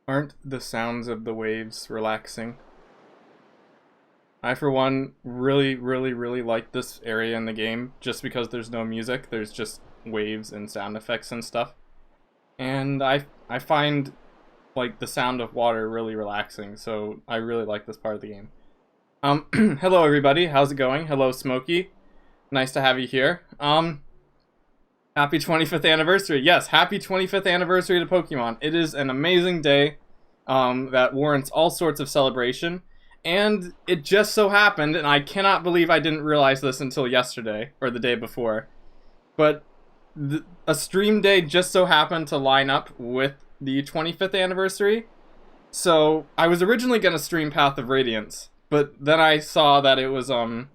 Aren't the sounds of the waves relaxing? I, for one, really like this area in the game, just because there's no music, there's just waves and sound effects and stuff. And I find, like, the sound of water really relaxing, so I really like this part of the game. Hello everybody, how's it going? Hello Smokey, nice to have you here. Happy 25th anniversary. Yes, happy 25th anniversary to Pokemon. It is an amazing day that warrants all sorts of celebration. And it just so happened, and I cannot believe I didn't realize this until yesterday, or the day before, but a stream day just so happened to line up with the 25th anniversary. So I was originally going to stream Path of Radiance, but then I saw that it was the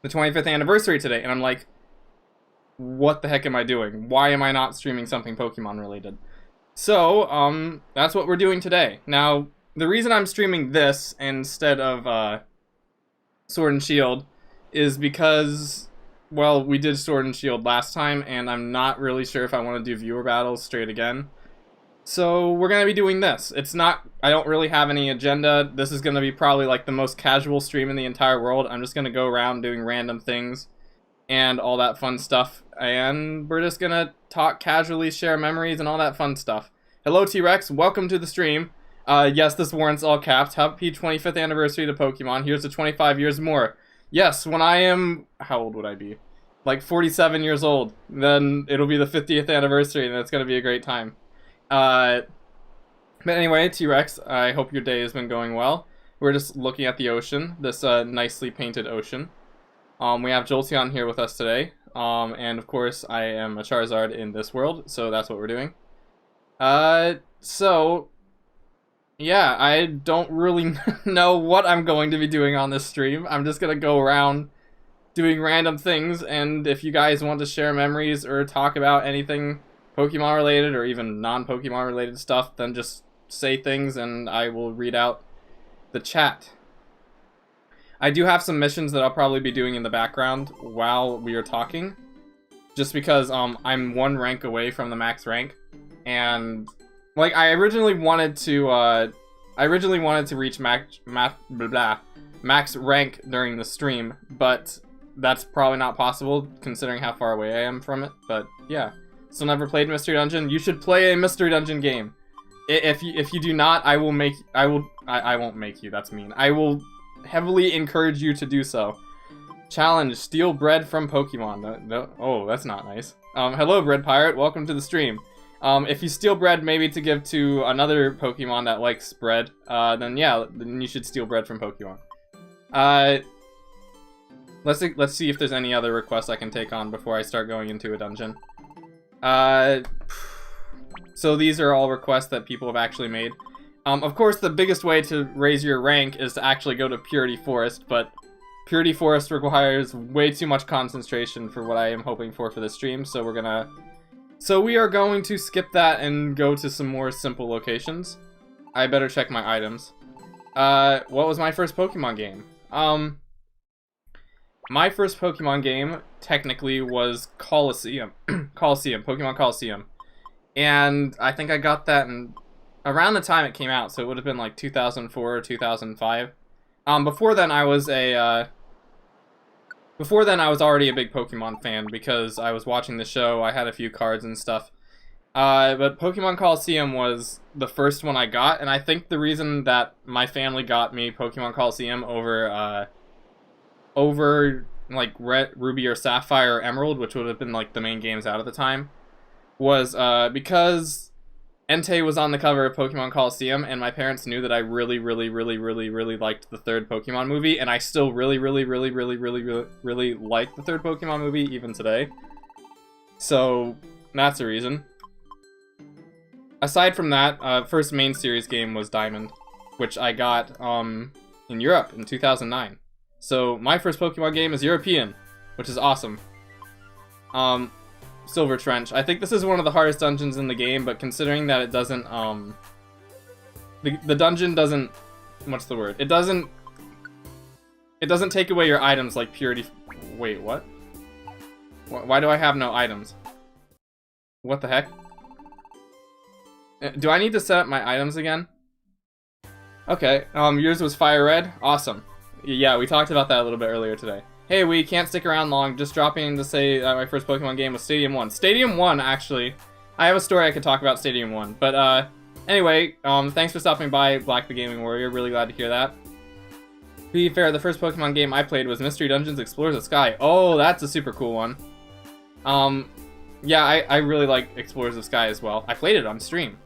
25th anniversary today, and I'm like, what the heck am I doing? Why am I not streaming something Pokemon related? So, that's what we're doing today. Now, the reason I'm streaming this instead of Sword and Shield is because, well, we did Sword and Shield last time, and I'm not really sure if I want to do viewer battles straight again. So we're going to be doing this. It's not, I don't really have any agenda. This is going to be probably like the most casual stream in the entire world. I'm just going to go around doing random things and all that fun stuff. And we're just going to talk casually, share memories, and all that fun stuff. Hello T-Rex, welcome to the stream. Yes, this warrants all caps. Happy 25th anniversary to Pokemon. Here's to 25 years more. Yes, when I am, how old would I be? Like 47 years old. Then it'll be the 50th anniversary and it's going to be a great time. But anyway, T-Rex, I hope your day has been going well. We're just looking at the ocean, this nicely painted ocean. We have Jolteon here with us today. And of course, I am a Charizard in this world, so that's what we're doing. So yeah, I don't really know what I'm going to be doing on this stream. I'm just gonna go around doing random things, and if you guys want to share memories or talk about anything Pokemon related or even non-Pokemon related stuff, then just say things and I will read out the chat. I do have some missions that I'll probably be doing in the background while we are talking, just because I'm one rank away from the max rank, and like I originally wanted to reach max rank during the stream, but that's probably not possible considering how far away I am from it. But yeah, still never played Mystery Dungeon. You should play a Mystery Dungeon game. If you do not, I won't make you. That's mean. I will heavily encourage you to do so. Challenge: steal bread from Pokemon. Oh, that's not nice. Hello, Bread Pirate. Welcome to the stream. If you steal bread maybe to give to another Pokemon that likes bread, then yeah, then you should steal bread from Pokemon. Let's see if there's any other requests I can take on before I start going into a dungeon. So these are all requests that people have actually made. Of course, the biggest way to raise your rank is to actually go to Purity Forest, but Purity Forest requires way too much concentration for what I am hoping for this stream, so we are going to skip that and go to some more simple locations. I better check my items. What was my first Pokemon game? My first Pokemon game, technically, was Colosseum. Pokemon Colosseum. And I think I got that around the time it came out, so it would have been like 2004 or 2005. Before then I was already a big Pokemon fan because I was watching the show, I had a few cards and stuff. But Pokemon Colosseum was the first one I got, and I think the reason that my family got me Pokemon Colosseum over like Red, Ruby or Sapphire or Emerald, which would have been like the main games out at the time, was because Entei was on the cover of Pokemon Colosseum, and my parents knew that I really liked the third Pokemon movie, and I still really like the third Pokemon movie even today. So that's the reason. Aside from that, first main series game was Diamond, which I got in Europe in 2009. So my first Pokemon game is European, which is awesome. Silver Trench. I think this is one of the hardest dungeons in the game, but considering that it doesn't, the dungeon doesn't, what's the word? It doesn't take away your items like Purity. Wait, what? Why do I have no items? What the heck? Do I need to set up my items again? Okay, yours was Fire Red? Awesome. Yeah, we talked about that a little bit earlier today. Hey, we can't stick around long, just dropping in to say my first Pokemon game was Stadium 1. Stadium 1, actually, I have a story I could talk about Stadium 1, but anyway, thanks for stopping by, Black the Gaming Warrior, really glad to hear that. To be fair, the first Pokemon game I played was Mystery Dungeons Explorers of Sky. Oh, that's a super cool one. Yeah, I really like Explorers of Sky as well. I played it on stream.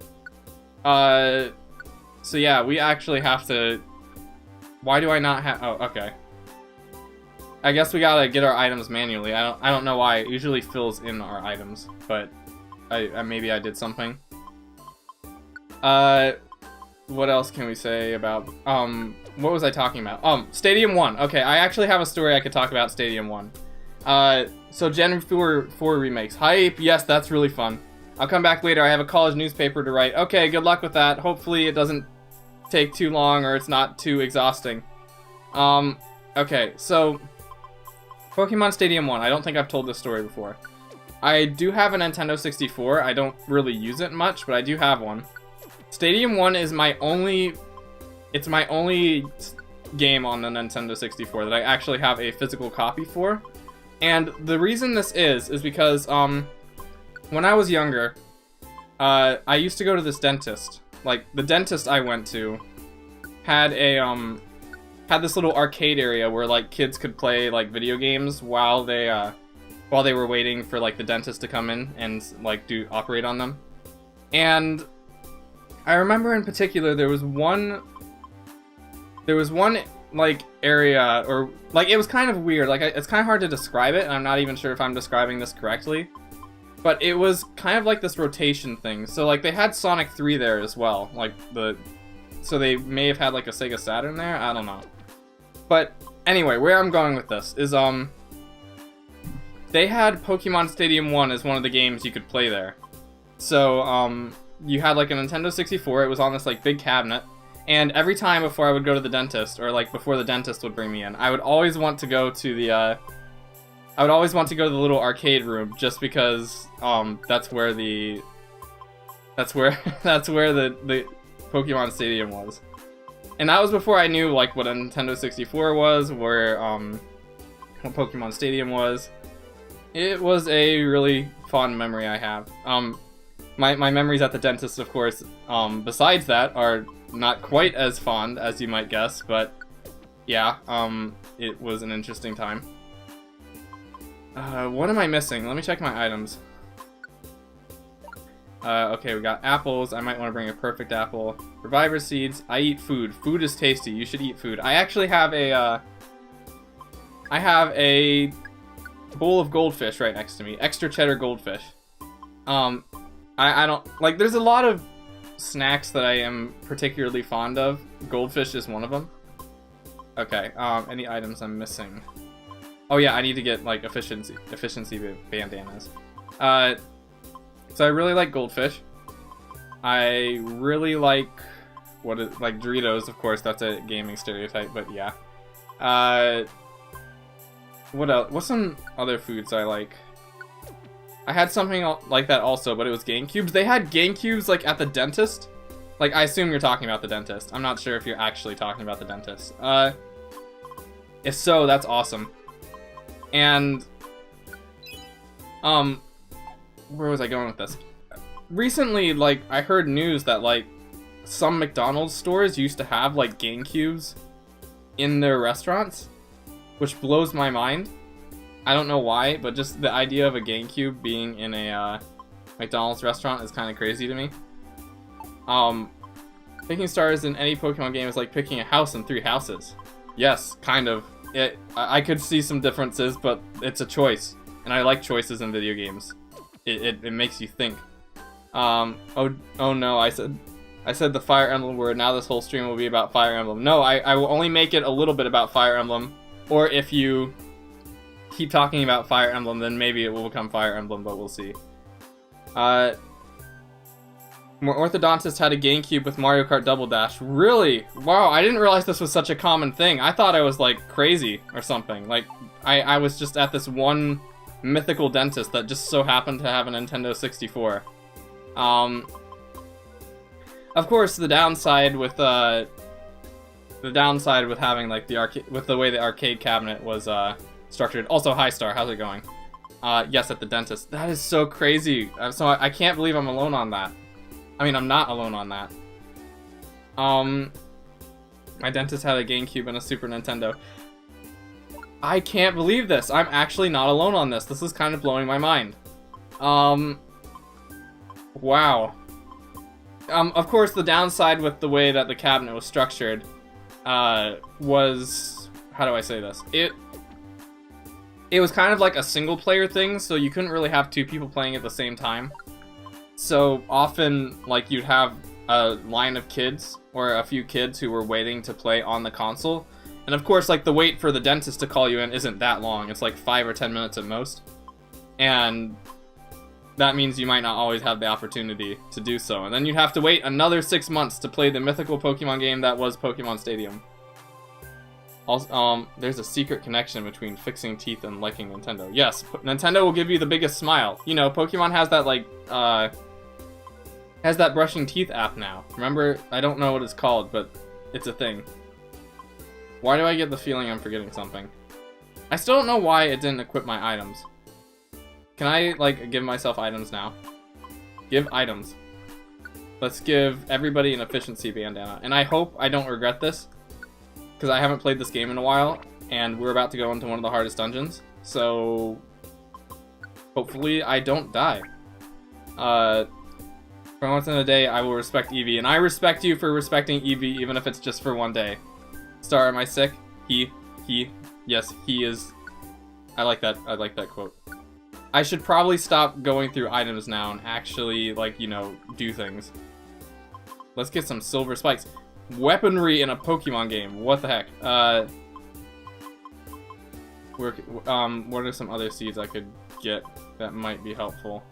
So yeah, we actually have to... Why do I not have... Oh, okay. I guess we gotta get our items manually. I don't know why. It usually fills in our items, but maybe I did something. What else can we say about... what was I talking about? Stadium 1. Okay, I actually have a story I could talk about Stadium 1. So Gen 4 remakes. Hype! Yes, that's really fun. I'll come back later. I have a college newspaper to write. Okay, good luck with that. Hopefully it doesn't take too long or it's not too exhausting. Okay, so Pokemon Stadium 1. I don't think I've told this story before. I do have a Nintendo 64. I don't really use it much, but I do have one. Stadium 1 is my only... It's my only game on the Nintendo 64 that I actually have a physical copy for. And the reason this is because, when I was younger, I used to go to this dentist. Like, the dentist I went to had a, had this little arcade area where, like, kids could play, like, video games while they were waiting for, like, the dentist to come in and, like, operate on them. And I remember in particular there was one, like, area, or, like, it was kind of weird. Like, it's kind of hard to describe it, and I'm not even sure if I'm describing this correctly. But it was kind of like this rotation thing. So, like, they had Sonic 3 there as well. Like, so they may have had, like, a Sega Saturn there? I don't know. But, anyway, where I'm going with this is, they had Pokemon Stadium 1 as one of the games you could play there. So, you had, like, a Nintendo 64. It was on this, like, big cabinet. And every time before I would go to the dentist, or, like, before the dentist would bring me in, I would always want to go to the, little arcade room, just because that's where the Pokemon Stadium was. And that was before I knew, like, what a Nintendo 64 was, where what Pokemon Stadium was. It was a really fond memory I have. My memories at the dentist, of course, besides that, are not quite as fond as you might guess, but yeah, it was an interesting time. What am I missing? Let me check my items. Okay, we got apples. I might want to bring a perfect apple. Reviver seeds. I eat food. Food is tasty. You should eat food. I actually have a, I have a bowl of goldfish right next to me. Extra cheddar goldfish. I don't, like, there's a lot of snacks that I am particularly fond of. Goldfish is one of them. Okay, any items I'm missing? Oh yeah, I need to get, like, efficiency bandanas. So I really like goldfish. I really like, like Doritos, of course, that's a gaming stereotype, but yeah. What else? What's some other foods I like? I had something like that also, but it was GameCubes. They had GameCubes, like, at the dentist. Like, I assume you're talking about the dentist. I'm not sure if you're actually talking about the dentist. If so, that's awesome. And, where was I going with this? Recently, like, I heard news that, like, some McDonald's stores used to have, like, GameCubes in their restaurants, which blows my mind. I don't know why, but just the idea of a GameCube being in a, McDonald's restaurant is kind of crazy to me. Picking stars in any Pokemon game is like picking a house in 3 houses. Yes, kind of. I could see some differences, but it's a choice, and I like choices in video games. It makes you think. Oh no, I said the Fire Emblem word. Now this whole stream will be about Fire Emblem. No, I will only make it a little bit about Fire Emblem, or if you keep talking about Fire Emblem, then maybe it will become Fire Emblem, but we'll see. More orthodontists had a GameCube with Mario Kart Double Dash. Really? Wow, I didn't realize this was such a common thing. I thought I was, like, crazy or something. Like, I was just at this one mythical dentist that just so happened to have a Nintendo 64. Of course, the downside with having like the arcade, with the way the arcade cabinet was structured. Also, hi Star, how's it going? Yes, at the dentist. That is so crazy. So I can't believe I'm alone on that. I mean, I'm not alone on that. My dentist had a GameCube and a Super Nintendo. I can't believe this. I'm actually not alone on this. This is kind of blowing my mind. Wow. Of course, the downside with the way that the cabinet was structured was... How do I say this? It was kind of like a single-player thing, so you couldn't really have two people playing at the same time. So often, like, you'd have a line of kids, or a few kids who were waiting to play on the console. And of course, like, the wait for the dentist to call you in isn't that long. It's like 5 or 10 minutes at most. And that means you might not always have the opportunity to do so. And then you'd have to wait another 6 months to play the mythical Pokemon game that was Pokemon Stadium. Also, there's a secret connection between fixing teeth and liking Nintendo. Yes, Nintendo will give you the biggest smile. You know, Pokemon has that, like, has that brushing teeth app now. Remember, I don't know what it's called, but it's a thing. Why do I get the feeling I'm forgetting something? I still don't know why it didn't equip my items. Can I, like, give myself items now? Give items. Let's give everybody an efficiency bandana. And I hope I don't regret this, because I haven't played this game in a while, and we're about to go into one of the hardest dungeons. So hopefully I don't die. For once in a day, I will respect Eevee, and I respect you for respecting Eevee, even if it's just for one day. Star, am I sick? He, yes, he is. I like that quote. I should probably stop going through items now and actually, like, you know, do things. Let's get some silver spikes. Weaponry in a Pokemon game. What the heck? What are some other seeds I could get that might be helpful?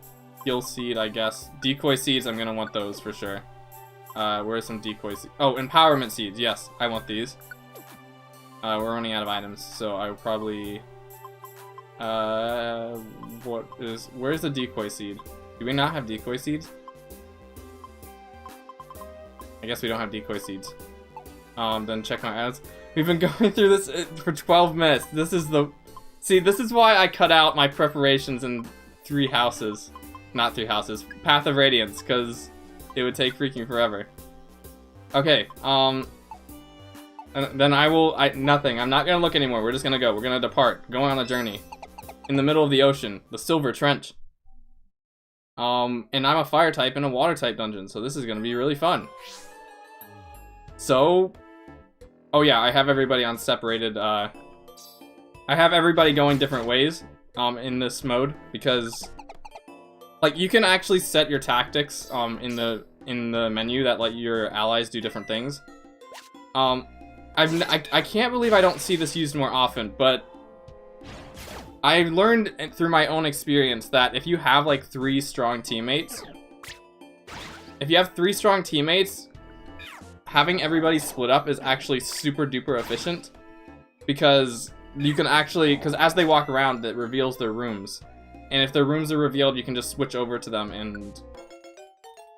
Gill seed, I guess. Decoy seeds, I'm gonna want those for sure. Where are some decoy seeds? Oh, empowerment seeds. Yes, I want these. We're running out of items, so I will probably... Where's the decoy seed? Do we not have decoy seeds? I guess we don't have decoy seeds. Then check my ads. We've been going through this for 12 minutes. This is the... See, this is why I cut out my preparations in 3 houses. Not 3 houses. Path of Radiance, because it would take freaking forever. Okay, and then nothing. I'm not gonna look anymore. We're just gonna go. We're gonna depart. Going on a journey. In the middle of the ocean. The Silver Trench. And I'm a fire type in a water type dungeon, so this is gonna be really fun. So, oh yeah, I have everybody on separated, I have everybody going different ways, in this mode, because, like, you can actually set your tactics, in the menu that let your allies do different things. I can't believe I don't see this used more often, but I learned through my own experience that if you have, like, 3 strong teammates, having everybody split up is actually super duper efficient, because you can actually, because as they walk around, it reveals their rooms, and if their rooms are revealed, you can just switch over to them, and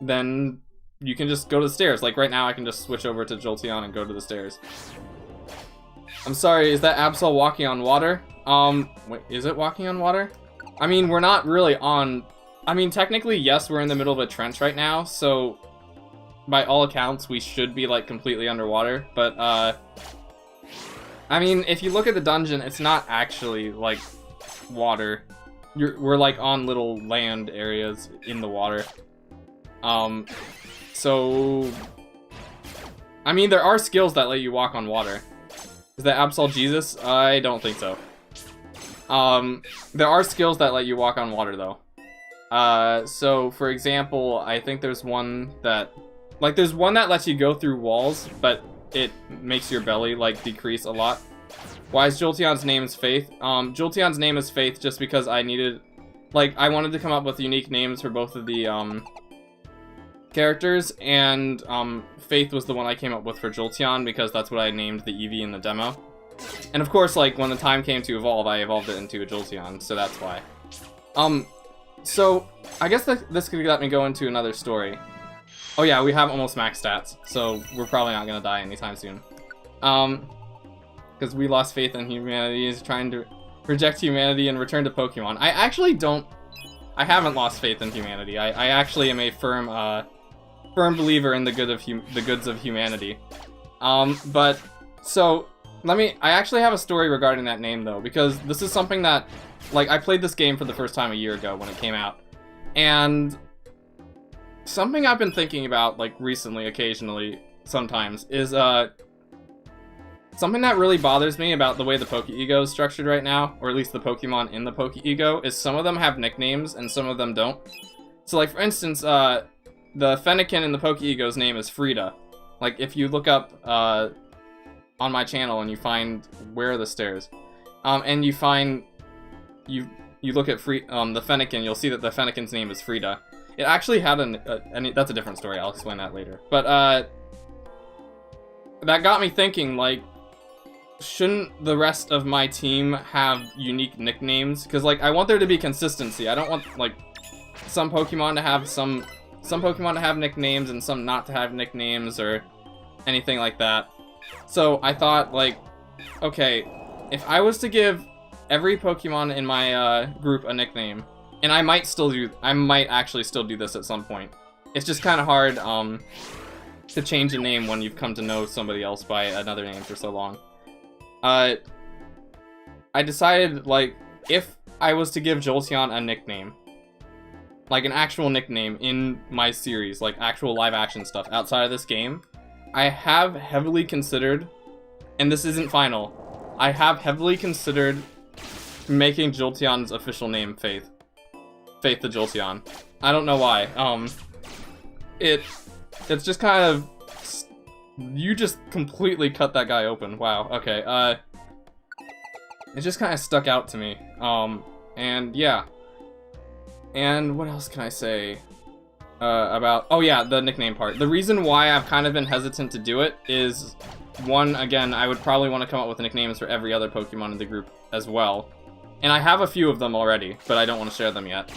then you can just go to the stairs. Like right now, I can just switch over to Jolteon and go to the stairs. I'm sorry, is that Absol walking on water? Wait, is it walking on water? I mean, we're not really on... I mean, technically, yes, we're in the middle of a trench right now, so by all accounts, we should be, like, completely underwater, but, I mean, if you look at the dungeon, it's not actually, like, water. We're, like, on little land areas in the water. So... I mean, there are skills that let you walk on water. Is that Absol Jesus? I don't think so. There are skills that let you walk on water, though. So, for example, I think there's one that... Like, there's one that lets you go through walls, but it makes your belly, like, decrease a lot. Why is Jolteon's name is Faith? Jolteon's name is Faith just because I needed... Like, I wanted to come up with unique names for both of the, characters, and, Faith was the one I came up with for Jolteon because that's what I named the Eevee in the demo. And of course, like, when the time came to evolve, I evolved it into a Jolteon, so that's why. So, I guess this could let me go into another story. Oh yeah, we have almost max stats, so we're probably not gonna die anytime soon. Because we lost faith in humanity, is trying to reject humanity and return to Pokemon. I actually don't... I haven't lost faith in humanity. I actually am a firm believer in the goods of humanity. But, so, I actually have a story regarding that name, though, because this is something that, like, I played this game for the first time a year ago when it came out, and something I've been thinking about, like, recently, occasionally, sometimes, is, something that really bothers me about the way the Poke-Ego is structured right now, or at least the Pokemon in the Poke-Ego, is some of them have nicknames and some of them don't. So, like, for instance, the Fennekin in the Poke-Ego's name is Frida. Like, if you look up, on my channel and you find Where Are the Stairs, and you find, you look at the Fennekin, you'll see that the Fennekin's name is Frida. It actually had that's a different story, I'll explain that later. But, that got me thinking, like, shouldn't the rest of my team have unique nicknames? Because, like, I want there to be consistency. I don't want, like, some Pokemon to have some Pokemon to have nicknames and some not to have nicknames or anything like that. So I thought, like, okay, if I was to give every Pokemon in my group a nickname, and I might actually still do this at some point. It's just kind of hard to change a name when you've come to know somebody else by another name for so long. I decided, like, if I was to give Jolteon a nickname, like an actual nickname in my series, like actual live action stuff outside of this game, I have heavily considered, and this isn't final, I have heavily considered making Jolteon's official name Faith. Faith the Jolteon. I don't know why. It's just kind of... You just completely cut that guy open. Wow, okay. It just kind of stuck out to me. And yeah. And what else can I say about... Oh yeah, the nickname part. The reason why I've kind of been hesitant to do it is, one, again, I would probably want to come up with nicknames for every other Pokemon in the group as well. And I have a few of them already, but I don't want to share them yet.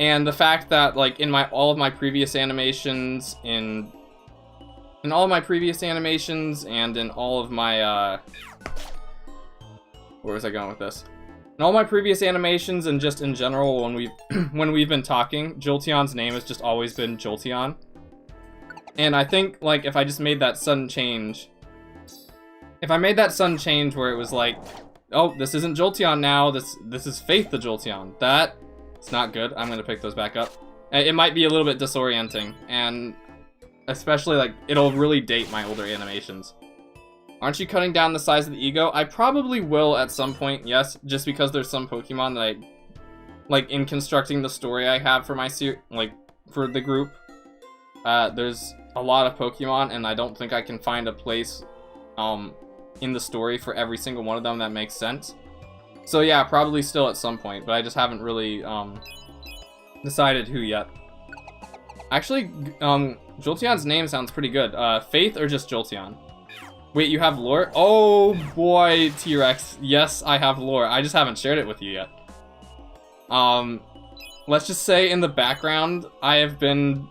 And the fact that, like, in all of my previous animations, and in all of my, where was I going with this? In all my previous animations and just in general when we've been talking, Jolteon's name has just always been Jolteon. And I think, like, if I just made that sudden change, where it was like, oh, this isn't Jolteon now, this is Faith the Jolteon, it's not good. I'm gonna pick those back up. It might be a little bit disorienting, and especially, like, it'll really date my older animations. Aren't you cutting down the size of the ego? I probably will at some point, yes, just because there's some Pokemon that like, in constructing the story I have for my for the group, there's a lot of Pokemon, and I don't think I can find a place, in the story for every single one of them that makes sense. So yeah, probably still at some point, but I just haven't really decided who yet. Actually, Jolteon's name sounds pretty good. Faith or just Jolteon? Wait, you have lore? Oh boy, T-Rex. Yes, I have lore. I just haven't shared it with you yet. Let's just say in the background, I have been...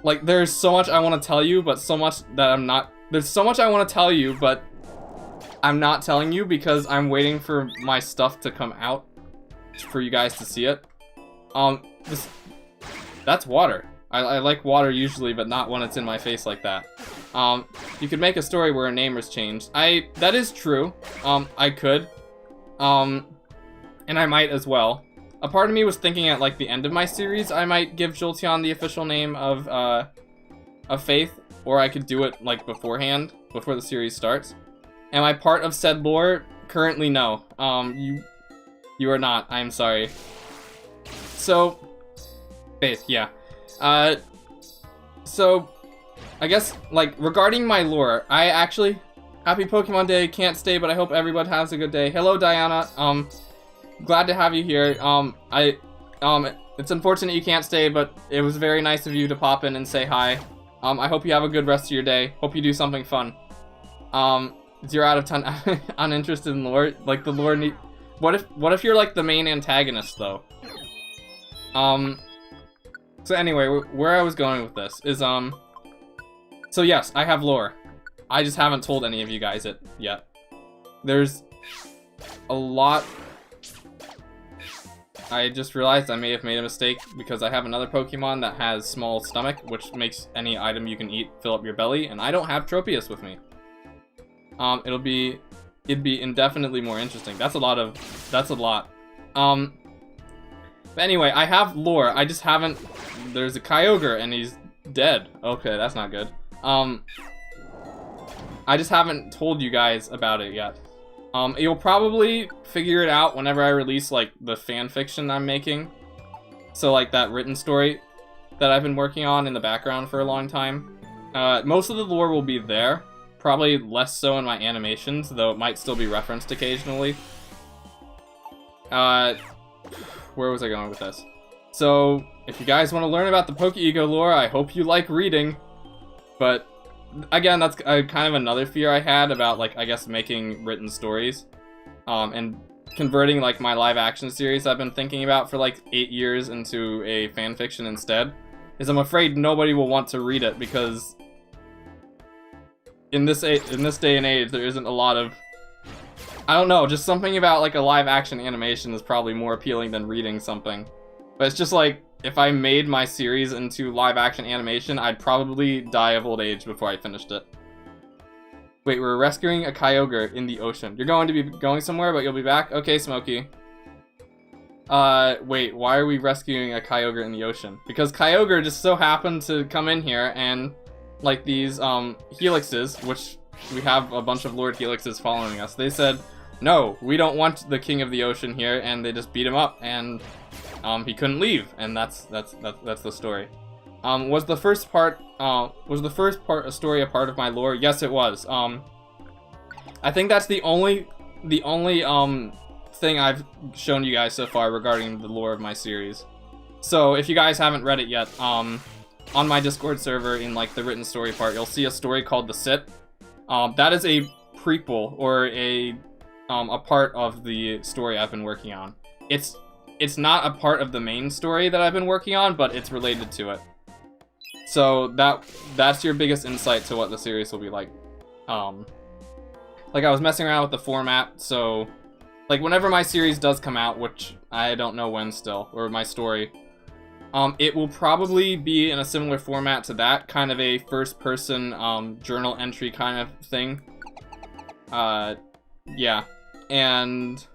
Like, there's so much I want to tell you, but so much that I'm not... There's so much I want to tell you, but I'm not telling you because I'm waiting for my stuff to come out for you guys to see it. That's water. I like water usually, but not when it's in my face like that. You could make a story where a name was changed. That is true. I could. And I might as well. A part of me was thinking at, like, the end of my series, I might give Jolteon the official name of Faith, or I could do it, like, beforehand, before the series starts. Am I part of said lore? Currently, no. You are not. I'm sorry. So, Faith, yeah. So, I guess, like, regarding my lore, I actually... Happy Pokemon Day, can't stay, but I hope everyone has a good day. Hello, Diana. Glad to have you here. It's unfortunate you can't stay, but it was very nice of you to pop in and say hi. I hope you have a good rest of your day. Hope you do something fun. 0 out of 10 uninterested in lore. Like, the lore need... What if you're, like, the main antagonist, though? So anyway, where I was going with this is, so yes, I have lore. I just haven't told any of you guys it yet. There's a lot. I just realized I may have made a mistake because I have another Pokemon that has small stomach, which makes any item you can eat fill up your belly, and I don't have Tropius with me. It'd be indefinitely more interesting. That's a lot. But anyway, I have lore. I just haven't. There's a Kyogre and he's dead. Okay, that's not good. I just haven't told you guys about it yet. You'll probably figure it out whenever I release, like, the fan fiction I'm making. So, like, that written story that I've been working on in the background for a long time. Most of the lore will be there. Probably less so in my animations, though it might still be referenced occasionally. Where was I going with this? So, if you guys want to learn about the Poke-Ego lore, I hope you like reading. But, again, that's kind of another fear I had about, like, I guess making written stories. And converting, like, my live-action series I've been thinking about for, like, 8 years into a fanfiction instead. Is I'm afraid nobody will want to read it because in this day and age, there isn't a lot of, I don't know, just something about, like, a live-action animation is probably more appealing than reading something. But it's just like, if I made my series into live-action animation, I'd probably die of old age before I finished it. Wait, we're rescuing a Kyogre in the ocean. You're going to be going somewhere, but you'll be back? Okay, Smokey. Wait, why are we rescuing a Kyogre in the ocean? Because Kyogre just so happened to come in here and, like, these, helixes, which we have a bunch of Lord Helixes following us. They said, no, we don't want the King of the Ocean here, and they just beat him up, and, he couldn't leave, and that's the story. Was the first part a story a part of my lore? Yes, it was. I think that's the only thing I've shown you guys so far regarding the lore of my series. So, if you guys haven't read it yet, on my Discord server in, like, the written story part, you'll see a story called The Sit. That is a prequel, or a part of the story I've been working on. It's not a part of the main story that I've been working on, but it's related to it. So that's your biggest insight to what the series will be like. Like, I was messing around with the format, so, like, whenever my series does come out, which I don't know when still, or my story, it will probably be in a similar format to that, kind of a first-person journal entry kind of thing. Yeah. And,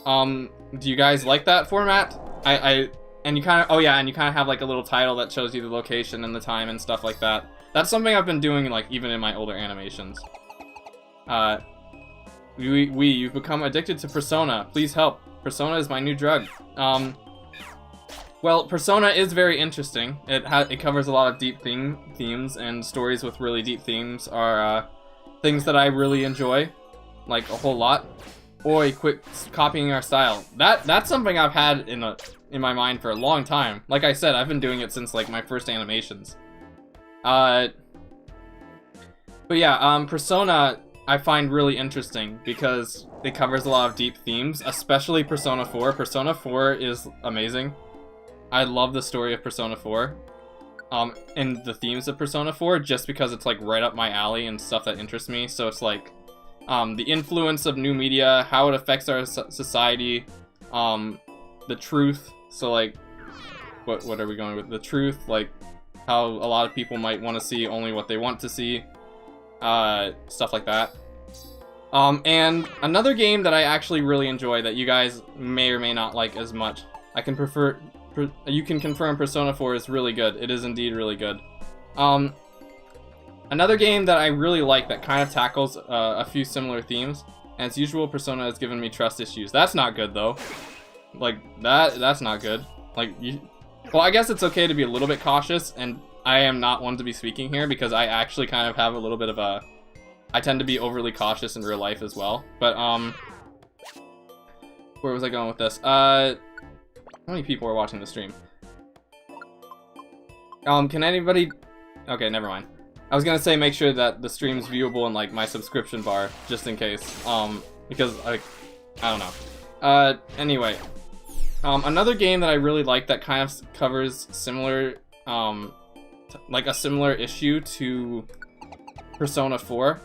do you guys like that format? And you kind of, oh yeah, and you kind of have, like, a little title that shows you the location and the time and stuff like that. That's something I've been doing, like, even in my older animations. You've become addicted to Persona. Please help. Persona is my new drug. Well, Persona is very interesting. It covers a lot of deep themes, and stories with really deep themes are, things that I really enjoy, like, a whole lot. Oi, quit copying our style. That's something I've had in my mind for a long time. Like I said, I've been doing it since, like, my first animations. But yeah, Persona I find really interesting because it covers a lot of deep themes, especially Persona 4. Persona 4 is amazing. I love the story of Persona 4. And the themes of Persona 4, just because it's, like, right up my alley and stuff that interests me. So it's like, the influence of new media, how it affects our society, the truth. So, like, what are we going with? The truth, like, how a lot of people might want to see only what they want to see, stuff like that. And another game that I actually really enjoy that you guys may or may not like as much, you can confirm Persona 4 is really good. It is indeed really good. Another game that I really like that kind of tackles a few similar themes, and as usual, Persona has given me trust issues. That's not good, though. Like, that's not good. Like, well, I guess it's okay to be a little bit cautious, and I am not one to be speaking here because I actually kind of have a little bit of a... I tend to be overly cautious in real life as well. But, where was I going with this? How many people are watching the stream? Can anybody... Okay, never mind. I was gonna say make sure that the stream's viewable in, like, my subscription bar, just in case. Because, like, I don't know. Anyway. Another game that I really like that kind of covers similar, like a similar issue to Persona 4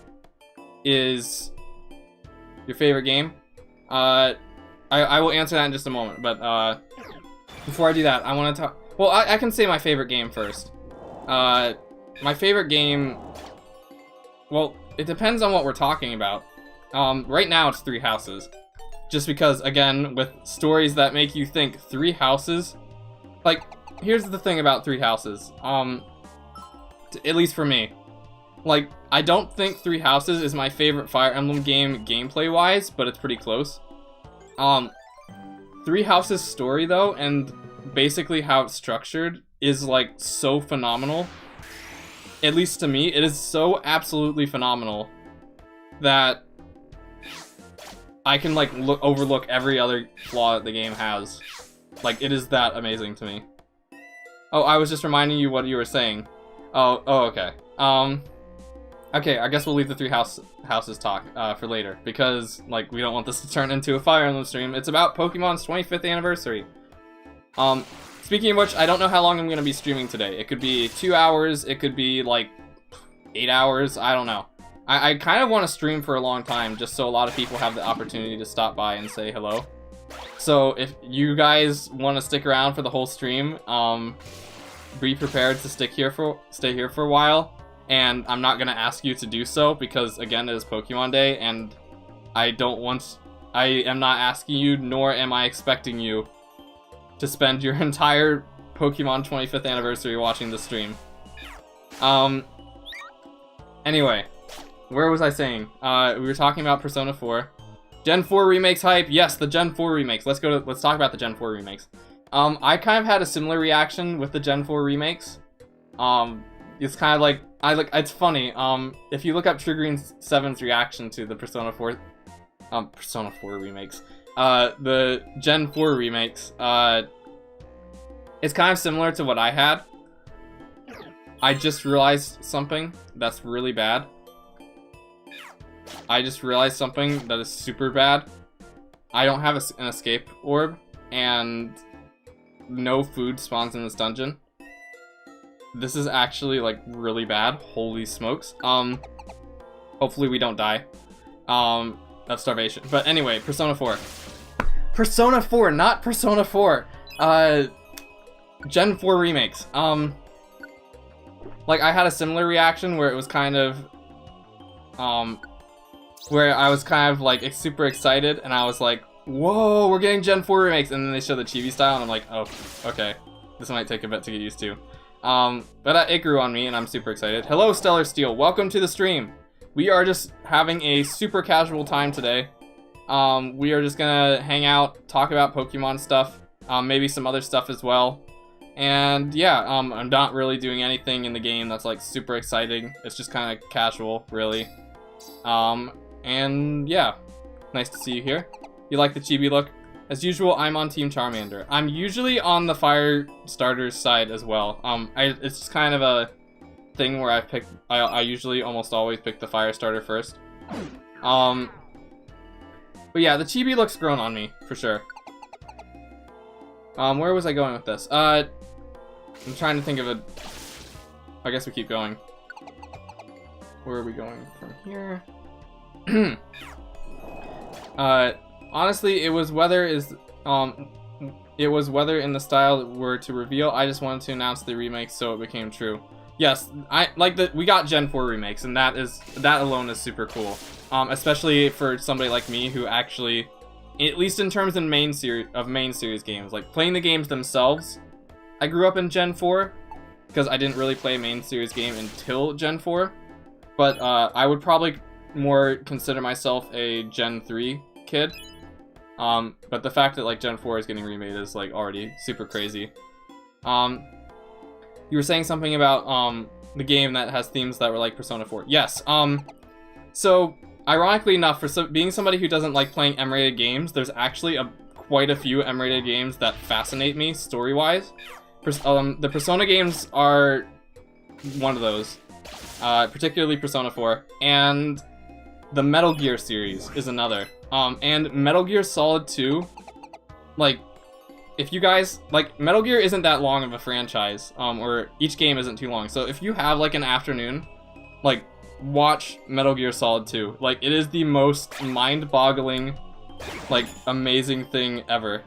is your favorite game. I will answer that in just a moment, but before I do that, I want to talk. Well, I can say my favorite game first. My favorite game. Well, it depends on what we're talking about. Right now it's Three Houses. Just because, again, with stories that make you think Three Houses... Like, here's the thing about Three Houses. At least for me. Like, I don't think Three Houses is my favorite Fire Emblem game gameplay-wise, but it's pretty close. Three Houses' story, though, and basically how it's structured, is, like, so phenomenal. At least to me, it is so absolutely phenomenal that I can, like, overlook every other flaw that the game has. Like, it is that amazing to me. Oh, I was just reminding you what you were saying. Oh, okay. Okay, I guess we'll leave the Three Houses talk for later, because, like, we don't want this to turn into a Fire Emblem stream. It's about Pokemon's 25th anniversary. Speaking of which, I don't know how long I'm going to be streaming today. It could be 2 hours, it could be, like, 8 hours, I don't know. I kind of want to stream for a long time, just so a lot of people have the opportunity to stop by and say hello. So, if you guys want to stick around for the whole stream, be prepared to stay here for a while. And I'm not gonna ask you to do so because, again, it is Pokemon Day, and I am not asking you, nor am I expecting you to spend your entire Pokemon 25th anniversary watching the stream. Anyway, where was I saying? We were talking about Persona 4. Gen 4 remakes hype. Yes, the Gen 4 remakes. Let's talk about the Gen 4 remakes. I kind of had a similar reaction with the Gen 4 remakes. It's kind of like, it's funny. If you look up TrueGreen7's reaction to the Persona 4 remakes, the Gen 4 remakes, it's kind of similar to what I had. I just realized something that's really bad. I just realized something that is super bad. I don't have an escape orb, and no food spawns in this dungeon. This is actually, like, really bad. Holy smokes. Hopefully we don't die of starvation. But anyway, Persona 4. Persona 4, not Persona 4. Gen 4 remakes. Like, I had a similar reaction where it was kind of, where I was kind of, like, super excited, and I was like, whoa, we're getting Gen 4 remakes, and then they show the chibi style, and I'm like, oh, okay. This might take a bit to get used to. But it grew on me, and I'm super excited. Hello, Stellar Steel. Welcome to the stream. We are just having a super casual time today. We are just gonna hang out, talk about Pokemon stuff, maybe some other stuff as well. And yeah, I'm not really doing anything in the game that's, like, super exciting. It's just kind of casual, really. And yeah, nice to see you here. You like the chibi look? As usual, I'm on Team Charmander. I'm usually on the fire starter's side as well. It's just kind of a thing where I usually almost always pick the fire starter first. But yeah, the chibi looks grown on me, for sure. Where was I going with this? I'm trying to think of a... I guess we keep going. Where are we going from here? Honestly, it was whether in the style were to reveal. I just wanted to announce the remakes so it became true. Yes, we got Gen 4 remakes, and that alone is super cool. Especially for somebody like me who actually, at least in terms of main series games, like playing the games themselves. I grew up in Gen 4 because I didn't really play a main series game until Gen 4, but I would probably more consider myself a Gen 3 kid. But the fact that, like, Gen 4 is getting remade is, like, already super crazy. You were saying something about the game that has themes that were like Persona 4. Yes. So ironically enough, for being somebody who doesn't like playing M-rated games, there's actually quite a few M-rated games that fascinate me story-wise. The Persona games are one of those, particularly Persona 4, and the Metal Gear series is another. And Metal Gear Solid 2, like, if you guys, like, Metal Gear isn't that long of a franchise, or each game isn't too long, so if you have, like, an afternoon, like, watch Metal Gear Solid 2. Like, it is the most mind-boggling, like, amazing thing ever.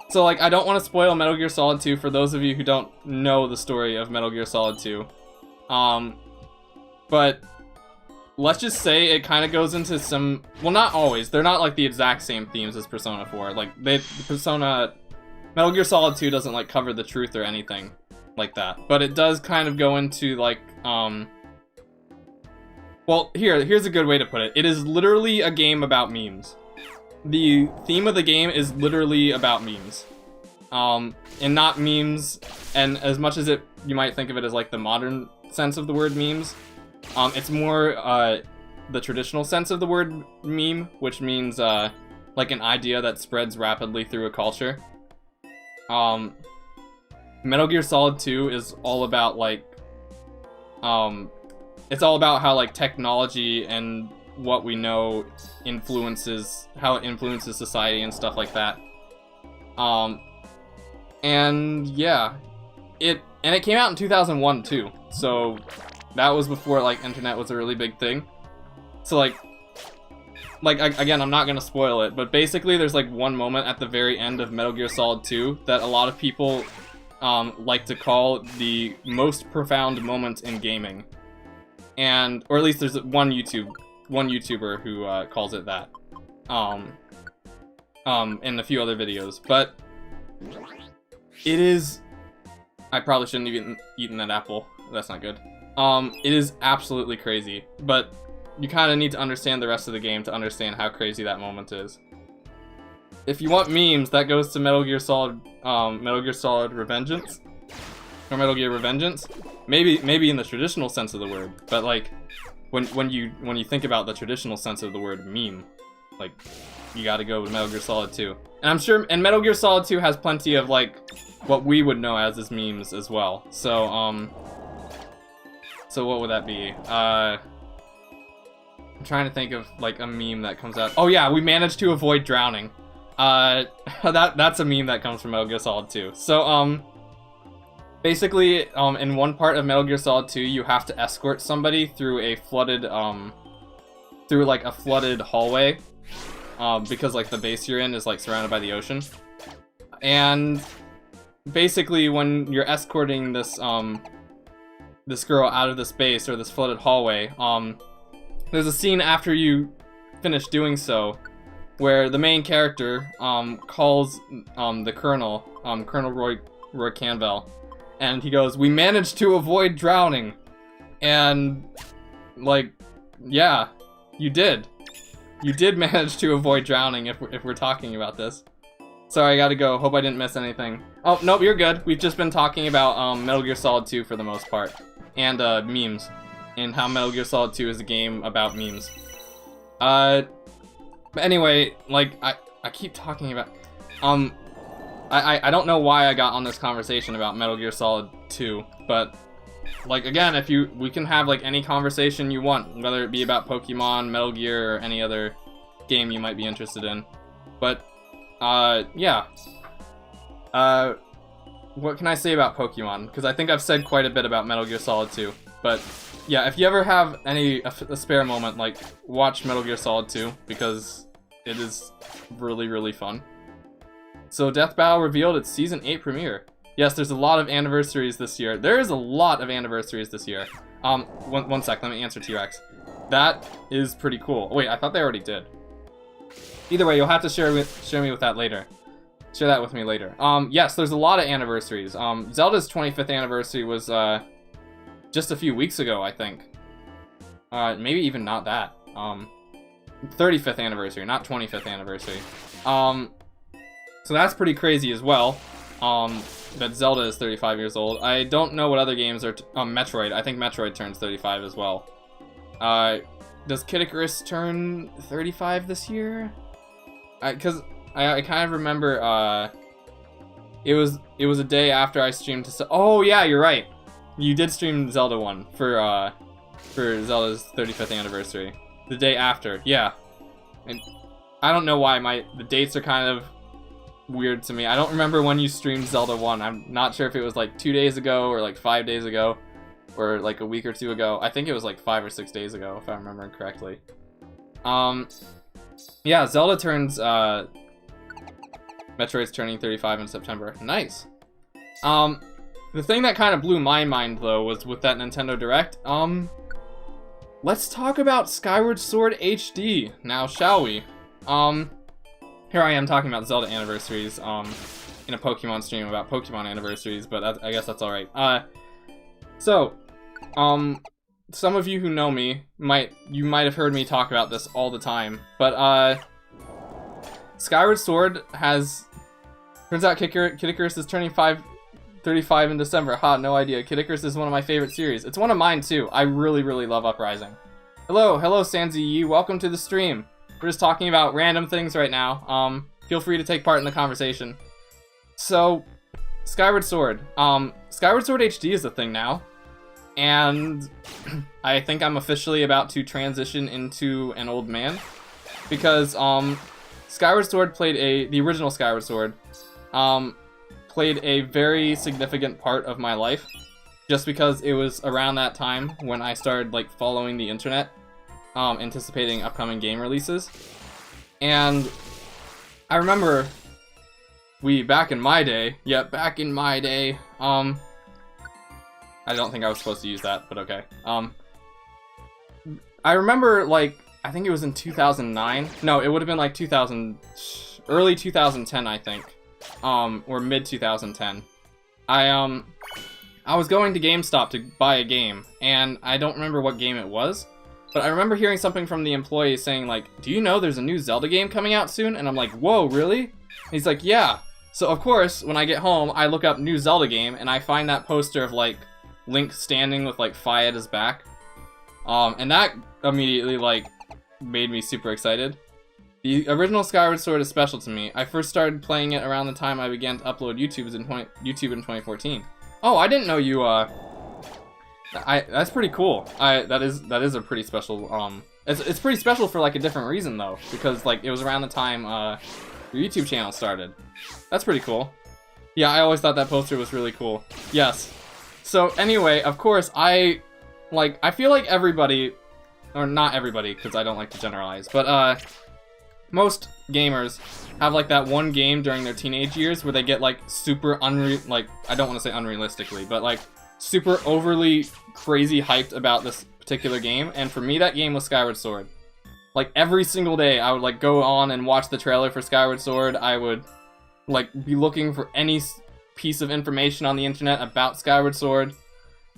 So, like, I don't want to spoil Metal Gear Solid 2 for those of you who don't know the story of Metal Gear Solid 2. But let's just say it kind of goes into some, well, not always. They're not, like, the exact same themes as Persona 4. Like, Metal Gear Solid 2 doesn't, like, cover the truth or anything like that. But it does kind of go into, like, well, here's a good way to put it. It is literally a game about memes. The theme of the game is literally about memes. And not memes, and as much as you might think of it as, like, the modern sense of the word memes, it's more, the traditional sense of the word meme, which means, like, an idea that spreads rapidly through a culture. Metal Gear Solid 2 is all about, like, it's all about how, like, technology and what we know how it influences society and stuff like that. And yeah, it came out in 2001 too, so that was before, like, internet was a really big thing. So, like again, I'm not gonna spoil it, but basically there's, like, one moment at the very end of Metal Gear Solid 2 that a lot of people like to call the most profound moment in gaming, or at least there's one YouTuber who calls it that, in a few other videos, but it is. I probably shouldn't have eaten that apple. That's not good. It is absolutely crazy, but you kind of need to understand the rest of the game to understand how crazy that moment is. If you want memes, that goes to Metal Gear Solid Revengeance, or Metal Gear Revengeance. Maybe in the traditional sense of the word, but, like, when you think about the traditional sense of the word meme, like, you gotta go with Metal Gear Solid 2. And I'm sure, and Metal Gear Solid 2 has plenty of, like, what we would know as memes as well. So, so what would that be? I'm trying to think of, like, a meme that comes out. Oh yeah, we managed to avoid drowning. That's a meme that comes from Metal Gear Solid 2. So, basically, in one part of Metal Gear Solid 2, you have to escort somebody through a flooded, through, like, a flooded hallway, because, like, the base you're in is, like, surrounded by the ocean. And basically, when you're escorting this, this girl out of this base, or this flooded hallway, there's a scene after you finish doing so, where the main character, calls, the Colonel, Colonel Roy Canvell, and he goes, "We managed to avoid drowning." And, like, yeah, you did. You did manage to avoid drowning if we're talking about this. Sorry, I gotta go. Hope I didn't miss anything. Oh, nope, you're good. We've just been talking about Metal Gear Solid 2 for the most part. And memes. And how Metal Gear Solid 2 is a game about memes. But anyway, like, I keep talking about... I don't know why I got on this conversation about Metal Gear Solid 2, but, like, again, we can have, like, any conversation you want, whether it be about Pokemon, Metal Gear, or any other game you might be interested in. But, yeah. What can I say about Pokemon? Because I think I've said quite a bit about Metal Gear Solid 2, but, yeah, if you ever have a spare moment, like, watch Metal Gear Solid 2, because it is really, really fun. So Death Battle revealed its Season 8 premiere. Yes, there's a lot of anniversaries this year. There is a lot of anniversaries this year. One sec, let me answer T-Rex. That is pretty cool. Oh, wait, I thought they already did. Either way, you'll have to share me with that later. Share that with me later. Yes, there's a lot of anniversaries. Zelda's 25th anniversary was, just a few weeks ago, I think. Maybe even not that. 35th anniversary, not 25th anniversary. So that's pretty crazy as well, that Zelda is 35 years old. I don't know what other games are... Metroid. I think Metroid turns 35 as well. Does Kid Icarus turn 35 this year? Because I kind of remember, it was a day after I streamed to... Oh, yeah, you're right. You did stream Zelda 1 for Zelda's 35th anniversary. The day after, yeah. And I don't know why the dates are kind of weird to me. I don't remember when you streamed Zelda 1. I'm not sure if it was like 2 days ago or like 5 days ago or like a week or two ago. I think it was like 5 or 6 days ago if I remember correctly. Yeah, Zelda turns Metroid's turning 35 in September. Nice. The thing that kind of blew my mind though was with that Nintendo Direct. Let's talk about Skyward Sword HD now, shall we? Here I am talking about Zelda anniversaries, in a Pokemon stream about Pokemon anniversaries, but I guess that's alright. So, some of you who know me might have heard me talk about this all the time, but, Skyward Sword turns out Kid Icarus is turning 35 in December. Ha, no idea. Kid Icarus is one of my favorite series. It's one of mine too. I really, really love Uprising. Hello, Sanzi Yi. Welcome to the stream. We're just talking about random things right now. Feel free to take part in the conversation. So, Skyward Sword. Skyward Sword HD is a thing now. And I think I'm officially about to transition into an old man. Because, Skyward Sword the original Skyward Sword, played a very significant part of my life. Just because it was around that time when I started, like, following the internet. Anticipating upcoming game releases. And I remember back in my day, I don't think I was supposed to use that, but okay. I remember, like, I think it was in 2009. No, it would have been like early 2010, I think. Or mid 2010. I was going to GameStop to buy a game, and I don't remember what game it was. But I remember hearing something from the employee saying, like, do you know there's a new Zelda game coming out soon? And I'm like, whoa, really? And he's like, yeah. So, of course, when I get home, I look up new Zelda game, and I find that poster of, like, Link standing with, like, Fi at his back. And that immediately, like, made me super excited. The original Skyward Sword is special to me. I first started playing it around the time I began to upload YouTube in 2014. Oh, I didn't know you, that's pretty cool. That is a pretty special, it's pretty special for, like, a different reason, though. Because, like, it was around the time, your YouTube channel started. That's pretty cool. Yeah, I always thought that poster was really cool. Yes. So, anyway, of course, I feel like everybody, or not everybody, because I don't like to generalize, but, most gamers have, like, that one game during their teenage years where they get, like, super I don't want to say unrealistically, but, like, super overly crazy hyped about this particular game, and for me that game was Skyward Sword. Like, every single day I would, like, go on and watch the trailer for Skyward Sword. I would, like, be looking for any piece of information on the internet about Skyward Sword.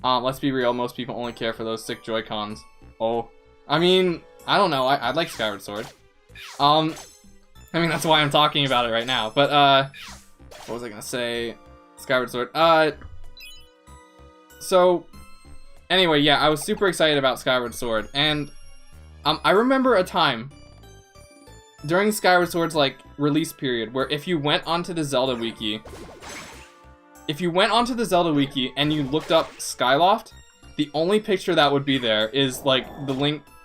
Let's be real, most people only care for those sick Joy-Cons. Oh, I mean, I don't know, I like Skyward Sword. I mean, that's why I'm talking about it right now, but, what was I gonna say? Skyward Sword, so, anyway, yeah, I was super excited about Skyward Sword, and I remember a time during Skyward Sword's, like, release period where if you went onto the Zelda Wiki, and you looked up Skyloft, the only picture that would be there is, like,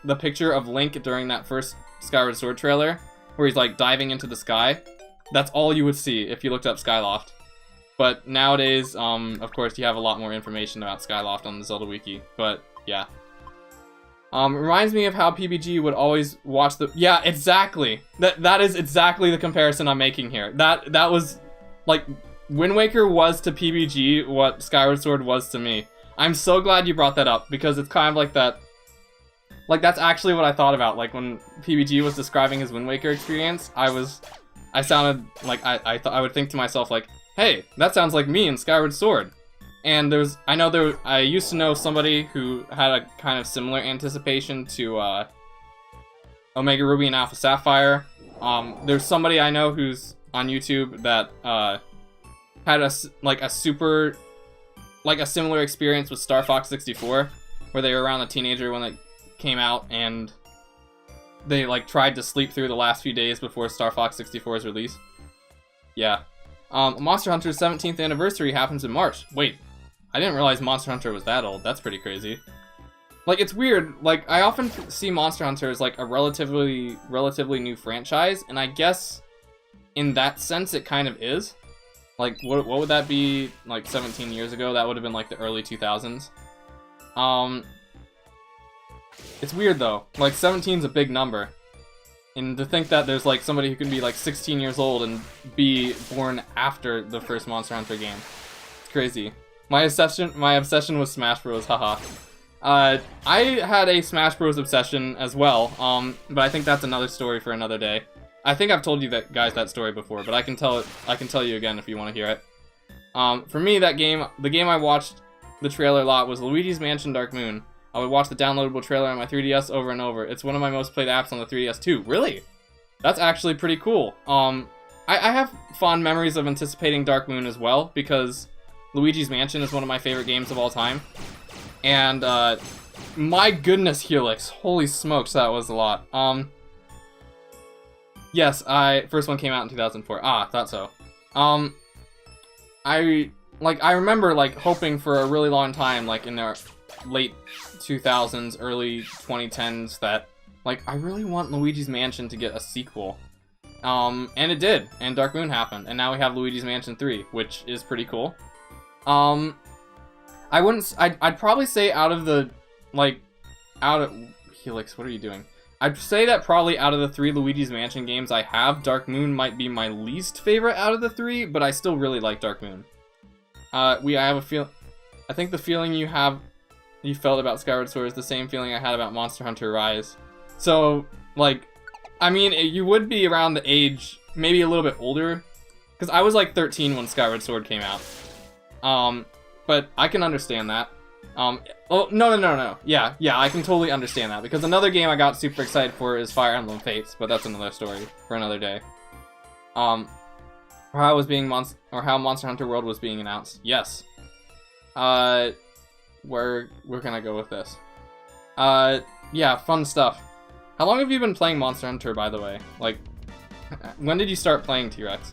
the picture of Link during that first Skyward Sword trailer, where he's, like, diving into the sky. That's all you would see if you looked up Skyloft. But nowadays, of course, you have a lot more information about Skyloft on the Zelda Wiki, but, yeah. Reminds me of how PBG would always watch the... Yeah, exactly! That is exactly the comparison I'm making here. That was, like, Wind Waker was to PBG what Skyward Sword was to me. I'm so glad you brought that up, because it's kind of like that... Like, that's actually what I thought about, like, when PBG was describing his Wind Waker experience, I sounded like, I would think to myself, like, hey, that sounds like me in Skyward Sword. And I used to know somebody who had a kind of similar anticipation to, Omega Ruby and Alpha Sapphire. There's somebody I know who's on YouTube that, had a similar experience with Star Fox 64, where they were around a teenager when it came out, and they, like, tried to sleep through the last few days before Star Fox 64's release. Yeah. Monster Hunter's 17th anniversary happens in March. Wait, I didn't realize Monster Hunter was that old. That's pretty crazy. Like, it's weird. Like, I often see Monster Hunter as, like, a relatively new franchise, and I guess in that sense, it kind of is. Like, what would that be, like, 17 years ago? That would have been, like, the early 2000s. It's weird, though. Like, 17's a big number. And to think that there's, like, somebody who can be, like, 16 years old and be born after the first Monster Hunter game. It's crazy. My obsession with Smash Bros, haha. I had a Smash Bros obsession as well, but I think that's another story for another day. I think I've told you that story before, but I can tell you again if you want to hear it. For me, the game I watched the trailer a lot was Luigi's Mansion Dark Moon. I would watch the downloadable trailer on my 3DS over and over. It's one of my most played apps on the 3DS too. Really? That's actually pretty cool. I have fond memories of anticipating Dark Moon as well, because Luigi's Mansion is one of my favorite games of all time. And, my goodness, Helix. Holy smokes, that was a lot. Yes, first one came out in 2004. Ah, thought so. I remember, like, hoping for a really long time, like, in the late 2000s, early 2010s, that, like, I really want Luigi's Mansion to get a sequel. And it did, and Dark Moon happened, and now we have Luigi's Mansion 3, which is pretty cool. I'd probably say Helix, what are you doing? I'd say that probably out of the 3 Luigi's Mansion games I have, Dark Moon might be my least favorite out of the 3, but I still really like Dark Moon. I think the feeling you felt about Skyward Sword is the same feeling I had about Monster Hunter Rise. So, like, I mean, you would be around the age, maybe a little bit older, because I was like 13 when Skyward Sword came out. But I can understand that. Oh, no. Yeah, I can totally understand that, because another game I got super excited for is Fire Emblem Fates, but that's another story for another day. Or how Monster Hunter World was being announced. Yes. Where can I go with this? Yeah, fun stuff. How long have you been playing Monster Hunter, by the way? Like, when did you start playing T-Rex?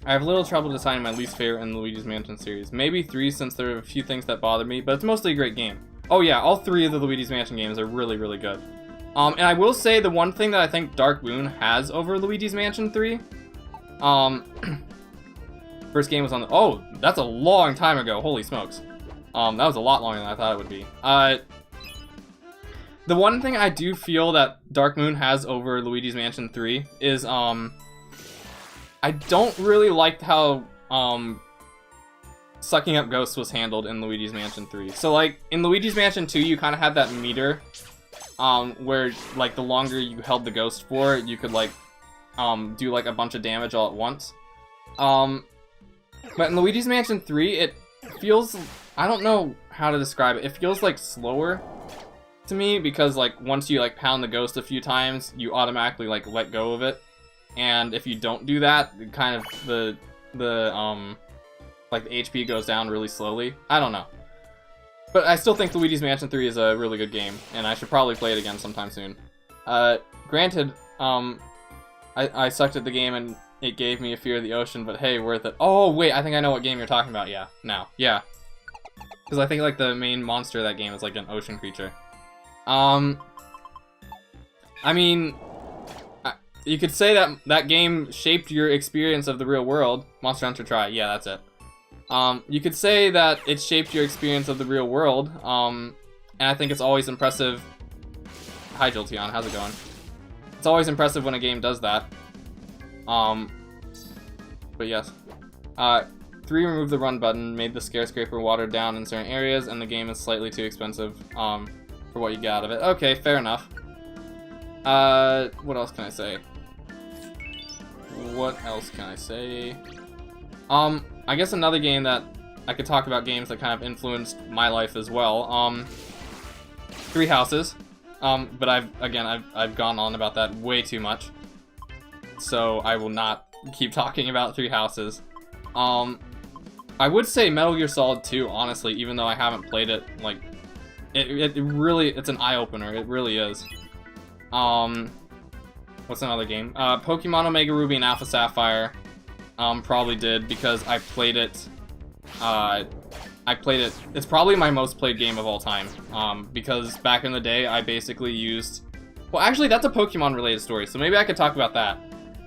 I have little trouble deciding my least favorite in the Luigi's Mansion series. Maybe 3, since there are a few things that bother me, but it's mostly a great game. Oh yeah, all 3 of the Luigi's Mansion games are really, really good. And I will say the one thing that I think Dark Moon has over Luigi's Mansion 3, first game was on the... Oh, that's a long time ago, holy smokes. That was a lot longer than I thought it would be. The one thing I do feel that Dark Moon has over Luigi's Mansion 3 is, I don't really like how, sucking up ghosts was handled in Luigi's Mansion 3. So, like, in Luigi's Mansion 2, you kind of had that meter, where, like, the longer you held the ghost for, you could, like, do, like, a bunch of damage all at once. But in Luigi's Mansion 3, it feels... I don't know how to describe it. It feels, like, slower to me, because, like, once you, like, pound the ghost a few times, you automatically, like, let go of it. And if you don't do that, kind of the HP goes down really slowly. I don't know. But I still think Luigi's Mansion 3 is a really good game, and I should probably play it again sometime soon. Granted, I sucked at the game and it gave me a fear of the ocean, but hey, worth it. Oh, wait, I think I know what game you're talking about, yeah, now. Yeah. Because I think, like, the main monster of that game is, like, an ocean creature. I mean... You could say that that game shaped your experience of the real world. Monster Hunter Tri, yeah, that's it. You could say that it shaped your experience of the real world, and I think it's always impressive. Hi, Jolteon, how's it going? It's always impressive when a game does that. But yes. 3 removed the run button, made the Scarescraper watered down in certain areas, and the game is slightly too expensive, for what you get out of it. Okay, fair enough. What else can I say? I guess another game that I could talk about, games that kind of influenced my life as well. 3 Houses. But I've gone on about that way too much. So I will not keep talking about 3 Houses. I would say Metal Gear Solid 2, honestly, even though I haven't played it, like, it's an eye-opener, it really is. What's another game? Pokemon Omega Ruby and Alpha Sapphire, probably did, because I played it, it's probably my most played game of all time, because back in the day, I basically used Well, actually, that's a Pokemon-related story, so maybe I could talk about that.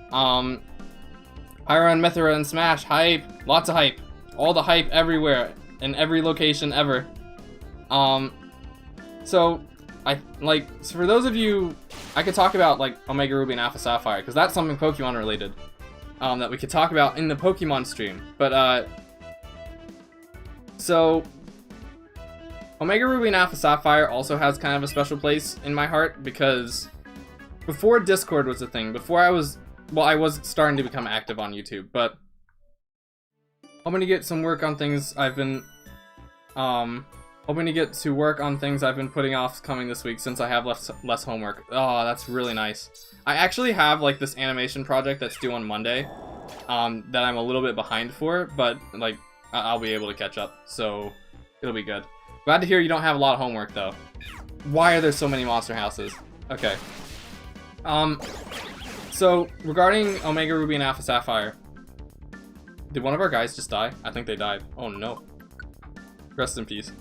Pyra and Mythra and Smash, hype, lots of hype. All the hype everywhere, in every location ever. So for those of you, I could talk about, like, Omega Ruby and Alpha Sapphire, because that's something Pokemon-related, that we could talk about in the Pokemon stream. But, so, Omega Ruby and Alpha Sapphire also has kind of a special place in my heart, because before Discord was a thing, before I was starting to become active on YouTube, but hoping to get some work on things I've been, hoping to get to work on things I've been putting off coming this week since I have less homework. Oh, that's really nice. I actually have, like, this animation project that's due on Monday, that I'm a little bit behind for, but, like, I'll be able to catch up, so it'll be good. Glad to hear you don't have a lot of homework, though. Why are there so many monster houses? Okay. So, regarding Omega Ruby and Alpha Sapphire, did one of our guys just die? I think they died. Oh no. Rest in peace.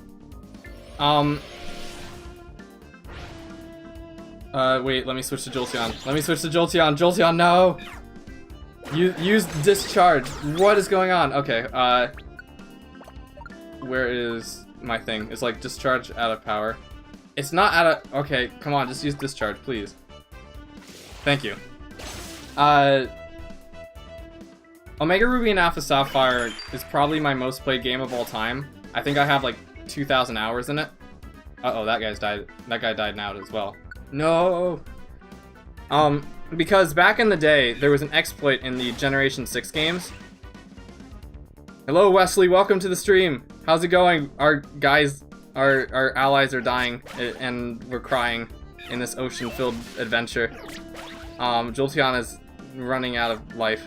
Wait, let me switch to Jolteon. Let me switch to Jolteon. Jolteon, no! Use discharge. What is going on? Okay, where is my thing? It's like discharge out of power. It's not out of... Okay, come on, just use discharge, please. Thank you. Omega Ruby and Alpha Sapphire is probably my most played game of all time. I think I have like 2,000 hours in it. Uh-oh, that guy's died. That guy died now as well. No! Because back in the day, there was an exploit in the Generation 6 games. Hello, Wesley, welcome to the stream. How's it going? Our guys, our allies are dying, and we're crying in this ocean-filled adventure. Jolteon is running out of life.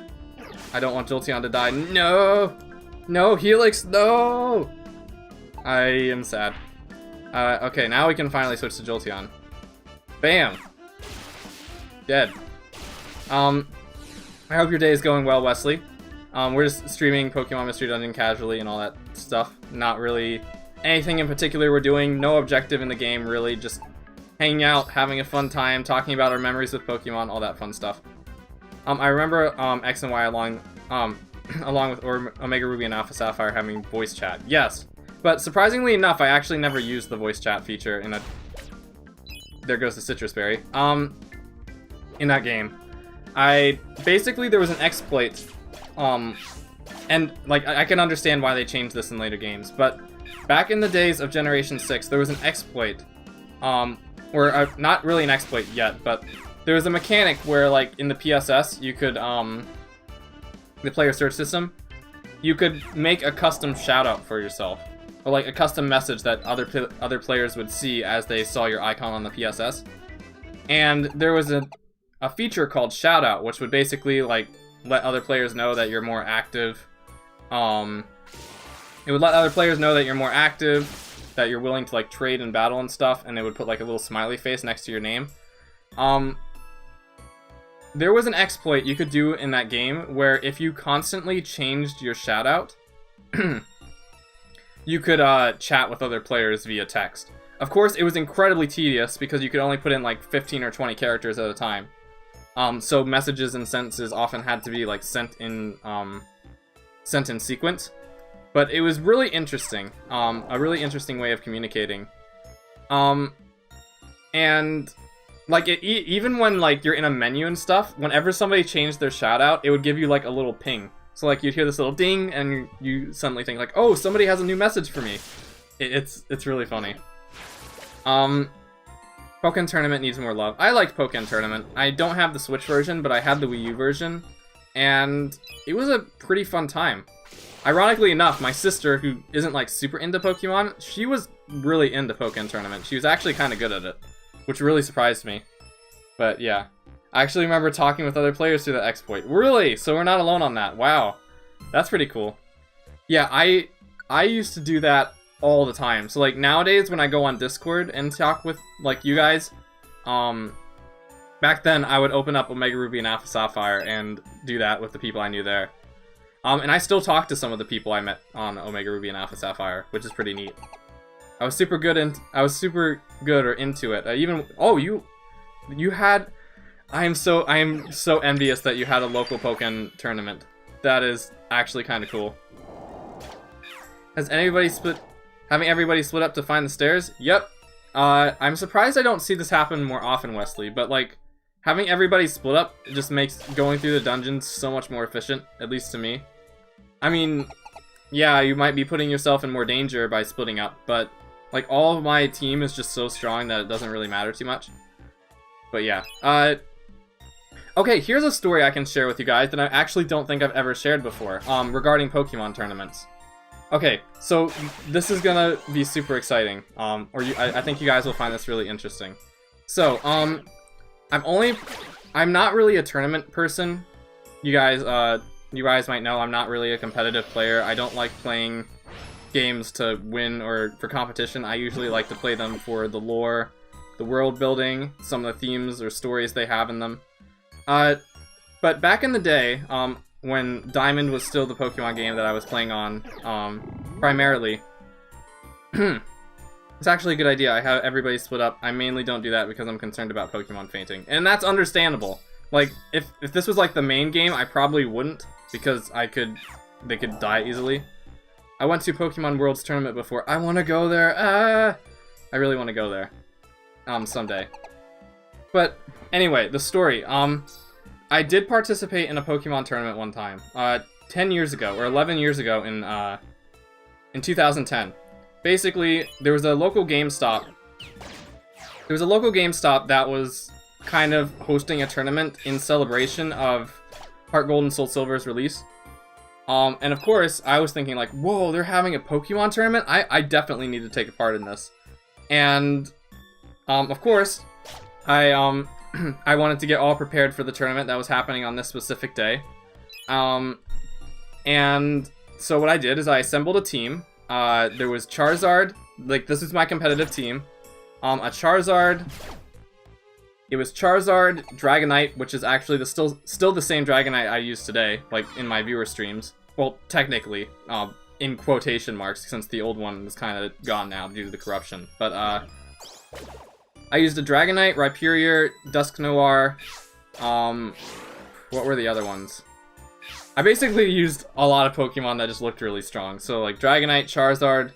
I don't want Jolteon to die. No! No, Helix, no! I am sad. Okay, now we can finally switch to Jolteon. Bam! Dead. I hope your day is going well, Wesley. We're just streaming Pokemon Mystery Dungeon casually and all that stuff. Not really anything in particular we're doing. No objective in the game, really. Just hanging out, having a fun time, talking about our memories with Pokemon, all that fun stuff. I remember X and Y along with Omega Ruby and Alpha Sapphire having voice chat. Yes, but surprisingly enough, I actually never used the voice chat feature in a... There goes the Citrus Berry. In that game. Basically, there was an exploit, and, like, I can understand why they changed this in later games, but back in the days of Generation 6, there was an exploit, or not really an exploit yet, but there was a mechanic where, like, in the PSS, you could, the player search system, you could make a custom shoutout for yourself, or, like, a custom message that other players would see as they saw your icon on the PSS, and there was a feature called Shoutout, which would basically, like, let other players know that you're more active. It would let other players know that you're more active, that you're willing to, like, trade in battle and stuff, and it would put, like, a little smiley face next to your name. There was an exploit you could do in that game where if you constantly changed your shoutout, you could chat with other players via text. Of course, it was incredibly tedious because you could only put in, like, 15 or 20 characters at a time. So messages and sentences often had to be, like, sent in sequence. But it was really interesting. A really interesting way of communicating. And, like, even when, like, you're in a menu and stuff, whenever somebody changed their shoutout, it would give you, like, a little ping. So, like, you'd hear this little ding, and you suddenly think, like, oh, somebody has a new message for me. It's really funny. Pokken Tournament needs more love. I liked Pokken Tournament. I don't have the Switch version, but I had the Wii U version, and it was a pretty fun time. Ironically enough, my sister, who isn't, like, super into Pokemon, she was really into Pokken Tournament. She was actually kind of good at it, which really surprised me. But, yeah. I actually remember talking with other players through the exploit. Really? So we're not alone on that. Wow. That's pretty cool. Yeah, I used to do that all the time. So, like, nowadays when I go on Discord and talk with, like, you guys, back then I would open up Omega Ruby and Alpha Sapphire and do that with the people I knew there. And I still talk to some of the people I met on Omega Ruby and Alpha Sapphire, which is pretty neat. I was super good or into it. You had... I am so envious that you had a local Pokemon tournament. That is actually kind of cool. Has anybody having everybody split up to find the stairs? Yep. I'm surprised I don't see this happen more often, Wesley, but like, having everybody split up just makes going through the dungeons so much more efficient, at least to me. I mean, yeah, you might be putting yourself in more danger by splitting up, but like, all of my team is just so strong that it doesn't really matter too much. But yeah. Okay, here's a story I can share with you guys that I actually don't think I've ever shared before, regarding Pokemon tournaments. Okay, so this is gonna be super exciting, I think you guys will find this really interesting. So, I'm not really a tournament person. You guys might know I'm not really a competitive player. I don't like playing games to win or for competition. I usually like to play them for the lore, the world building, some of the themes or stories they have in them. But back in the day, when Diamond was still the Pokemon game that I was playing on, primarily, it's actually a good idea. I have everybody split up. I mainly don't do that because I'm concerned about Pokemon fainting, and that's understandable. Like, if this was like the main game, I probably wouldn't, because they could die easily. I went to Pokemon Worlds tournament before. I want to go there. I really want to go there, someday. But anyway, the story. I did participate in a Pokemon tournament one time, 10 years ago, or 11 years ago in 2010. Basically, there was a local GameStop. There was a local GameStop that was kind of hosting a tournament in celebration of Heart Gold and Soul Silver's release. And of course, I was thinking like, whoa, they're having a Pokemon tournament? I definitely need to take a part in this. And, of course, I wanted to get all prepared for the tournament that was happening on this specific day. And so what I did is I assembled a team. There was Charizard, like this is my competitive team. A Charizard. It was Charizard, Dragonite, which is actually still the same Dragonite I use today, like in my viewer streams. Well, technically, in quotation marks, since the old one is kind of gone now due to the corruption. But I used a Dragonite, Rhyperior, Dusknoir, what were the other ones? I basically used a lot of Pokemon that just looked really strong. So like Dragonite, Charizard,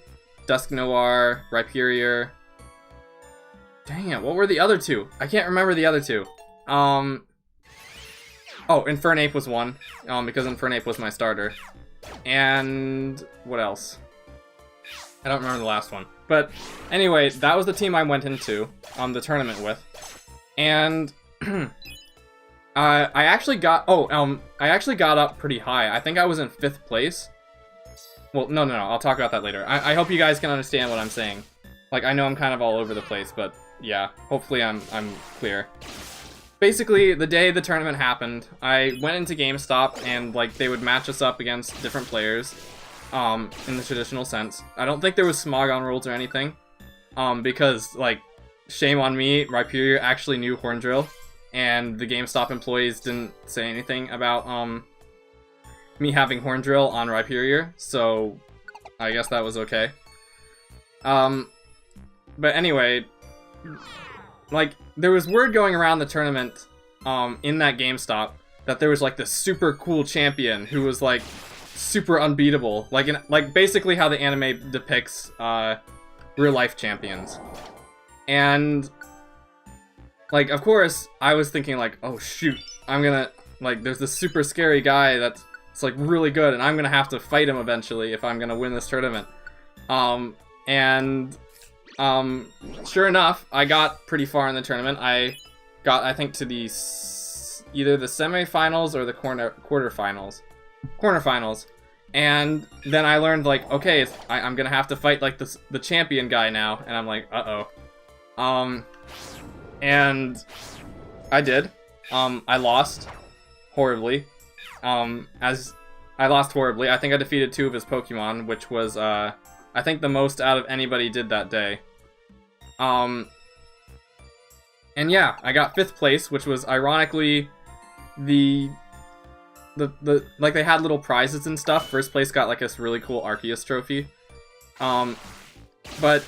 Dusknoir, Rhyperior. Dang it, what were the other two? I can't remember the other two. Oh, Infernape was one, because Infernape was my starter. And what else? I don't remember the last one. But anyway, that was the team I went into the tournament with. And I actually got up pretty high. I think I was in 5th place. Well, no, I'll talk about that later. I hope you guys can understand what I'm saying. Like, I know I'm kind of all over the place, but yeah, hopefully I'm clear. Basically, the day the tournament happened, I went into GameStop and like they would match us up against different players. In the traditional sense. I don't think there was Smogon rules or anything. Because, like, shame on me, Rhyperior actually knew Horndrill, and the GameStop employees didn't say anything about, me having Horndrill on Rhyperior, so I guess that was okay. But anyway, like, there was word going around the tournament, in that GameStop, that there was, like, this super cool champion who was, like, super unbeatable, like basically how the anime depicts real life champions. And like, of course, I was thinking like, oh shoot, I'm gonna, like, there's this super scary guy that's like really good, and I'm gonna have to fight him eventually if I'm gonna win this tournament. Sure enough, I got pretty far in the tournament. I got, I think, to the either the semifinals or the quarterfinals. And then I learned, like, okay, I'm gonna have to fight, like, the champion guy now. And I'm like, uh-oh. And I did. I lost horribly. As I lost horribly. I think I defeated 2 of his Pokemon, which was, I think the most out of anybody did that day. And yeah, I got 5th place, which was ironically like, they had little prizes and stuff. First place got like this really cool Arceus trophy. But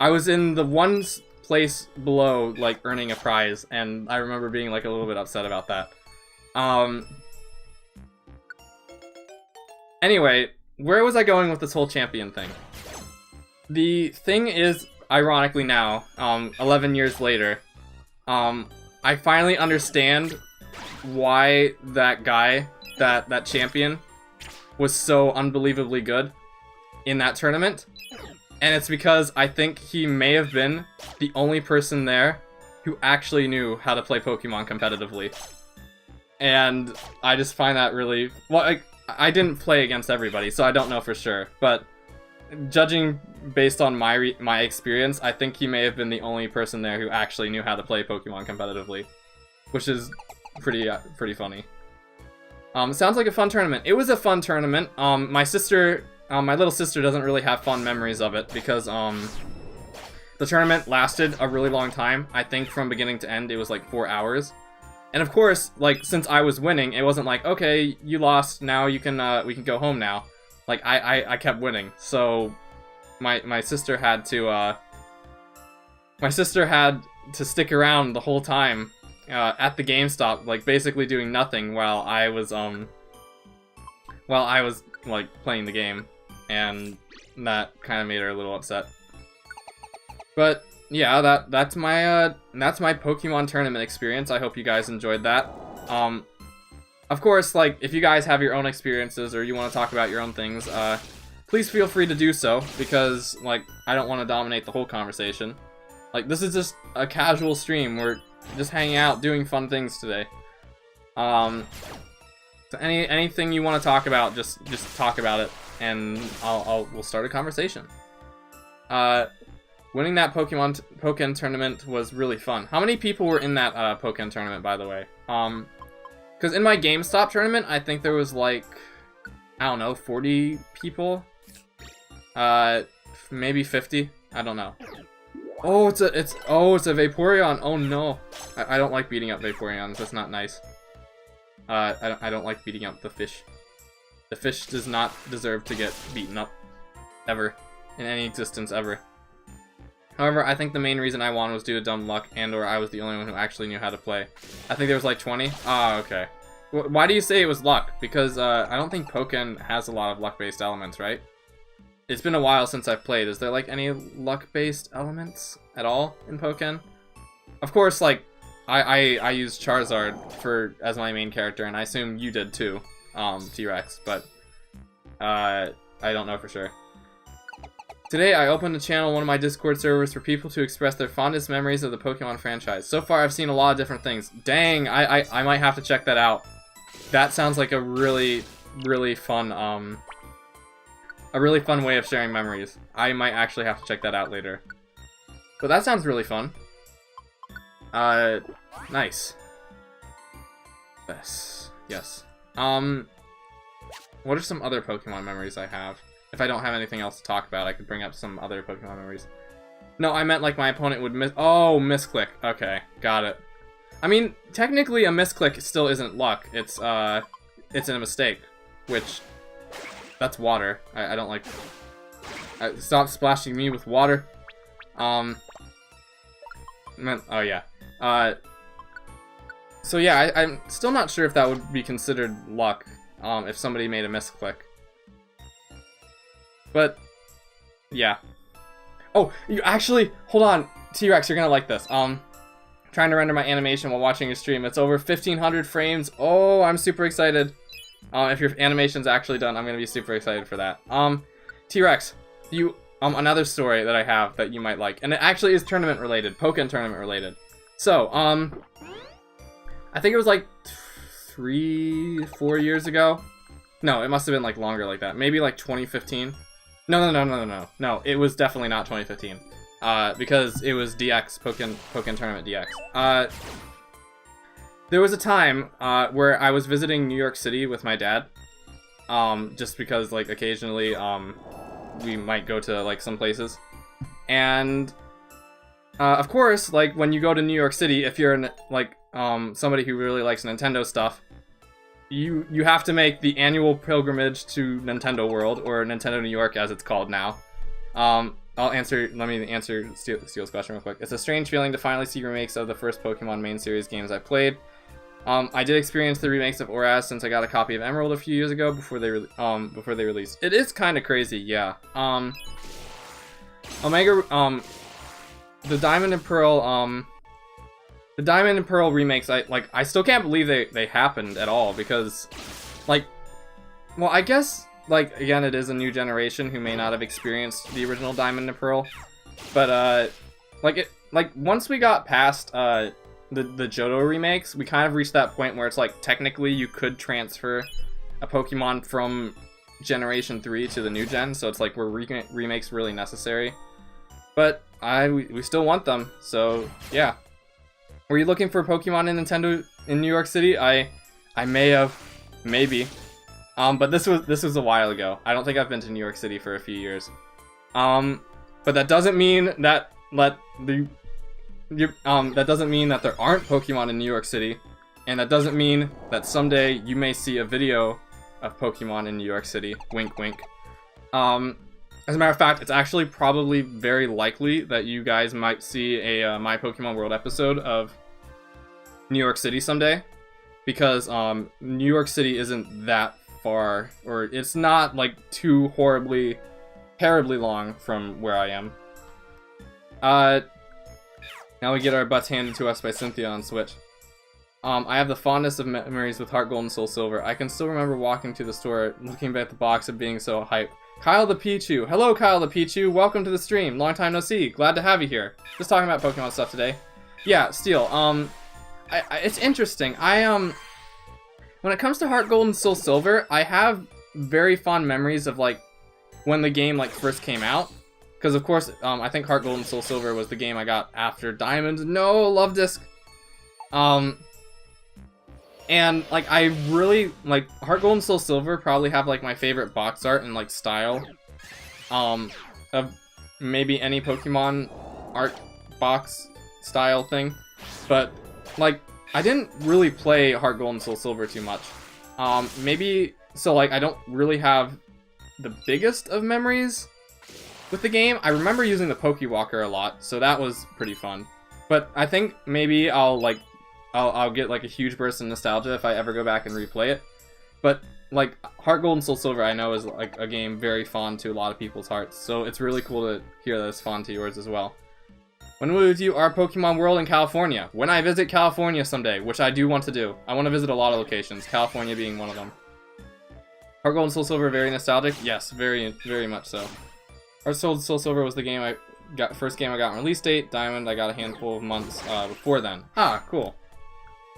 I was in the one place below, like, earning a prize, and I remember being, like, a little bit upset about that. Anyway, where was I going with this whole champion thing? The thing is, ironically now, 11 years later, I finally understand why that guy, that champion, was so unbelievably good in that tournament. And it's because I think he may have been the only person there who actually knew how to play Pokemon competitively. And I just find that really... Well, I didn't play against everybody, so I don't know for sure. But judging based on my experience, I think he may have been the only person there who actually knew how to play Pokemon competitively. Which is pretty funny. Sounds like a fun tournament. It was a fun tournament. My little sister doesn't really have fond memories of it because the tournament lasted a really long time. I think from beginning to end it was like 4 hours. And of course, like, since I was winning, it wasn't like, okay, you lost, now you can we can go home now. Like, I kept winning. So my sister had to stick around the whole time at the GameStop, like basically doing nothing while I was like playing the game, and that kind of made her a little upset. But yeah, that's my Pokemon tournament experience. I hope you guys enjoyed that. Of course, like, if you guys have your own experiences or you want to talk about your own things, please feel free to do so, because, like, I don't want to dominate the whole conversation. Like, this is just a casual stream. We're just hanging out, doing fun things today. So anything you want to talk about, just talk about it, and we'll start a conversation. Winning that Pokken tournament was really fun. How many people were in that Pokken tournament, by the way? Because in my GameStop tournament, I think there was like, I don't know, 40 people. Maybe 50. I don't know. Oh, it's a Vaporeon. Oh no, I don't like beating up Vaporeons. That's not nice. I don't like beating up the fish. The fish does not deserve to get beaten up, ever, in any existence ever. However, I think the main reason I won was due to dumb luck, and/or I was the only one who actually knew how to play. I think there was like 20. Ah, okay. Why do you say it was luck? Because I don't think Pokken has a lot of luck-based elements, right? It's been a while since I've played. Is there like any luck-based elements at all in Pokken? Of course, like I used Charizard as my main character, and I assume you did too, T-Rex. But I don't know for sure. Today, I opened to channel one of my Discord servers for people to express their fondest memories of the Pokemon franchise. So far, I've seen a lot of different things. Dang, I might have to check that out. That sounds like a really, really fun, way of sharing memories. I might actually have to check that out later. But that sounds really fun. Nice. Yes. What are some other Pokemon memories I have? If I don't have anything else to talk about, I could bring up some other Pokemon memories. No, I meant like my opponent would misclick. Okay, got it. I mean, technically a misclick still isn't luck. It's a mistake, which, that's water. I don't like... Stop splashing me with water. Oh yeah. So yeah, I'm still not sure if that would be considered luck, if somebody made a misclick. But, yeah. Oh, you actually, hold on, T-Rex, you're gonna like this. Trying to render my animation while watching your stream. It's over 1,500 frames. Oh, I'm super excited. If your animation's actually done, I'm gonna be super excited for that. T-Rex, another story that I have that you might like, and it actually is tournament related, Pokken tournament related. So, I think it was like 3-4 years ago. No, it must have been like longer like that. Maybe like 2015. No, it was definitely not 2015. Because it was DX, Pokken Tournament DX. There was a time, where I was visiting New York City with my dad. Just because, like, occasionally, we might go to, like, some places. And, of course, like, when you go to New York City, if you're, somebody who really likes Nintendo stuff, you have to make the annual pilgrimage to Nintendo World, or Nintendo New York as it's called now. Let me answer Steel's question real quick. It's a strange feeling to finally see remakes of the first Pokemon main series games I played. I did experience the remakes of ORAS since I got a copy of Emerald a few years ago before they released. It is kind of crazy, yeah. Omega, the Diamond and Pearl, remakes, I still can't believe they happened at all, because, like, well, I guess, like, again, it is a new generation who may not have experienced the original Diamond and Pearl, but, once we got past, the Johto remakes, we kind of reached that point where it's like, technically you could transfer a Pokemon from Generation 3 to the new gen, so it's like, were remakes really necessary? But we still want them, so yeah. Were you looking for Pokemon in Nintendo in New York City? I may have, maybe. But this was a while ago. I don't think I've been to New York City for a few years. But that doesn't mean that that doesn't mean that there aren't Pokemon in New York City, and that doesn't mean that someday you may see a video of Pokemon in New York City. Wink, wink. As a matter of fact, it's actually probably very likely that you guys might see a My Pokemon World episode of New York City someday, because New York City isn't that far, or it's not like too terribly long from where I am. Now we get our butts handed to us by Cynthia on Switch. I have the fondest of memories with Heart Gold and Soul Silver. I can still remember walking to the store, looking at the box and being so hyped. Kyle the Pichu. Hello, Kyle the Pichu. Welcome to the stream. Long time no see. Glad to have you here. Just talking about Pokemon stuff today. Yeah, Steel. It's interesting. When it comes to Heart Gold and Soul Silver, I have very fond memories of, like, when the game, like, first came out. Because, of course, I think Heart Gold and Soul Silver was the game I got after Diamond. No, Love Disc. And, like, I really, like, Heart Gold and Soul Silver probably have, like, my favorite box art and, like, style, of maybe any Pokemon art box style thing. But, like, I didn't really play Heart Gold and Soul Silver too much. Maybe, so, like, I don't really have the biggest of memories with the game. I remember using the Pokewalker a lot, so that was pretty fun. But I think maybe I'll get, like, a huge burst of nostalgia if I ever go back and replay it. But, like, Heart Gold and Soul Silver I know is, like, a game very fond to a lot of people's hearts, so it's really cool to hear that it's fond to yours as well. When will we do our Pokemon World in California? When I visit California someday, which I do want to do. I want to visit a lot of locations, California being one of them. Heart Gold and Soul Silver very nostalgic? Yes, very, very much so. Heart Gold and Soul Silver was the game first game I got on release date. Diamond I got a handful of months before then. Ah, cool.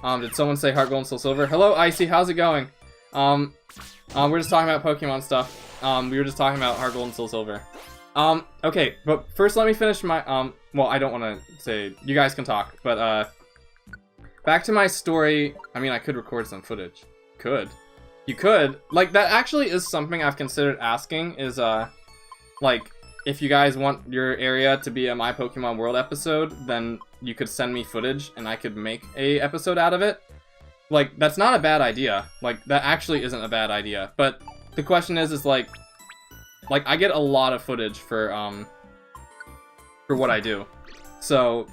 Did someone say Heart Gold and Soul Silver? Hello, Icy, how's it going? We're just talking about Pokemon stuff. We were just talking about Heart Gold and Soul Silver. Okay, but first let me finish my, well, I don't want to say, you guys can talk, but, back to my story. I mean, I could record some footage. You could. Like, that actually is something I've considered asking, is, like, if you guys want your area to be a My Pokemon World episode, then you could send me footage and I could make a episode out of it. Like, that's not a bad idea. Like, that actually isn't a bad idea. But the question is like, I get a lot of footage for what I do. So,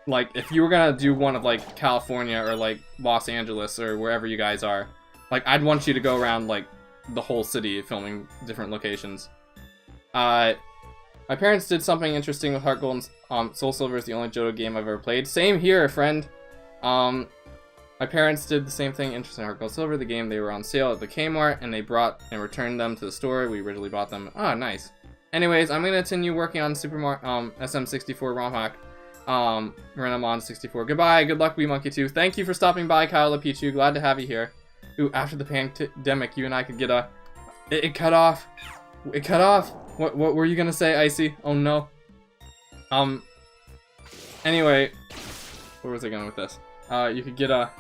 like, if you were gonna do one of, like, California or, like, Los Angeles or wherever you guys are, like, I'd want you to go around, like, the whole city filming different locations. My parents did something interesting with Heart Gold and Soul Silver is the only Johto game I've ever played. Same here, friend. My parents did the same thing, interesting Heart Gold and Silver, the game. They were on sale at the Kmart, and they brought and returned them to the store. We originally bought them. Ah, nice. Anyways, I'm going to continue working on Super Mario, SM64 ROM hack. Renamon 64. Goodbye, good luck, Wee Monkey 2. Thank you for stopping by, Kyle the Pichu. Glad to have you here. Ooh, after the pandemic, you and I could get a... It cut off. It cut off. What were you gonna say, Icy? Oh no. Anyway, where was I going with this? You could get a...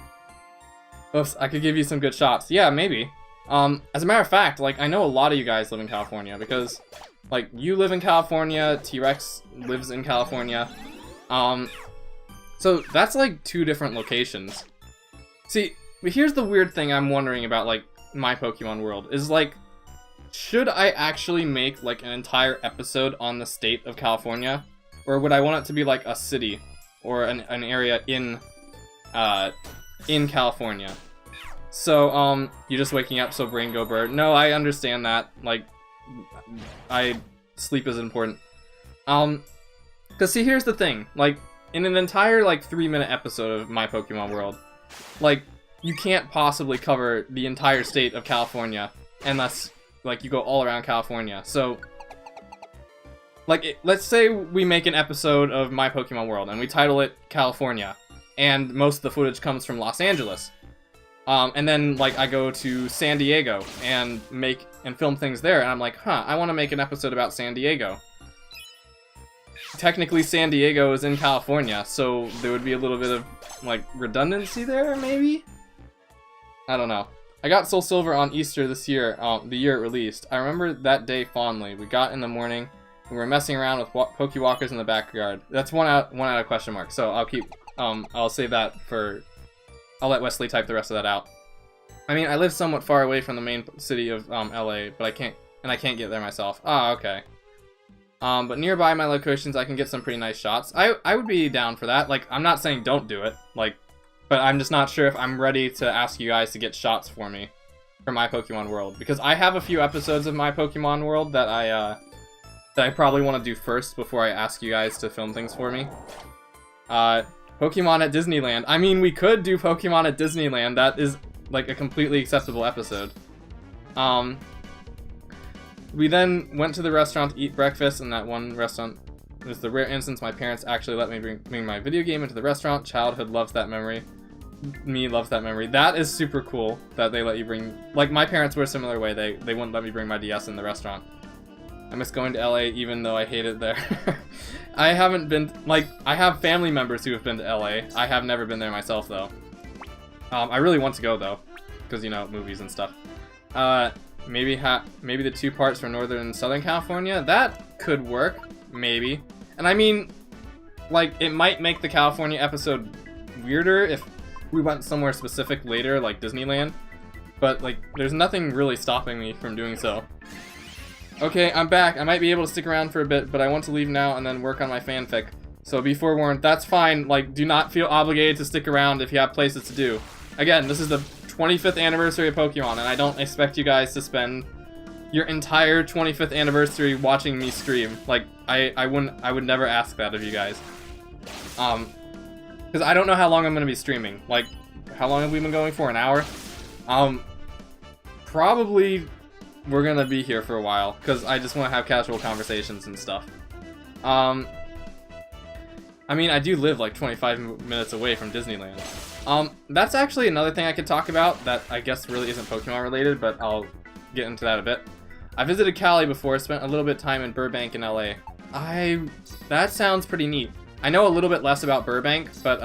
Oops, I could give you some good shots. Yeah, maybe. As a matter of fact, like, I know a lot of you guys live in California, because, like, you live in California, T-Rex lives in California. So that's, like, 2 different locations. See, but here's the weird thing I'm wondering about, like, My Pokemon World, is, like, should I actually make like an entire episode on the state of California? Or would I want it to be like a city or an area in California? So, you're just waking up, so brain go bird. No, I understand that. Like, sleep is important. Cause see, here's the thing. Like, in an entire, like, 3-minute episode of My Pokemon World, like, you can't possibly cover the entire state of California unless, like, you go all around California. So, like, let's say we make an episode of My Pokemon World and we title it California, and most of the footage comes from Los Angeles. And then, like, I go to San Diego and film things there, and I'm like, huh, I want to make an episode about San Diego. Technically, San Diego is in California, so there would be a little bit of, like, redundancy there, maybe? I don't know. I got Soul Silver on Easter this year, the year it released. I remember that day fondly. We got in the morning, we were messing around with Pokewalkers in the backyard. That's one out of question mark, so I'll keep, I'll save that for... I'll let Wesley type the rest of that out. I mean, I live somewhat far away from the main city of LA, but I can't get there myself. Ah, okay. But nearby my locations, I can get some pretty nice shots. I would be down for that. Like, I'm not saying don't do it, like, but I'm just not sure if I'm ready to ask you guys to get shots for me for My Pokemon World, because I have a few episodes of My Pokemon World that I probably want to do first before I ask you guys to film things for me. Pokemon at Disneyland. I mean, we could do Pokemon at Disneyland. That is, like, a completely acceptable episode. We then went to the restaurant to eat breakfast, and that one restaurant was the rare instance my parents actually let me bring my video game into the restaurant. Childhood loves that memory. Me loves that memory. That is super cool that they let you bring... Like, my parents were a similar way. They wouldn't let me bring my DS in the restaurant. I miss going to LA even though I hate it there. I haven't been, like, I have family members who have been to LA. I have never been there myself, though. I really want to go, though, because, you know, movies and stuff. Maybe the 2 parts for Northern and Southern California? That could work, maybe. And I mean, like, it might make the California episode weirder if we went somewhere specific later, like Disneyland. But, like, there's nothing really stopping me from doing so. Okay, I'm back. I might be able to stick around for a bit, but I want to leave now and then work on my fanfic. So be forewarned, that's fine. Like, do not feel obligated to stick around if you have places to do. Again, this is the 25th anniversary of Pokemon, and I don't expect you guys to spend your entire 25th anniversary watching me stream. Like, I would never ask that of you guys. Because I don't know how long I'm going to be streaming. Like, how long have we been going for? An hour? Probably... We're gonna be here for a while, because I just want to have casual conversations and stuff. I mean, I do live like 25 minutes away from Disneyland. That's actually another thing I could talk about that I guess really isn't Pokemon related, but I'll get into that a bit. I visited Cali before, spent a little bit of time in Burbank in LA. That sounds pretty neat. I know a little bit less about Burbank, but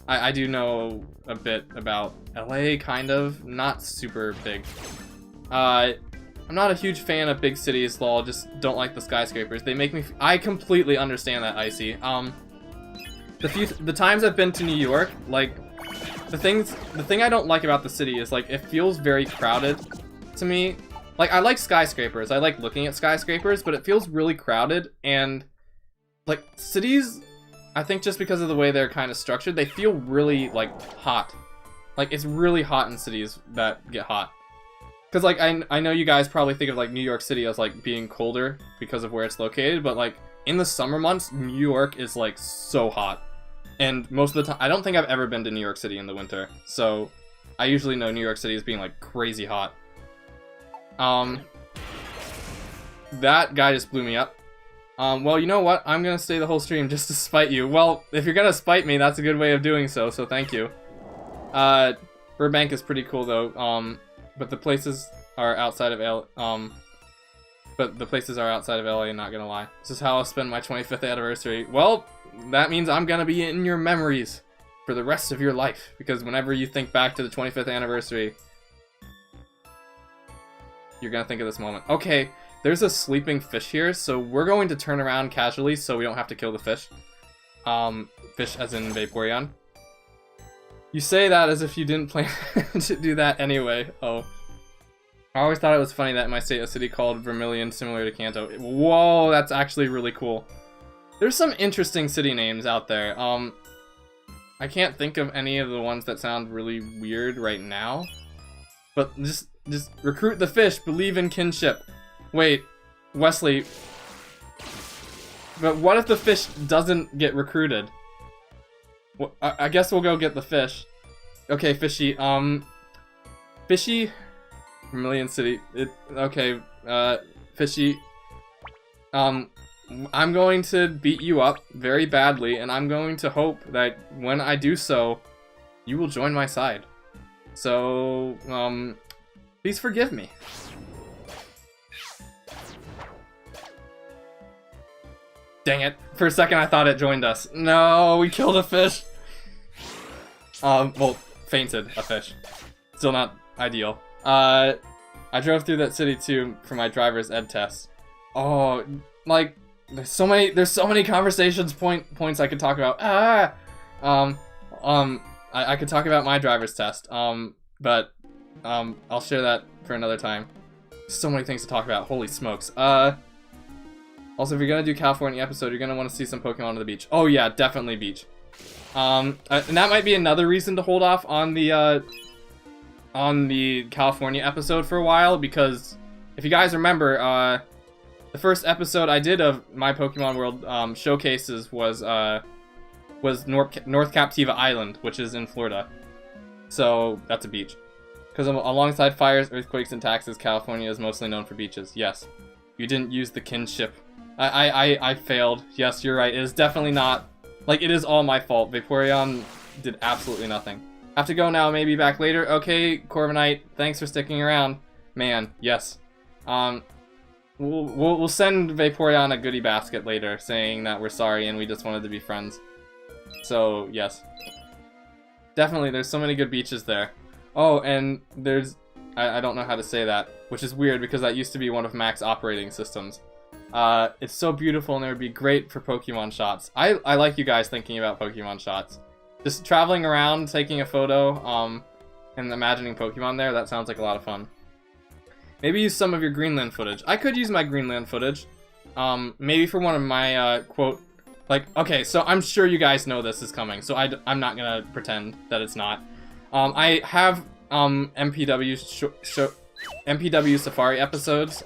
I do know a bit about LA, kind of. Not super big. I'm not a huge fan of big cities, lol, just don't like the skyscrapers. They make me... I completely understand that, Icy. The times I've been to New York, like, the thing I don't like about the city is, like, it feels very crowded to me. Like, I like skyscrapers, I like looking at skyscrapers, but it feels really crowded, and, like, cities, I think just because of the way they're kind of structured, they feel really, like, hot. Like, it's really hot in cities that get hot. Because, like, I know you guys probably think of, like, New York City as, like, being colder because of where it's located, but, like, in the summer months, New York is, like, so hot. And most of the time, I don't think I've ever been to New York City in the winter, so I usually know New York City as being, like, crazy hot. That guy just blew me up. Well, you know what? I'm gonna stay the whole stream just to spite you. Well, if you're gonna spite me, that's a good way of doing so thank you. Burbank is pretty cool, though, but the places are outside of LA, not gonna lie. This is how I'll spend my 25th anniversary. Well, that means I'm gonna be in your memories for the rest of your life, because whenever you think back to the 25th anniversary, you're gonna think of this moment. Okay, there's a sleeping fish here, so we're going to turn around casually so we don't have to kill the fish. Fish as in Vaporeon. You say that as if you didn't plan to do that anyway. Oh. I always thought it was funny that in my state a city called Vermilion, similar to Kanto. Whoa, that's actually really cool. There's some interesting city names out there. I can't think of any of the ones that sound really weird right now. But just recruit the fish, believe in kinship. Wait, Wesley. But what if the fish doesn't get recruited? Well, I guess we'll go get the fish. Okay, fishy. Fishy. Vermilion City. Okay, fishy. I'm going to beat you up very badly, and I'm going to hope that when I do so, you will join my side. So, please forgive me. Dang it. For a second I thought it joined us. No, we killed a fish. Well, fainted a fish. Still not ideal. I drove through that city too for my driver's ed test. Oh, like, there's so many conversations points I could talk about. I could talk about my driver's test. But I'll share that for another time. So many things to talk about. Holy smokes. Also, if you're gonna do California episode, you're gonna want to see some Pokemon on the beach. Oh yeah, definitely beach. And that might be another reason to hold off on the California episode for a while, because if you guys remember, the first episode I did of my Pokemon World showcases was North Captiva Island, which is in Florida. So that's a beach. Because alongside fires, earthquakes, and taxes, California is mostly known for beaches. Yes, you didn't use the kinship. I failed. Yes, you're right. It is definitely not, like, it is all my fault. Vaporeon did absolutely nothing. Have to go now, maybe back later. Okay, Corviknight, thanks for sticking around. Man, yes. We'll send Vaporeon a goodie basket later, saying that we're sorry and we just wanted to be friends. So, yes. Definitely, there's so many good beaches there. Oh, and there's, I don't know how to say that, which is weird because that used to be one of Mac's operating systems. It's so beautiful and it would be great for Pokemon shots. I like you guys thinking about Pokemon shots. Just traveling around, taking a photo, and imagining Pokemon there, that sounds like a lot of fun. Maybe use some of your Greenland footage. I could use my Greenland footage. Maybe for one of my, quote, like, okay, so I'm sure you guys know this is coming, so I'm not gonna pretend that it's not. I have, MPW Safari episodes,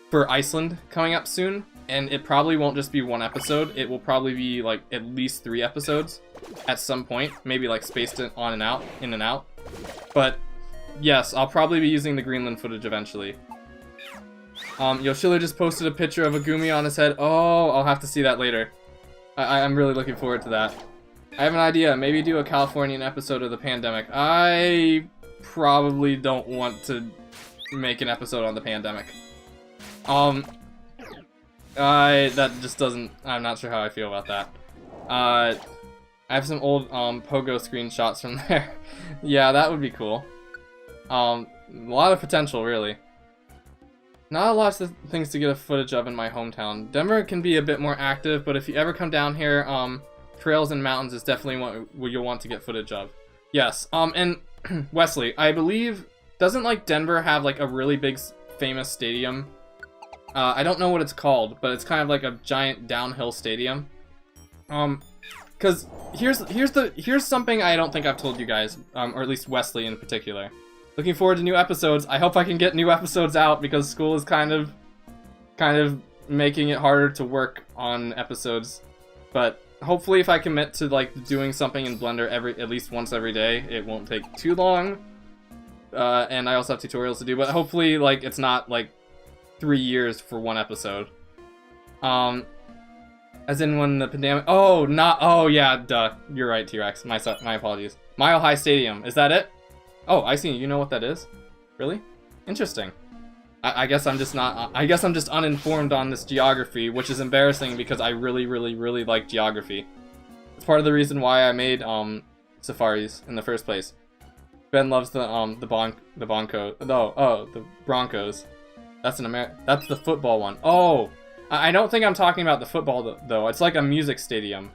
for Iceland coming up soon, and it probably won't just be one episode. It will probably be, like, at least 3 episodes at some point, maybe, like, spaced in and out. But yes, I'll probably be using the Greenland footage eventually. Yoshilla just posted a picture of a Gumi on his head. Oh, I'll have to see that later. I'm really looking forward to that. I have an idea. Maybe do a Californian episode of the pandemic. I probably don't want to make an episode on the pandemic. That just doesn't, I'm not sure how I feel about that. I have some old, Pogo screenshots from there. Yeah, that would be cool. A lot of potential, really. Not a lot of things to get a footage of in my hometown. Denver can be a bit more active, but if you ever come down here, trails and mountains is definitely what you'll want to get footage of. Yes, and Wesley, I believe, doesn't, like, Denver have, like, a really big, famous stadium? I don't know what it's called, but it's kind of like a giant downhill stadium. Cause here's something I don't think I've told you guys, or at least Wesley in particular. Looking forward to new episodes. I hope I can get new episodes out because school is kind of making it harder to work on episodes. But hopefully if I commit to, like, doing something in Blender at least once every day, it won't take too long. And I also have tutorials to do, but hopefully, like, it's not, like, 3 years for one episode. As in when the pandemic... Oh, yeah, duh. You're right, T-Rex. My apologies. Mile High Stadium. Is that it? Oh, I see. You know what that is? Really? Interesting. I guess I'm just not... I guess I'm just uninformed on this geography, which is embarrassing because I really, really, really like geography. It's part of the reason why I made, safaris in the first place. Ben loves the Broncos. That's that's the football one. Oh, I don't think I'm talking about the football though. It's like a music stadium.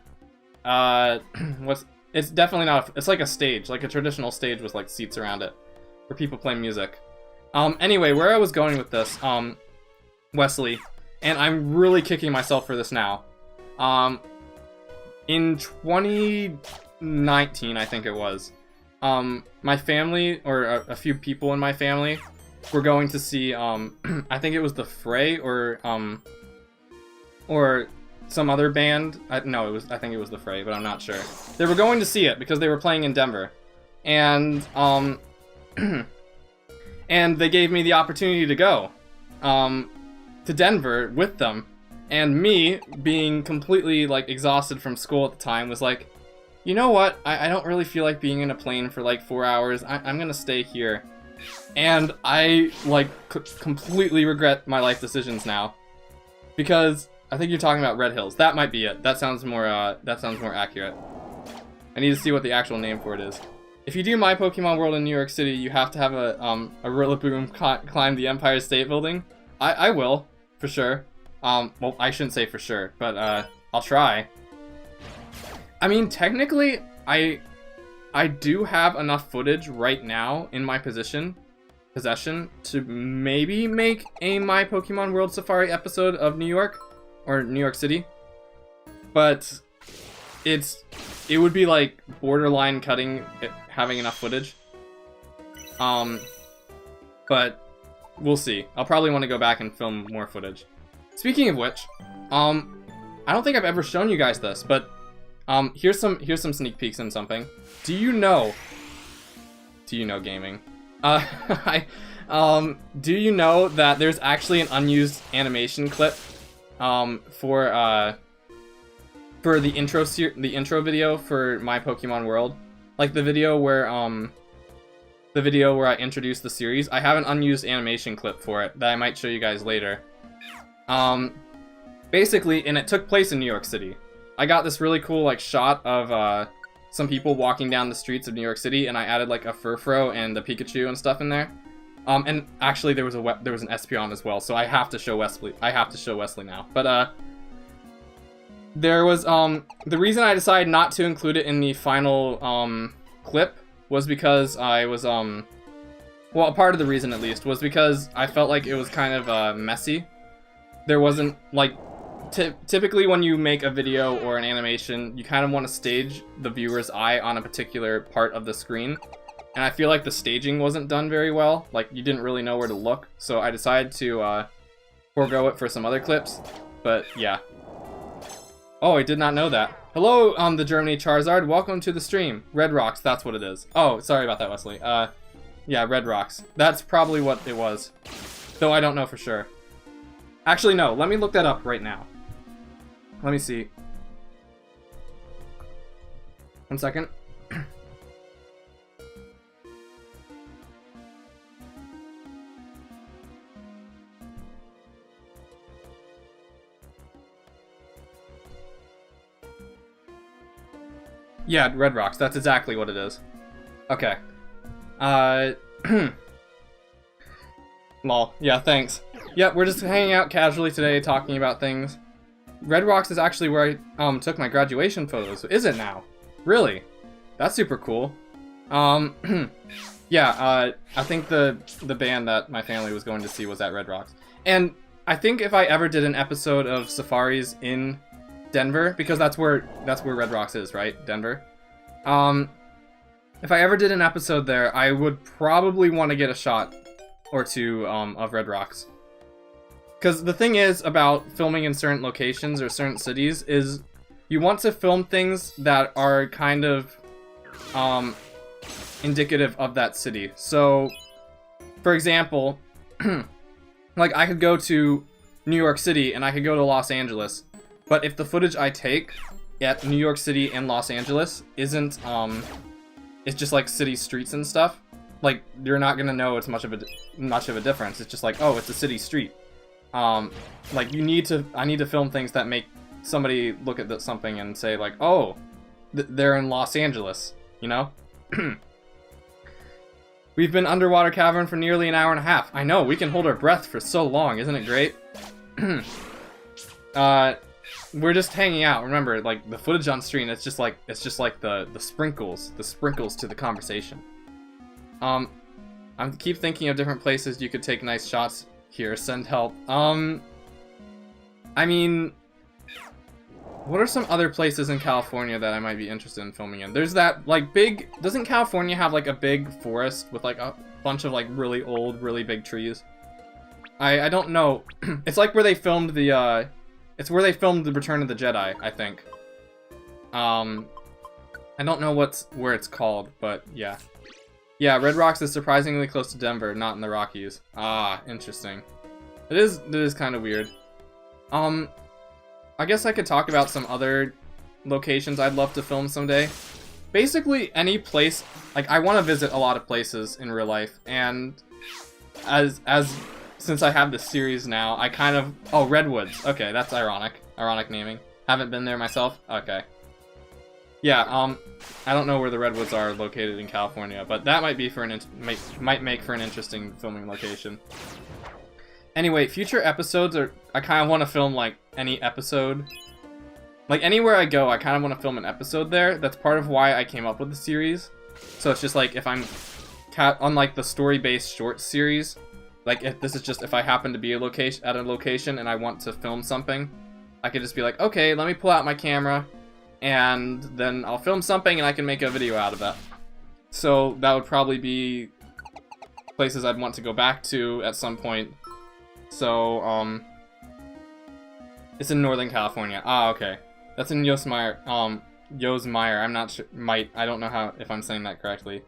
It's definitely not. It's like a stage, like a traditional stage with, like, seats around it, where people play music. Anyway, where I was going with this, Wesley, and I'm really kicking myself for this now. In 2019, I think it was, my family, or a few people in my family, were going to see, I think it was The Fray, or some other band. I think it was The Fray, but I'm not sure. They were going to see it because they were playing in Denver. And, and they gave me the opportunity to go, to Denver with them. And me, being completely, like, exhausted from school at the time, was like, you know what? I don't really feel like being in a plane for, like, 4 hours. I'm gonna stay here. And I, like, completely regret my life decisions now. Because I think you're talking about Red Hills. That might be it. That sounds more accurate. I need to see what the actual name for it is. If you do My Pokemon World in New York City, you have to have a Rillaboom climb the Empire State Building. I will, for sure. Well, I shouldn't say for sure, but, I'll try. I mean, technically, I do have enough footage right now in my possession to maybe make a My Pokemon World Safari episode of New York, or New York City. But it would be like borderline cutting having enough footage. But we'll see. I'll probably want to go back and film more footage. Speaking of which, I don't think I've ever shown you guys this, but here's some sneak peeks and something. Do you know gaming? Do you know that there's actually an unused animation clip for the intro video for My Pokemon World? Like the video where I introduced the series. I have an unused animation clip for it that I might show you guys later. Basically, and it took place in New York City. I got this really cool, like, shot of, some people walking down the streets of New York City, and I added, like, a Furfrou and a Pikachu and stuff in there. And actually, there was an Espeon as well, so I have to show Wesley. Now. But, there was, the reason I decided not to include it in the final, clip was because I was, well, a part of the reason, at least, was because I felt like it was kind of, messy. There wasn't, like, typically when you make a video or an animation, you kind of want to stage the viewer's eye on a particular part of the screen. And I feel like the staging wasn't done very well. Like, you didn't really know where to look. So I decided to forego it for some other clips. But, yeah. Oh, I did not know that. Hello, the Germany Charizard. Welcome to the stream. Red Rocks, that's what it is. Oh, sorry about that, Wesley. Yeah, Red Rocks. That's probably what it was. Though I don't know for sure. Actually, no. Let me look that up right now. Let me see. 1 second. Yeah, Red Rocks. That's exactly what it is. Okay. Lol. Yeah, thanks. Yeah, we're just hanging out casually today, talking about things. Red Rocks is actually where I took my graduation photos. Is it now? Really? That's super cool. Yeah, I think the band that my family was going to see was at Red Rocks. And I think if I ever did an episode of safaris in Denver, because that's where Red Rocks is, right? Denver. If I ever did an episode there, I would probably want to get a shot or two of Red Rocks. Because the thing is about filming in certain locations or certain cities is you want to film things that are kind of indicative of that city. So, for example, like I could go to New York City and I could go to Los Angeles, but if the footage I take at New York City and Los Angeles isn't, it's just like city streets and stuff, like you're not gonna know it's much of a difference. It's just like, oh, it's a city street. Like I need to film things that make somebody look at something and say like, oh, they're in Los Angeles, you know? We've been underwater cavern for nearly an hour and a half. I know, we can hold our breath for so long, isn't it great? We're just hanging out. Remember, like the footage on screen, it's just like the sprinkles to the conversation. I keep thinking of different places you could take nice shots here. Send help. I mean, what are some other places in California that I might be interested in filming in? There's that, like, big... Doesn't California have, like, a big forest with, like, a bunch of, like, really old, really big trees? I don't know. It's like where they filmed the, It's where they filmed The Return of the Jedi, I think. I don't know where it's called, but yeah. Yeah, Red Rocks is surprisingly close to Denver, not in the Rockies. Ah, interesting. It is kind of weird. I guess I could talk about some other locations I'd love to film someday. Basically, any place, like, I want to visit a lot of places in real life, and since I have this series now, I kind of... Oh, Redwoods. Okay, that's ironic. Ironic naming. Haven't been there myself? Okay. Yeah, I don't know where the Redwoods are located in California, but that might be for might make for an interesting filming location. Anyway, future episodes are... I kind of want to film, like, any episode. Like, anywhere I go, I kind of want to film an episode there. That's part of why I came up with the series. So it's just, like, if I'm... Unlike the story-based short series, like, if I happen to be at a location and I want to film something, I could just be like, okay, let me pull out my camera, and then I'll film something and I can make a video out of that. So that would probably be places I'd want to go back to at some point. So, it's in Northern California. Ah, okay. That's in Yosemite. I'm not sure. I don't know if I'm saying that correctly.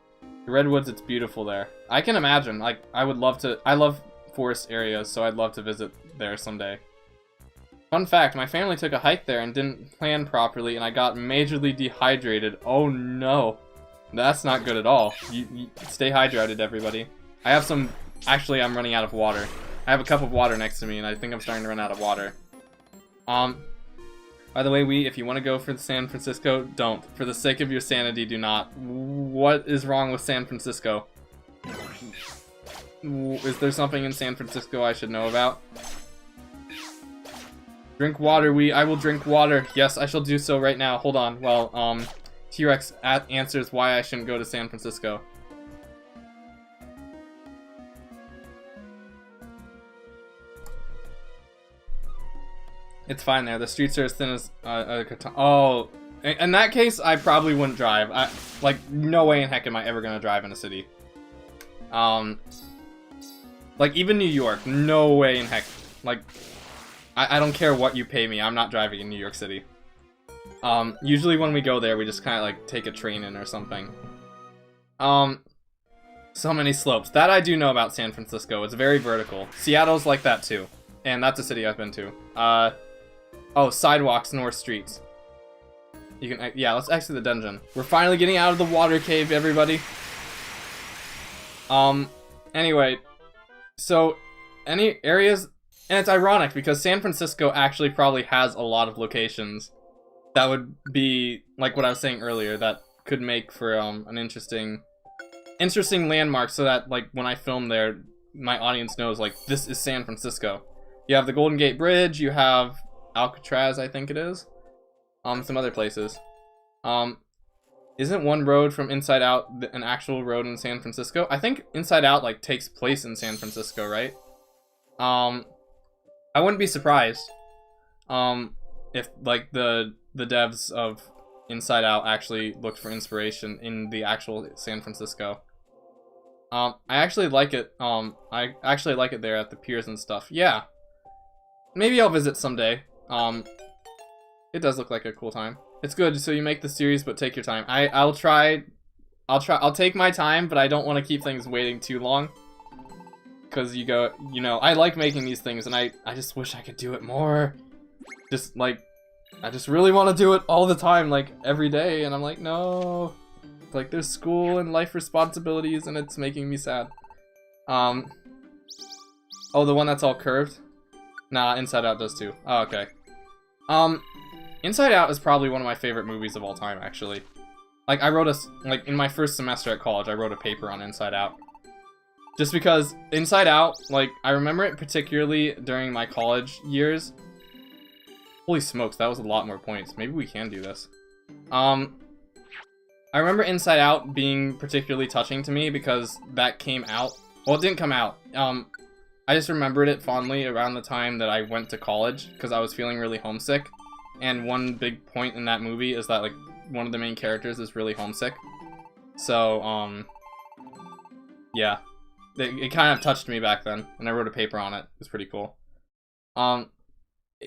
The Redwoods, it's beautiful there. I can imagine. Like, I would love to. I love forest areas, so I'd love to visit there someday. Fun fact: my family took a hike there and didn't plan properly, and I got majorly dehydrated. Oh no, that's not good at all. You stay hydrated, everybody. I have some. Actually, I'm running out of water. I have a cup of water next to me, and I think I'm starting to run out of water. By the way, if you want to go for San Francisco, don't. For the sake of your sanity, do not. What is wrong with San Francisco? Is there something in San Francisco I should know about? Drink water, I will drink water. Yes, I shall do so right now. Hold on. Well, T-Rex answers why I shouldn't go to San Francisco. It's fine there. The streets are as thin as oh, in that case, I probably wouldn't drive. Like, no way in heck am I ever gonna drive in a city. Like, even New York, no way in heck. Like, I don't care what you pay me, I'm not driving in New York City. Usually when we go there, we just kind of like take a train in or something. So many slopes. That I do know about San Francisco. It's very vertical. Seattle's like that too, and that's a city I've been to. Oh, sidewalks, north streets. You can, yeah, let's exit the dungeon. We're finally getting out of the water cave, everybody. Anyway, so any areas, and it's ironic because San Francisco actually probably has a lot of locations that would be like what I was saying earlier, that could make for an interesting landmark, so that like when I film there, my audience knows like this is San Francisco. You have the Golden Gate Bridge, you have Alcatraz, I think it is. Some other places. Isn't one road from Inside Out an actual road in San Francisco? I think Inside Out like takes place in San Francisco, right? I wouldn't be surprised if like the devs of Inside Out actually looked for inspiration in the actual San Francisco. I actually like it. I actually like it there at the piers and stuff. Yeah. Maybe I'll visit someday. It does look like a cool time. It's good, so you make the series, but take your time. I'll take my time, but I don't want to keep things waiting too long. Because you know, I like making these things, and I just wish I could do it more. Just, like, I just really want to do it all the time, like, every day, and I'm like, no. Like, there's school and life responsibilities, and it's making me sad. Oh, the one that's all curved? Nah, Inside Out does too. Oh, okay. Inside Out is probably one of my favorite movies of all time, actually. Like, in my first semester at college, I wrote a paper on Inside Out. Just because Inside Out, like, I remember it particularly during my college years. Holy smokes, that was a lot more points. Maybe we can do this. I remember Inside Out being particularly touching to me because that came out Well, it didn't come out. I just remembered it fondly around the time that I went to college, because I was feeling really homesick. And one big point in that movie is that, like, one of the main characters is really homesick. So, yeah. It kind of touched me back then, and I wrote a paper on it. It was pretty cool.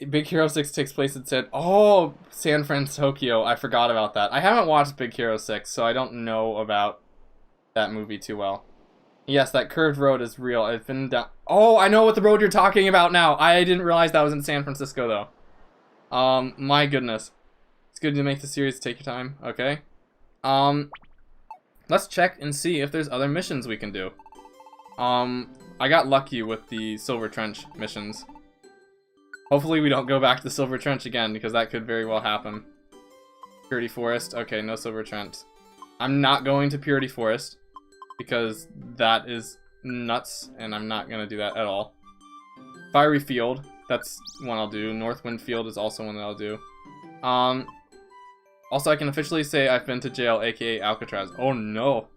Big Hero 6 takes place in San Francisco. I forgot about that. I haven't watched Big Hero 6, so I don't know about that movie too well. Yes, that curved road is real. I've been down... Oh, I know what the road you're talking about now. I didn't realize that was in San Francisco, though. My goodness. It's good to make the series take your time. Okay. Let's check and see if there's other missions we can do. I got lucky with the Silver Trench missions. Hopefully we don't go back to Silver Trench again, because that could very well happen. Purity Forest. Okay, no Silver Trench. I'm not going to Purity Forest, because that is nuts, and I'm not going to do that at all. Fiery Field. That's one I'll do. Northwind Field is also one that I'll do. Also, I can officially say I've been to jail, aka Alcatraz. Oh no.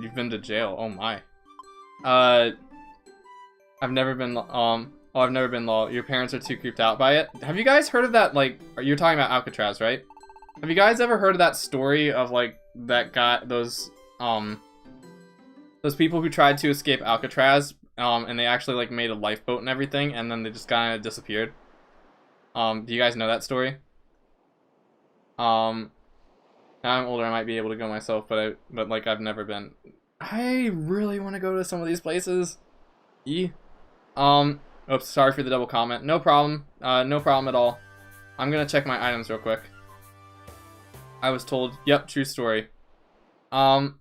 You've been to jail. Oh my. I've never been, I've never been law. Your parents are too creeped out by it. Have you guys heard of that, like, you're talking about Alcatraz, right? Have you guys ever heard of that story of, like, that guy, those people who tried to escape Alcatraz, and they actually, like, made a lifeboat and everything, and then they just kind of disappeared? Do you guys know that story? Now I'm older, I might be able to go myself, but like, I've never been. I really want to go to some of these places. Oops, sorry for the double comment. No problem. No problem at all. I'm gonna check my items real quick. I was told, yep, true story. Well,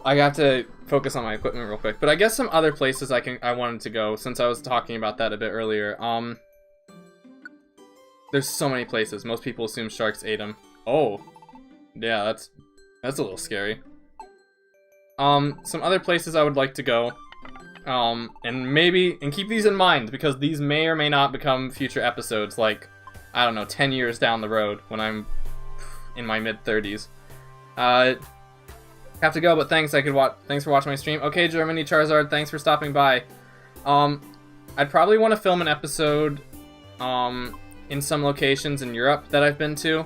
I got to focus on my equipment real quick, but I guess some other places I wanted to go, since I was talking about that a bit earlier. There's so many places. Most people assume sharks ate them. Oh, yeah, that's a little scary. Some other places I would like to go, and keep these in mind, because these may or may not become future episodes, like, I don't know, 10 years down the road, when I'm in my mid-30s. Have to go, but thanks, thanks for watching my stream. Okay, Germany Charizard, thanks for stopping by. I'd probably want to film an episode, in some locations in Europe that I've been to,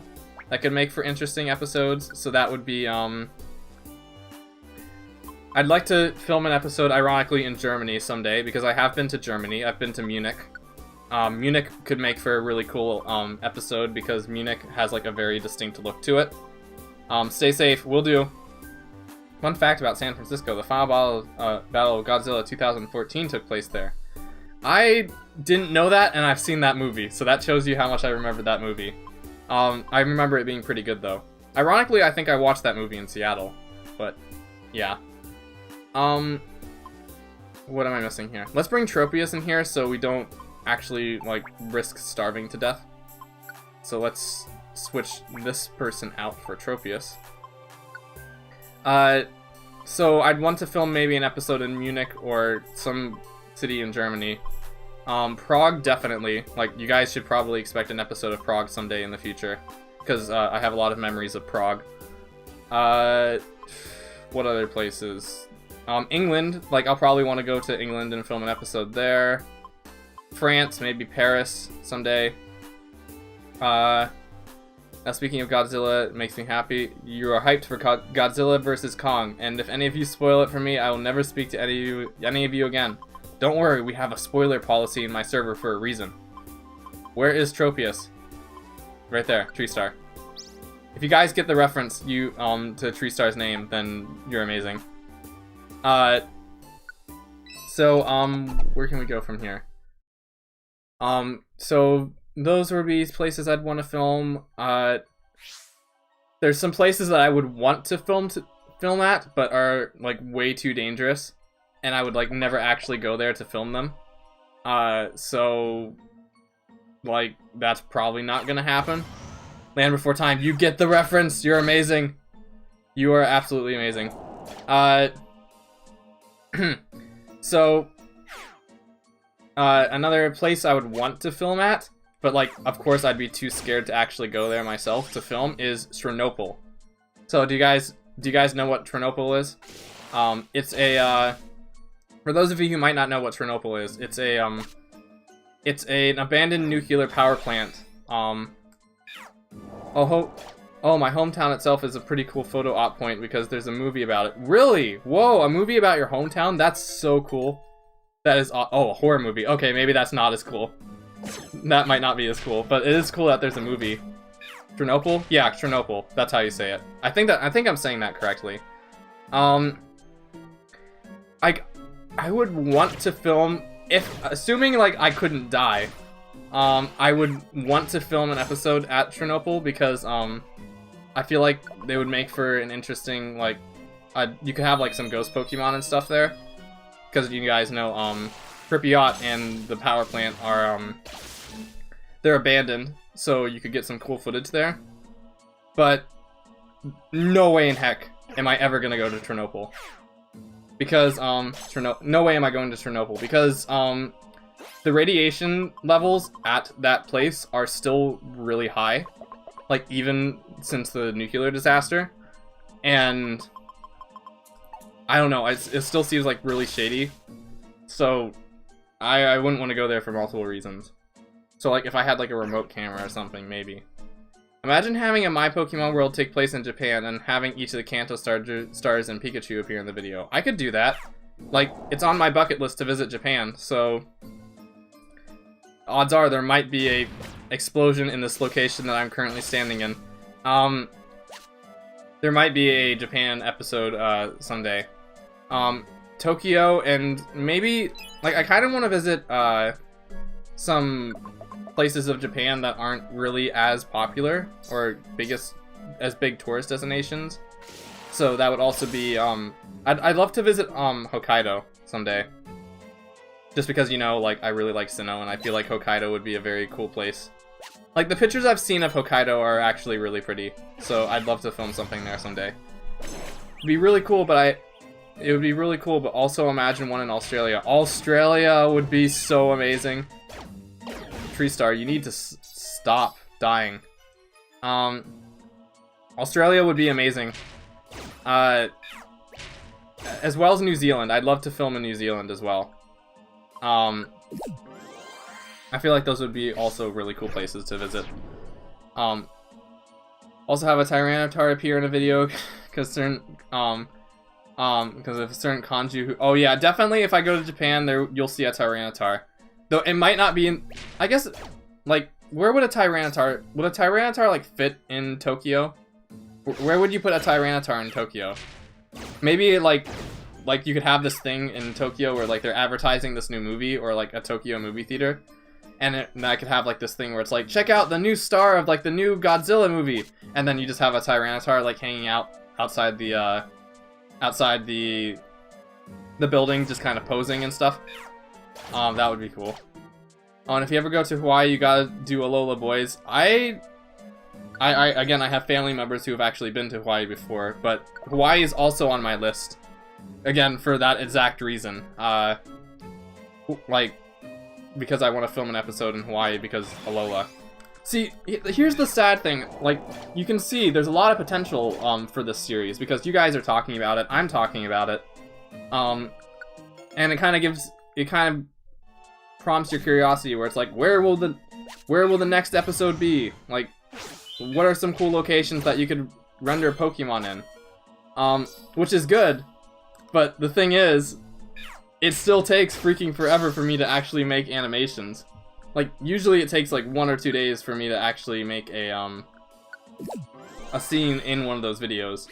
that could make for interesting episodes, so that would be, I'd like to film an episode, ironically, in Germany someday, because I have been to Germany. I've been to Munich. Munich could make for a really cool episode, because Munich has, like, a very distinct look to it. Stay safe, will do. Fun fact about San Francisco, the final battle of Godzilla 2014 took place there. I didn't know that, and I've seen that movie, so that shows you how much I remember that movie. I remember it being pretty good, though. Ironically, I think I watched that movie in Seattle, but yeah. What am I missing here? Let's bring Tropius in here so we don't actually, like, risk starving to death. So let's switch this person out for Tropius. So I'd want to film maybe an episode in Munich or some city in Germany. Prague, definitely. Like, you guys should probably expect an episode of Prague someday in the future, because I have a lot of memories of Prague. What other places? England, like, I'll probably want to go to England and film an episode there. France, maybe Paris someday. Now, speaking of Godzilla, it makes me happy. You are hyped for Godzilla vs. Kong, and if any of you spoil it for me, I will never speak to any of you again. Don't worry, we have a spoiler policy in my server for a reason. Where is Tropius? Right there, Tree Star. If you guys get the reference to Tree Star's name, then you're amazing. So, where can we go from here? So, those would be places I'd want to film. There's some places that I would want to film at, but are, like, way too dangerous. And I would, like, never actually go there to film them. So, like, that's probably not gonna happen. Land Before Time, you get the reference! You're amazing! You are absolutely amazing. So, another place I would want to film at, but, like, of course I'd be too scared to actually go there myself to film, is Chernobyl. So, do you guys know what Chernobyl is? It's a, for those of you who might not know what Chernobyl is, it's an abandoned nuclear power plant. Oh, my hometown itself is a pretty cool photo op point because there's a movie about it. Really? Whoa, a movie about your hometown? That's so cool. That is, oh, a horror movie. Okay, maybe that's not as cool. That might not be as cool, but it is cool that there's a movie. Chernobyl? Yeah, Chernobyl. That's how you say it. I think I'm saying that correctly. I would want to film, assuming like I couldn't die, I would want to film an episode at Chernobyl because I feel like they would make for an interesting, like, you could have like some ghost Pokemon and stuff there, because you guys know Pripyat and the power plant are they're abandoned, so you could get some cool footage there. But no way in heck am I ever gonna go to Chernobyl. Because, no way am I going to Chernobyl, because, the radiation levels at that place are still really high. Like, even since the nuclear disaster. And, I don't know, it still seems, like, really shady. So, I wouldn't want to go there for multiple reasons. So, like, if I had, like, a remote camera or something, maybe. Imagine having a My Pokemon World take place in Japan and having each of the Kanto stars and Pikachu appear in the video. I could do that. Like, it's on my bucket list to visit Japan, so odds are there might be a explosion in this location that I'm currently standing in. There might be a Japan episode someday. Tokyo, and maybe, like, I kind of want to visit some places of Japan that aren't really as popular or as big tourist destinations. So that would also be I'd love to visit Hokkaido someday. Just because, you know, like, I really like Sinnoh and I feel like Hokkaido would be a very cool place. Like, the pictures I've seen of Hokkaido are actually really pretty. So I'd love to film something there someday. It'd be really cool, but it would be really cool, but also imagine one in Australia. Australia would be so amazing. Tree Star, you need to stop dying. Australia would be amazing. As well as New Zealand. I'd love to film in New Zealand as well. I feel like those would be also really cool places to visit. Also have a Tyranitar appear in a video because certain because of certain kanji who, oh yeah, definitely if I go to Japan there you'll see a Tyranitar. Though it might not be in, I guess, like, where would a Tyranitar like fit in Tokyo? Where would you put a Tyranitar in Tokyo? Maybe like you could have this thing in Tokyo where like they're advertising this new movie, or like a Tokyo movie theater, and I could have like this thing where it's like, check out the new star of like the new Godzilla movie, and then you just have a Tyranitar like hanging out outside the building, just kind of posing and stuff. That would be cool. And if you ever go to Hawaii, you gotta do Alola Boys. Again, I have family members who have actually been to Hawaii before, but Hawaii is also on my list. Again, for that exact reason. Like, because I want to film an episode in Hawaii because Alola. See, here's the sad thing. Like, you can see there's a lot of potential for this series because you guys are talking about it, I'm talking about it. And it kind of prompts your curiosity where it's like, where will the next episode be? Like, what are some cool locations that you could render Pokemon in? Which is good, but the thing is, it still takes freaking forever for me to actually make animations. Like, usually it takes like 1 or 2 days for me to actually make a scene in one of those videos.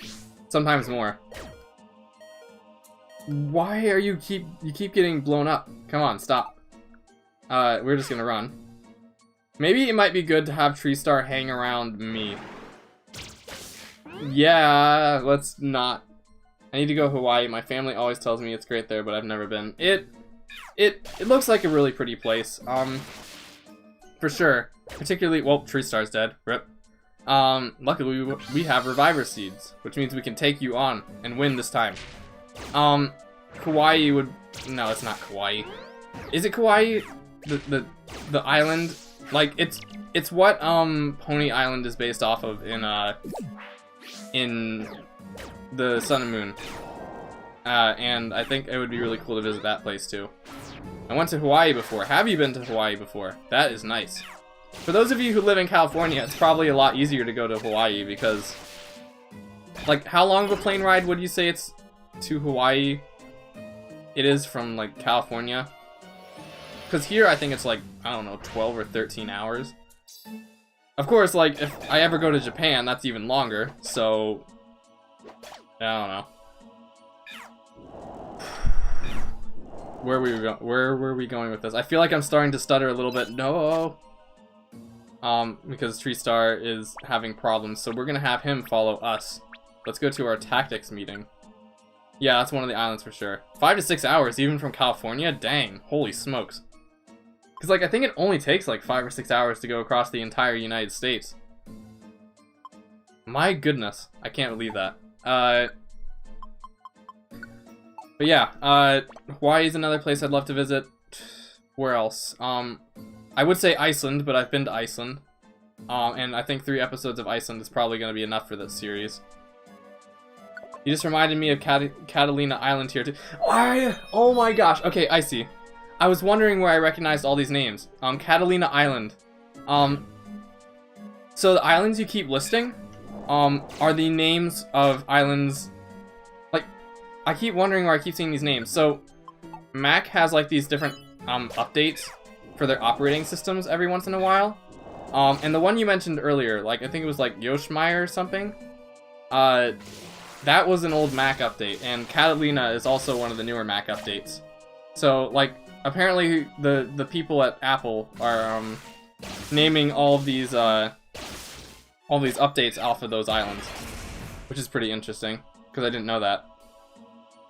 Sometimes more. Why are you keep getting blown up? Come on, stop. We're just gonna run. Maybe it might be good to have Tree Star hang around me. Yeah, let's not. I need to go Hawaii. My family always tells me it's great there, but I've never been. It looks like a really pretty place. For sure. Particularly, well, Tree Star's dead. Rip. Luckily we have Reviver Seeds, which means we can take you on and win this time. Kauai would, no, it's not Kauai. Is it Kauai? The island? Like, it's what Pony Island is based off of in the Sun and Moon. and I think it would be really cool to visit that place too. I went to Hawaii before. Have you been to Hawaii before? That is nice. For those of you who live in California, it's probably a lot easier to go to Hawaii because, like, how long of a plane ride would you say it's to Hawaii? It is from, like, California. Because here I think it's like, I don't know, 12 or 13 hours. Of course, like, if I ever go to Japan, that's even longer, so I don't know. Where were we going with this? I feel like I'm starting to stutter a little bit. No. Because Tree Star is having problems, so we're gonna have him follow us. Let's go to our tactics meeting. Yeah, that's one of the islands for sure. 5 to 6 hours, even from California? Dang, holy smokes. Because, like, I think it only takes, like, 5 or 6 hours to go across the entire United States. My goodness, I can't believe that. But yeah, Hawaii is another place I'd love to visit. Where else? I would say Iceland, but I've been to Iceland. And I think 3 episodes of Iceland is probably going to be enough for this series. You just reminded me of Catalina Island here too. Oh my gosh. Okay, I see. I was wondering where I recognized all these names. Catalina Island. So the islands you keep listing, are the names of islands. Like, I keep wondering where I keep seeing these names. So, Mac has like these different updates for their operating systems every once in a while. And the one you mentioned earlier, like I think it was like Yoshmeyer or something. That was an old Mac update, and Catalina is also one of the newer Mac updates. So, like, apparently the people at Apple are naming all these updates off of those islands, which is pretty interesting because I didn't know that.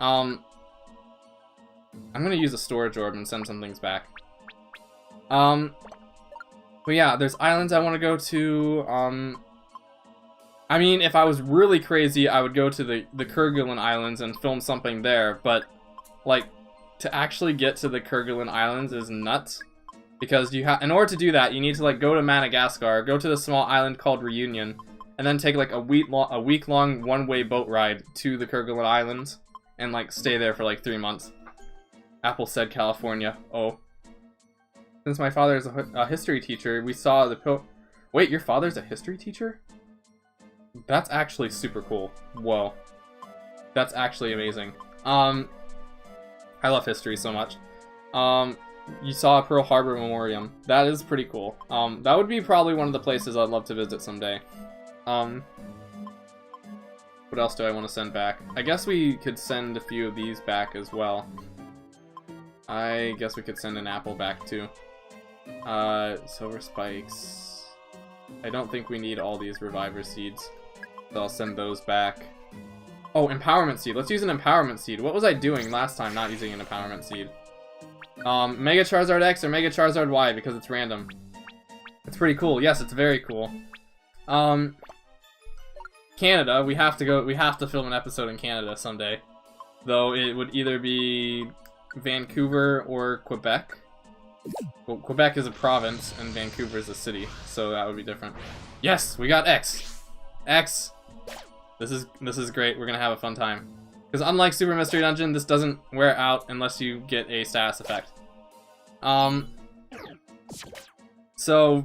I'm gonna use a storage orb and send some things back. But yeah, there's islands I want to go to. I mean, if I was really crazy, I would go to the Kerguelen Islands and film something there, but, like, to actually get to the Kerguelen Islands is nuts, because in order to do that, you need to, like, go to Madagascar, go to the small island called Reunion, and then take, like, a week-long one-way boat ride to the Kerguelen Islands, and, like, stay there for, like, 3 months. Apple said California. Oh. Since my father is a history teacher, we saw the Wait, your father's a history teacher? That's actually super cool. Whoa. That's actually amazing. I love history so much. You saw Pearl Harbor Memorial. That is pretty cool. That would be probably one of the places I'd love to visit someday. What else do I want to send back? I guess we could send a few of these back as well. I guess we could send an apple back too. Silver spikes. I don't think we need all these reviver seeds. So I'll send those back. Oh, empowerment seed. Let's use an empowerment seed. What was I doing last time not using an empowerment seed? Mega Charizard X or Mega Charizard Y because it's random. It's pretty cool. Yes, it's very cool. Canada, we have to film an episode in Canada someday. Though it would either be Vancouver or Quebec. Well, Quebec is a province and Vancouver is a city, so that would be different. Yes, we got X. X. This is great. We're gonna have a fun time. Because unlike Super Mystery Dungeon, this doesn't wear out unless you get a status effect. So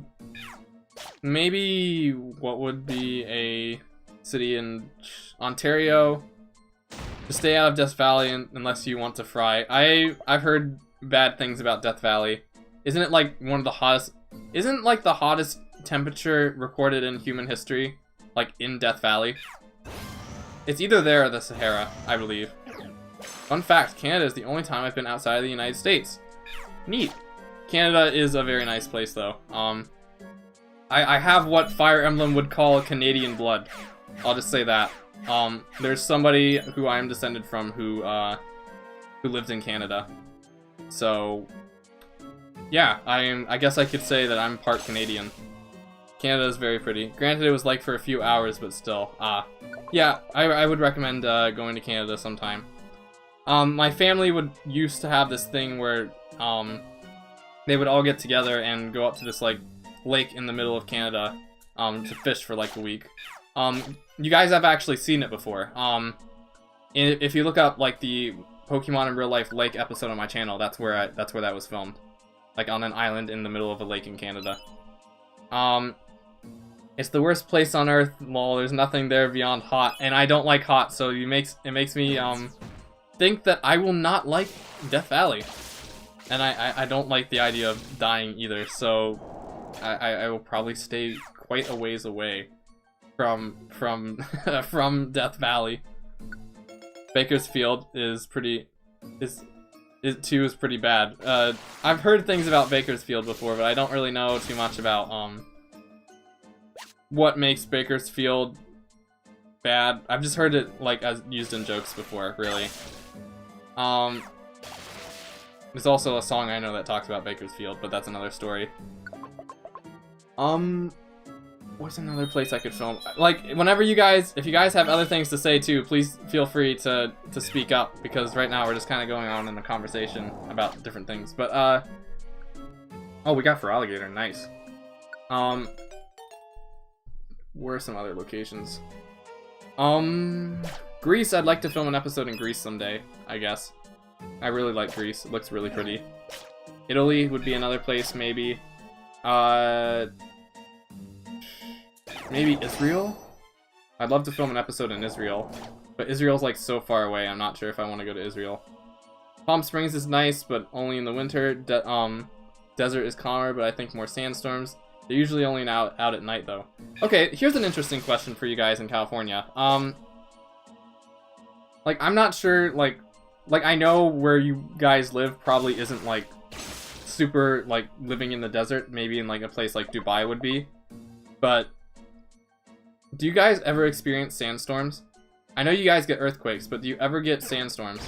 maybe what would be a city in Ontario? To stay out of Death Valley unless you want to fry. I've heard bad things about Death Valley. Isn't it like one of the hottest? Isn't like the hottest temperature recorded in human history, like in Death Valley? It's either there or the Sahara, I believe. Fun fact: Canada is the only time I've been outside of the United States. Neat. Canada is a very nice place, though. I have what Fire Emblem would call Canadian blood. I'll just say that. There's somebody who I am descended from who lived in Canada. So, yeah, I guess I could say that I'm part Canadian. Canada is very pretty. Granted, it was like for a few hours, but still. Yeah, I would recommend going to Canada sometime. My family used to have this thing where they would all get together and go up to this like lake in the middle of Canada to fish for like a week. You guys have actually seen it before. If you look up like the Pokemon in Real Life Lake episode on my channel, that's where that was filmed, like on an island in the middle of a lake in Canada. It's the worst place on Earth. Lol, there's nothing there beyond hot, and I don't like hot, so it makes me think that I will not like Death Valley, and I don't like the idea of dying either. So I will probably stay quite a ways away from from Death Valley. Bakersfield is pretty is pretty bad. I've heard things about Bakersfield before, but I don't really know too much about what makes Bakersfield bad. I've just heard it like as used in jokes before, really. There's also a song I know that talks about Bakersfield, but that's another story. What's another place I could film? Like, whenever if you guys have other things to say too, please feel free to speak up, because right now we're just kind of going on in a conversation about different things. But, oh, we got for alligator, nice. Where are some other locations? Greece, I'd like to film an episode in Greece someday, I guess. I really like Greece, it looks really pretty. Italy would be another place, maybe. Maybe Israel? I'd love to film an episode in Israel, but Israel's like so far away, I'm not sure if I want to go to Israel. Palm Springs is nice, but only in the winter. Desert is calmer, but I think more sandstorms. They're usually only out at night, though. Okay, here's an interesting question for you guys in California. Like, I'm not sure, like I know where you guys live probably isn't, like, super, like, living in the desert. Maybe in, like, a place like Dubai would be. But do you guys ever experience sandstorms? I know you guys get earthquakes, but do you ever get sandstorms?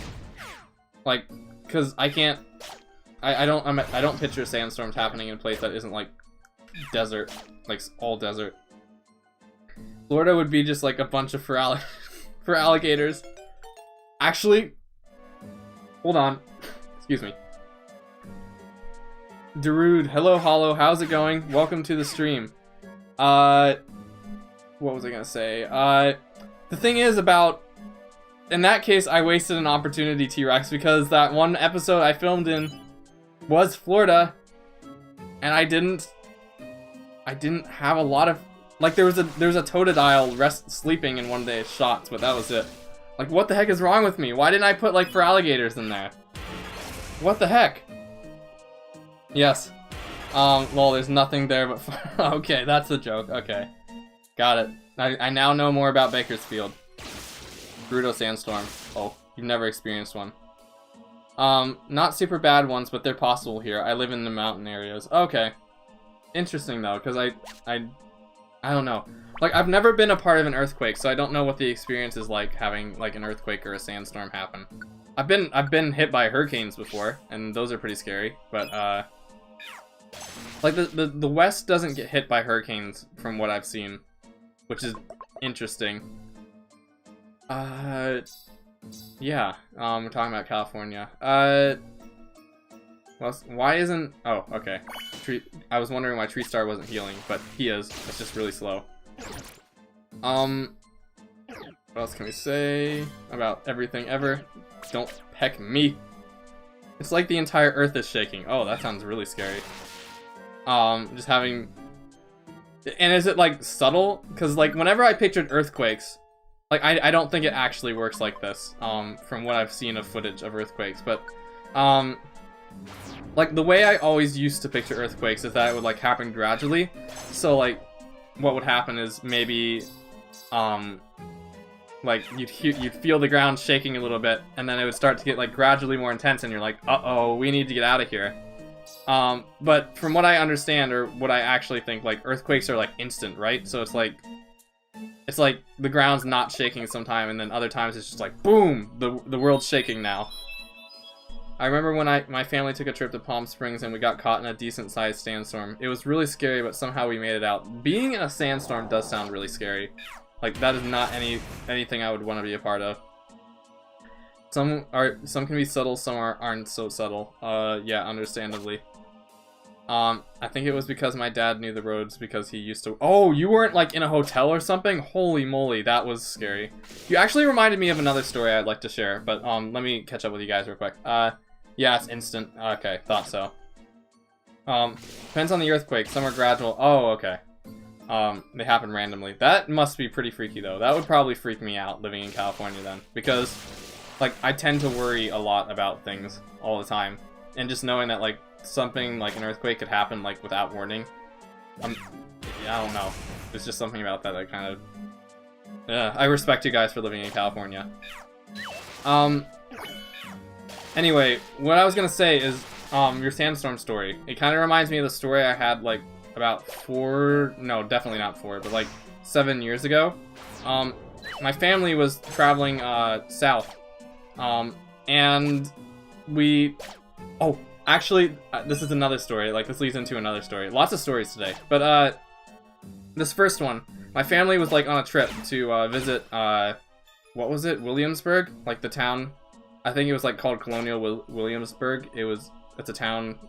Like, cause I don't picture sandstorms happening in a place that isn't like desert, like all desert. Florida would be just like a bunch of for alligators. Actually, hold on. Excuse me. Darude, hello, Hollow. How's it going? Welcome to the stream. What was I gonna say? The thing is about, in that case, I wasted an opportunity, T-Rex, because that one episode I filmed in was Florida, and I didn't have a lot of, like, there was a Totodile sleeping in one of the shots, but that was it. Like, what the heck is wrong with me? Why didn't I put, like, for alligators in there? What the heck? Yes. Well, there's nothing there but okay, that's the joke. Okay. Got it. I now know more about Bakersfield. Brutal sandstorm. Oh, you've never experienced one. Not super bad ones, but they're possible here. I live in the mountain areas. Okay. Interesting, though, because I don't know. Like, I've never been a part of an earthquake, so I don't know what the experience is like having, like, an earthquake or a sandstorm happen. I've been hit by hurricanes before, and those are pretty scary, but, like, the West doesn't get hit by hurricanes from what I've seen, which is interesting. Yeah, we're talking about California. Well, why isn't... Oh, okay. I was wondering why Tree Star wasn't healing, but he is. It's just really slow. What else can we say about everything ever? Don't peck me. It's like the entire earth is shaking. Oh, that sounds really scary. Just having... And is it, like, subtle? Because, like, whenever I pictured earthquakes, like, I don't think it actually works like this, from what I've seen of footage of earthquakes, but, like, the way I always used to picture earthquakes is that it would, like, happen gradually. So, like, what would happen is maybe, like, you'd feel the ground shaking a little bit, and then it would start to get, like, gradually more intense, and you're like, uh-oh, we need to get out of here. But from what I understand, or what I actually think, like, earthquakes are, like, instant, right? So it's like the ground's not shaking sometime, and then other times it's just like, boom, the world's shaking now. I remember when my family took a trip to Palm Springs and we got caught in a decent-sized sandstorm. It was really scary, but somehow we made it out. Being in a sandstorm does sound really scary. Like, that is not anything I would want to be a part of. Some can be subtle, some aren't so subtle. Yeah, understandably. I think it was because my dad knew the roads because he used to... Oh, you weren't, like, in a hotel or something? Holy moly, that was scary. You actually reminded me of another story I'd like to share, but, let me catch up with you guys real quick. Yeah, it's instant. Okay, thought so. Depends on the earthquake. Some are gradual. Oh, okay. They happen randomly. That must be pretty freaky, though. That would probably freak me out, living in California, then. Because, like, I tend to worry a lot about things all the time. And just knowing that, like, something like an earthquake could happen like without warning. I don't know. There's just something about that that kind of... I respect you guys for living in California. Anyway, what I was gonna say is your sandstorm story. It kind of reminds me of the story I had like about definitely not 4, but like 7 years ago. My family was traveling south, and we... Oh, actually, this is another story. Like, this leads into another story. Lots of stories today. But, this first one. My family was, like, on a trip to, visit, what was it? Williamsburg? Like, the town. I think it was, like, called Colonial Williamsburg. It's a town.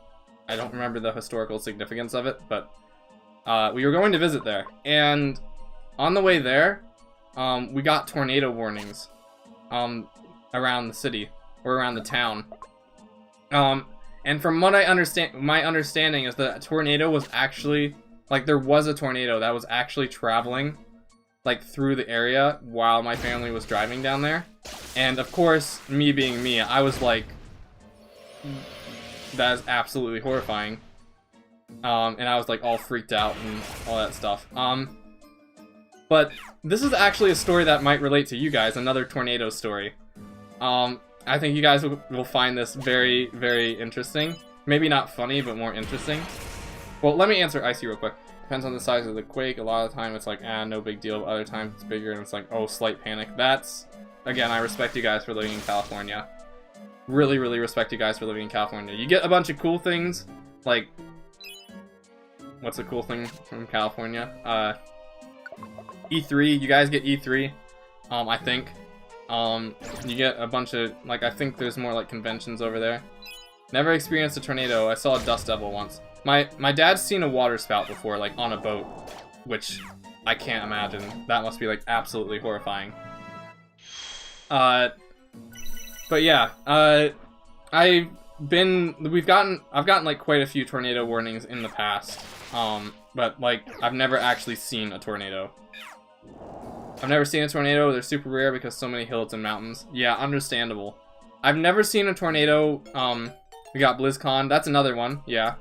I don't remember the historical significance of it, but, we were going to visit there. And on the way there, we got tornado warnings, around the city, or around the town. And from what I understand, my understanding is that a tornado was actually, like, there was a tornado that was actually traveling, like, through the area while my family was driving down there. And, of course, me being me, I was like, that is absolutely horrifying. And I was, like, all freaked out and all that stuff. But this is actually a story that might relate to you guys, another tornado story. I think you guys will find this very, very interesting. Maybe not funny, but more interesting. Well, let me answer Icy real quick. Depends on the size of the quake. A lot of the time it's like, no big deal. But other times it's bigger and it's like, oh, slight panic. That's, again, I respect you guys for living in California. Really, really respect you guys for living in California. You get a bunch of cool things, like, what's a cool thing from California? E3. You guys get E3, I think. You get a bunch of, like, I think there's more, like, conventions over there. Never experienced a tornado. I saw a dust devil once. My dad's seen a water spout before, like, on a boat, which I can't imagine. That must be, like, absolutely horrifying. But yeah, I've gotten, like, quite a few tornado warnings in the past, but, like, I've never actually seen a tornado. I've never seen a tornado. They're super rare because so many hills and mountains. Yeah, understandable. I've never seen a tornado. We got BlizzCon. That's another one. Yeah.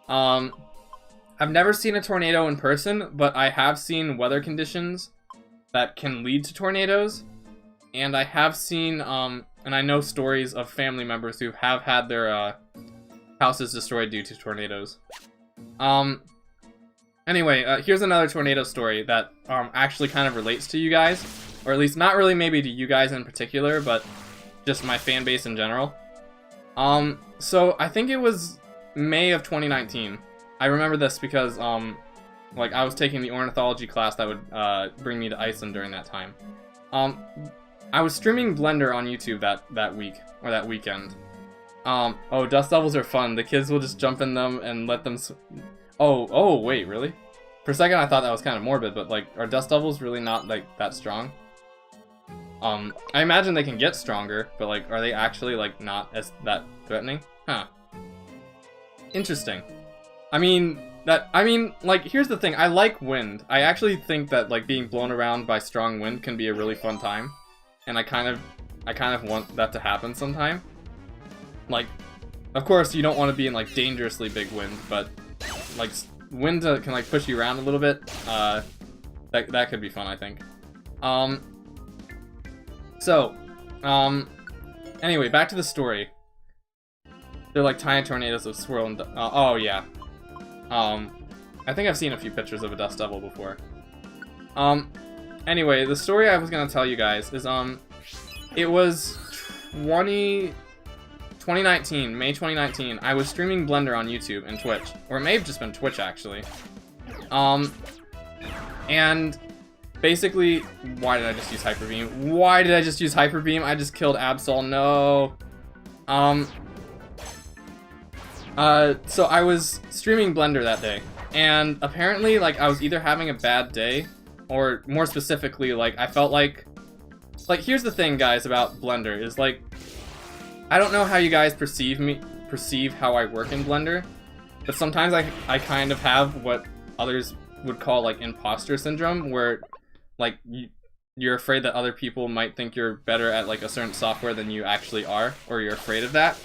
I've never seen a tornado in person, but I have seen weather conditions that can lead to tornadoes. And I have seen, and I know stories of family members who have had their, houses destroyed due to tornadoes. Anyway, here's another tornado story that actually kind of relates to you guys. Or at least not really maybe to you guys in particular, but just my fan base in general. So I think it was May of 2019. I remember this because, like, I was taking the ornithology class that would bring me to Iceland during that time. I was streaming Blender on YouTube that week, or that weekend. Oh, dust devils are fun. The kids will just jump in them and let them... Oh, wait, really? For a second I thought that was kind of morbid, but, like, are dust devils really not, like, that strong? I imagine they can get stronger, but, like, are they actually, like, not as that threatening? Huh. Interesting. I mean, like, here's the thing. I like wind. I actually think that, like, being blown around by strong wind can be a really fun time. And I kind of want that to happen sometime. Like, of course, you don't want to be in, like, dangerously big wind, but... like, wind can, like, push you around a little bit. That could be fun, I think. Anyway, back to the story. They're like tiny tornadoes of swirling... oh, yeah. I think I've seen a few pictures of a dust devil before. Anyway, the story I was gonna tell you guys is, it was 2019, May 2019, I was streaming Blender on YouTube and Twitch. Or it may have just been Twitch, actually. And basically, why did I just use Hyper Beam? Why did I just use Hyper Beam? I just killed Absol, no. So I was streaming Blender that day, and apparently, like, I was either having a bad day, or more specifically, like, I felt like, here's the thing, guys, about Blender, is, like, I don't know how you guys perceive how I work in Blender, but sometimes I kind of have what others would call, like, imposter syndrome, where, like, you're afraid that other people might think you're better at, like, a certain software than you actually are, or you're afraid of that.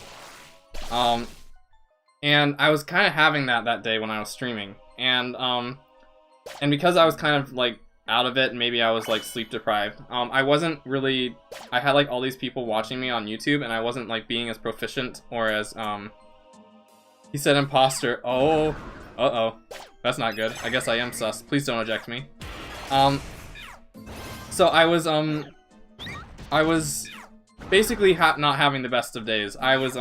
And I was kind of having that day when I was streaming, and because I was kind of, like, out of it, and maybe I was, like, sleep deprived, I wasn't really, I had, like, all these people watching me on YouTube, and I wasn't, like, being as proficient, or as, he said imposter. Oh, uh-oh, that's not good. I guess I am sus. Please don't eject me. So I was basically not having the best of days. I was,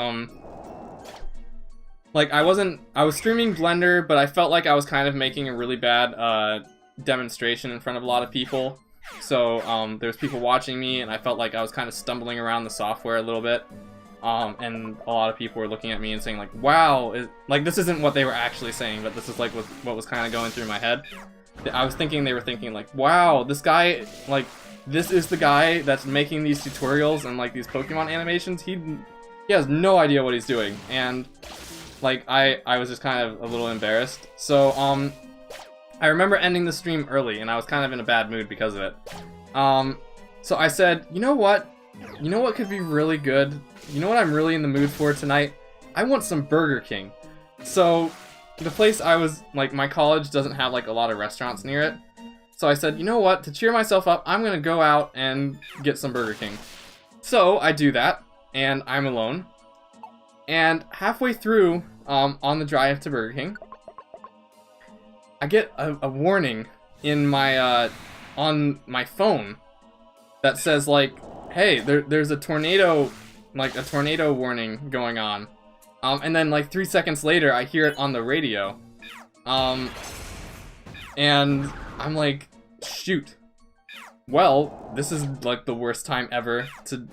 like, I was streaming Blender, but I felt like I was kind of making a really bad, demonstration in front of a lot of people. So, there's people watching me, and I felt like I was kind of stumbling around the software a little bit. And a lot of people were looking at me and saying, like, wow, like, this isn't what they were actually saying, but this is, like, what was kind of going through my head. I was thinking they were thinking, like, wow, this guy, like, this is the guy that's making these tutorials and, like, these Pokemon animations. He has no idea what he's doing, and, like, I was just kind of a little embarrassed. So, I remember ending the stream early, and I was kind of in a bad mood because of it. So I said, you know what? You know what could be really good? You know what I'm really in the mood for tonight? I want some Burger King. So, the place I was, like, my college doesn't have, like, a lot of restaurants near it. So I said, you know what? To cheer myself up, I'm gonna go out and get some Burger King. So, I do that, and I'm alone. And halfway through, on the drive to Burger King, I get a warning in my, on my phone that says, like, hey, there's a tornado, like, a tornado warning going on. And then, like, 3 seconds later, I hear it on the radio. And I'm like, shoot. Well, this is, like, the worst time ever to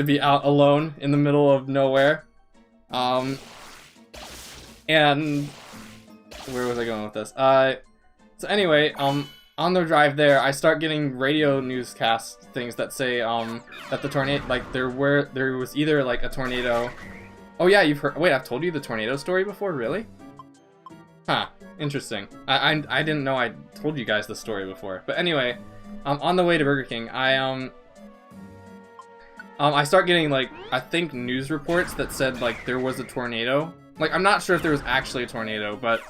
be out alone in the middle of nowhere. And where was I going with this? So anyway, on the drive there, I start getting radio newscast things that say, that the tornado, like, there was either, like, a tornado. Oh yeah, you've heard, wait, I've told you the tornado story before, really? Huh, interesting. I didn't know I told you guys the story before. But anyway, on the way to Burger King, I start getting, like, I think news reports that said, like, there was a tornado. Like, I'm not sure if there was actually a tornado, but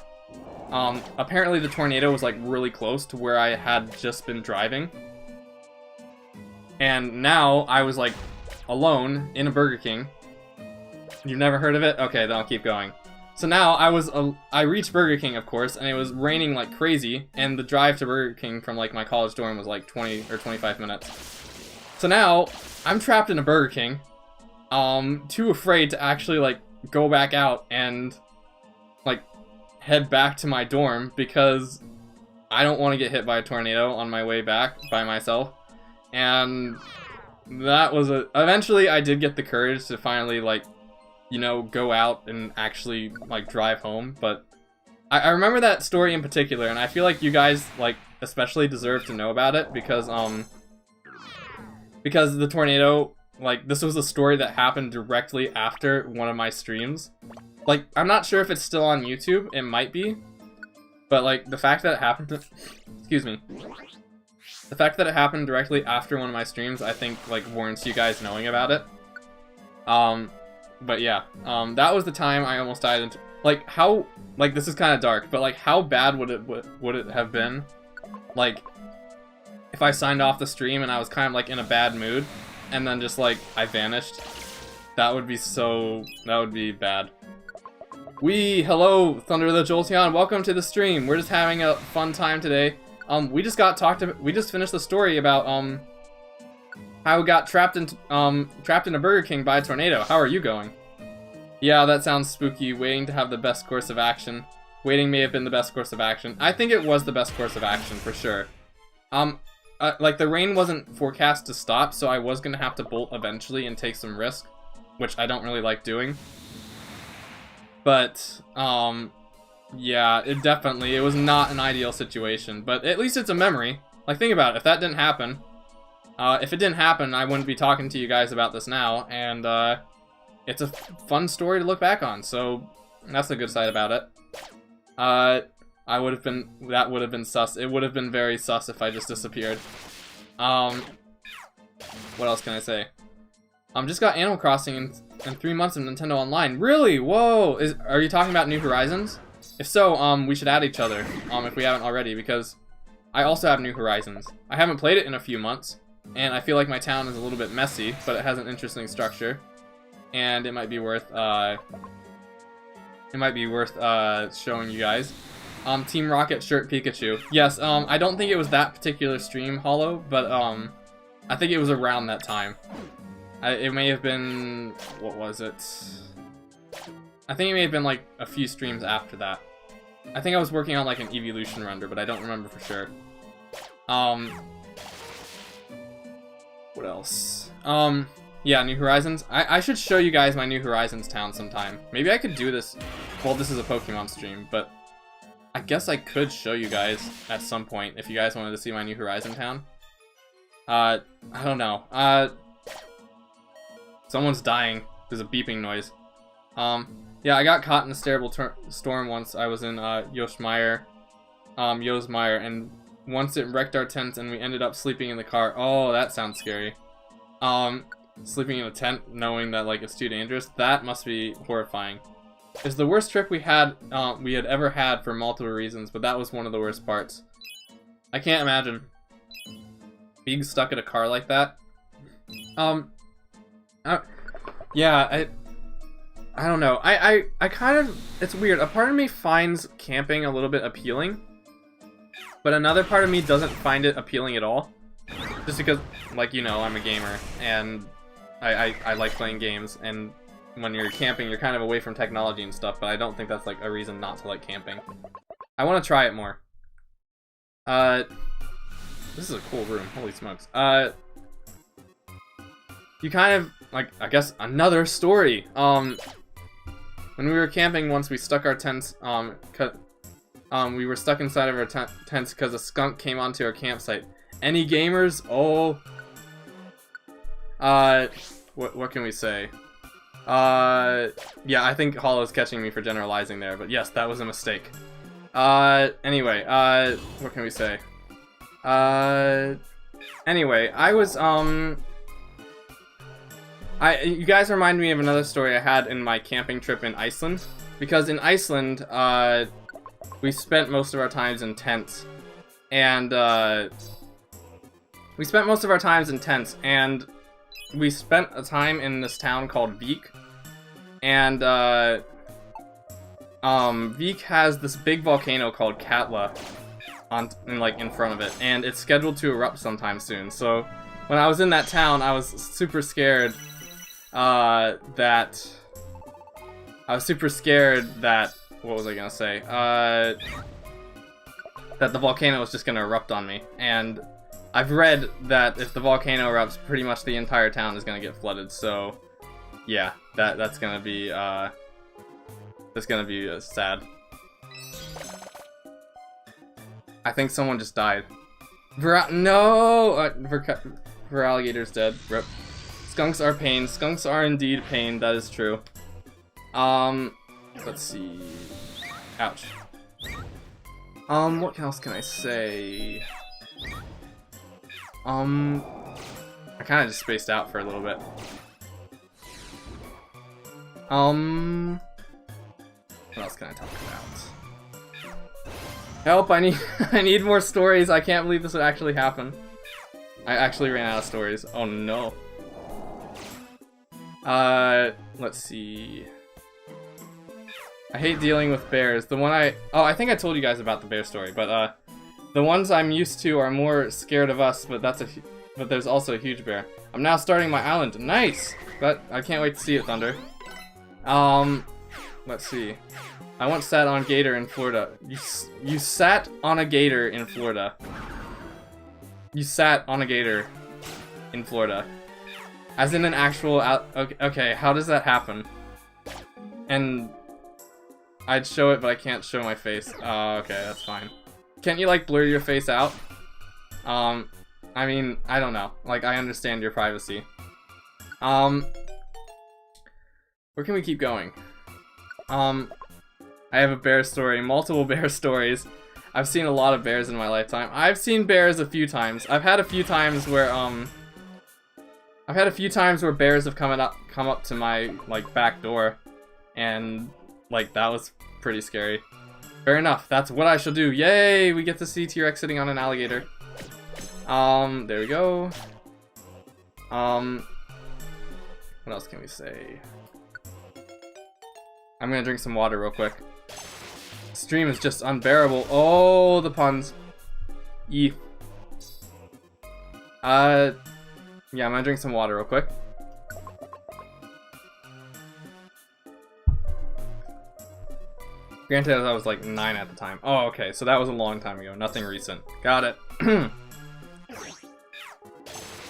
apparently the tornado was, like, really close to where I had just been driving. And now I was, like, alone in a Burger King. You've never heard of it? Okay, then I'll keep going. So now I reached Burger King, of course, and it was raining like crazy, and the drive to Burger King from, like, my college dorm was like 20 or 25 minutes. So now I'm trapped in a Burger King, too afraid to actually, like, go back out and, like, head back to my dorm because I don't want to get hit by a tornado on my way back by myself. And that was eventually I did get the courage to finally, like, you know, go out and actually, like, drive home. But I remember that story in particular, and I feel like you guys, like, especially deserve to know about it because the tornado, like, this was a story that happened directly after one of my streams. Like, I'm not sure if it's still on YouTube, it might be, but, like, the fact that it happened to, excuse me, the fact that it happened directly after one of my streams, I think, like, warrants you guys knowing about it. But yeah, that was the time I almost died into, like, how, like, this is kind of dark, but, like, how bad would it have been, like, if I signed off the stream and I was kind of, like, in a bad mood, and then just, like, I vanished? That would be bad. Hello, Thunder the Jolteon, welcome to the stream. We're just having a fun time today. We just finished the story about, how we got trapped in a Burger King by a tornado. How are you going? Yeah, that sounds spooky. Waiting to have the best course of action. Waiting may have been the best course of action. I think it was the best course of action, for sure. Like, the rain wasn't forecast to stop, so I was gonna have to bolt eventually and take some risk. which I don't really like doing. But, yeah, it was not an ideal situation, but at least it's a memory. Like, think about it, if that didn't happen, I wouldn't be talking to you guys about this now, and, it's a fun story to look back on, so that's the good side about it. That would have been sus. It would have been very sus if I just disappeared. What else can I say? Just got Animal Crossing in 3 months of Nintendo Online. Really? Whoa! Are you talking about New Horizons? If so, we should add each other, if we haven't already, because I also have New Horizons. I haven't played it in a few months, and I feel like my town is a little bit messy, but it has an interesting structure. And it might be worth showing you guys. Team Rocket shirt Pikachu. Yes, I don't think it was that particular stream, Hollow, but I think it was around that time. It may have been, what was it? I think it may have been like a few streams after that. I think I was working on like an evolution render, but I don't remember for sure. What else? Yeah, New Horizons. I should show you guys my New Horizons town sometime. Maybe I could do this. Well, this is a Pokemon stream, but I guess I could show you guys at some point if you guys wanted to see my New Horizon town. I don't know. Someone's dying. There's a beeping noise. Yeah, I got caught in a terrible storm once. I was in Yosemite, and once it wrecked our tent and we ended up sleeping in the car. Oh, that sounds scary. Sleeping in a tent knowing that like it's too dangerous, that must be horrifying. It's the worst trip we had ever had for multiple reasons, but that was one of the worst parts. I can't imagine being stuck in a car like that. Yeah, I don't know. I kind of, it's weird. A part of me finds camping a little bit appealing, but another part of me doesn't find it appealing at all. Just because, like, you know, I'm a gamer, and I like playing games, and when you're camping, you're kind of away from technology and stuff, but I don't think that's, like, a reason not to like camping. I want to try it more. This is a cool room. Holy smokes. You kind of, like, I guess, another story. When we were camping once, we stuck our tents, we were stuck inside of our tents because a skunk came onto our campsite. Any gamers? Oh. What can we say? Yeah, I think Hollow's catching me for generalizing there, but yes, that was a mistake. Anyway, what can we say? Anyway, you guys remind me of another story I had in my camping trip in Iceland, because in Iceland, we spent most of our times in tents, and, we spent a time in this town called Vik, and, Vik has this big volcano called Katla in front of it, and it's scheduled to erupt sometime soon. So when I was in that town, I was super scared that what was I gonna say? That the volcano was just gonna erupt on me, and I've read that if the volcano erupts, pretty much the entire town is gonna get flooded. So yeah, that's gonna be sad. I think someone just died. No! Alligator's dead. Rip. Skunks are pain. Skunks are indeed pain. That is true. Let's see. Ouch. What else can I say? I kind of just spaced out for a little bit. What else can I talk about? Help! I need more stories. I can't believe this would actually happen. I actually ran out of stories. Oh no. Let's see. I hate dealing with bears. I think I told you guys about the bear story, but the ones I'm used to are more scared of us, but there's also a huge bear. I'm now starting my island. Nice! But I can't wait to see it, Thunder. Let's see. I once sat on a gator in Florida. You sat on a gator in Florida. You sat on a gator in Florida. As in an actual okay, how does that happen? And I'd show it, but I can't show my face. Okay, that's fine. Can't you, like, blur your face out? I mean, I don't know. Like, I understand your privacy. Where can we keep going? I have a bear story, multiple bear stories. I've seen a lot of bears in my lifetime. I've seen bears a few times. I've had a few times where bears have come up to my, like, back door, and, like, that was pretty scary. Fair enough, that's what I shall do. Yay, we get to see T-Rex sitting on an alligator. There we go. What else can we say? I'm gonna drink some water real quick. Stream is just unbearable. Oh, the puns. Yeah, I'm gonna drink some water real quick. Granted, I was like 9 at the time. Oh, okay, so that was a long time ago. Nothing recent. Got it.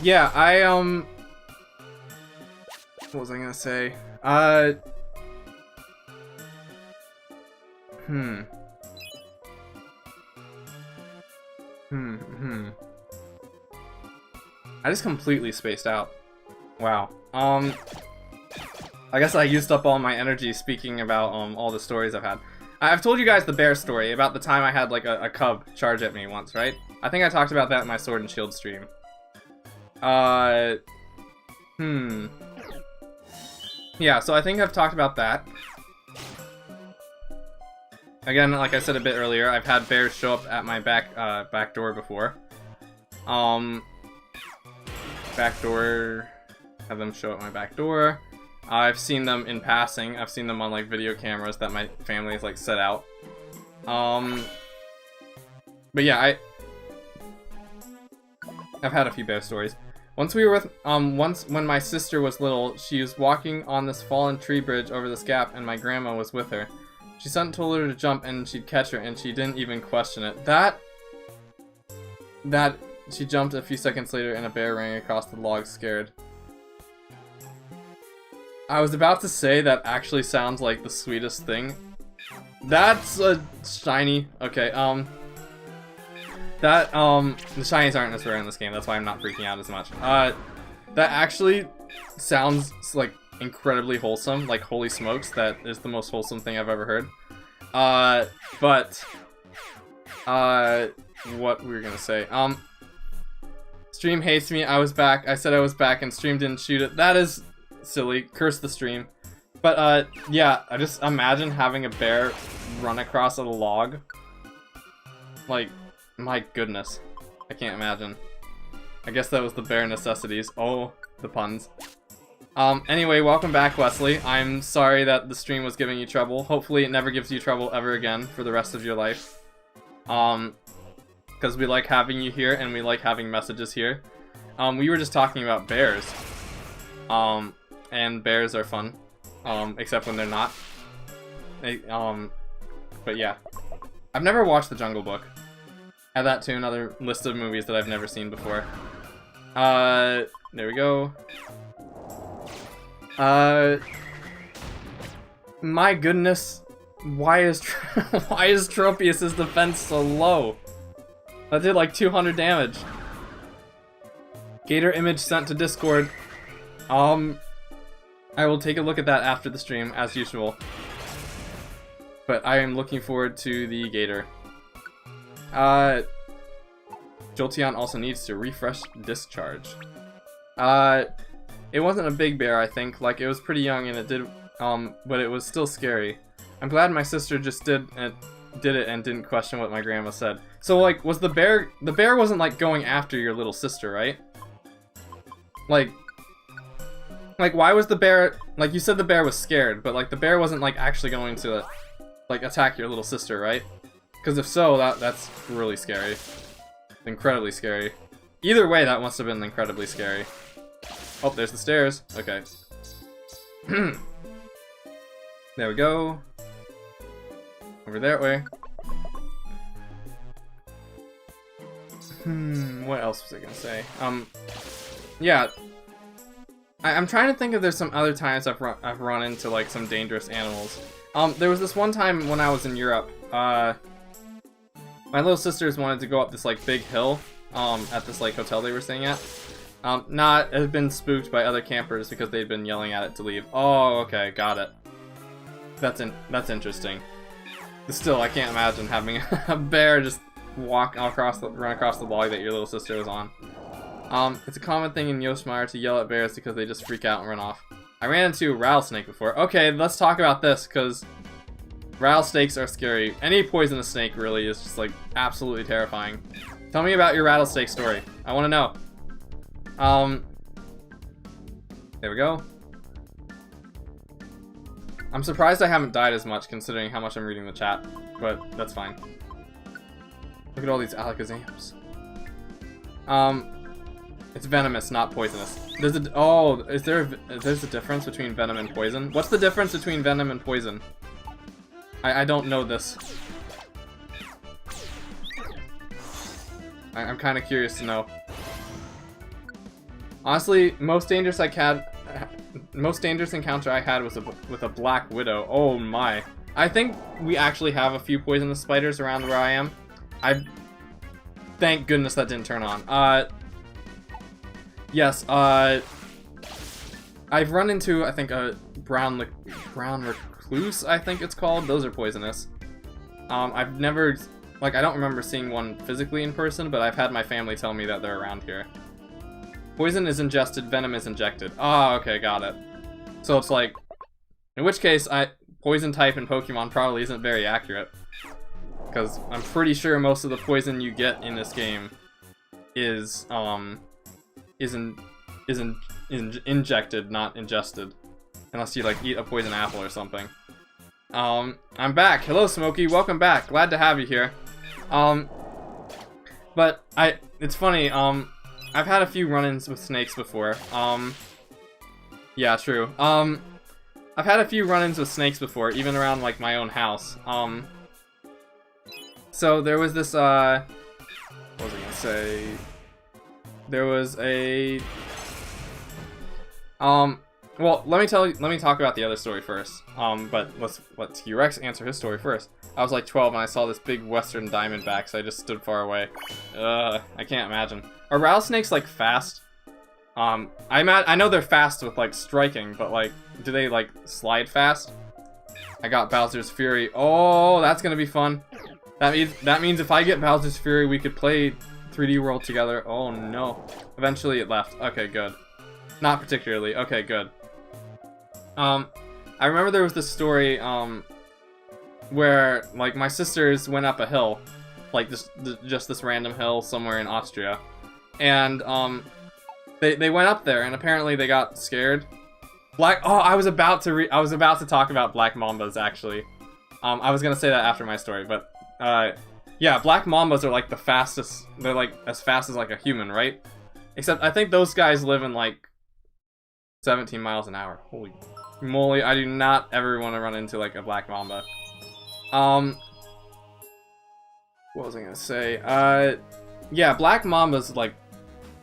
Yeah, what was I gonna say? I just completely spaced out. Wow. I guess I used up all my energy speaking about all the stories I've had. I've told you guys the bear story about the time I had like a cub charge at me once, right? I think I talked about that in my Sword and Shield stream. Yeah, so I think I've talked about that. Again, like I said a bit earlier, I've had bears show up at my back door before. Back door, have them show up my back door. I've seen them in passing. I've seen them on like video cameras that my family has like set out. But yeah, I've had a few bear stories. Once we were with once when my sister was little, she was walking on this fallen tree bridge over this gap, and my grandma was with her. She suddenly told her to jump, and she'd catch her, and she didn't even question it. She jumped a few seconds later, and a bear ran across the log, scared. I was about to say that actually sounds like the sweetest thing. That's a shiny. Okay, the shinies aren't as rare in this game, that's why I'm not freaking out as much. That actually sounds like incredibly wholesome, like holy smokes, that is the most wholesome thing I've ever heard. What we were gonna say, stream hates me, I was back, I said I was back, and stream didn't shoot it. That is silly, curse the stream. But, yeah, I just imagine having a bear run across a log. Like, my goodness. I can't imagine. I guess that was the bare necessities. Oh, the puns. Anyway, welcome back, Wesley. I'm sorry that the stream was giving you trouble. Hopefully it never gives you trouble ever again for the rest of your life. Because we like having you here, and we like having messages here. We were just talking about bears. And bears are fun. Except when they're not. But yeah. I've never watched The Jungle Book. Add that to another list of movies that I've never seen before. There we go. My goodness. Why is Tropius' defense so low? That did like 200 damage. Gator image sent to Discord. I will take a look at that after the stream, as usual. But I am looking forward to the gator. Jolteon also needs to refresh discharge. It wasn't a big bear, I think. Like, it was pretty young and it did, but it was still scary. I'm glad my sister just did it and didn't question what my grandma said. So, like, was the bear wasn't, like, going after your little sister, right? Like, why was the bear, like, you said the bear was scared, but, like, the bear wasn't, like, actually going to, like, attack your little sister, right? Because if so, that's really scary. Incredibly scary. Either way, that must have been incredibly scary. Oh, there's the stairs. Okay. There we go. Over that way. What else was I gonna say? Yeah. I'm trying to think if there's some other times I've run into like some dangerous animals. There was this one time when I was in Europe. My little sisters wanted to go up this like big hill at this like hotel they were staying at. Had been spooked by other campers because they'd been yelling at it to leave. Oh, okay, got it. That's interesting. But still, I can't imagine having a bear just run across the log that your little sister was on. It's a common thing in Yoshimar to yell at bears because they just freak out and run off. I ran into a rattlesnake before. Okay, let's talk about this, because rattlesnakes are scary. Any poisonous snake really is just like absolutely terrifying. Tell me about your rattlesnake story. I want to know. There we go. I'm surprised I haven't died as much considering how much I'm reading the chat, but that's fine. Look at all these alakazams. It's venomous, not poisonous. There's a difference between venom and poison? What's the difference between venom and poison? I don't know this. I'm kind of curious to know. Honestly, most dangerous encounter I had was with a black widow. Oh my. I think we actually have a few poisonous spiders around where I am. Thank goodness that didn't turn on. Yes, I've run into, I think, a brown recluse, I think it's called. Those are poisonous. I've never, like, I don't remember seeing one physically in person, but I've had my family tell me that they're around here. Poison is ingested, venom is injected. Oh, okay, got it. So it's like, in which case, poison type in Pokemon probably isn't very accurate. Because I'm pretty sure most of the poison you get in this game is injected, not ingested. Unless you, like, eat a poison apple or something. I'm back. Hello, Smokey. Welcome back. Glad to have you here. But it's funny, I've had a few run-ins with snakes before. Yeah, true. I've had a few run-ins with snakes before, even around, like, my own house. So there was this, what was I gonna say? There was a, well, let me talk about the other story first. But let's T-Rex answer his story first. I was like 12 and I saw this big western diamondback, so I just stood far away. I can't imagine. Are rattlesnakes, like, fast? I know they're fast with, like, striking, but, like, do they, like, slide fast? I got Bowser's Fury. Oh, that's gonna be fun. That means if I get Bowser's Fury, we could play 3D World together. Oh, no. Eventually it left. Okay, good. Not particularly. Okay, good. I remember there was this story, where, like, my sisters went up a hill. Like, just this random hill somewhere in Austria. And, they went up there, and apparently they got scared. Oh, I was about to talk about black mambas, actually. I was gonna say that after my story, but, yeah, black mambas are, like, the fastest. They're, like, as fast as, like, a human, right? Except, I think those guys live in, like, 17 miles an hour. Holy moly, I do not ever want to run into, like, a black mamba. What was I gonna say? Yeah, black mambas, like,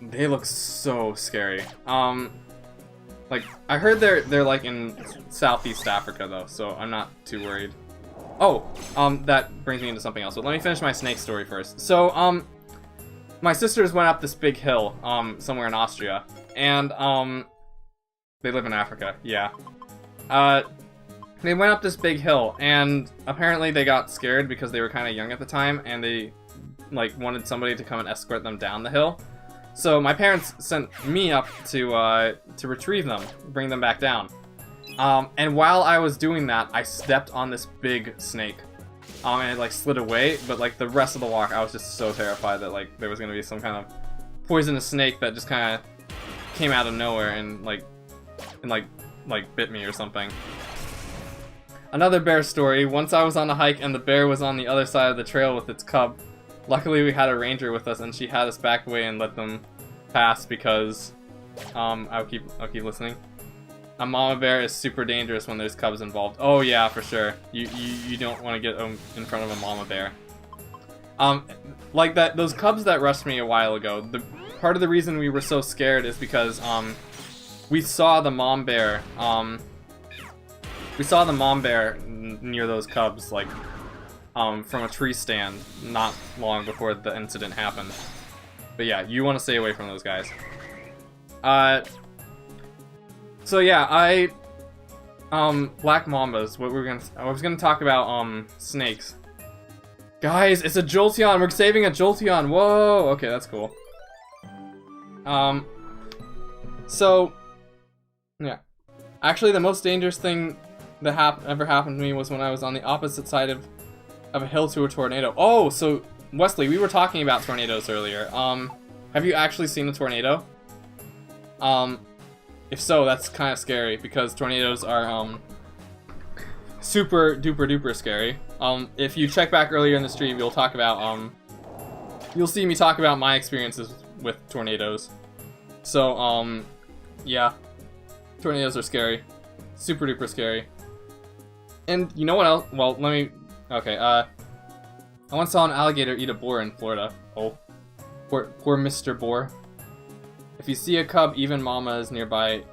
they look so scary. Like, I heard they're like in Southeast Africa though, so I'm not too worried. Oh, that brings me into something else. But let me finish my snake story first. So, my sisters went up this big hill, somewhere in Austria, and they live in Africa. Yeah. They went up this big hill, and apparently they got scared because they were kind of young at the time, and they, like, wanted somebody to come and escort them down the hill. So my parents sent me up to retrieve them, bring them back down. And while I was doing that, I stepped on this big snake. And it, like, slid away, but, like, the rest of the walk, I was just so terrified that, like, there was gonna be some kind of poisonous snake that just kind of came out of nowhere and bit me or something. Another bear story. Once I was on a hike and the bear was on the other side of the trail with its cub. Luckily we had a ranger with us and she had us back away and let them pass because, I'll keep listening. A mama bear is super dangerous when there's cubs involved. Oh yeah, for sure. You don't want to get in front of a mama bear. Like those cubs that rushed me a while ago, part of the reason we were so scared is because, we saw the mom bear. We saw the mom bear near those cubs, like, from a tree stand not long before the incident happened. But yeah, you want to stay away from those guys. So yeah, Black Mambas. I was gonna talk about snakes. Guys, it's a Jolteon. We're saving a Jolteon. Whoa. Okay, that's cool. So yeah, actually, the most dangerous thing that ever happened to me was when I was on the opposite side of a hill to a tornado. Oh, so Wesley, we were talking about tornadoes earlier. Have you actually seen a tornado? If so, that's kind of scary because tornadoes are super duper duper scary. If you check back earlier in the stream, you'll talk about you'll see me talk about my experiences with tornadoes. So yeah, tornadoes are scary, super duper scary. And you know what else? Well, okay. I once saw an alligator eat a boar in Florida. Oh, poor Mr. Boar. If you see a cub, even mama is nearby.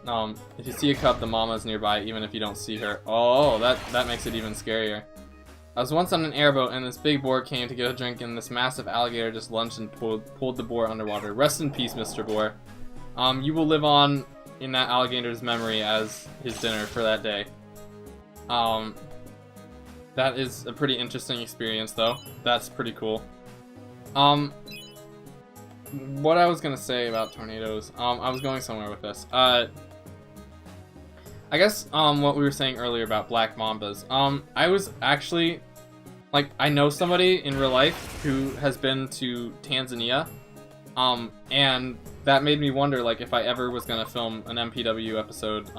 If you see a cub, the mama is nearby, even if you don't see her. Oh, that makes it even scarier. I was once on an airboat, and this big boar came to get a drink, and this massive alligator just lunged and pulled the boar underwater. Rest in peace, Mr. Boar. You will live on in that alligator's memory as his dinner for that day. That is a pretty interesting experience, though. That's pretty cool. What I was gonna say about tornadoes, I was going somewhere with this. I guess, what we were saying earlier about Black Mambas. I was actually, like, I know somebody in real life who has been to Tanzania, and that made me wonder, like, if I ever was gonna film an MPW episode,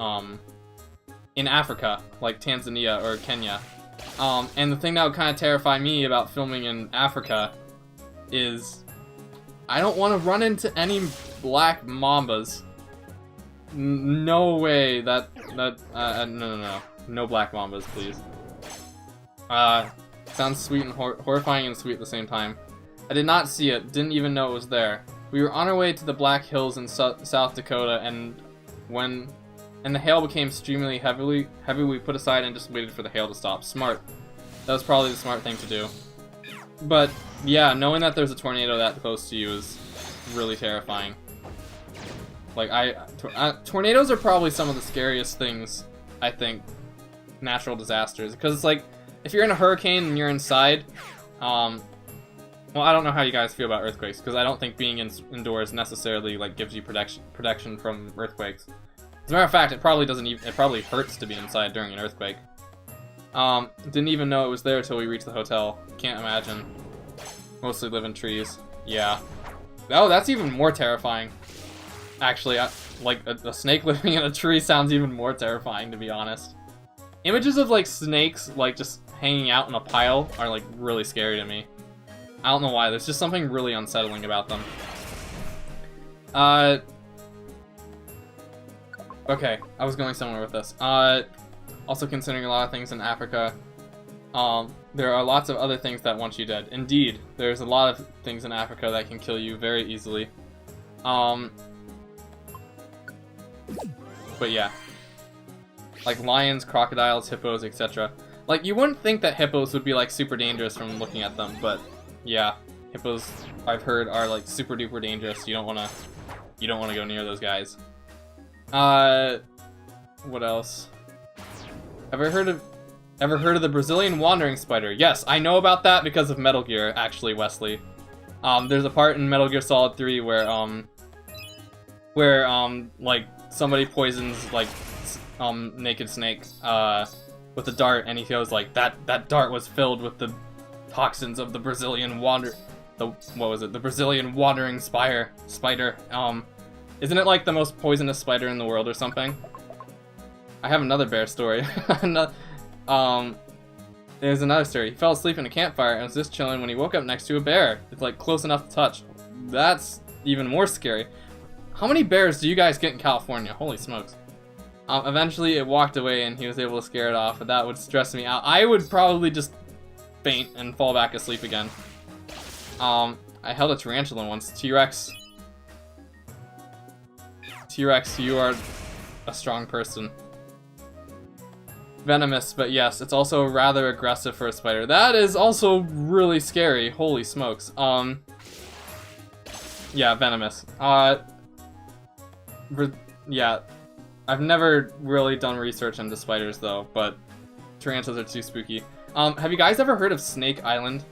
in Africa, like Tanzania or Kenya. And the thing that would kind of terrify me about filming in Africa is I don't want to run into any black mambas. No way. No black mambas, please. Sounds sweet and horrifying and sweet at the same time. I did not see it. Didn't even know it was there. We were on our way to the Black Hills in South Dakota, and the hail became extremely heavy, we put aside and just waited for the hail to stop. Smart. That was probably the smart thing to do. But yeah, knowing that there's a tornado that close to you is really terrifying. Like, tornadoes are probably some of the scariest things, I think, natural disasters. Because it's like, if you're in a hurricane and you're inside, well, I don't know how you guys feel about earthquakes, because I don't think being indoors necessarily, like, gives you protection from earthquakes. As a matter of fact, it probably hurts to be inside during an earthquake. Didn't even know it was there until we reached the hotel. Can't imagine. Mostly live in trees. Yeah. Oh, that's even more terrifying. Actually, like, a snake living in a tree sounds even more terrifying, to be honest. Images of, like, snakes, like, just hanging out in a pile are, like, really scary to me. I don't know why. There's just something really unsettling about them. Okay, I was going somewhere with this. Also considering a lot of things in Africa, there are lots of other things that want you dead. Indeed, there's a lot of things in Africa that can kill you very easily. But yeah. Like lions, crocodiles, hippos, etc. Like, you wouldn't think that hippos would be, like, super dangerous from looking at them, but yeah. Hippos, I've heard, are, like, super duper dangerous. You don't wanna go near those guys. What else? Ever heard of the Brazilian wandering spider? Yes, I know about that because of Metal Gear, actually, Wesley. There's a part in Metal Gear Solid 3 where like, somebody poisons, like, Naked Snake, with a dart, and he goes like, that dart was filled with the toxins of the Brazilian the Brazilian wandering spider. Isn't it like the most poisonous spider in the world or something? I have another bear story. There's another story. He fell asleep in a campfire and was just chilling when he woke up next to a bear. It's like close enough to touch. That's even more scary. How many bears do you guys get in California? Holy smokes. Eventually it walked away and he was able to scare it off, but that would stress me out. I would probably just faint and fall back asleep again. I held a tarantula once. T-Rex, you are a strong person. Venomous, but yes, it's also rather aggressive for a spider. That is also really scary. Holy smokes. Yeah, venomous. Yeah, I've never really done research into spiders though, but tarantulas are too spooky. Have you guys ever heard of Snake Island?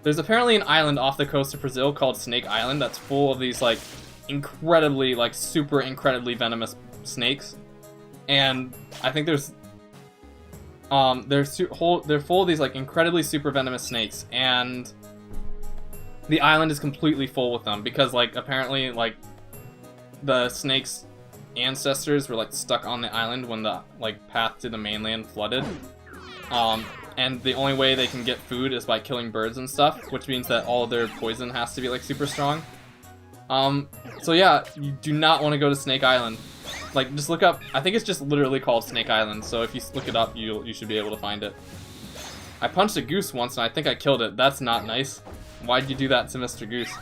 There's apparently an island off the coast of Brazil called Snake Island that's full of these like incredibly, like super incredibly venomous snakes, and I think they're full of these like incredibly super venomous snakes, and the island is completely full with them because like apparently like the snakes' ancestors were like stuck on the island when the like path to the mainland flooded. And the only way they can get food is by killing birds and stuff, which means that all of their poison has to be like super strong. So yeah, you do not want to go to Snake Island. Like, just look up, I think it's just literally called Snake Island, so if you look it up, you should be able to find it. I punched a goose once and I think I killed it. That's not nice. Why'd you do that to Mr. Goose?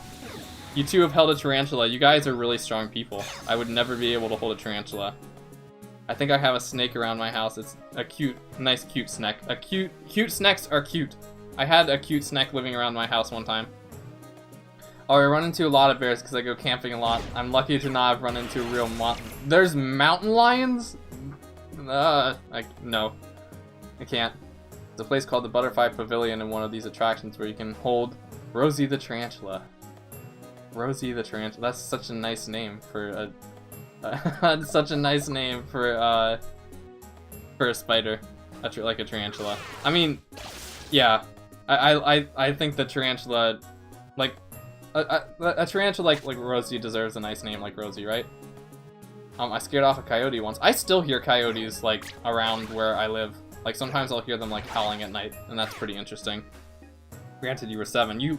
You two have held a tarantula. You guys are really strong people. I would never be able to hold a tarantula. I think I have a snake around my house. It's a nice cute snake. Cute snakes are cute. I had a cute snake living around my house one time. Oh, I run into a lot of bears because I go camping a lot. I'm lucky to not have run into a real There's mountain lions? No, I can't. There's a place called the Butterfly Pavilion in one of these attractions where you can hold Rosie the Tarantula. Rosie the Tarantula. That's such a nice name for a. That's such a nice name for a spider, like a tarantula. I mean, yeah, I think the tarantula, like a tarantula like Rosie deserves a nice name like Rosie, right? I scared off a coyote once. I still hear coyotes like around where I live. Like sometimes I'll hear them like howling at night, and that's pretty interesting. Granted, you were 7. You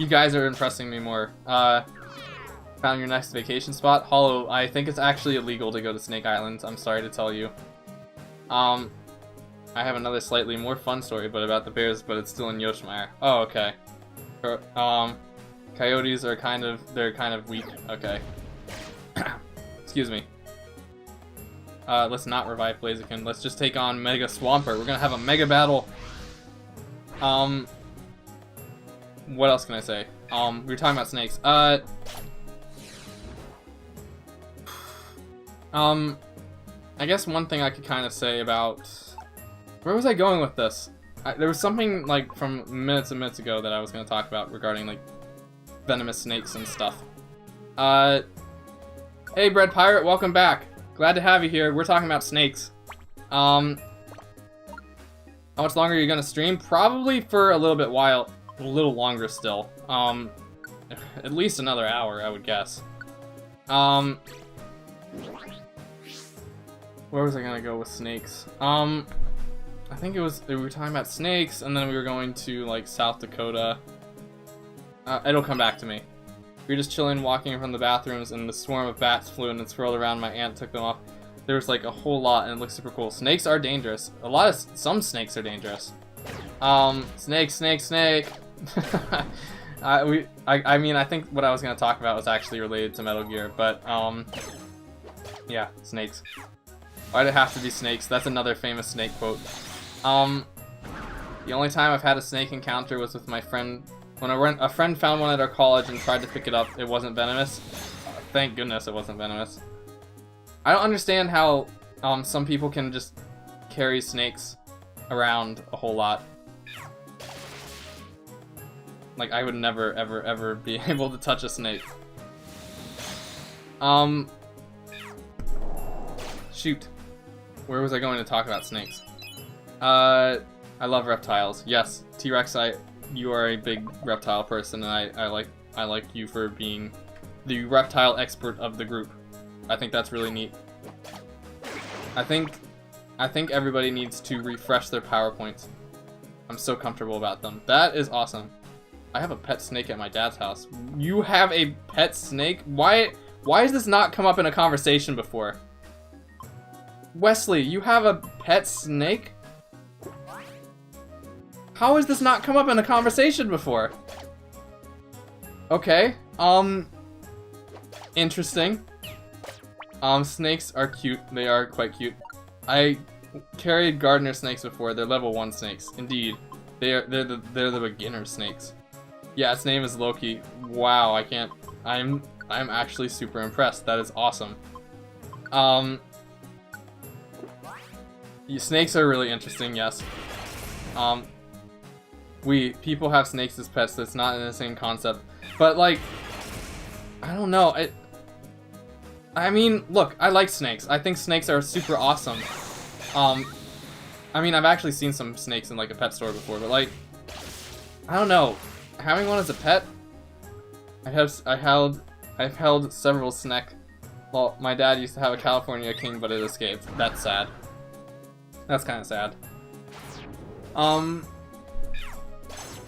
guys are impressing me more. Found your next vacation spot? Hollow, I think it's actually illegal to go to Snake Island. I'm sorry to tell you. I have another slightly more fun story, but about the bears, but it's still in Yoshimire. Oh, okay. Coyotes are kind of weak. Okay. Excuse me. Let's not revive Blaziken. Let's just take on Mega Swampert. We're gonna have a mega battle. What else can I say? We were talking about snakes. I guess one thing I could kind of say about... Where was I going with this? There was something, like, from minutes and minutes ago that I was going to talk about regarding, like, venomous snakes and stuff. Hey, Bread Pirate, welcome back. Glad to have you here. We're talking about snakes. How much longer are you going to stream? Probably for a little longer still. At least another hour, I would guess. Where was I gonna go with snakes? I think we were talking about snakes, and then we were going to, like, South Dakota. It'll come back to me. We were just chilling, walking from the bathrooms, and the swarm of bats flew and swirled around. My aunt took them off. There was, like, a whole lot, and it looked super cool. Snakes are dangerous. Some snakes are dangerous. Snake. I mean, I think what I was gonna talk about was actually related to Metal Gear, but, yeah, snakes. Why'd it have to be snakes? That's another famous snake quote. The only time I've had a snake encounter was with my friend. When a friend found one at our college and tried to pick it up, it wasn't venomous. Thank goodness it wasn't venomous. I don't understand how some people can just carry snakes around a whole lot. Like, I would never, ever be able to touch a snake. Shoot. Where was I going to talk about snakes? I love reptiles. Yes, T-Rex, you are a big reptile person, and I like you for being the reptile expert of the group. I think that's really neat. I think everybody needs to refresh their PowerPoints. I'm so comfortable about them. That is awesome. I have a pet snake at my dad's house. You have a pet snake? Why has this not come up in a conversation before? Wesley, you have a pet snake? How has this not come up in a conversation before? Okay, interesting. Snakes are cute. They are quite cute. I carried gardener snakes before. They're level 1 snakes. Indeed. They're the beginner snakes. Yeah, its name is Loki. Wow, I can't... I'm actually super impressed. That is awesome. Snakes are really interesting, yes. People have snakes as pets. That's not in the same concept. But, like, I don't know. I mean, look, I like snakes. I think snakes are super awesome. I mean, I've actually seen some snakes in, like, a pet store before, but, like, I don't know. Having one as a pet, I've held several snake. Well, my dad used to have a California king, but it escaped. That's sad. That's kind of sad.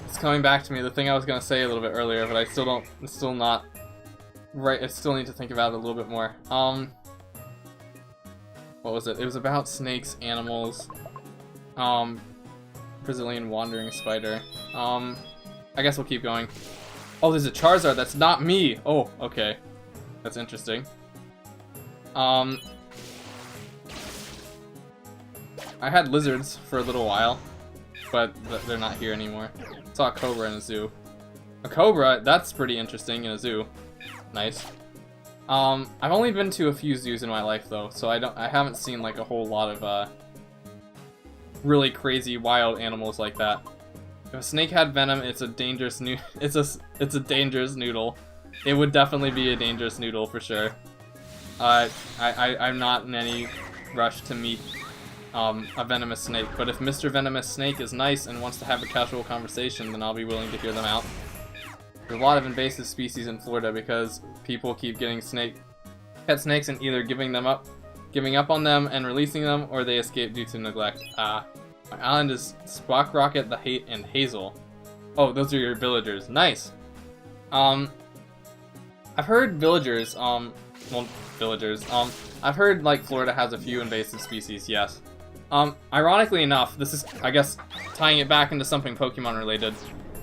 It's coming back to me, the thing I was gonna say a little bit earlier, but I still don't, it's still not right. I still need to think about it a little bit more. What was it? It was about snakes, animals, Brazilian wandering spider. I guess we'll keep going. Oh, there's a Charizard. That's not me. Oh, okay. That's interesting. I had lizards for a little while, but they're not here anymore. Saw a cobra in a zoo. A cobra? That's pretty interesting in a zoo. Nice. I've only been to a few zoos in my life though, so I haven't seen like a whole lot of really crazy wild animals like that. If a snake had venom, it's a dangerous it's a dangerous noodle. It would definitely be a dangerous noodle for sure. I'm not in any rush to meet a venomous snake, but if Mr. Venomous Snake is nice and wants to have a casual conversation, then I'll be willing to hear them out. There's a lot of invasive species in Florida because people keep getting pet snakes and either giving up on them and releasing them, or they escape due to neglect. My island is Squawk Rocket, the Hate, and Hazel. Oh, those are your villagers. Nice. I've heard villagers, well, villagers, I've heard, like, Florida has a few invasive species, yes. Ironically enough, this is, I guess, tying it back into something Pokemon related.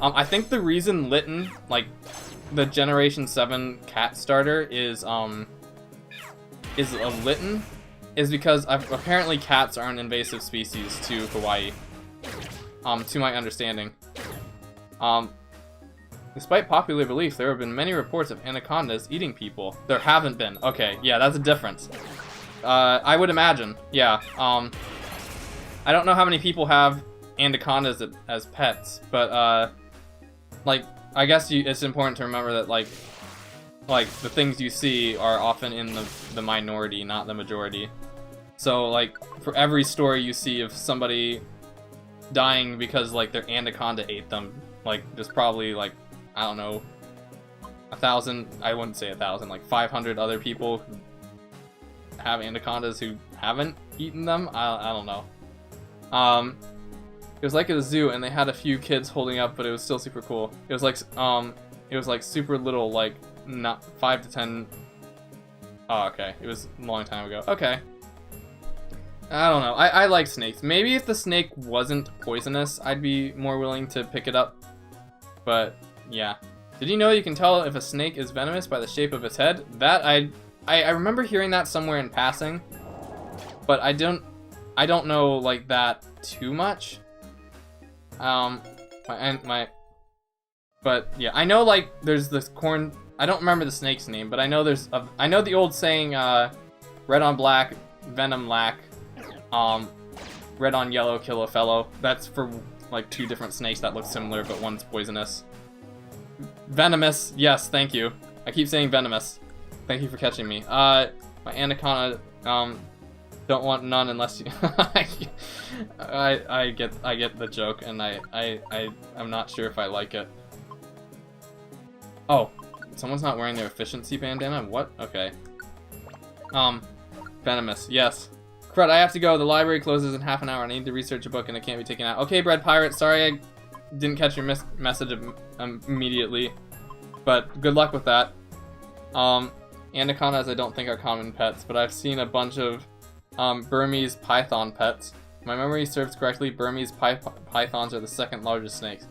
I think the reason Litten, like, the Generation 7 cat starter is a Litten, is because apparently cats are an invasive species to Hawaii, to my understanding. Despite popular belief, there have been many reports of anacondas eating people. There haven't been. Okay, yeah, that's a difference. I would imagine, yeah. I don't know how many people have anacondas as pets, but, like, I guess it's important to remember that, like, the things you see are often in the minority, not the majority. So, like, for every story you see of somebody dying because, like, their anaconda ate them, like, there's probably, like, I don't know, 1,000, I wouldn't say 1,000, like 500 other people who have anacondas who haven't eaten them. I don't know. It was like at a zoo, and they had a few kids holding up, but it was still super cool. It was like super little, like, not 5 to 10. Oh, okay. It was a long time ago. Okay. I don't know. I like snakes. Maybe if the snake wasn't poisonous, I'd be more willing to pick it up. But, yeah. Did you know you can tell if a snake is venomous by the shape of its head? That, I remember hearing that somewhere in passing. But I don't know, like, that too much. But, yeah. I know, like, there's this corn... I don't remember the snake's name, but I know I know the old saying, red on black, venom lack. Red on yellow, kill a fellow. That's for, like, 2 different snakes that look similar, but one's poisonous. Venomous, yes, thank you. I keep saying venomous. Thank you for catching me. My anaconda, don't want none unless you... I get the joke, and I'm not sure if I like it. Oh, someone's not wearing their efficiency bandana? What? Okay. Venomous, yes. Crud, I have to go. The library closes in half an hour. I need to research a book and it can't be taken out. Okay, Bread Pirate, sorry I didn't catch your message immediately. But good luck with that. Anacondas I don't think are common pets, but I've seen a bunch of Burmese python pets. If my memory serves correctly, Burmese pythons are the 2nd largest snakes.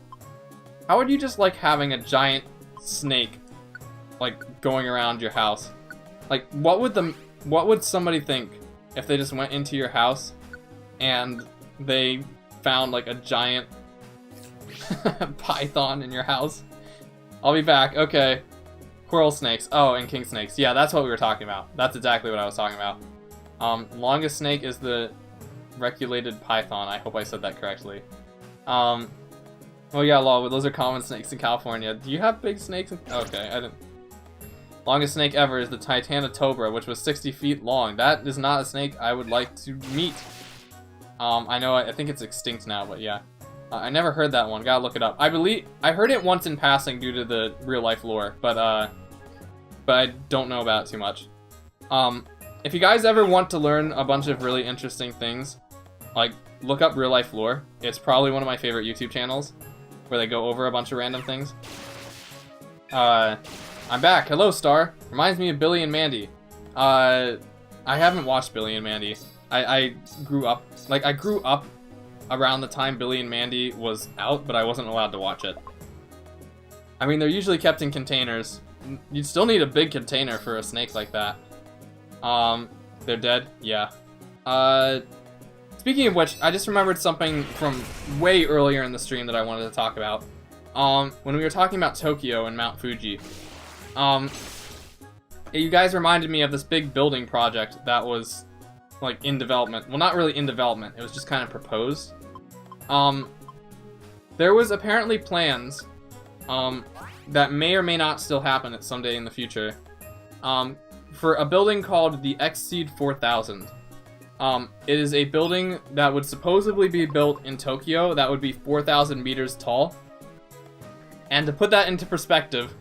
How would you just like having a giant snake like going around your house? Like, what would what would somebody think if they just went into your house and they found like a giant python in your house? I'll be back. Okay. Coral snakes. Oh, and king snakes. Yeah, that's what we were talking about. That's exactly what I was talking about. Longest snake is the reticulated python. I hope I said that correctly. Oh yeah, lol, those are common snakes in California. Do you have big snakes? Okay, I didn't. Longest snake ever is the Titanotobra, which was 60 feet long. That is not a snake I would like to meet. I know, I think it's extinct now, but yeah. I never heard that one. Gotta look it up. I heard it once in passing due to the real-life lore, but I don't know about it too much. If you guys ever want to learn a bunch of really interesting things, like, look up real-life lore. It's probably one of my favorite YouTube channels, where they go over a bunch of random things. I'm back. Hello, Star. Reminds me of Billy and Mandy. I haven't watched Billy and Mandy. I grew up around the time Billy and Mandy was out, but I wasn't allowed to watch it. I mean, they're usually kept in containers. You'd still need a big container for a snake like that. They're dead? Yeah. Speaking of which, I just remembered something from way earlier in the stream that I wanted to talk about. When we were talking about Tokyo and Mount Fuji. You guys reminded me of this big building project that was, like, in development. Well, not really in development. It was just kind of proposed. There was apparently plans, that may or may not still happen at some day in the future, for a building called the Exceed 4000. It is a building that would supposedly be built in Tokyo that would be 4,000 meters tall. And to put that into perspective,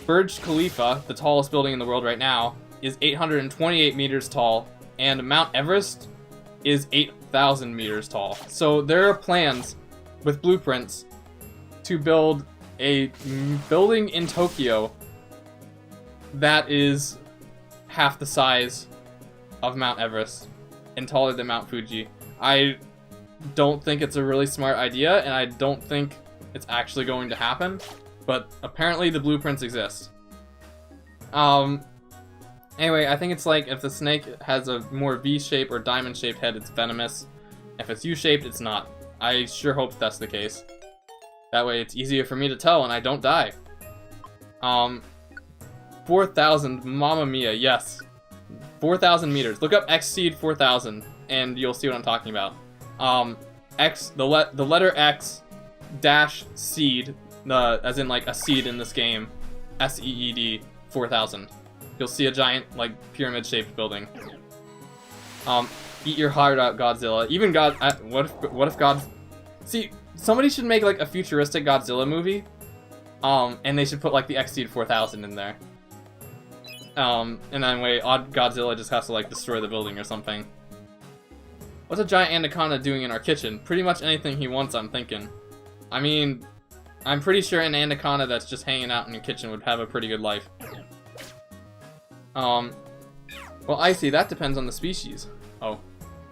Burj Khalifa, the tallest building in the world right now, is 828 meters tall, and Mount Everest is 8,000 meters tall. So there are plans with blueprints to build a building in Tokyo that is half the size of Mount Everest and taller than Mount Fuji. I don't think it's a really smart idea, and I don't think it's actually going to happen, but apparently the blueprints exist. Anyway, I think it's like if the snake has a more V-shaped or diamond-shaped head, it's venomous. If it's U-shaped, it's not. I sure hope that's the case. That way it's easier for me to tell and I don't die. 4,000, mamma mia, yes. 4,000 meters. Look up Exceed 4000 and you'll see what I'm talking about. The letter X dash seed, as in like a seed in this game, SEED 4000. You'll see a giant, like, pyramid-shaped building. Eat your heart out, Godzilla. Even what if God... See, somebody should make, like, a futuristic Godzilla movie. And they should put, like, the Exceed 4000 in there. And then, wait, odd Godzilla just has to, like, destroy the building or something. What's a giant anaconda doing in our kitchen? Pretty much anything he wants, I'm thinking. I mean, I'm pretty sure an anaconda that's just hanging out in your kitchen would have a pretty good life. Well, I see. That depends on the species. Oh.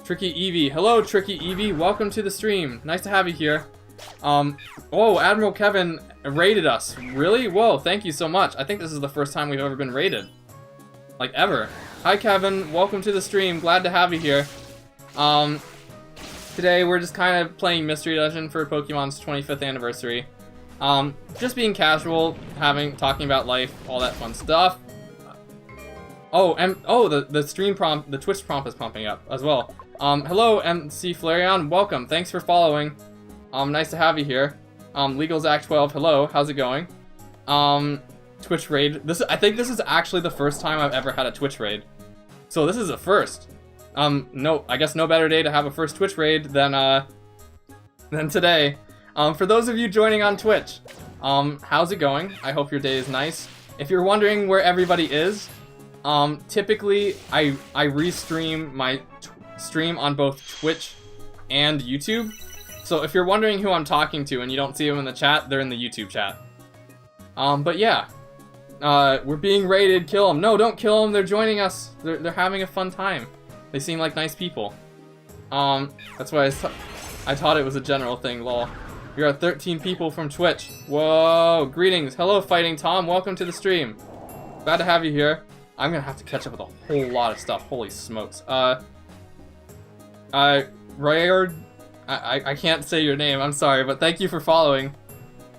Tricky Eevee. Hello, Tricky Eevee. Welcome to the stream. Nice to have you here. Oh, Admiral Kevin raided us. Really? Whoa, thank you so much. I think this is the first time we've ever been raided. Like, ever. Hi, Kevin. Welcome to the stream. Glad to have you here. Today we're just kind of playing Mystery Dungeon for Pokemon's 25th anniversary. Just being casual, talking about life, all that fun stuff. Oh, and the stream prompt, the Twitch prompt is pumping up as well. Hello, MC Flareon, welcome. Thanks for following. Nice to have you here. Legal Act 12, hello. How's it going? Twitch raid. I think this is actually the first time I've ever had a Twitch raid. So this is a first. No, I guess no better day to have a first Twitch raid than today. For those of you joining on Twitch, how's it going? I hope your day is nice. If you're wondering where everybody is, typically I restream my stream on both Twitch and YouTube. So if you're wondering who I'm talking to and you don't see them in the chat, they're in the YouTube chat. But yeah, we're being raided. Kill them. No, don't kill them. They're joining us. They're having a fun time. They seem like nice people. That's why I thought it was a general thing. Lol. You're at 13 people from Twitch. Whoa! Greetings. Hello, Fighting Tom. Welcome to the stream. Glad to have you here. I'm gonna have to catch up with a whole lot of stuff. Holy smokes. Rayard, I can't say your name, I'm sorry, but thank you for following.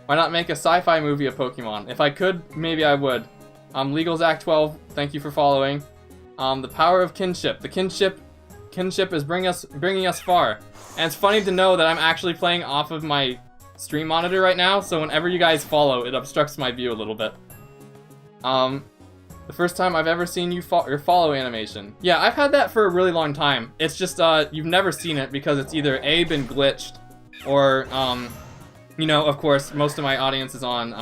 Why not make a sci-fi movie of Pokemon? If I could, maybe I would. Legal Zach 12, thank you for following. The power of kinship. The kinship is bringing us far. And it's funny to know that I'm actually playing off of my stream monitor right now, so whenever you guys follow, it obstructs my view a little bit. The first time I've ever seen your follow animation. Yeah, I've had that for a really long time. It's just, you've never seen it because it's either A, been glitched, or, you know, of course, most of my audience is on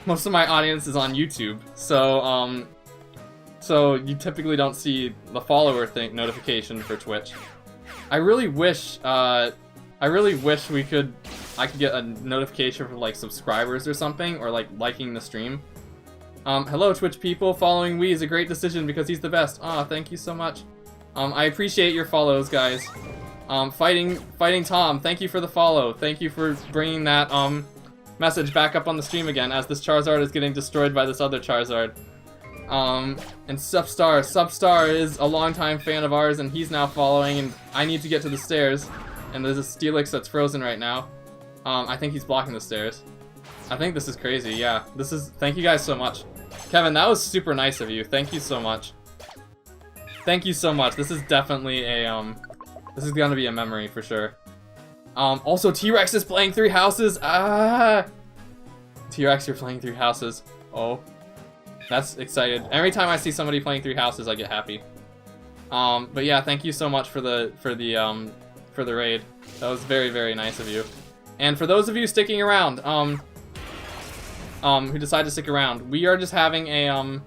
YouTube, so, so you typically don't see the follower notification for Twitch. I really wish I could get a notification for, like, subscribers or something, or, like, liking the stream. Hello Twitch people, following Wii is a great decision because he's the best. Aw, thank you so much. I appreciate your follows, guys. Fighting Tom, thank you for the follow. Thank you for bringing that, message back up on the stream again as this Charizard is getting destroyed by this other Charizard. And Substar is a longtime fan of ours and he's now following, and I need to get to the stairs. And there's a Steelix that's frozen right now. I think he's blocking the stairs. I think this is crazy, yeah. Thank you guys so much. Kevin, that was super nice of you. Thank you so much. Thank you so much. This is definitely a, this is gonna be a memory for sure. Also, T-Rex is playing 3 houses. Ah! T-Rex, you're playing 3 houses. Oh. That's excited. Every time I see somebody playing 3 houses, I get happy. But yeah, thank you so much for the raid. That was very, very nice of you. And for those of you sticking around, who decide to stick around, we are just having a,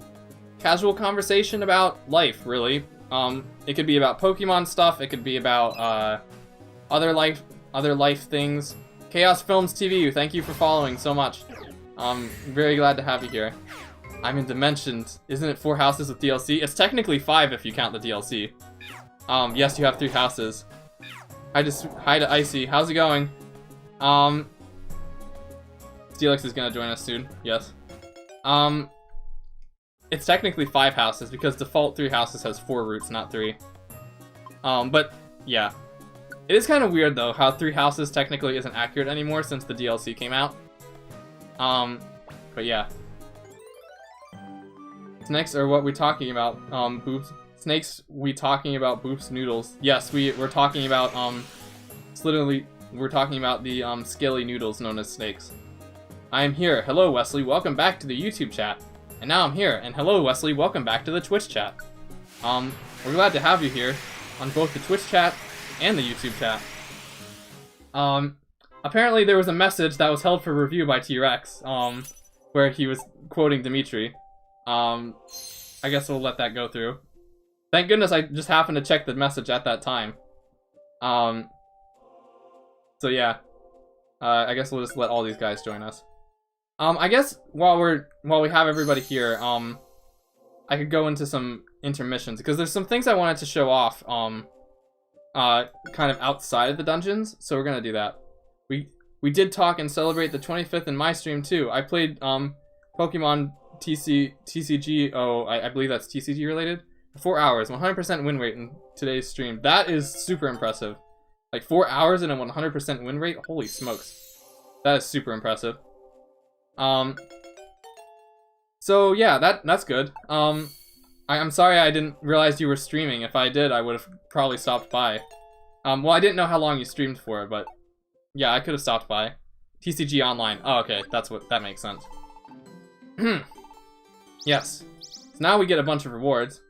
casual conversation about life, really. It could be about Pokemon stuff, it could be about, other life things. Chaos Films TV, thank you for following so much. Very glad to have you here. I'm in Dimensions. Isn't it 4 houses with DLC? It's technically 5 if you count the DLC. Yes, you have 3 houses. Hi to Icy. How's it going? Steelix is gonna join us soon. Yes. It's technically 5 houses because default 3 houses has 4 routes, not 3. But yeah. It is kind of weird though how 3 houses technically isn't accurate anymore since the DLC came out. But yeah. Snakes are what we're talking about, Boops. Snakes, we talking about Boops noodles. Yes, we're talking about, it's literally, we're talking about the, scaly noodles known as snakes. I am here. Hello, Wesley. Welcome back to the YouTube chat. And now I'm here. And hello, Wesley. Welcome back to the Twitch chat. We're glad to have you here on both the Twitch chat and the YouTube chat. Apparently there was a message that was held for review by T-Rex, where he was quoting Dimitri. I guess we'll let that go through. Thank goodness I just happened to check the message at that time. So yeah. I guess we'll just let all these guys join us. I guess while we have everybody here, I could go into some intermissions because there's some things I wanted to show off, kind of outside of the dungeons. So we're gonna do that. We did talk and celebrate the 25th in my stream too. I played Pokemon TCG. Oh, I believe that's TCG related. 4 hours, 100% win rate in today's stream. That is super impressive. Like 4 hours and a 100% win rate. Holy smokes, that is super impressive. So yeah, that's good. I'm sorry I didn't realize you were streaming. If I did, I would have probably stopped by. Well, I didn't know how long you streamed for, but yeah, I could have stopped by. TCG Online. Oh, okay, that makes sense. Yes. So now we get a bunch of rewards.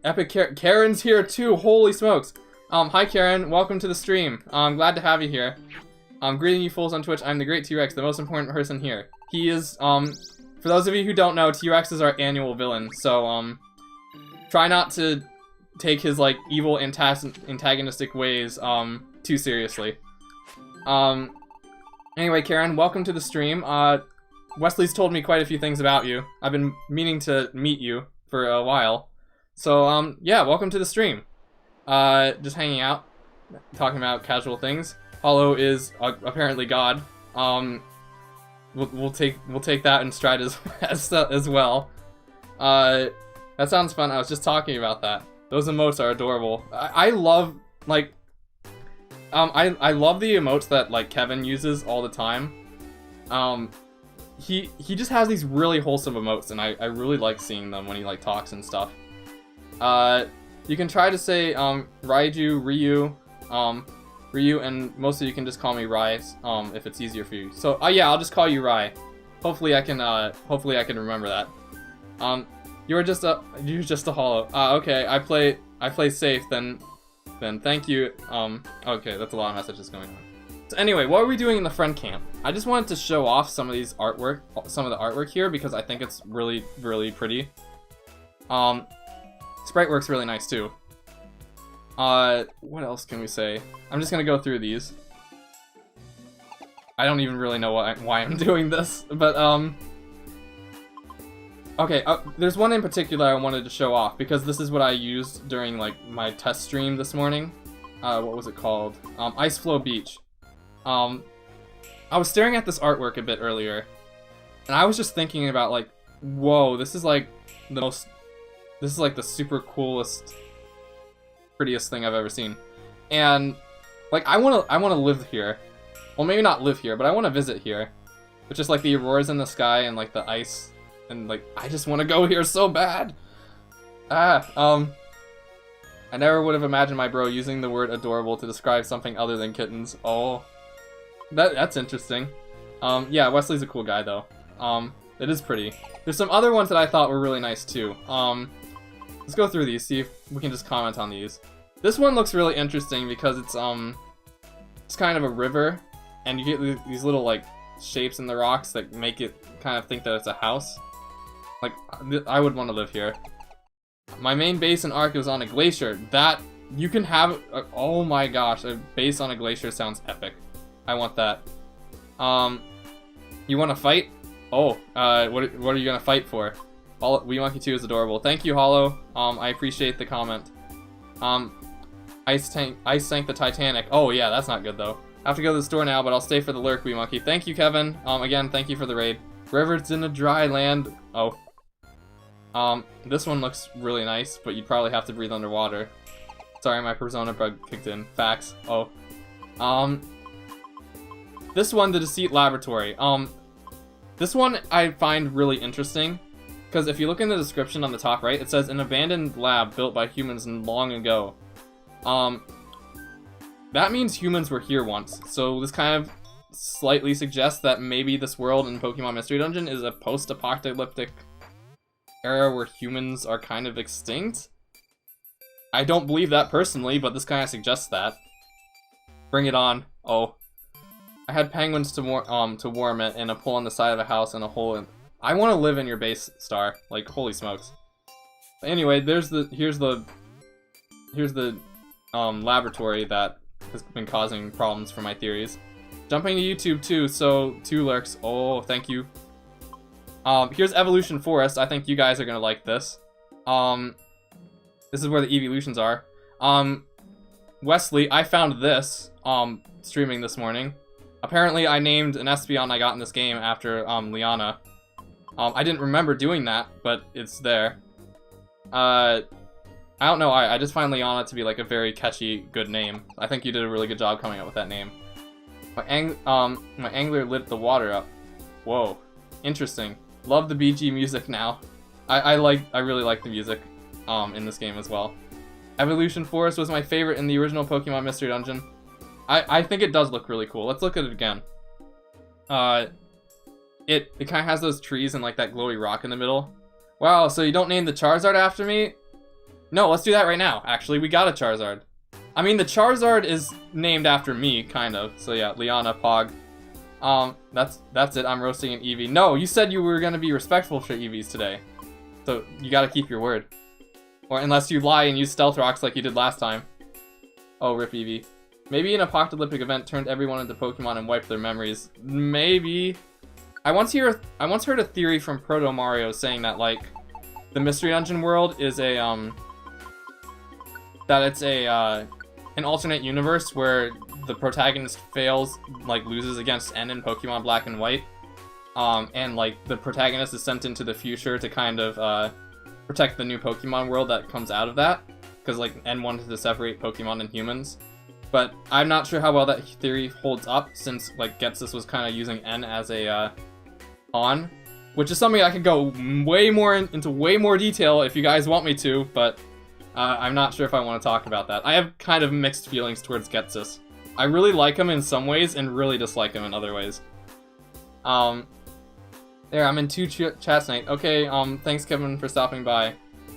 Epic Karen's here too. Holy smokes. Hi Karen, welcome to the stream. I'm glad to have you here. Greeting you fools on Twitch. I'm the Great T-Rex, the most important person here. He is, for those of you who don't know, T-Rex is our annual villain, so, try not to take his, like, evil antagonistic ways, too seriously. Anyway, Karen, welcome to the stream. Wesley's told me quite a few things about you. I've been meaning to meet you for a while. So, yeah, welcome to the stream. Just hanging out, talking about casual things. Hollow is apparently God. We'll take that in stride as well. That sounds fun. I was just talking about that. Those emotes are adorable. I love, like, I love the emotes that, like, Kevin uses all the time. He just has these really wholesome emotes, and I really like seeing them when he, like, talks and stuff. You can try to say, Raiju, Ryu, and mostly you can just call me Rai, if it's easier for you. So, yeah, I'll just call you Rai. Hopefully I can remember that. You're just a hollow. Okay, I play safe, then thank you. Okay, that's a lot of messages going on. So anyway, what are we doing in the friend camp? I just wanted to show off some of the artwork here because I think it's really, really pretty. Sprite work's really nice too. What else can we say? I'm just gonna go through these. I don't even really know why I'm doing this, but okay, there's one in particular I wanted to show off because this is what I used during like my test stream this morning. What was it called? Ice Flow Beach. I was staring at this artwork a bit earlier, and I was just thinking about like, whoa, this is like the super coolest, prettiest thing I've ever seen, and like I wanna live here. Well, maybe not live here, but I want to visit here. It's just like the auroras in the sky and like the ice, and like I just want to go here so bad. I never would have imagined my bro using the word adorable to describe something other than kittens. Oh, that's interesting. Yeah, Wesley's a cool guy though. It is pretty. There's some other ones that I thought were really nice too. Let's go through these, see if we can just comment on these. This one looks really interesting because it's kind of a river, and you get these little like shapes in the rocks that make it kind of think that it's a house. Like, I would want to live here. My main base in Ark was on a glacier. That, you can have, oh my gosh, a base on a glacier sounds epic. I want that. You want to fight? Oh, what are you gonna fight for? Wee Monkey 2 is adorable. Thank you, Hollow. I appreciate the comment. Ice sank the Titanic. Oh yeah, that's not good though. I have to go to the store now, but I'll stay for the lurk, Wee Monkey. Thank you, Kevin. Again, thank you for the raid. Rivers in a dry land. Oh. This one looks really nice, but you'd probably have to breathe underwater. Sorry, my Persona bug kicked in. Facts. Oh. This one, the Deceit Laboratory. This one I find really interesting, because if you look in the description on the top right, it says an abandoned lab built by humans long ago. That means humans were here once, so this kind of slightly suggests that maybe this world in Pokemon Mystery Dungeon is a post-apocalyptic era where humans are kind of extinct. I don't believe that personally, but this kind of suggests that. Bring it on. Oh. I had penguins to warm it, and a pole on the side of a house and a hole in... I want to live in your base, Star. Like, holy smokes. Anyway, here's the laboratory that has been causing problems for my theories. Jumping to YouTube too, so 2 lurks. Oh, thank you. Here's Evolution Forest. I think you guys are gonna like this. This is where the evolutions are. Wesley, I found this streaming this morning. Apparently, I named an Espeon I got in this game after Liana. I didn't remember doing that, but it's there. I don't know, I just find Liana to be like a very catchy, good name. I think you did a really good job coming up with that name. My angler lit the water up. Whoa, interesting. Love the BG music now. I really like the music in this game as well. Evolution Forest was my favorite in the original Pokemon Mystery Dungeon. I think it does look really cool. Let's look at it again. It kind of has those trees and like that glowy rock in the middle. Wow, so you don't name the Charizard after me? No, let's do that right now. Actually, we got a Charizard. I mean, the Charizard is named after me, kind of. So yeah, Liana, Pog. That's it. I'm roasting an Eevee. No, you said you were gonna be respectful for Eevees today. So you gotta keep your word. Or unless you lie and use Stealth Rocks like you did last time. Oh, rip Eevee. Maybe an apocalyptic event turned everyone into Pokemon and wiped their memories. Maybe. I once heard a theory from Proto Mario saying that like the Mystery Dungeon world is a an alternate universe where the protagonist loses against N in Pokemon Black and White, and like the protagonist is sent into the future to kind of protect the new Pokemon world that comes out of that, because like N wanted to separate Pokemon and humans. But I'm not sure how well that theory holds up, since like Ghetsis was kind of using N as a pawn, which is something I could go way more into way more detail if you guys want me to, but I'm not sure if I want to talk about that. I have kind of mixed feelings towards Ghetsis. I really like him in some ways and really dislike him in other ways. There, I'm in 2 chats tonight. Okay, thanks Kevin for stopping by.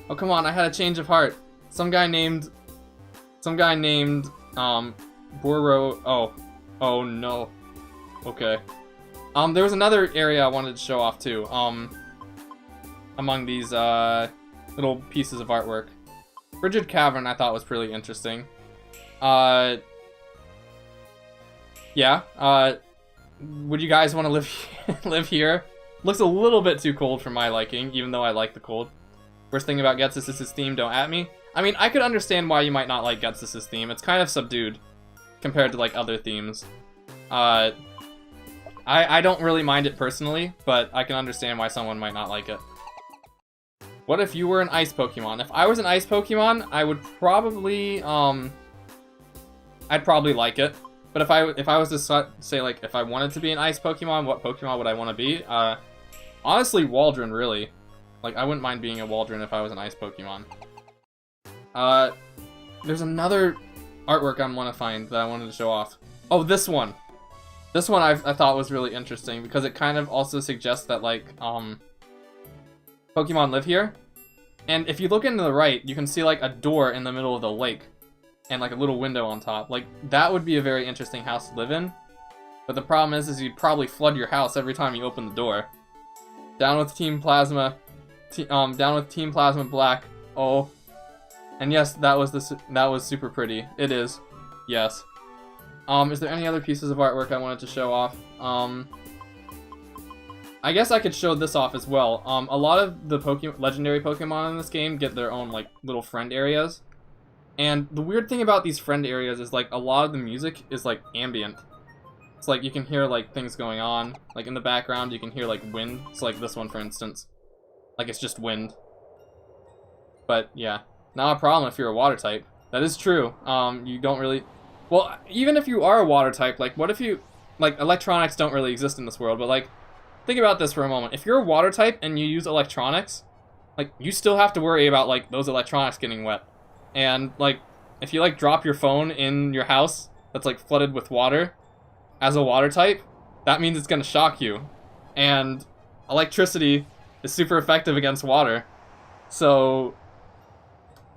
Oh, come on, I had a change of heart. Some guy named, Boro, oh no. Okay. There was another area I wanted to show off too, among these, little pieces of artwork. Frigid Cavern I thought was pretty interesting. Yeah, would you guys want to live here? Looks a little bit too cold for my liking, even though I like the cold. Worst thing about Ghetsis is his theme, don't at me. I mean, I could understand why you might not like Ghetsis' theme. It's kind of subdued compared to, like, other themes. I don't really mind it personally, but I can understand why someone might not like it. What if you were an ice Pokemon? If I was an ice Pokemon, I would probably, I'd probably like it. But if I was to say, like, if I wanted to be an ice Pokemon, what Pokemon would I want to be? Honestly, Waldron, really. Like, I wouldn't mind being a Waldron if I was an ice Pokemon. There's another artwork I want to find that I wanted to show off. Oh, this one! This one I thought was really interesting, because it kind of also suggests that, like, Pokemon live here. And if you look into the right, you can see, like, a door in the middle of the lake. And, like, a little window on top. Like, that would be a very interesting house to live in. But the problem is you'd probably flood your house every time you open the door. Down with Team Plasma. Down with Team Plasma Black. Oh. And yes, that was super pretty. It is. Yes. Is there any other pieces of artwork I wanted to show off? I guess I could show this off as well. A lot of the legendary Pokemon in this game get their own, like, little friend areas. And the weird thing about these friend areas is, like, a lot of the music is, like, ambient. It's like, you can hear, like, things going on. Like, in the background, you can hear, like, wind. It's like this one, for instance. Like, it's just wind. But, yeah. Not a problem if you're a water type. That is true. You don't really... Well, even if you are a water type, like, what if you... Like, electronics don't really exist in this world, but, like, think about this for a moment. If you're a water type and you use electronics, like, you still have to worry about, like, those electronics getting wet. And, like, if you, like, drop your phone in your house that's, like, flooded with water, as a water type, that means it's gonna shock you. And electricity is super effective against water. So,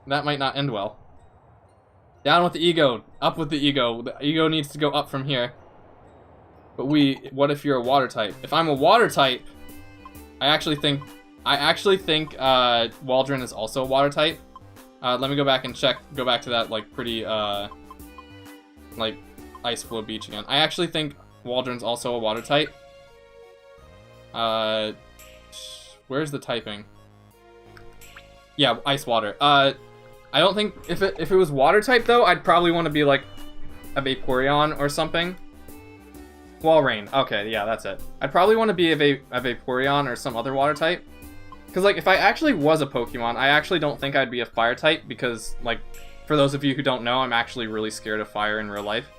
that might not end well. Down with the ego, up with the ego. The ego needs to go up from here. But what if you're a water type? If I'm a water type, I actually think Waldron is also a water type. Let me go back and go back to that, like, pretty, like, Ice Flow Beach again. I actually think Waldron's also a water type. Where's the typing? Yeah, ice water. I don't think, if it was water type, though, I'd probably want to be, like, a Vaporeon or something. Walrein. Okay, yeah, that's it. I'd probably want to be a Vaporeon or some other water type. Because, like, if I actually was a Pokemon, I actually don't think I'd be a fire type, because, like, for those of you who don't know, I'm actually really scared of fire in real life.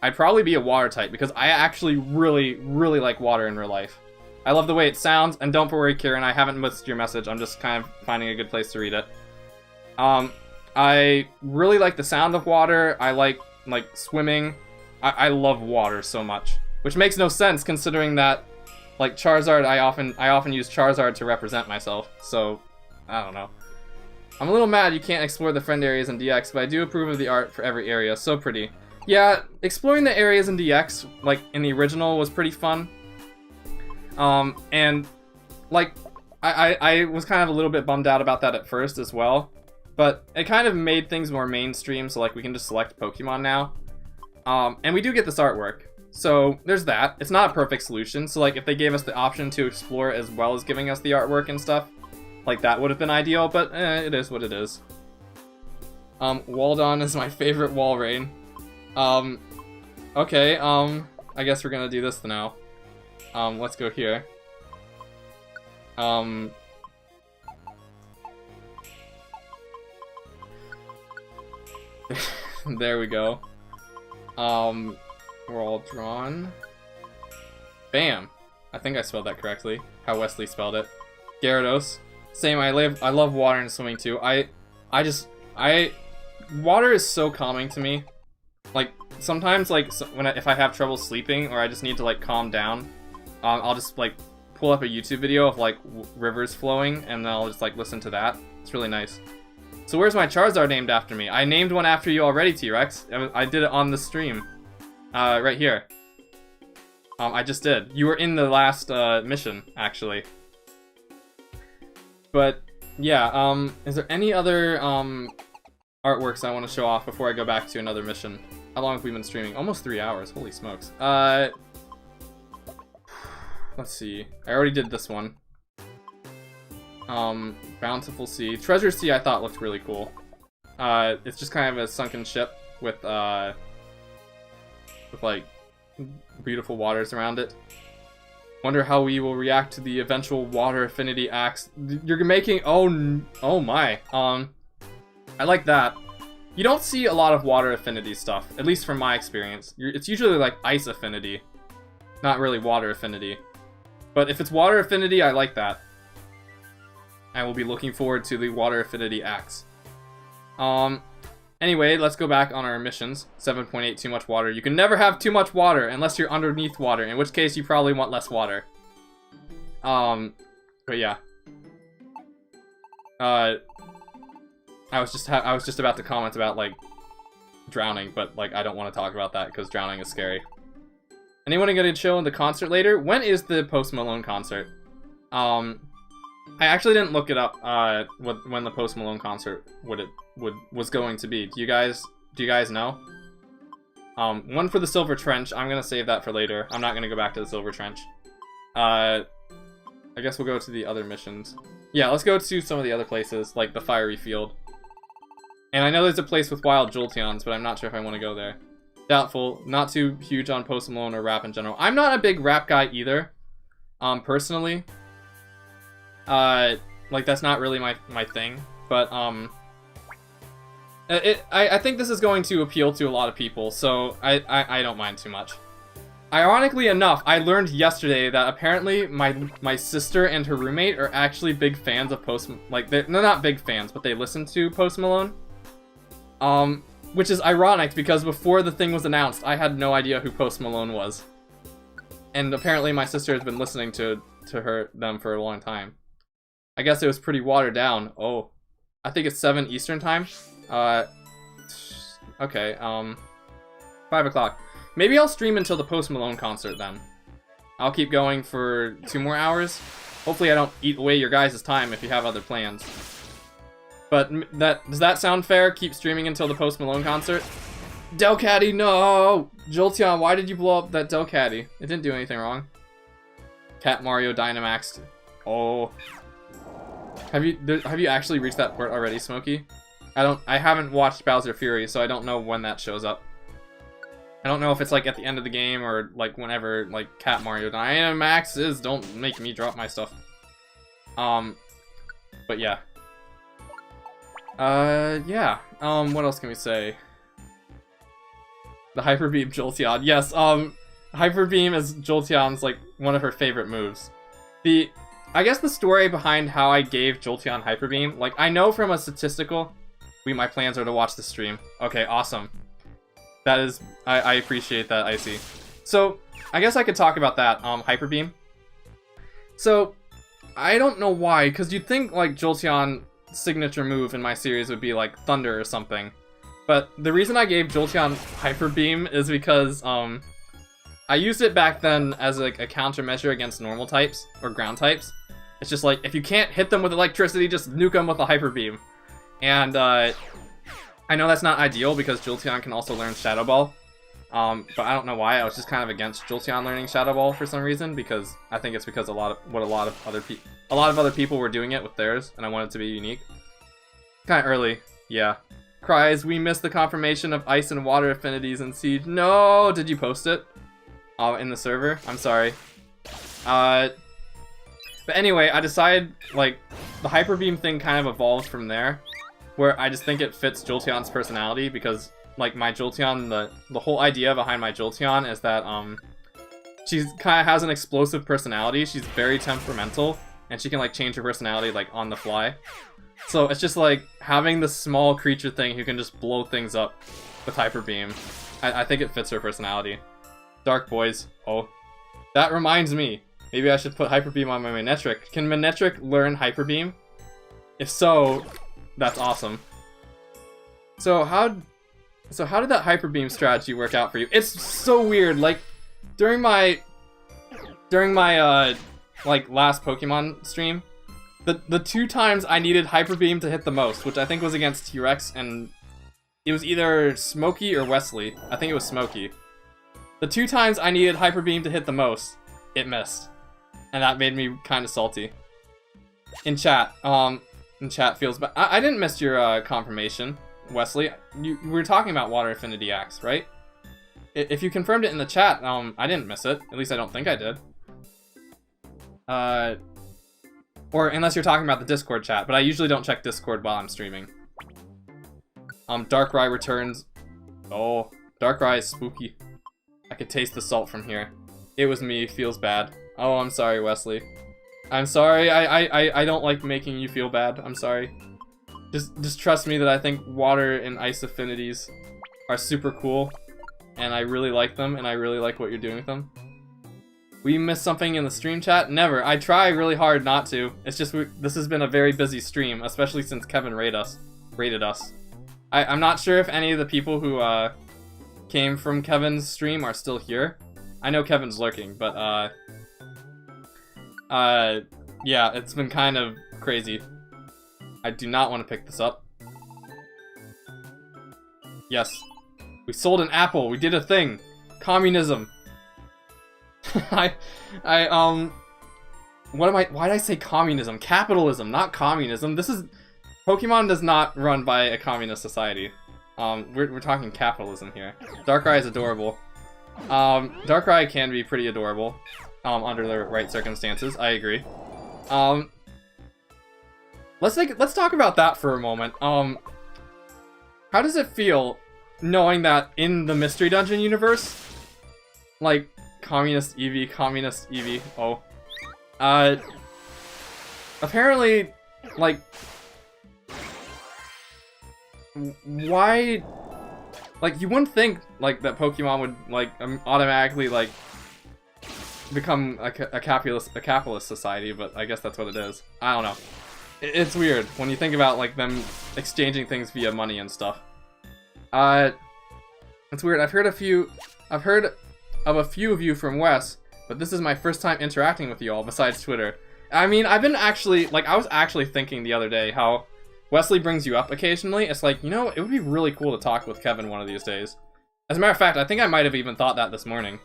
I'd probably be a water type, because I actually really, really like water in real life. I love the way it sounds, and don't worry, Kieran, I haven't missed your message, I'm just kind of finding a good place to read it. I really like the sound of water, I like swimming. I love water so much. Which makes no sense, considering that, like, Charizard, I often use Charizard to represent myself, so, I don't know. I'm a little mad you can't explore the friend areas in DX, but I do approve of the art for every area, so pretty. Yeah, exploring the areas in DX, like, in the original, was pretty fun. And, like, I was kind of a little bit bummed out about that at first as well, but it kind of made things more mainstream, so, like, we can just select Pokemon now. And we do get this artwork. So, there's that. It's not a perfect solution, so, like, if they gave us the option to explore as well as giving us the artwork and stuff, like, that would have been ideal, but, it is what it is. Waldon is my favorite Walrein. Okay, I guess we're gonna do this now. Let's go here. There we go. We're all drawn. Bam! I think I spelled that correctly. How Wesley spelled it. Gyarados. Same, I love water and swimming too. Water is so calming to me. Like, sometimes, like, if I have trouble sleeping or I just need to, like, calm down, I'll just, like, pull up a YouTube video of, like, rivers flowing, and then I'll just, like, listen to that. It's really nice. So where's my Charizard named after me? I named one after you already, T-Rex. I did it on the stream. Right here. I just did. You were in the last, mission, actually. But, yeah, is there any other, artworks I want to show off before I go back to another mission? How long have we been streaming? Almost 3 hours. Holy smokes. Let's see. I already did this one. Bountiful Sea. Treasure Sea I thought looked really cool. It's just kind of a sunken ship with like, beautiful waters around it. Wonder how we will react to the eventual water affinity axe. You're making... Oh my. I like that. You don't see a lot of water affinity stuff, at least from my experience. It's usually like ice affinity, not really water affinity. But if it's water affinity, I like that. I will be looking forward to the water affinity axe. Anyway, let's go back on our missions. 7.8, too much water. You can never have too much water unless you're underneath water, in which case you probably want less water. But yeah. I was just about to comment about, like, drowning, but, like, I don't want to talk about that because drowning is scary. Anyone gonna chill in the concert later? When is the Post Malone concert? I actually didn't look it up, when the Post Malone concert was going to be. Do you guys know? One for the Silver Trench. I'm gonna save that for later. I'm not gonna go back to the Silver Trench. I guess we'll go to the other missions. Yeah, let's go to some of the other places, like the Fiery Field. And I know there's a place with wild Jolteons, but I'm not sure if I want to go there. Doubtful. Not too huge on Post Malone or rap in general. I'm not a big rap guy either, personally. Like, that's not really my thing. But, I think this is going to appeal to a lot of people, so I don't mind too much. Ironically enough, I learned yesterday that apparently my sister and her roommate are actually big fans of they're not big fans, but they listen to Post Malone. Which is ironic because before the thing was announced, I had no idea who Post Malone was. And apparently my sister has been listening to them for a long time. I guess it was pretty watered down. Oh, I think it's 7 Eastern time. Okay, 5 o'clock. Maybe I'll stream until the Post Malone concert then. I'll keep going for 2 more hours. Hopefully I don't eat away your guys' time if you have other plans. But does that sound fair? Keep streaming until the Post Malone concert? Delcatty, no! Jolteon, why did you blow up that Delcatty? It didn't do anything wrong. Cat Mario Dynamaxed. Oh. Have you actually reached that port already, Smokey? I haven't watched Bowser Fury, so I don't know when that shows up. I don't know if it's like at the end of the game or like whenever like Cat Mario Dynamaxes. Don't make me drop my stuff. But yeah. Yeah. What else can we say? The Hyper Beam Jolteon. Yes, Hyper Beam is Jolteon's, like, one of her favorite moves. I guess the story behind how I gave Jolteon Hyper Beam, like, I know from a statistical... my plans are to watch the stream. Okay, awesome. That is... I appreciate that, Icy. So, I guess I could talk about that, Hyper Beam. So, I don't know why, because you'd think, like, Jolteon... signature move in my series would be like Thunder or something, but the reason I gave Jolteon Hyper Beam is because I used it back then as like a countermeasure against normal types or ground types. It's just like if you can't hit them with electricity, just nuke them with a Hyper Beam. And I know that's not ideal because Jolteon can also learn Shadow Ball, but I don't know why. I was just kind of against Jolteon learning Shadow Ball for some reason, because I think it's because a lot of other people were doing it with theirs, and I wanted it to be unique. Kind of early, yeah. Cries, we missed the confirmation of ice and water affinities in Siege. No, did you post it? In the server? I'm sorry. But anyway, I decided, like, the Hyper Beam thing kind of evolved from there, where I just think it fits Jolteon's personality, because like my Jolteon, the whole idea behind my Jolteon is that she's kind of has an explosive personality. She's very temperamental, and she can like change her personality like on the fly. So it's just like having this small creature thing who can just blow things up with Hyper Beam. I think it fits her personality. Dark Boys. Oh, that reminds me. Maybe I should put Hyper Beam on my Manectric. Can Manectric learn Hyper Beam? If so, that's awesome. So how did that Hyper Beam strategy work out for you? It's so weird. Like during my like last Pokemon stream, the 2 times I needed Hyper Beam to hit the most, which I think was against T-Rex, and it was either Smokey or Wesley. I think it was Smokey. The 2 times I needed Hyper Beam to hit the most, it missed. And that made me kind of salty. In chat feels bad. I didn't miss your confirmation, Wesley. We were talking about Water Affinity Axe, right? If you confirmed it in the chat, I didn't miss it. At least I don't think I did. Or unless you're talking about the Discord chat, but I usually don't check Discord while I'm streaming. Darkrai returns. Oh, Darkrai is spooky. I could taste the salt from here. It was me, feels bad. Oh, I'm sorry, Wesley. I'm sorry, I don't like making you feel bad. I'm sorry. Just trust me that I think water and ice affinities are super cool, and I really like them, and I really like what you're doing with them. We missed something in the stream chat? Never. I try really hard not to. It's just this has been a very busy stream, especially since Kevin rated us. I'm not sure if any of the people who came from Kevin's stream are still here. I know Kevin's lurking, but yeah, it's been kind of crazy. I do not want to pick this up. Yes. We sold an apple. We did a thing. Communism. Why did I say communism? Capitalism, not communism. Pokemon does not run by a communist society. We're talking capitalism here. Darkrai is adorable. Darkrai can be pretty adorable, under the right circumstances. I agree. Let's talk about that for a moment. How does it feel knowing that in the Mystery Dungeon universe, like Communist Eevee, oh, apparently, like, why, like, you wouldn't think, like, that Pokemon would, like, automatically, like, become a capitalist society, but I guess that's what it is. I don't know. It's weird when you think about, like, them exchanging things via money and stuff. It's weird. I've heard of a few of you from West, but this is my first time interacting with you all besides Twitter. I mean, I've been actually, like, I was actually thinking the other day how Wesley brings you up occasionally. It's like, you know, it would be really cool to talk with Kevin one of these days. As a matter of fact, I think I might have even thought that this morning.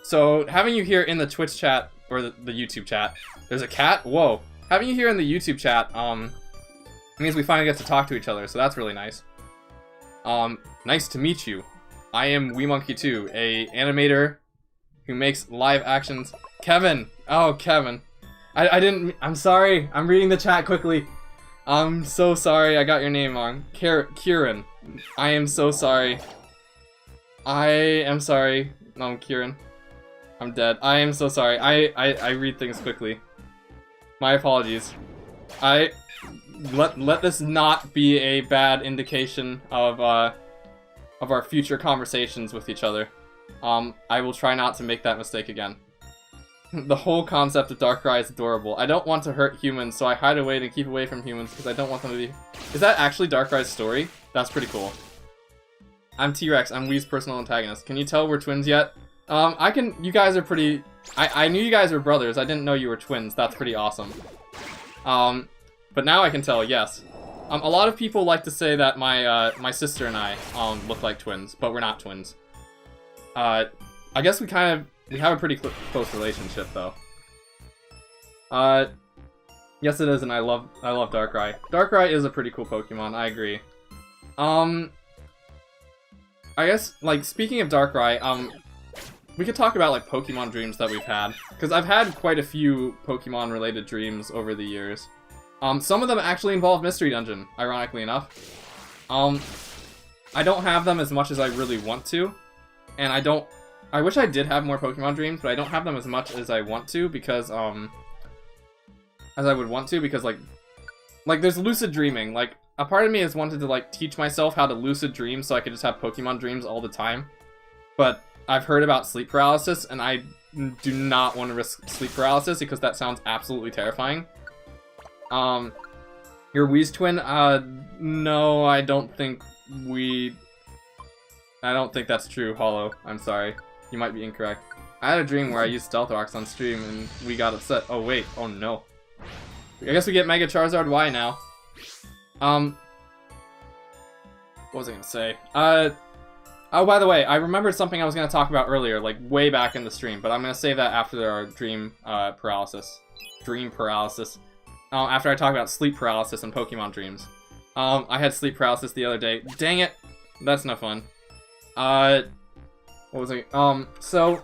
So, having you here in the Twitch chat, or the YouTube chat, there's a cat? Whoa. Having you here in the YouTube chat, means we finally get to talk to each other, so that's really nice. Nice to meet you. I am WeeMonkey2, a animator who makes live actions. Kevin! Oh, Kevin. I'm sorry. I'm reading the chat quickly. I'm so sorry I got your name wrong. Kieran. I am so sorry. I am sorry. No, Kieran. I'm dead. I am so sorry. I read things quickly. My apologies. Let this not be a bad indication of our future conversations with each other. I will try not to make that mistake again. The whole concept of Darkrai is adorable. I don't want to hurt humans, so I hide away to keep away from humans because I don't want them to be... Is that actually Darkrai's story? That's pretty cool. I'm T-Rex. I'm Wee's personal antagonist. Can you tell we're twins yet? You guys are pretty... I knew you guys were brothers. I didn't know you were twins. That's pretty awesome. But now I can tell, yes. A lot of people like to say that my sister and I look like twins, but we're not twins. I guess we have a pretty close relationship though. Yes it is, and I love Darkrai. Darkrai is a pretty cool Pokemon, I agree. I guess, like, speaking of Darkrai, we could talk about, like, Pokemon dreams that we've had. Because I've had quite a few Pokemon-related dreams over the years. Some of them actually involve Mystery Dungeon, ironically enough. I don't have them as much as I really want to, and I wish I did have more Pokemon dreams, but I don't have them as much as I want to because, as I would want to, because, like, there's lucid dreaming. Like, a part of me has wanted to, like, teach myself how to lucid dream so I could just have Pokemon dreams all the time. But I've heard about sleep paralysis, and I do not want to risk sleep paralysis because that sounds absolutely terrifying. Your Wheeze twin? No, I don't think that's true, Hollow. I'm sorry. You might be incorrect. I had a dream where I used Stealth Rocks on stream and we got upset. Oh wait, oh no. I guess we get Mega Charizard Y now. What was I gonna say? Oh, by the way, I remembered something I was gonna talk about earlier, like way back in the stream, but I'm gonna save that after our dream paralysis. Dream paralysis. After I talk about sleep paralysis and Pokemon dreams. I had sleep paralysis the other day. Dang it! That's no fun. What was I? So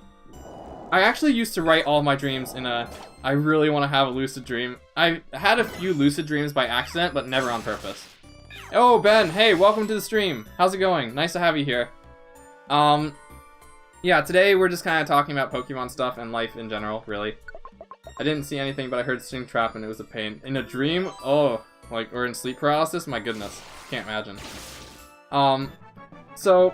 I actually used to write all my dreams in a I really want to have a lucid dream. I had a few lucid dreams by accident, but never on purpose. Oh, Ben, hey, welcome to the stream. How's it going? Nice to have you here. Yeah, today we're just kind of talking about Pokemon stuff and life in general, really. I didn't see anything, but I heard Sting Trap and it was a pain. In a dream? Oh, like, or in sleep paralysis? My goodness. Can't imagine. So,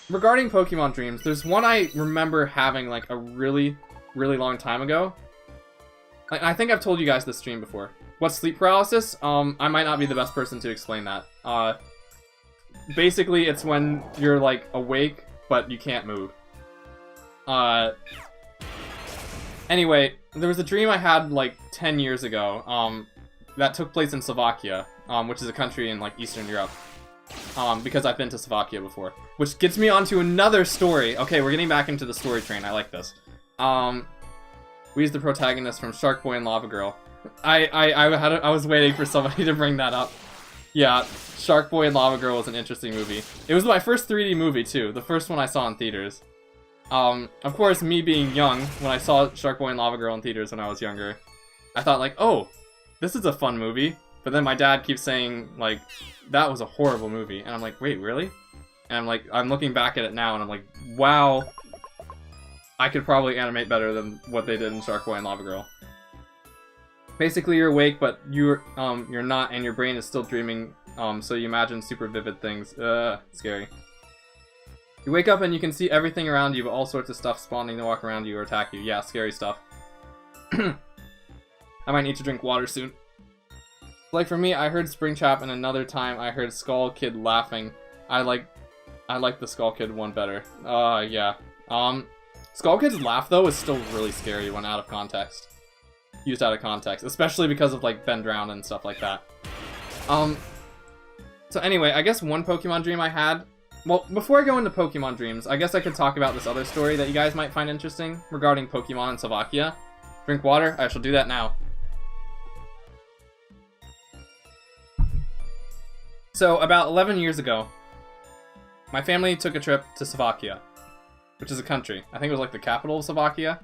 regarding Pokemon dreams, there's one I remember having, like, a really, really long time ago. Like, I think I've told you guys this stream before. What's sleep paralysis? I might not be the best person to explain that. Basically, it's when you're, like, awake, but you can't move. Anyway, there was a dream I had, like, 10 years ago, that took place in Slovakia, which is a country in, like, Eastern Europe. Because I've been to Slovakia before. Which gets me onto another story. Okay, we're getting back into the story train. I like this. We's the protagonist from Shark Boy and Lava Girl. I was waiting for somebody to bring that up. Yeah, Shark Boy and Lava Girl was an interesting movie. It was my first 3D movie, too. The first one I saw in theaters. Of course, me being young, when I saw Shark Boy and Lava Girl in theaters when I was younger, I thought, like, oh, this is a fun movie. But then my dad keeps saying, like, that was a horrible movie. And I'm like, wait, really? And I'm like, I'm looking back at it now, and I'm like, wow, I could probably animate better than what they did in Shark Boy and Lava Girl. Basically, you're awake, but you're not, and your brain is still dreaming, so you imagine super vivid things. Scary. You wake up and you can see everything around you, but all sorts of stuff spawning to walk around you or attack you. Yeah, scary stuff. I might need to drink water soon. Like for me, I heard Springtrap, and another time I heard Skull Kid laughing. I like the Skull Kid one better. Yeah. Skull Kid's laugh though is still really scary when out of context. Used out of context, especially because of like Ben Drown and stuff like that. So anyway, I guess one Pokemon dream I had. Well, before I go into Pokemon dreams, I guess I could talk about this other story that you guys might find interesting regarding Pokemon in Slovakia. Drink water? I shall do that now. So, about 11 years ago, my family took a trip to Slovakia, which is a country. I think it was like the capital of Slovakia.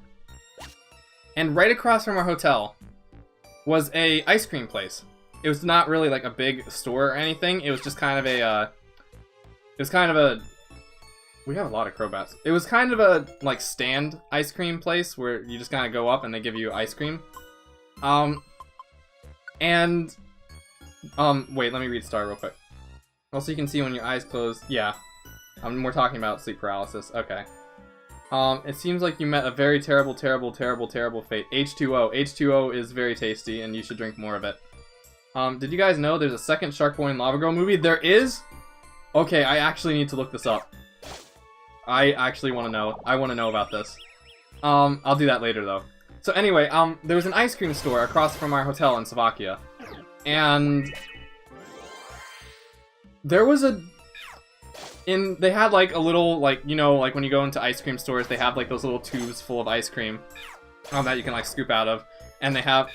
And right across from our hotel was a ice cream place. It was not really like a big store or anything. It was just kind of a, we have a lot of Crobats. It was kind of a, like, stand ice cream place where you just kind of go up and they give you ice cream. Wait, let me read Star real quick. Also, you can see when your eyes close. Yeah. We're talking about sleep paralysis. Okay. It seems like you met a very terrible, terrible, terrible, terrible fate. H2O. H2O is very tasty, and you should drink more of it. Did you guys know there's a second Shark Boy and Lava Girl movie? There is? Okay, I actually need to look this up. I actually want to know. I want to know about this. I'll do that later, though. So anyway, there was an ice cream store across from our hotel in Slovakia. And there was they had like a little, like, you know, like when you go into ice cream stores, they have like those little tubes full of ice cream that you can like scoop out of. And they had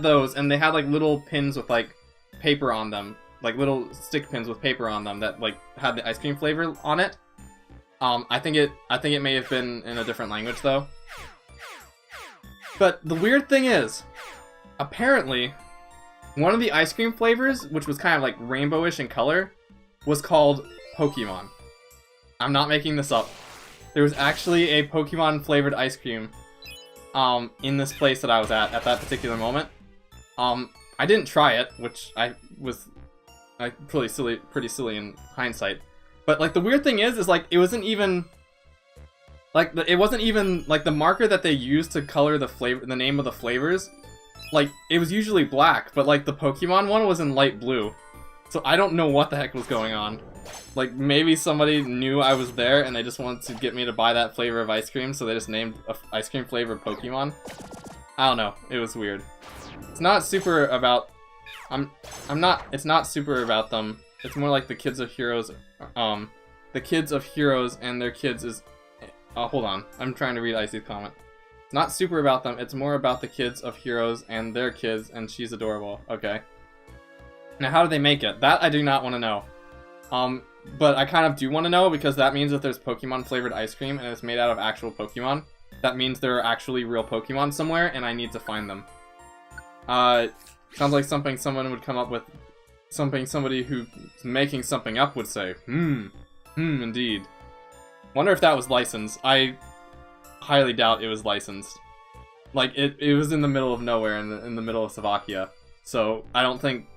those, and they had like little pins with like paper on them, like little stick pins with paper on them that like had the ice cream flavor on it. I think it may have been in a different language though. But the weird thing is, apparently, one of the ice cream flavors, which was kind of like rainbowish in color, was called Pokémon. I'm not making this up. There was actually a Pokemon flavored ice cream in this place that I was at that particular moment. I didn't try it, which I was pretty silly in hindsight. But like the weird thing is like it wasn't even like the marker that they used to color the name of the flavors. Like it was usually black, but like the Pokemon one was in light blue. So I don't know what the heck was going on. Like, maybe somebody knew I was there and they just wanted to get me to buy that flavor of ice cream, so they just named a ice cream flavor Pokemon. I don't know. It was weird. It's not super about... It's not super about them. It's more like the kids of heroes... the kids of heroes and their kids is... hold on. I'm trying to read Icy's comment. It's not super about them. It's more about the kids of heroes and their kids, and she's adorable. Okay. Now, how do they make it? That I do not want to know. But I kind of do want to know, because that means that there's Pokemon flavored ice cream and it's made out of actual Pokemon. That means there are actually real Pokemon somewhere and I need to find them. Sounds like something someone would come up with. Something somebody who's making something up would say. Indeed. Wonder if that was licensed. I highly doubt it was licensed. Like, it was in the middle of nowhere, in the middle of Slovakia. So, I don't think,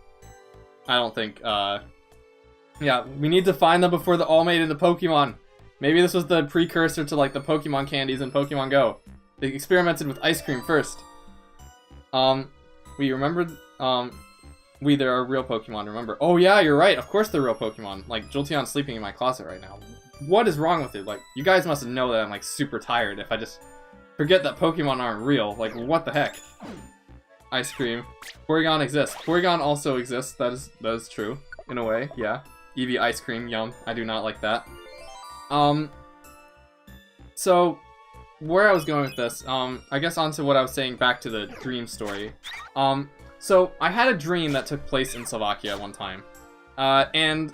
yeah, we need to find them before they're all made into Pokemon. Maybe this was the precursor to, like, the Pokemon candies in Pokemon Go. They experimented with ice cream first. We remembered, there are real Pokemon, remember. Oh yeah, you're right, of course they're real Pokemon. Like, Jolteon's sleeping in my closet right now. What is wrong with it? Like, you guys must know that I'm, like, super tired if I just forget that Pokemon aren't real. Like, what the heck? Ice cream. Porygon exists. Porygon also exists, that is true. In a way, yeah. Eevee ice cream, yum. I do not like that. So, where I was going with this, I guess onto what I was saying back to the dream story. So, I had a dream that took place in Slovakia one time. And...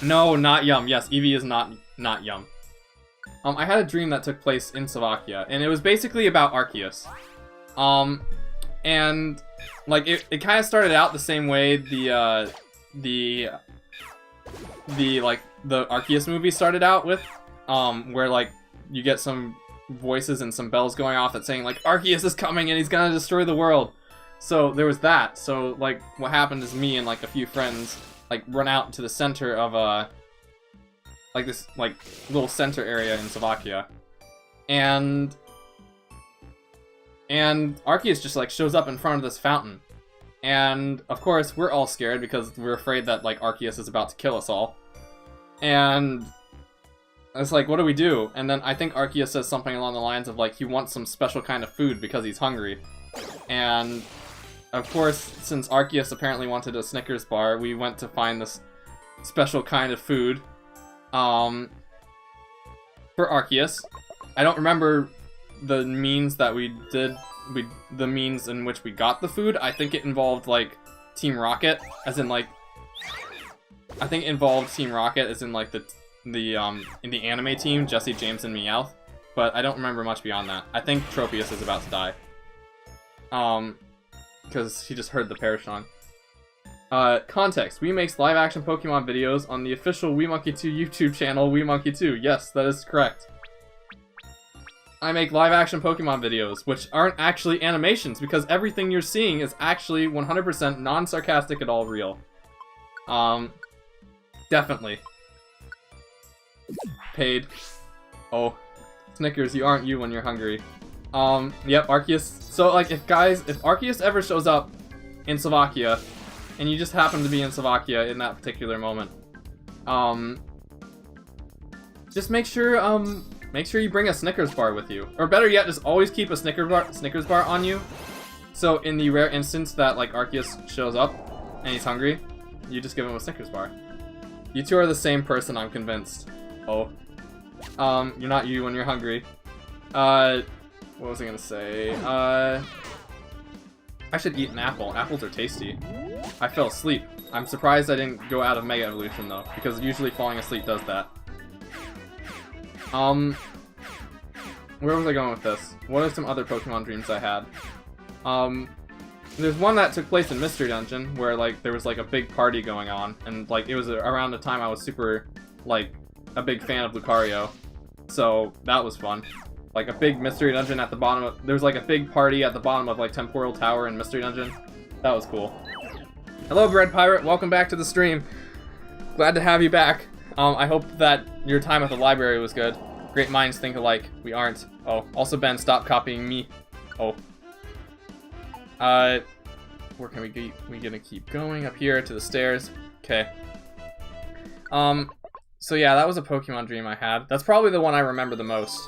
No, not yum. Yes, Eevee is not yum. I had a dream that took place in Slovakia, and it was basically about Arceus. And, like, it kind of started out the same way the Arceus movie started out with, where, like, you get some voices and some bells going off that's saying, like, Arceus is coming and he's gonna destroy the world. So, there was that. So, like, what happened is me and, like, a few friends, like, run out to the center of, like, this, like, little center area in Slovakia. And Arceus just, like, shows up in front of this fountain. And, of course, we're all scared because we're afraid that, like, Arceus is about to kill us all. And it's like, what do we do? And then I think Arceus says something along the lines of, like, he wants some special kind of food because he's hungry. And, of course, since Arceus apparently wanted a Snickers bar, we went to find this special kind of food, for Arceus. I don't remember the means that we did, the means in which we got the food. I think it involved, like, Team Rocket, as in, like, I think it involved Team Rocket, as in, like, in the anime team, Jesse, James, and Meowth. But I don't remember much beyond that. I think Tropius is about to die. Because he just heard the Perish song. Context. We makes live-action Pokemon videos on the official WeeMonkey2 YouTube channel, WeeMonkey2. Yes, that is correct. I make live-action Pokemon videos, which aren't actually animations, because everything you're seeing is actually 100% non-sarcastic at all real. Definitely. Paid. Oh. Snickers, you aren't you when you're hungry. Yep, Arceus. So, like, if Arceus ever shows up in Slovakia, and you just happen to be in Slovakia in that particular moment, just make sure you bring a Snickers bar with you. Or better yet, just always keep a Snickers bar on you. So in the rare instance that, like, Arceus shows up, and he's hungry, you just give him a Snickers bar. You two are the same person, I'm convinced. Oh. You're not you when you're hungry. What was I gonna say? I should eat an apple. Apples are tasty. I fell asleep. I'm surprised I didn't go out of Mega Evolution, though, because usually falling asleep does that. Where was I going with this? What are some other Pokemon dreams I had? There's one that took place in Mystery Dungeon, where, like, there was, like, a big party going on, and, like, it was around the time I was super, like, a big fan of Lucario. So, that was fun. Like, a big Mystery Dungeon at the bottom of... There was, like, a big party at the bottom of, like, Temporal Tower in Mystery Dungeon. That was cool. Hello, Bread Pirate. Welcome back to the stream. Glad to have you back. I hope that your time at the library was good. Great minds think alike. We aren't. Oh, also, Ben, stop copying me. Oh. Where can we get? We gonna keep going up here to the stairs. Okay. So yeah, that was a Pokemon dream I had. That's probably the one I remember the most.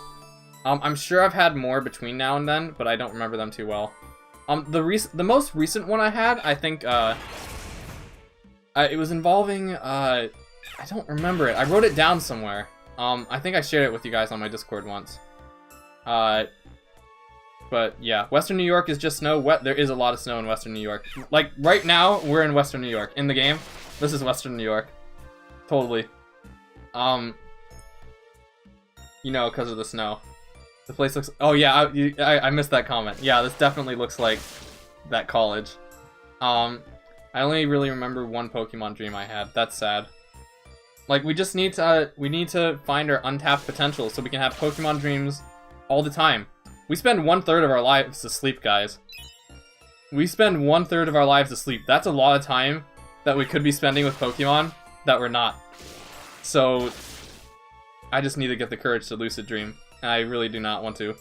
I'm sure I've had more between now and then, but I don't remember them too well. The most recent one I had, I think, it was involving, I don't remember it. I wrote it down somewhere. I think I shared it with you guys on my Discord once. But yeah, Western New York is just snow. There is a lot of snow in Western New York. Like, right now, we're in Western New York. In the game, this is Western New York. Totally. You know, because of the snow. The place looks... Oh yeah, I missed that comment. Yeah, this definitely looks like that college. I only really remember one Pokemon dream I had. That's sad. Like, we just need to find our untapped potential so we can have Pokemon dreams all the time. We spend 1/3 of our lives asleep, guys. We spend 1/3 of our lives asleep. That's a lot of time that we could be spending with Pokemon that we're not. So, I just need to get the courage to lucid dream. And I really do not want to.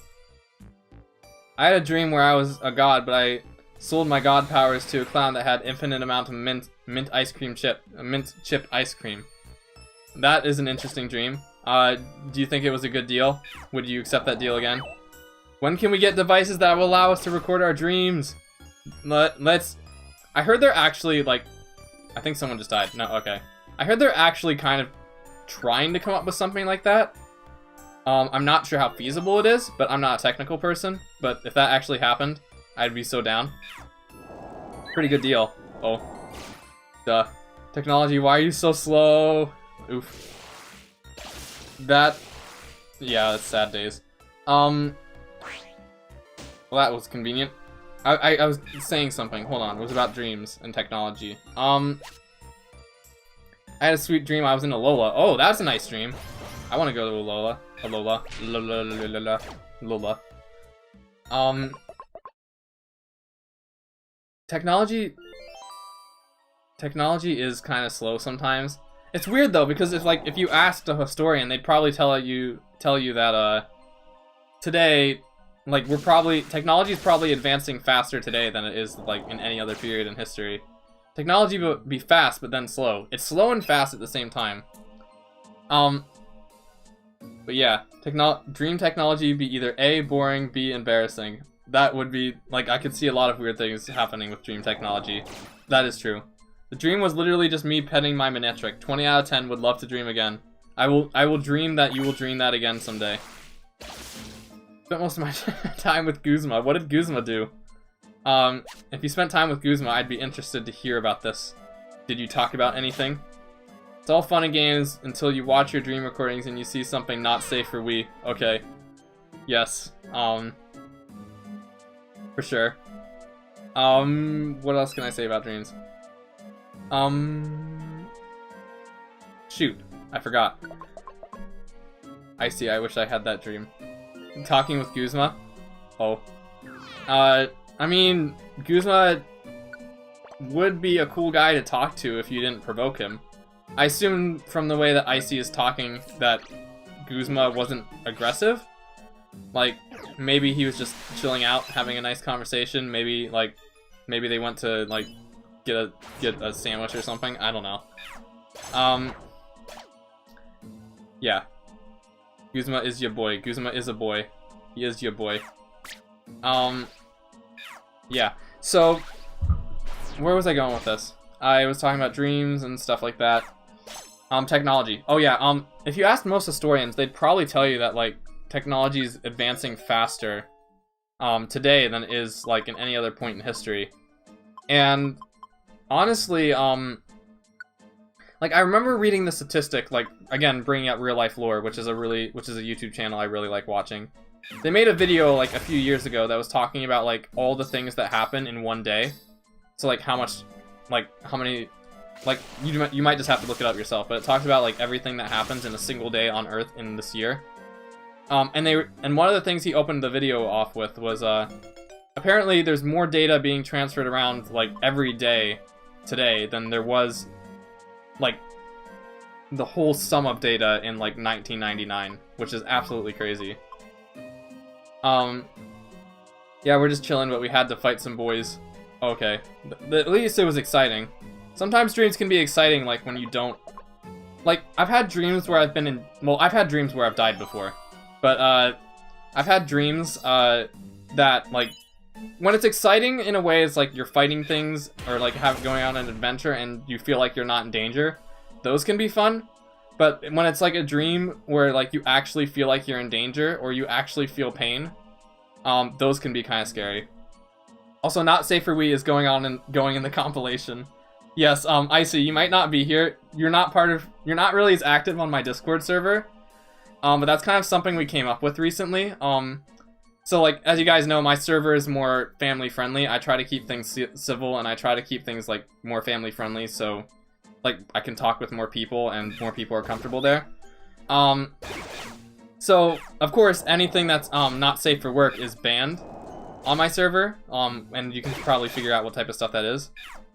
I had a dream where I was a god, but I sold my god powers to a clown that had infinite amount of mint ice cream chip ice cream. That is an interesting dream. Do you think it was a good deal? Would you accept that deal again? When can we get devices that will allow us to record our dreams? Let's... I heard they're actually, like... I think someone just died. No, okay. I heard they're actually kind of trying to come up with something like that. I'm not sure how feasible it is, but I'm not a technical person. But if that actually happened, I'd be so down. Pretty good deal. Oh. Duh. Technology, why are you so slow? Oof. That... Yeah, that's sad days. Well, that was convenient. I was saying something. Hold on. It was about dreams and technology. I had a sweet dream. I was in Alola. Oh, that's a nice dream. I want to go to Alola. Alola. Lola. Technology is kind of slow sometimes. It's weird though, because if you asked a historian, they'd probably tell you that today, like, technology is probably advancing faster today than it is, like, in any other period in history. Technology will be fast, but then slow. It's slow and fast at the same time. But yeah, dream technology would be either A, boring, B, embarrassing. That would be, like, I could see a lot of weird things happening with dream technology. That is true. The dream was literally just me petting my Manectric. 20 out of 10, would love to dream again. I will dream that you will dream that again someday. Spent most of my time with Guzma. What did Guzma do? If you spent time with Guzma, I'd be interested to hear about this. Did you talk about anything? It's all fun and games until you watch your dream recordings and you see something not safe for Wii. Okay. Yes. For sure. What else can I say about dreams? Shoot. I forgot. I see, I wish I had that dream. Talking with Guzma? Oh. I mean, Guzma would be a cool guy to talk to if you didn't provoke him. I assume from the way that Icy is talking that Guzma wasn't aggressive. Like, maybe he was just chilling out, having a nice conversation. Maybe they went to, like, get a sandwich or something. I don't know. Yeah. Guzma is your boy. Guzma is a boy. He is your boy. Yeah. So, where was I going with this? I was talking about dreams and stuff like that. Technology. Oh yeah, if you asked most historians, they'd probably tell you that, like, technology is advancing faster, today than it is, like, in any other point in history. And, honestly, Like, I remember reading the statistic, like, again, bringing up Real Life Lore, which is a YouTube channel I really like watching. They made a video, like, a few years ago that was talking about, like, all the things that happen in one day. So, like, how much, like, how many, like, you might just have to look it up yourself, but it talks about, like, everything that happens in a single day on Earth in this year. And one of the things he opened the video off with was, apparently there's more data being transferred around, like, every day today than there was, like, the whole sum of data in, like, 1999, which is absolutely crazy. Yeah, we're just chilling, but we had to fight some boys. Okay. At least it was exciting. Sometimes dreams can be exciting, like, when you don't... Like, I've had dreams where I've been in... Well, I've had dreams where I've died before. But, I've had dreams, that, like... When it's exciting, in a way, it's like you're fighting things, or, like, going on an adventure, and you feel like you're not in danger. Those can be fun. But when it's, like, a dream where, like, you actually feel like you're in danger, or you actually feel pain, those can be kind of scary. Also, Not Safe for Wii is going in the compilation. Yes, Icy, you might not be here. You're not really as active on my Discord server. But that's kind of something we came up with recently. So, like, as you guys know, my server is more family-friendly. I try to keep things civil, and I try to keep things, like, more family-friendly, so, like, I can talk with more people, and more people are comfortable there. So, of course, anything that's, not safe for work is banned on my server, and you can probably figure out what type of stuff that is.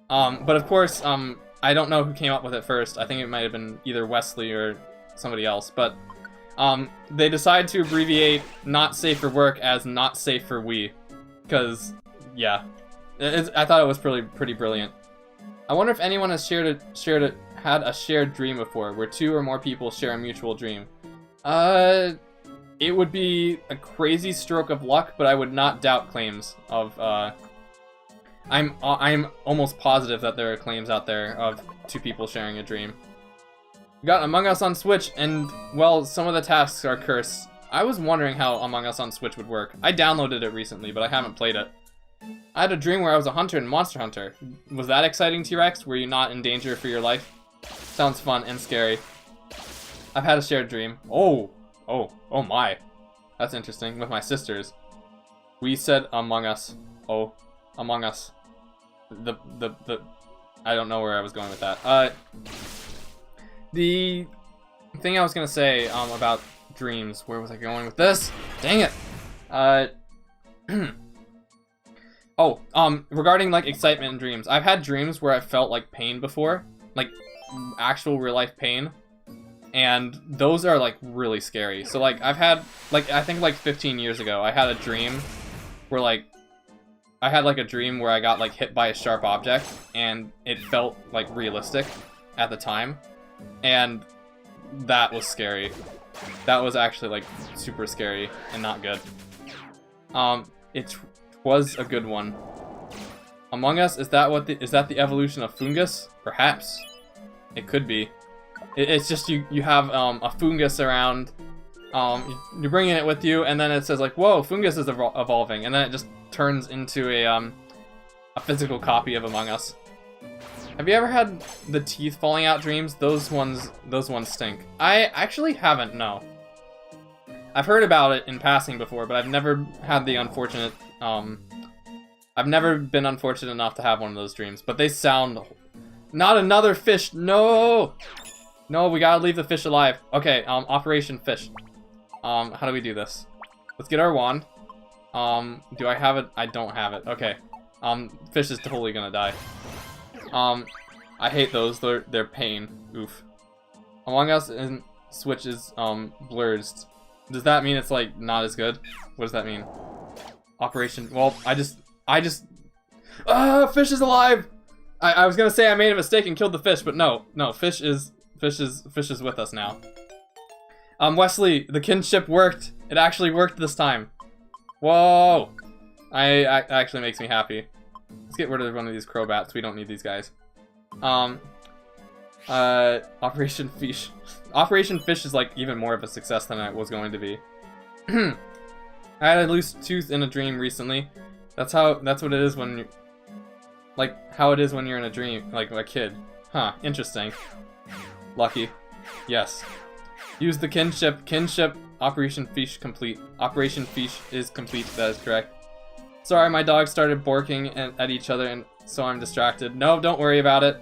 But of course, I don't know who came up with it first. I think it might have been either Wesley or somebody else, but they decided to abbreviate Not Safe for Work as Not Safe for Wii, because, yeah, I thought it was pretty brilliant. I wonder if anyone has had a shared dream before, where two or more people share a mutual dream. It would be a crazy stroke of luck, but I would not doubt claims of, I'm almost positive that there are claims out there of two people sharing a dream. We got Among Us on Switch, and, well, some of the tasks are cursed. I was wondering how Among Us on Switch would work. I downloaded it recently, but I haven't played it. I had a dream where I was a hunter in Monster Hunter. Was that exciting, T-Rex? Were you not in danger for your life? Sounds fun and scary. I've had a shared dream. Oh my. That's interesting. With my sisters. We said Among Us. Oh, Among Us. I don't know where I was going with that. The thing I was gonna say, about dreams, where was I going with this? Dang it! Regarding, like, excitement in dreams. I've had dreams where I felt, like, pain before. Like, actual real-life pain. And those are, like, really scary. So, like, I've had, like, I think, like, 15 years ago, I had a dream where, like, I got, like, hit by a sharp object, and it felt, like, realistic at the time. And that was scary. That was actually, like, super scary and not good. It was a good one. Among Us, is that the evolution of fungus? Perhaps. It could be. It's just you have a fungus around, you're bringing it with you, and then it says, like, whoa, fungus is evolving, and then it just turns into a physical copy of Among Us. Have you ever had the teeth falling out dreams? Those ones stink. I actually haven't, no. I've heard about it in passing before, but I've never had the unfortunate, I've never been unfortunate enough to have one of those dreams, but they sound... Not another fish, no! No, we gotta leave the fish alive. Okay, Operation Fish. How do we do this? Let's get our wand. Do I have it? I don't have it. Okay. Fish is totally gonna die. I hate those. They're pain. Oof. Among Us and Switch is, blurred. Does that mean it's, like, not as good? What does that mean? Operation... Well, I just... Ah! Fish is alive! I was gonna say I made a mistake and killed the fish, but no. No, Fish is with us now. Wesley, the kinship worked. It actually worked this time. Whoa! Actually makes me happy. Let's get rid of one of these crowbats. We don't need these guys. Operation Fish. Operation Fish is, like, even more of a success than it was going to be. I had a loose tooth in a dream recently. That's what it is when you... Like, how it is when you're in a dream, like a kid. Huh, interesting. Lucky. Yes. Use the kinship. Kinship. Operation Fish complete. Operation Fish is complete. That is correct. Sorry, my dogs started barking at each other, and so I'm distracted. No, don't worry about it.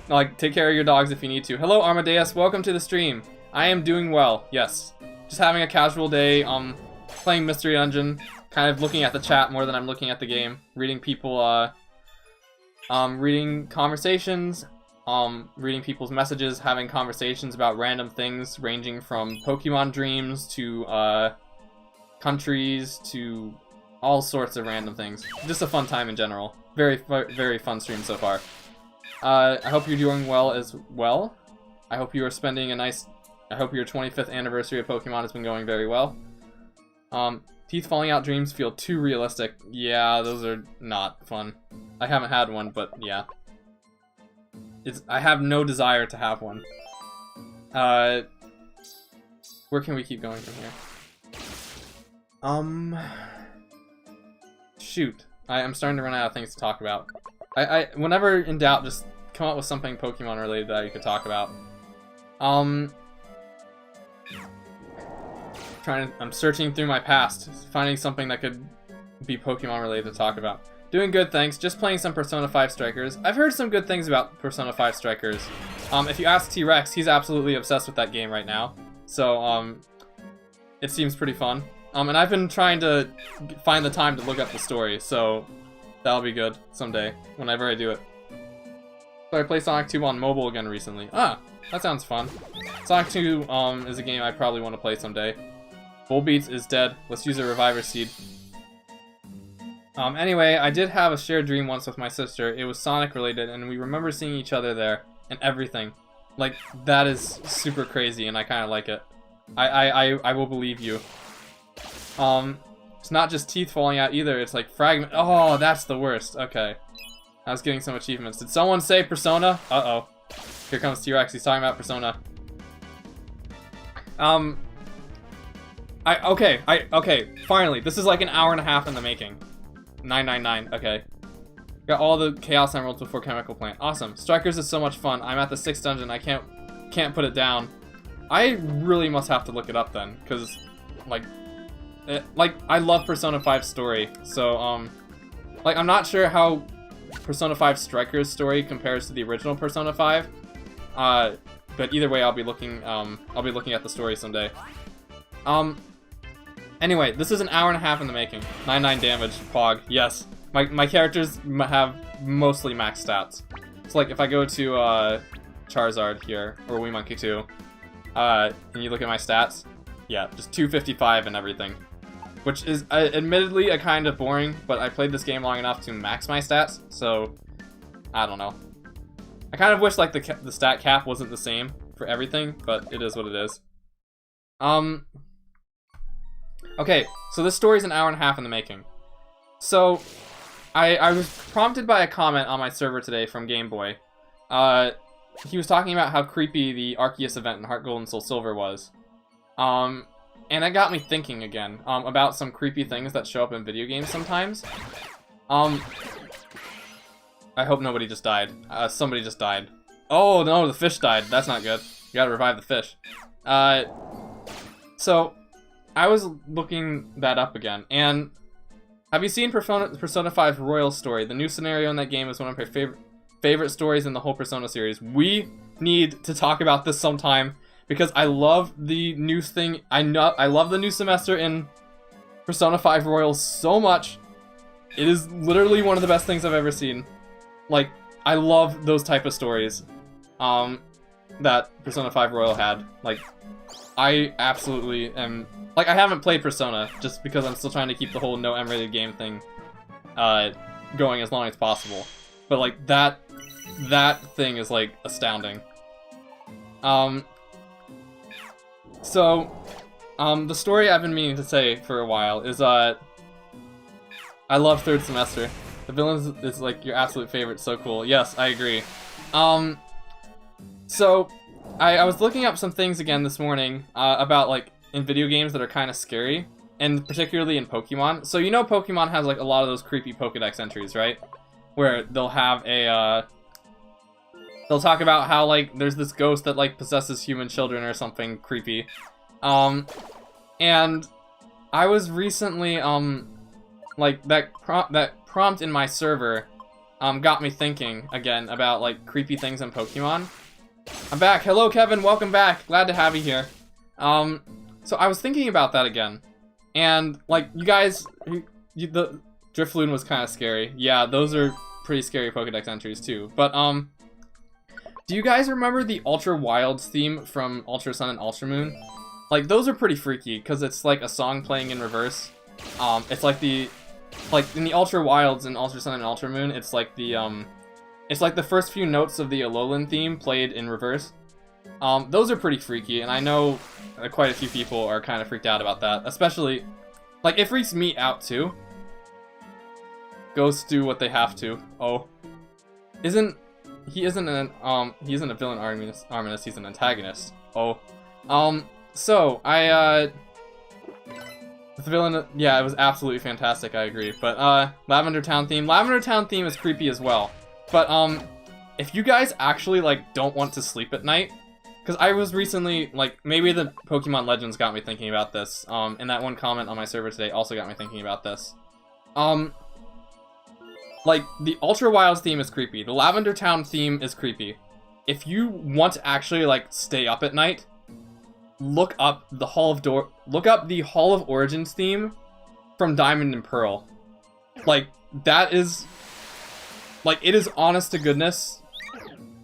Like, take care of your dogs if you need to. Hello, Armadeus. Welcome to the stream. I am doing well. Yes. Just having a casual day. Playing Mystery Dungeon. Kind of looking at the chat more than I'm looking at the game. Reading people, reading conversations. Reading people's messages, having conversations about random things ranging from Pokemon dreams to, countries to all sorts of random things. Just a fun time in general. Very fun stream so far. I hope you're doing well as well. I hope you are spending a nice... I hope your 25th anniversary of Pokemon has been going very well. Teeth falling out dreams feel too realistic. Yeah, those are not fun. I haven't had one, but yeah. I have no desire to have one. Where can we keep going from here? Shoot. I'm starting to run out of things to talk about. Whenever in doubt, just come up with something Pokemon related that you could talk about. I'm searching through my past, finding something that could be Pokemon related to talk about. Doing good, thanks. Just playing some Persona 5 Strikers. I've heard some good things about Persona 5 Strikers. If you ask T-Rex, he's absolutely obsessed with that game right now. So, it seems pretty fun. And I've been trying to find the time to look up the story, so that'll be good someday, whenever I do it. So I played Sonic 2 on mobile again recently. Ah, that sounds fun. Sonic 2 is a game I probably want to play someday. Bullbeats is dead. Let's use a Reviver Seed. Anyway, I did have a shared dream once with my sister. It was Sonic related, and we remember seeing each other there, and everything. Like, that is super crazy, and I kind of like it. I will believe you. It's not just teeth falling out either, it's like fragment. Oh, that's the worst. Okay. I was getting some achievements. Did someone say Persona? Uh-oh. Here comes T-Rex, he's talking about Persona. Okay, finally. This is like an hour and a half in the making. 999, okay. Got all the Chaos Emeralds before Chemical Plant. Awesome. Strikers is so much fun. I'm at the 6th dungeon. I can't put it down. I really must have to look it up then, because, like, I love Persona 5 story, so, like, I'm not sure how Persona 5 Strikers story compares to the original Persona 5, but either way, I'll be looking at the story someday. Anyway, this is an hour and a half in the making. 99 damage, Pog, yes. My characters have mostly max stats. So, like, if I go to, Charizard here, or Weemonkey 2, and you look at my stats, yeah, just 255 and everything. Which is, admittedly, a kind of boring, but I played this game long enough to max my stats, so, I don't know. I kind of wish, like, the stat cap wasn't the same for everything, but it is what it is. Okay, so this story's an hour and a half in the making. So, I was prompted by a comment on my server today from Game Boy. He was talking about how creepy the Arceus event in Heart Gold and Soul Silver was. And that got me thinking again, about some creepy things that show up in video games sometimes. I hope nobody just died. Somebody just died. Oh no, the fish died. That's not good. You gotta revive the fish. So, I was looking that up again, and have you seen Persona 5 Royal Story? The new scenario in that game is one of my favorite stories in the whole Persona series. We need to talk about this sometime, because I love the new thing. I love the new semester in Persona 5 Royal so much. It is literally one of the best things I've ever seen. Like, I love those type of stories that Persona 5 Royal had. Like, I absolutely am... Like, I haven't played Persona, just because I'm still trying to keep the whole no M-rated game thing going as long as possible. But, like, that thing is, like, astounding. So, the story I've been meaning to say for a while is, I love third semester. The villain is, like, your absolute favorite, so cool. Yes, I agree. So, I was looking up some things again this morning, about, like, in video games that are kind of scary, and particularly in Pokemon. So, you know Pokemon has, like, a lot of those creepy Pokedex entries, right? Where they'll have they'll talk about how, like, there's this ghost that, like, possesses human children or something creepy. And I was recently, like, that prompt in my server, got me thinking, again, about, like, creepy things in Pokemon. I'm back. Hello, Kevin. Welcome back. Glad to have you here. So I was thinking about that again. And, like, you guys, the Drifloon was kind of scary. Yeah, those are pretty scary Pokedex entries, too. But, do you guys remember the Ultra Wilds theme from Ultra Sun and Ultra Moon? Like, those are pretty freaky, because it's, like, a song playing in reverse. It's like in the Ultra Wilds and Ultra Sun and Ultra Moon, it's like the first few notes of the Alolan theme played in reverse. Those are pretty freaky, and I know quite a few people are kind of freaked out about that. Especially, like, it freaks me out too. Ghosts do what they have to. Oh, he isn't a villain Arminus, he's an antagonist. Oh, so the villain, yeah, it was absolutely fantastic. I agree. But Lavender Town theme is creepy as well. But if you guys actually, like, don't want to sleep at night. Because I was recently, like, maybe the Pokemon Legends got me thinking about this. And that one comment on my server today also got me thinking about this. Like, the Ultra Wilds theme is creepy. The Lavender Town theme is creepy. If you want to actually, like, stay up at night, look up the Hall of Origins theme from Diamond and Pearl. Like, that is... like, it is honest to goodness.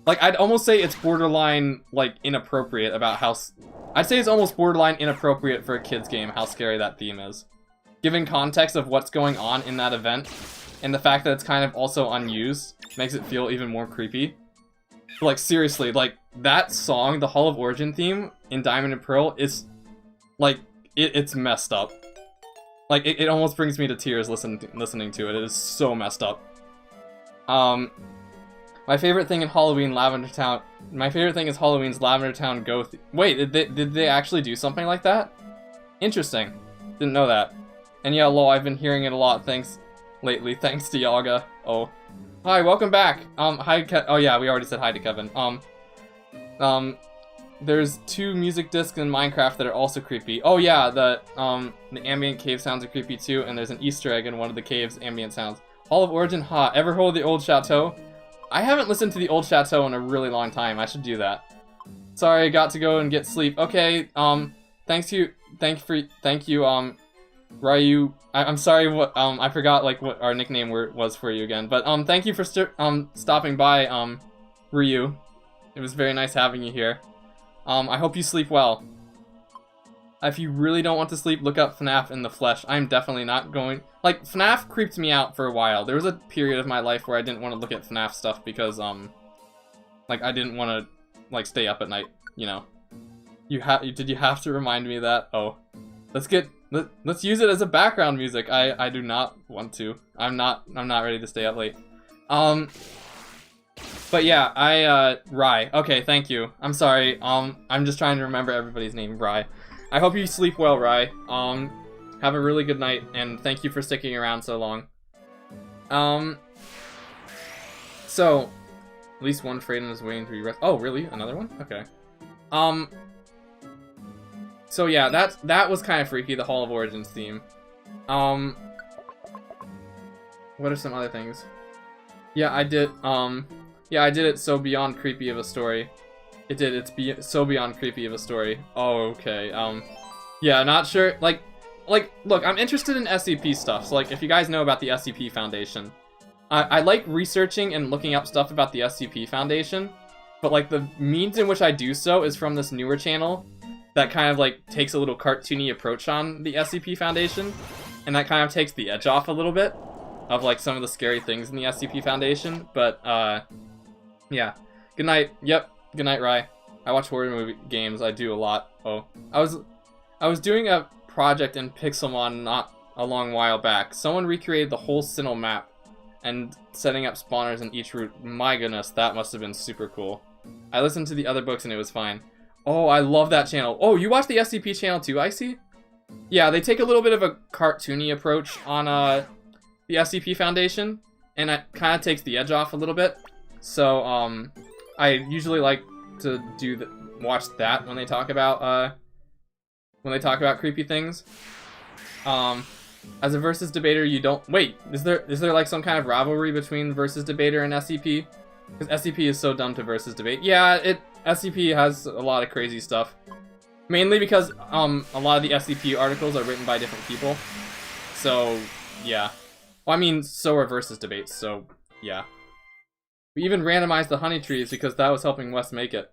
Like, I'd almost say it's borderline, like, inappropriate about how... I'd say it's almost borderline inappropriate for a kid's game how scary that theme is. Given context of what's going on in that event, and the fact that it's kind of also unused, makes it feel even more creepy. But, like, seriously, like, that song, the Hall of Origin theme in Diamond and Pearl, is, like, it's messed up. Like, it almost brings me to tears listening to it. It is so messed up. My favorite thing in Halloween Lavender Town... My favorite thing is Halloween's Lavender Town Go... Wait, did they actually do something like that? Interesting. Didn't know that. And yeah, lol, I've been hearing it a lot lately, thanks to Yaga. Oh. Hi, welcome back. Hi, oh yeah, we already said hi to Kevin. There's 2 music discs in Minecraft that are also creepy. Oh yeah, the ambient cave sounds are creepy too, and there's an Easter egg in one of the cave's ambient sounds. Hall of Origin, Ever heard of the Old Chateau? I haven't listened to the Old Chateau in a really long time. I should do that. Sorry, I got to go and get sleep. Okay, thank you, Ryu. I'm sorry, what, I forgot, like, what our nickname was for you again. But, thank you for, stopping by, Ryu. It was very nice having you here. I hope you sleep well. If you really don't want to sleep, look up FNAF in the flesh. I'm definitely not going... Like, FNAF creeped me out for a while. There was a period of my life where I didn't want to look at FNAF stuff because, like, I didn't want to, like, stay up at night, you know. Did you have to remind me of that? Oh. Let's use it as a background music. I do not want to. I'm not ready to stay up late. But yeah, Rye. Okay, thank you. I'm sorry. I'm just trying to remember everybody's name, Rye. I hope you sleep well, Rye. Have a really good night, and thank you for sticking around so long. So, at least one Freyden is waiting to be oh, really? Another one? Okay. So yeah, that was kind of freaky, the Hall of Origins theme. What are some other things? Yeah, I did it so beyond creepy of a story. It's so beyond creepy of a story. Oh, okay. Yeah, not sure. Like, look, I'm interested in SCP stuff. So, like, if you guys know about the SCP Foundation, I like researching and looking up stuff about the SCP Foundation. But, like, the means in which I do so is from this newer channel that kind of, like, takes a little cartoony approach on the SCP Foundation. And that kind of takes the edge off a little bit of, like, some of the scary things in the SCP Foundation. But, yeah. Good night. Yep. Good night, Rye. I watch horror games. I do a lot. Oh. I was doing a project in Pixelmon not a long while back. Someone recreated the whole Sinnoh map and setting up spawners in each route. My goodness, that must have been super cool. I listened to the other books and it was fine. Oh, I love that channel. Oh, you watch the SCP channel too, I see? Yeah, they take a little bit of a cartoony approach on the SCP Foundation, and it kind of takes the edge off a little bit. So, I usually like to watch that when they talk about creepy things. As a versus debater, you don't wait. Is there like some kind of rivalry between versus debater and SCP? Because SCP is so dumb to versus debate. Yeah, SCP has a lot of crazy stuff. Mainly because a lot of the SCP articles are written by different people. So yeah. Well, I mean, so are versus debates. So yeah. We even randomized the honey trees because that was helping Wes make it.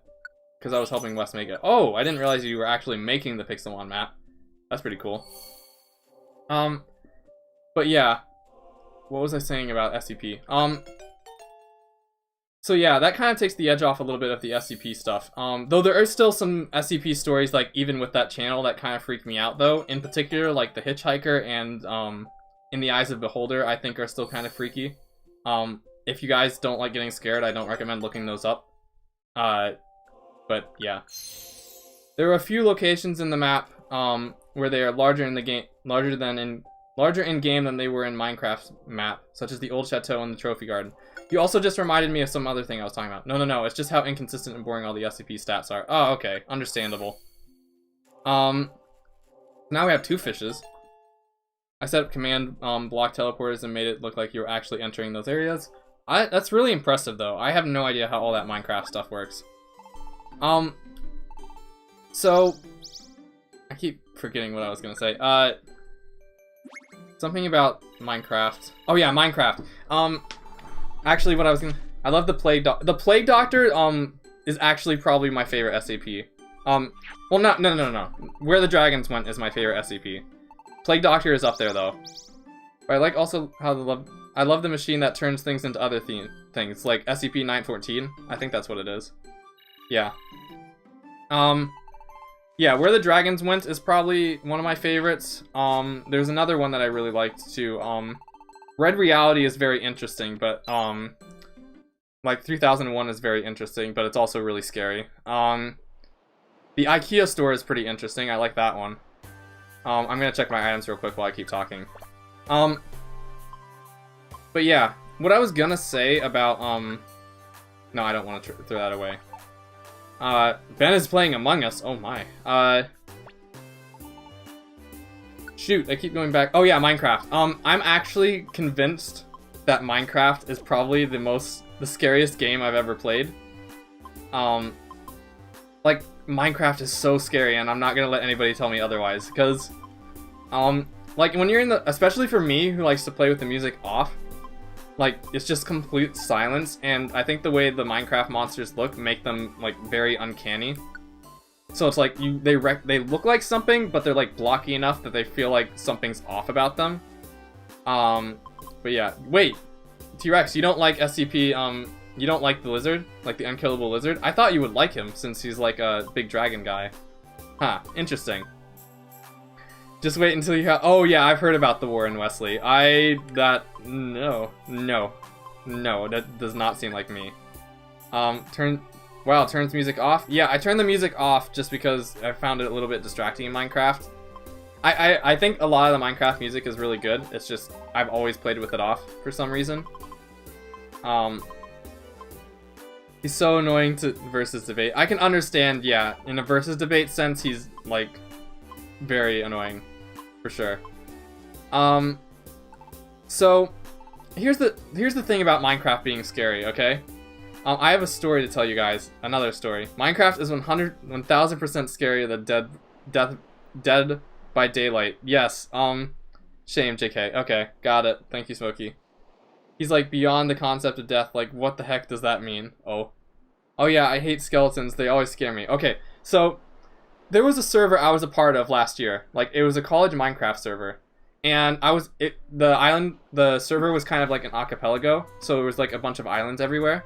Because I was helping Wes make it. Oh, I didn't realize you were actually making the Pixelmon map. That's pretty cool. But yeah. What was I saying about SCP? So yeah, that kind of takes the edge off a little bit of the SCP stuff. Though there are still some SCP stories, like, even with that channel that kind of freaked me out, though. In particular, like, The Hitchhiker and, In the Eyes of Beholder, I think are still kind of freaky. If you guys don't like getting scared, I don't recommend looking those up. But yeah. There are a few locations in the map, where they are larger in the game, larger in game than they were in Minecraft's map, such as the old chateau and the trophy garden. You also just reminded me of some other thing I was talking about. No, it's just how inconsistent and boring all the SCP stats are. Oh, okay, understandable. Now we have 2 fishes. I set up command block teleporters and made it look like you were actually entering those areas. That's really impressive, though. I have no idea how all that Minecraft stuff works. So I keep forgetting what I was gonna say. Something about Minecraft. Oh yeah, Minecraft. Actually, what I was gonna... I love the Plague Doctor. The Plague Doctor, is actually probably my favorite SCP. Well, no. Where the Dragons Went is my favorite SCP. Plague Doctor is up there, though. But I like also how I love the machine that turns things into other things, like SCP-914. I think that's what it is. Yeah. Yeah, Where the Dragons Went is probably one of my favorites. There's another one that I really liked, too. Red Reality is very interesting, but, like, 3001 is very interesting, but it's also really scary. The IKEA store is pretty interesting. I like that one. I'm gonna check my items real quick while I keep talking. But yeah, what I was gonna say about, no, I don't want to throw that away. Ben is playing Among Us. Oh my. Shoot, I keep going back. Oh yeah, Minecraft. I'm actually convinced that Minecraft is probably the scariest game I've ever played. Like, Minecraft is so scary, and I'm not gonna let anybody tell me otherwise, because, like, when you're in especially for me, who likes to play with the music off, like, it's just complete silence, and I think the way the Minecraft monsters look make them, like, very uncanny. So it's like, they look like something, but they're, like, blocky enough that they feel like something's off about them. But yeah. Wait! T-Rex, you don't like SCP, you don't like the lizard? Like the unkillable lizard? I thought you would like him, since he's, like, a big dragon guy. Huh, interesting. Just wait until you have... Oh yeah, I've heard about the war in Wesley. No, that does not seem like me. Wow, turns music off? Yeah, I turned the music off just because I found it a little bit distracting in Minecraft. I think a lot of the Minecraft music is really good. It's just, I've always played with it off for some reason. He's so annoying to versus debate. I can understand, yeah, in a versus debate sense, he's, like, very annoying, for sure. So, here's the thing about Minecraft being scary, okay? I have a story to tell you guys. Another story. Minecraft is 1000% scarier than Dead by Daylight. Yes, shame, JK. Okay, got it. Thank you, Smokey. He's like, beyond the concept of death, like, what the heck does that mean? Oh yeah, I hate skeletons. They always scare me. Okay, so, there was a server I was a part of last year. Like, it was a college Minecraft server. And the server was kind of like an archipelago, so there was like a bunch of islands everywhere.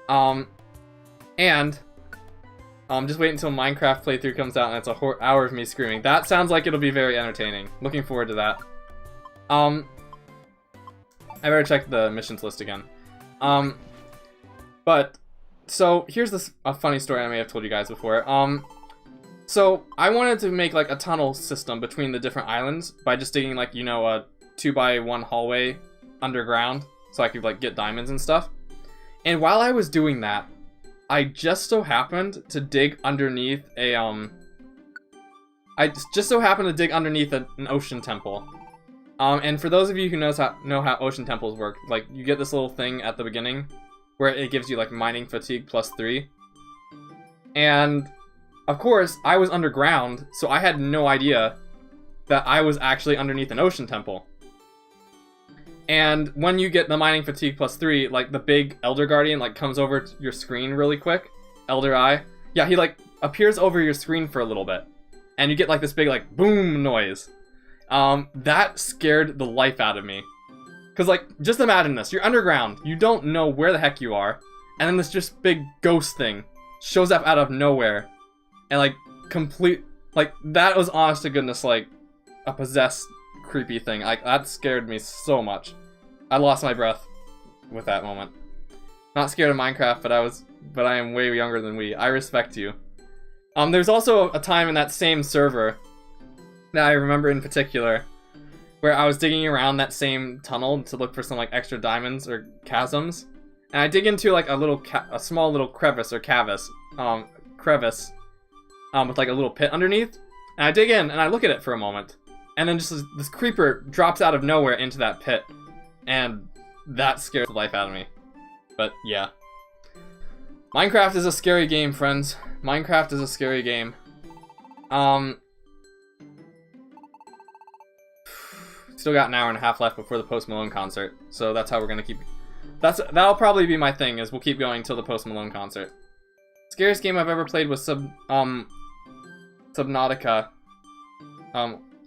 Just wait until Minecraft playthrough comes out and it's a hour of me screaming. That sounds like it'll be very entertaining. Looking forward to that. I better check the missions list again. But, so, here's a funny story I may have told you guys before. So, I wanted to make, like, a tunnel system between the different islands by just digging, like, you know, a 2x1 hallway underground so I could, like, get diamonds and stuff. And while I was doing that, I just so happened to dig underneath a, I just so happened to dig underneath an ocean temple. And for those of you who know how ocean temples work, like, you get this little thing at the beginning where it gives you, like, mining fatigue +3. And, of course, I was underground, so I had no idea that I was actually underneath an ocean temple. And when you get the mining fatigue +3, like, the big Elder Guardian, like, comes over to your screen really quick. Elder Eye. Yeah, he, like, appears over your screen for a little bit. And you get, like, this big, like, boom noise. That scared the life out of me. Because, like, just imagine this. You're underground. You don't know where the heck you are. And then this just big ghost thing shows up out of nowhere. And, like, like, that was honest to goodness, like, a possessed creepy thing. Like, that scared me so much. I lost my breath with that moment. Not scared of Minecraft, but I am way younger than we. I respect you. There's also a time in that same server that I remember in particular where I was digging around that same tunnel to look for some, like, extra diamonds or chasms. And I dig into, like, a small little crevice or crevice with, like, a little pit underneath. And I dig in and I look at it for a moment. And then just this creeper drops out of nowhere into that pit. And that scared the life out of me. But yeah. Minecraft is a scary game, friends. Minecraft is a scary game. Still got an hour and a half left before the Post Malone concert. So that's how we're gonna keep... That'll probably be my thing, is we'll keep going until the Post Malone concert. Scariest game I've ever played was Subnautica.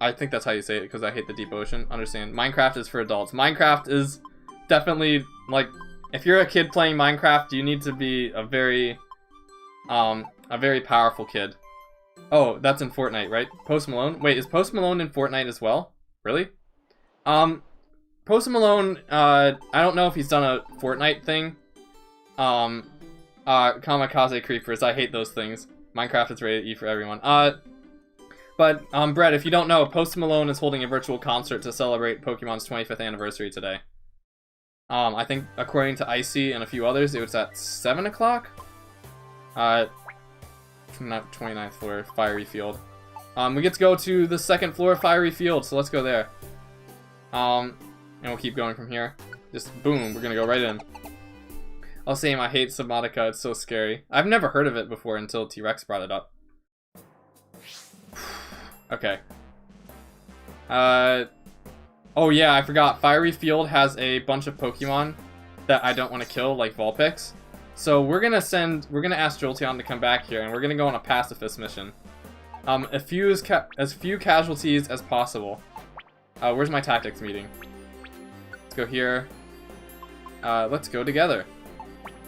I think that's how you say it, because I hate the deep ocean. Understand. Minecraft is for adults. Minecraft is definitely, like, if you're a kid playing Minecraft, you need to be a very powerful kid. Oh, that's in Fortnite, right? Post Malone? Wait, is Post Malone in Fortnite as well? Really? Post Malone, I don't know if he's done a Fortnite thing. Kamikaze Creepers, I hate those things. Minecraft is rated E for everyone. But, Brett, if you don't know, Post Malone is holding a virtual concert to celebrate Pokemon's 25th anniversary today. I think, according to Icy and a few others, it was at 7 o'clock? Not 29th floor, Fiery Field. We get to go to the 2nd floor of Fiery Field, so let's go there. And we'll keep going from here. Just, boom, we're gonna go right in. I'll say I hate Subnautica, it's so scary. I've never heard of it before until T-Rex brought it up. Okay. Oh yeah, I forgot. Fiery Field has a bunch of Pokemon that I don't want to kill, like Vulpix. So we're gonna ask Jolteon to come back here, and we're gonna go on a pacifist mission. As few casualties as possible. Where's my tactics meeting? Let's go here. Let's go together.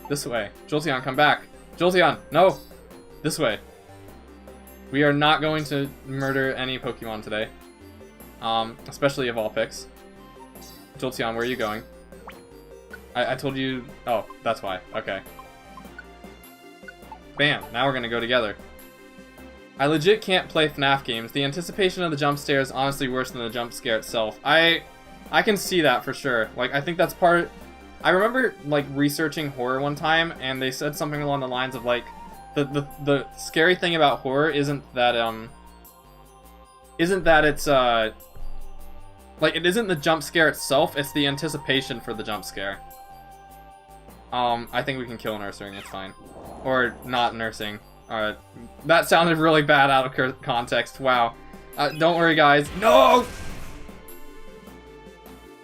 This way. Jolteon, come back. Jolteon, no! This way. We are not going to murder any Pokemon today. Especially a Vulpix. Jolteon, where are you going? I told you... Oh, that's why. Okay. Bam, now we're gonna go together. I legit can't play FNAF games. The anticipation of the jump scare is honestly worse than the jump scare itself. I can see that for sure. Like, I think that's part... I remember, like, researching horror one time, and they said something along the lines of, like, the scary thing about horror isn't that it's, like, it isn't the jump scare itself, it's the anticipation for the jump scare. I think we can kill nursing, it's fine. Or not nursing. That sounded really bad out of context, wow. Don't worry, guys. No!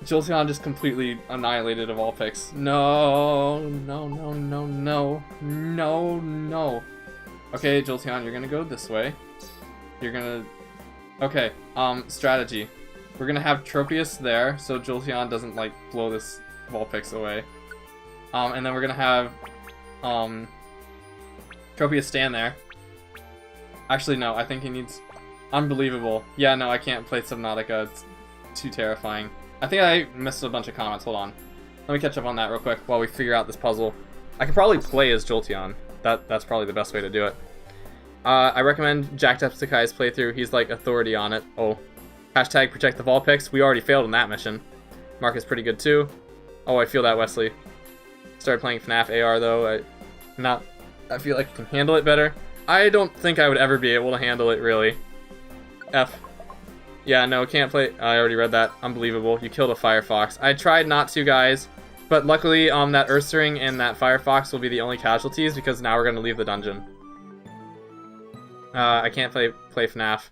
Jolteon just completely annihilated a Vulpix. No, no, no, no, no, no, no. Okay, Jolteon, you're gonna go this way. You're gonna... Okay, strategy. We're gonna have Tropius there, so Jolteon doesn't, like, blow this Vulpix away. And then we're gonna have, Tropius stand there. Actually, no, I think he needs... Unbelievable. Yeah, no, I can't play Subnautica, it's too terrifying. I think I missed a bunch of comments, hold on. Let me catch up on that real quick while we figure out this puzzle. I could probably play as Jolteon. That's probably the best way to do it. I recommend Jacksepticeye's playthrough, he's like authority on it. Oh. Hashtag protect the Vulpix, we already failed in that mission. Mark is pretty good too. Oh, I feel that, Wesley. Started playing FNAF AR though, I feel like I can handle it better. I don't think I would ever be able to handle it, really. F. Yeah, no, can't play. I already read that. Unbelievable. You killed a Firefox. I tried not to, guys. But luckily, that Ursaring and that Firefox will be the only casualties because now we're going to leave the dungeon. I can't play FNAF.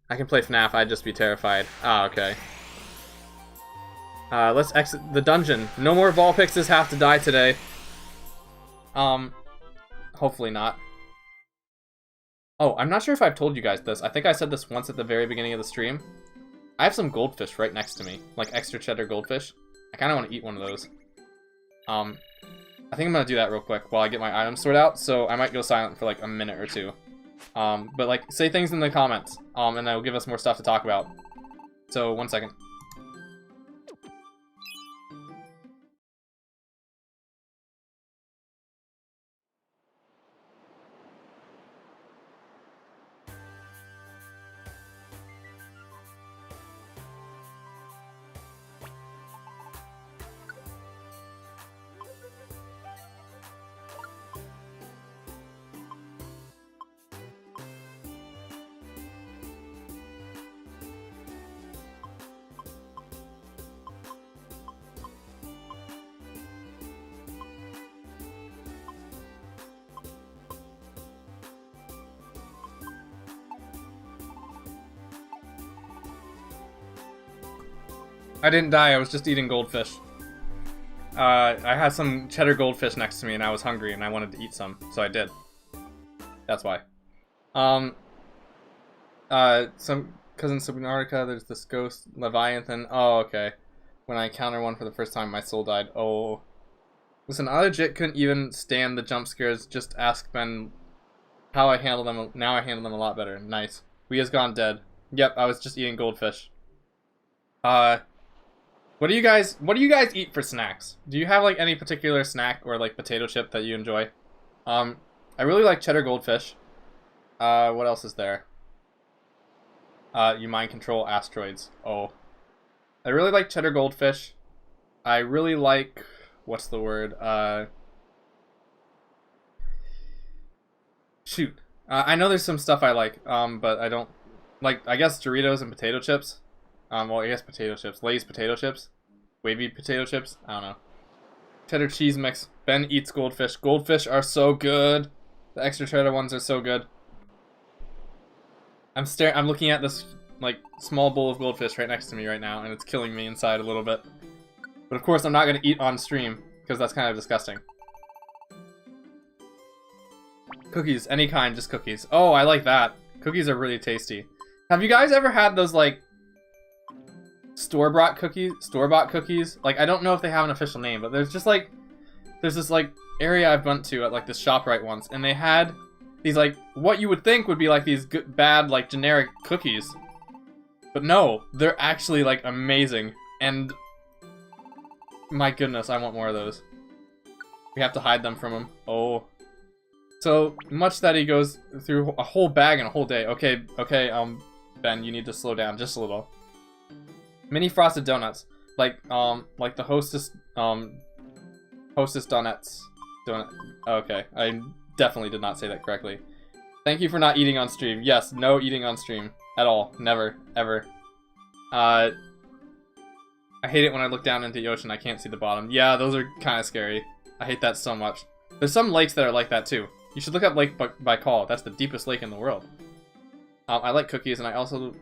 I can play FNAF, I'd just be terrified. Ah, okay. Let's exit the dungeon. No more Vulpixes have to die today. Hopefully not. Oh, I'm not sure if I've told you guys this. I think I said this once at the very beginning of the stream. I have some goldfish right next to me. Like extra cheddar goldfish. I kind of want to eat one of those. I think I'm going to do that real quick while I get my items sorted out. So I might go silent for like a minute or two. But like, say things in the comments. And that will give us more stuff to talk about. So, 1 second. I didn't die, I was just eating goldfish. I had some cheddar goldfish next to me and I was hungry and I wanted to eat some, so I did. That's why. Some cousin Subnautica, there's this ghost Leviathan. Oh, okay. When I encountered one for the first time, my soul died. Oh. Listen, I legit couldn't even stand the jump scares. Just ask Ben how I handle them. Now I handle them a lot better. Nice. We has gone dead. Yep, I was just eating goldfish. What do you guys eat for snacks? Do you have like any particular snack or like potato chip that you enjoy? I really like cheddar goldfish. What else is there? You mind control asteroids. Oh. I really like cheddar goldfish. I really like, what's the word? Shoot. I know there's some stuff I like, but I don't like, I guess Doritos and potato chips. Well, I guess potato chips. Lay's potato chips. Wavy potato chips. I don't know. Cheddar cheese mix. Ben eats goldfish. Goldfish are so good. The extra cheddar ones are so good. I'm looking at this, like, small bowl of goldfish right next to me right now, and it's killing me inside a little bit. But of course, I'm not going to eat on stream, because that's kind of disgusting. Cookies. Any kind, just cookies. Oh, I like that. Cookies are really tasty. Have you guys ever had those, like, store-bought cookies? Like, I don't know if they have an official name, but there's this like area I've went to at like this ShopRite once, and they had these like what you would think would be like these good, bad like generic cookies, but no, they're actually like amazing. And my goodness, I want more of those. We have to hide them from him. Oh, so much that he goes through a whole bag in a whole day. Okay, Ben, you need to slow down just a little. Mini frosted donuts, like the hostess donuts. Okay, I definitely did not say that correctly. Thank you for not eating on stream. Yes, no eating on stream at all. Never, ever. I hate it when I look down into the ocean. I can't see the bottom. Yeah, those are kind of scary. I hate that so much. There's some lakes that are like that too. You should look up Lake Baikal. That's the deepest lake in the world. I like cookies, and I also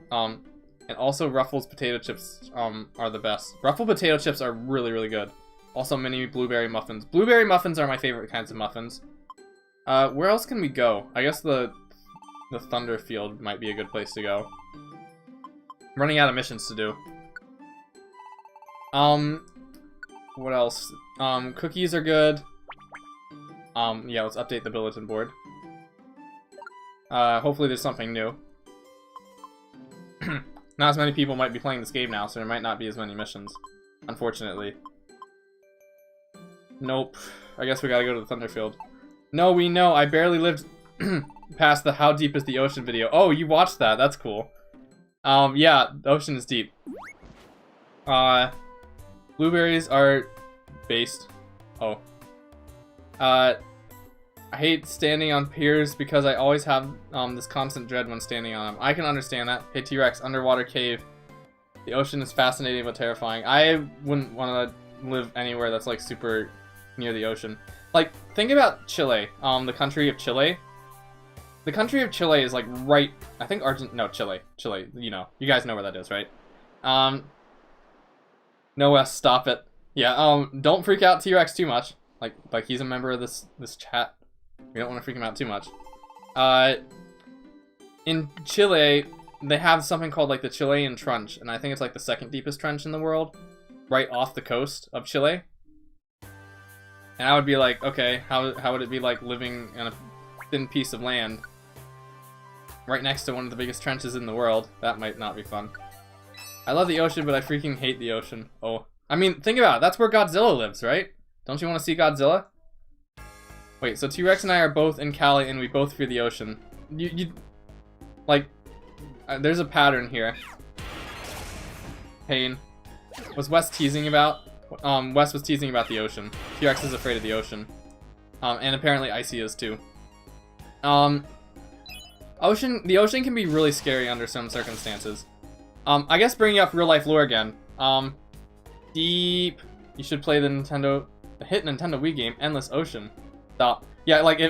and also Ruffles potato chips are the best. Ruffle potato chips are really, really good. Also mini blueberry muffins. Blueberry muffins are my favorite kinds of muffins. Where else can we go? I guess the Thunder Field might be a good place to go. I'm running out of missions to do. What else? Cookies are good. Yeah, let's update the bulletin board. Hopefully there's something new. Not as many people might be playing this game now, so there might not be as many missions. Unfortunately. Nope. I guess we gotta go to the Thunderfield. No, we know. I barely lived past the How Deep is the Ocean video. Oh, you watched that. That's cool. Yeah, the ocean is deep. Blueberries are based. Oh. I hate standing on piers because I always have this constant dread when standing on them. I can understand that. Hey T-Rex, underwater cave. The ocean is fascinating but terrifying. I wouldn't want to live anywhere that's like super near the ocean. Like, think about Chile, the country of Chile. The country of Chile is like right, I think Chile, you know, you guys know where that is, right? No Wes, stop it. Yeah, don't freak out T-Rex too much. Like he's a member of this chat. We don't want to freak him out too much. In Chile, they have something called like the Chilean Trench, and I think it's like the second deepest trench in the world, right off the coast of Chile. And I would be like, okay, how would it be like living in a thin piece of land right next to one of the biggest trenches in the world? That might not be fun. I love the ocean, but I freaking hate the ocean. Oh, I mean, think about it. That's where Godzilla lives, right? Don't you want to see Godzilla? Wait, so T-Rex and I are both in Cali, and we both fear the ocean. There's a pattern here. Pain. Was Wes teasing about? Wes was teasing about the ocean. T-Rex is afraid of the ocean. And apparently Icy is too. The ocean can be really scary under some circumstances. I guess bringing up real life lore again. Deep. You should play the hit Nintendo Wii game, Endless Ocean. Stop. Yeah, like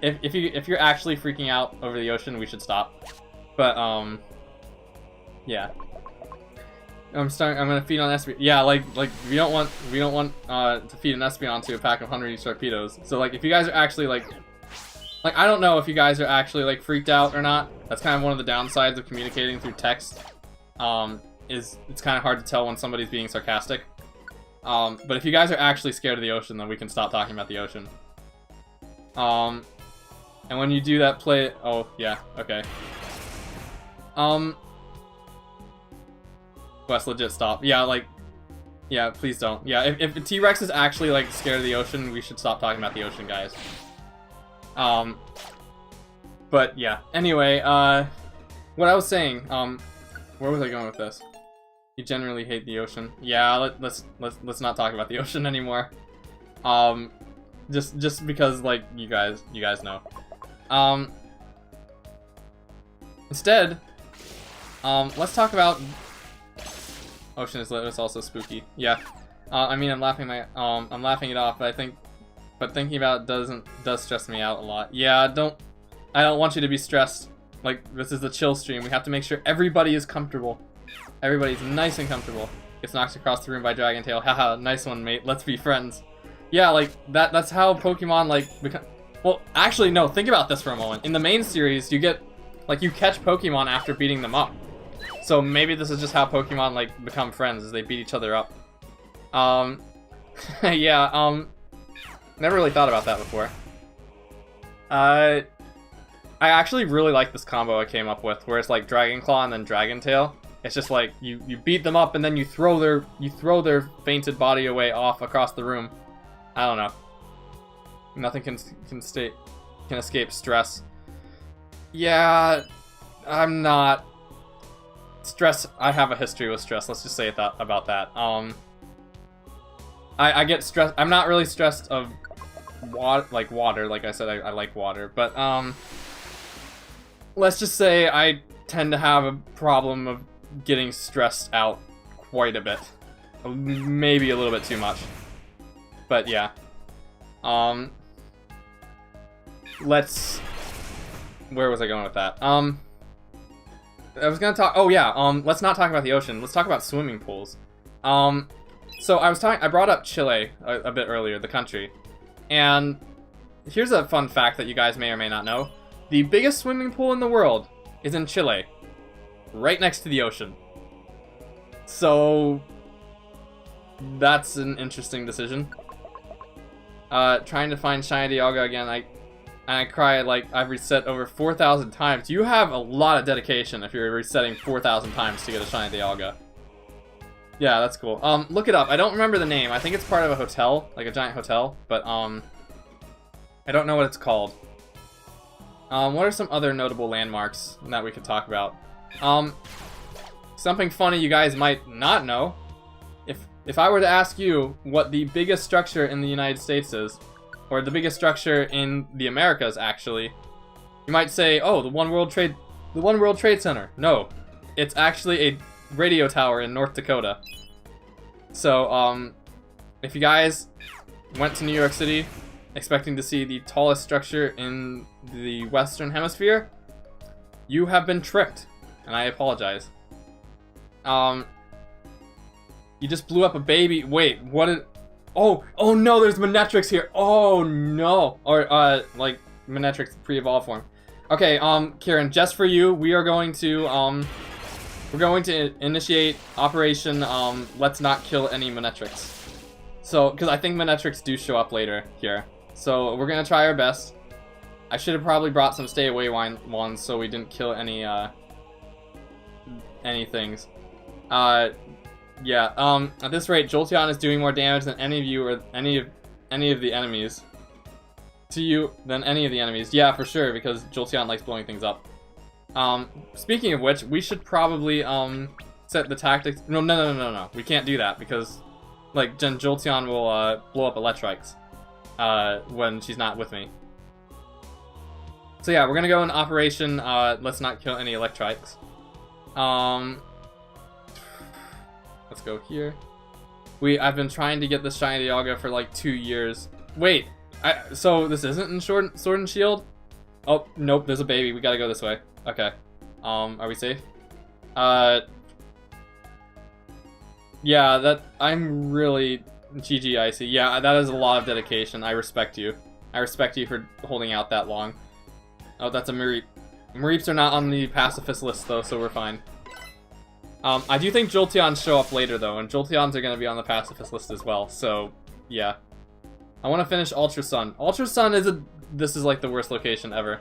if you're actually freaking out over the ocean, we should stop. But yeah. I'm gonna feed on Espeon. Yeah, like we don't want to feed an Espeon to a pack of 100 torpedoes. So like if you guys are actually like I don't know if you guys are actually like freaked out or not. That's kind of one of the downsides of communicating through text. Is it's kind of hard to tell when somebody's being sarcastic. But if you guys are actually scared of the ocean, then we can stop talking about the ocean. And when you do that, play it. Oh yeah, okay. Wes, legit stop. Yeah, yeah, please don't. Yeah, if T-Rex is actually like scared of the ocean, we should stop talking about the ocean, guys. But yeah. Anyway, what I was saying. Where was I going with this? You generally hate the ocean. Yeah, let's not talk about the ocean anymore. Just because like you guys know. Instead, let's talk about ocean is lit. It's also spooky. Yeah. I mean, I'm laughing it off, but thinking about it does stress me out a lot. Yeah, I don't want you to be stressed. Like, this is the chill stream. We have to make sure everybody is comfortable. Everybody's nice and comfortable. Gets knocked across the room by Dragon Tail. Haha, nice one, mate. Let's be friends. Yeah, like, that's how Pokemon, like, become... Well, actually, no, think about this for a moment. In the main series, you get... Like, you catch Pokemon after beating them up. So maybe this is just how Pokemon, like, become friends, as they beat each other up. Yeah, never really thought about that before. I actually really like this combo I came up with, where it's like Dragon Claw and then Dragon Tail. It's just like you beat them up and then you throw their fainted body away off across the room. I don't know. Nothing can escape stress. Yeah, I'm not stress. I have a history with stress. Let's just say about that. I get stressed. I'm not really stressed of water. Like I said, I like water, but let's just say I tend to have a problem of getting stressed out quite a bit. Maybe a little bit too much. But yeah. Where was I going with that? I was gonna talk, oh yeah, let's not talk about the ocean. Let's talk about swimming pools. So I brought up Chile a bit earlier, the country. And here's a fun fact that you guys may or may not know. The biggest swimming pool in the world is in Chile, right next to the ocean. So that's an interesting decision. Trying to find Shiny Dialga again, I cry like I've reset over 4,000 times. You have a lot of dedication if you're resetting 4,000 times to get a Shiny Dialga. Yeah, that's cool. Look it up. I don't remember the name. I think it's part of a hotel, like a giant hotel, but I don't know what it's called. What are some other notable landmarks that we could talk about? Something funny you guys might not know. If I were to ask you what the biggest structure in the United States is, or the biggest structure in the Americas, actually. You might say, oh, the One World Trade Center. No, it's actually a radio tower in North Dakota. So, if you guys went to New York City expecting to see the tallest structure in the Western Hemisphere, you have been tricked, and I apologize. You just blew up a baby. Wait, what is... Oh no, there's Manetrix here. Oh no. Or, like, Manetrix pre-evolved form. Okay, Kieran, just for you, we're going to initiate Operation, Let's Not Kill Any Manetrix. So, because I think Manetrix do show up later here. So, we're gonna try our best. I should have probably brought some stay away ones so we didn't kill any things. Yeah, at this rate, Jolteon is doing more damage than any of you or any of the enemies. To you than any of the enemies. Yeah, for sure, because Jolteon likes blowing things up. Speaking of which, we should probably, set the tactics. No. We can't do that because, like, Jolteon will, blow up Electrikes, when she's not with me. So yeah, we're gonna go in Operation, Let's Not Kill Any Electrikes. Let's go here. I've been trying to get this shiny Dialga for like 2 years. Wait, so this isn't in Sword and Shield? Oh, nope, there's a baby. We gotta go this way. Okay. Are we safe? Yeah, I'm really GG Icy. Yeah, that is a lot of dedication. I respect you. I respect you for holding out that long. Oh, that's a Mareep. Mareeps are not on the pacifist list though, so we're fine. I do think Jolteons show up later though, and Jolteons are gonna be on the pacifist list as well, so yeah. I wanna finish Ultra Sun. Ultra Sun this is like the worst location ever.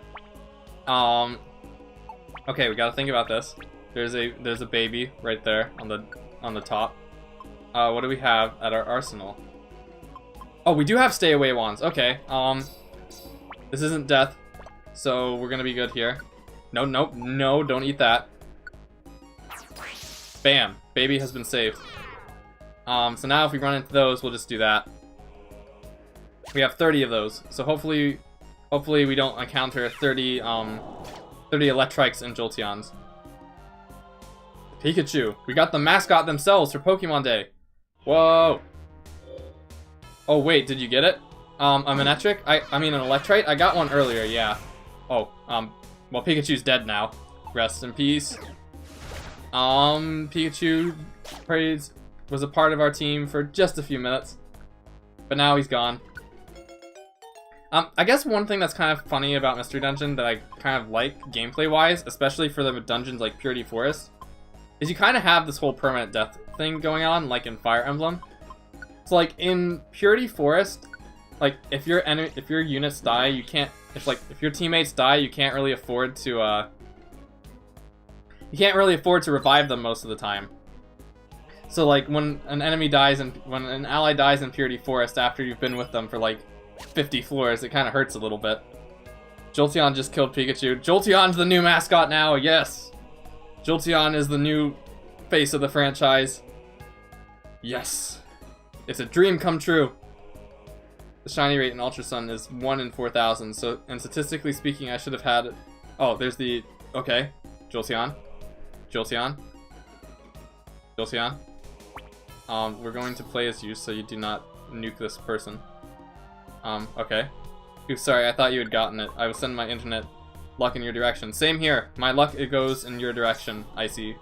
Okay, we gotta think about this. There's a baby right there on the top. What do we have at our arsenal? Oh, we do have stay away wands. Okay. This isn't death, so we're gonna be good here. No, don't eat that. Bam, baby has been saved. So now if we run into those, we'll just do that. We have 30 of those, so hopefully we don't encounter 30 Electrikes and Jolteons. Pikachu. We got the mascot themselves for Pokemon Day. Whoa. Oh wait, did you get it? A Manectric? I mean an Electrite? I got one earlier, yeah. Oh, well Pikachu's dead now. Rest in peace. Pikachu was a part of our team for just a few minutes, but now he's gone. I guess one thing that's kind of funny about Mystery Dungeon that I kind of like gameplay-wise, especially for the dungeons like Purity Forest, is you kind of have this whole permanent death thing going on, like in Fire Emblem. So like in Purity Forest, like if your units die, you can't. If your teammates die, you can't really afford to revive them most of the time. So like when an enemy dies and when an ally dies in Purity Forest after you've been with them for like 50 floors, it kind of hurts a little bit. Jolteon just killed Pikachu. Jolteon's the new mascot now, yes! Jolteon is the new face of the franchise. Yes! It's a dream come true! The shiny rate in Ultra Sun is 1 in 4,000, so, and statistically speaking, I should have had... Oh, there's the... Okay. Jolteon. Jolteon. Jolteon. We're going to play as you, so you do not nuke this person. Okay. Ooh, sorry, I thought you had gotten it. I will send my internet luck in your direction. Same here. My luck, it goes in your direction, Icy.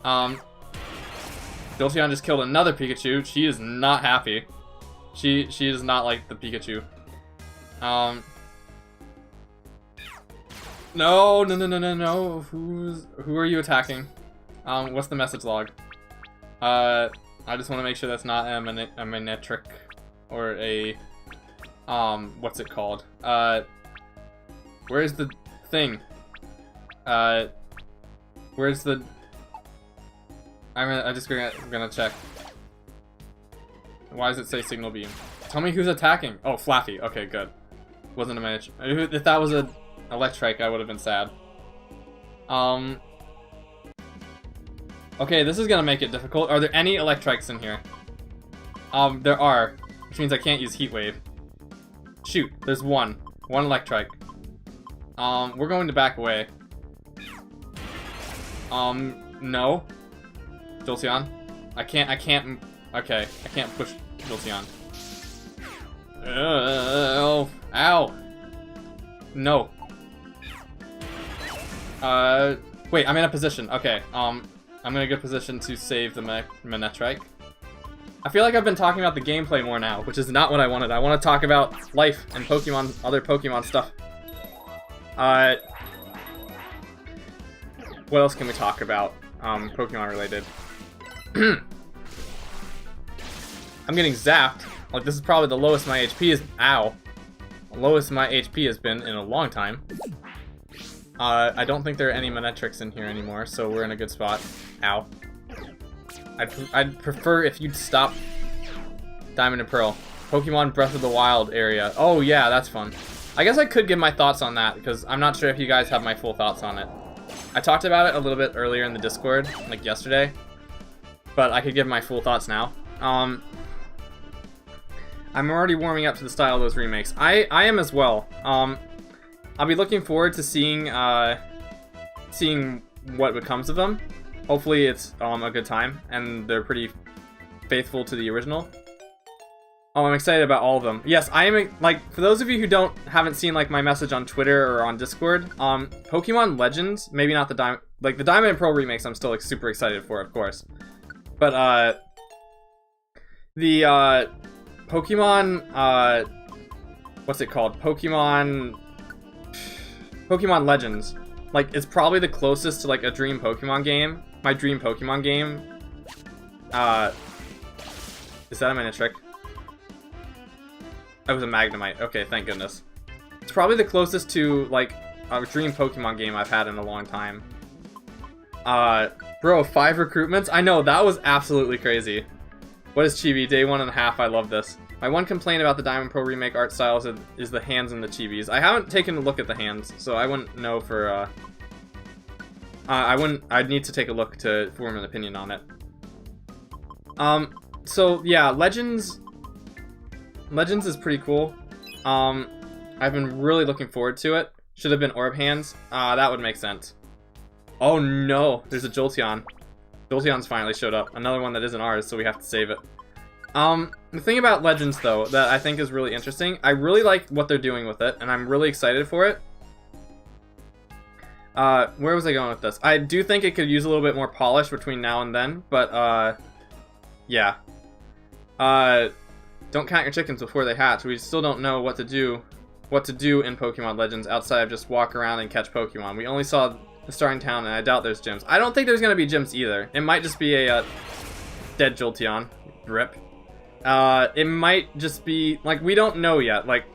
Jolteon just killed another Pikachu. She is not happy. She does not like the Pikachu. No. Who are you attacking? What's the message log? I just want to make sure that's not a Manectric or a what's it called? Where's the thing? Where's the... I'm just gonna check. Why does it say Signal Beam? Tell me who's attacking. Oh, Flaffy. Okay, good. Wasn't a Manectric. If that was a Electrike, I would have been sad. Okay, this is gonna make it difficult. Are there any Electrikes in here? There are, which means I can't use Heat Wave. Shoot, there's one. One Electrike. We're going to back away. No. Jolteon. I can't, okay, I can't push Jolteon. Oh, ow. No. Wait, I'm in a position. Okay, I'm in a good position to save the Manectric. I feel like I've been talking about the gameplay more now, which is not what I wanted. I want to talk about life and Pokemon, other Pokemon stuff. What else can we talk about, Pokemon related? I'm getting zapped. Like, this is probably the lowest my HP is. Ow. The lowest my HP has been in a long time. I don't think there are any Manectrics in here anymore, so we're in a good spot. Ow. I'd prefer if you'd stop Diamond and Pearl. Pokemon Breath of the Wild area. Oh yeah, that's fun. I guess I could give my thoughts on that, because I'm not sure if you guys have my full thoughts on it. I talked about it a little bit earlier in the Discord, like yesterday, but I could give my full thoughts now. I'm already warming up to the style of those remakes. I am as well. I'll be looking forward to seeing seeing what becomes of them. Hopefully it's a good time, and they're pretty faithful to the original. Oh, I'm excited about all of them. Yes, I am, like, for those of you who haven't seen, like, my message on Twitter or on Discord, Pokemon Legends, maybe not the Diamond and Pearl remakes I'm still, like, super excited for, of course. But, the, Pokemon, what's it called? Pokemon Legends. Like, it's probably the closest to, like, a dream Pokemon game. My dream Pokemon game. Is that a Manectric? That was a Magnemite. Okay, thank goodness. It's probably the closest to, like, a dream Pokemon game I've had in a long time. Bro, 5 recruitments? I know, that was absolutely crazy. What is Chibi? Day 1.5, I love this. My one complaint about the Diamond Pro remake art styles is the hands and the chibis. I haven't taken a look at the hands, so I wouldn't know for, I'd need to take a look to form an opinion on it. So, yeah, Legends is pretty cool. I've been really looking forward to it. Should have been Orb Hands. That would make sense. Oh no, there's a Jolteon. Jolteon's finally showed up. Another one that isn't ours, so we have to save it. The thing about Legends, though, that I think is really interesting, I really like what they're doing with it, and I'm really excited for it. Where was I going with this? I do think it could use a little bit more polish between now and then, but, yeah. Don't count your chickens before they hatch. We still don't know what to do in Pokemon Legends outside of just walk around and catch Pokemon. We only saw the starting town, and I doubt there's gyms. I don't think there's gonna be gyms either. It might just be a dead Jolteon. Rip. It might just be, like, we don't know yet. Like,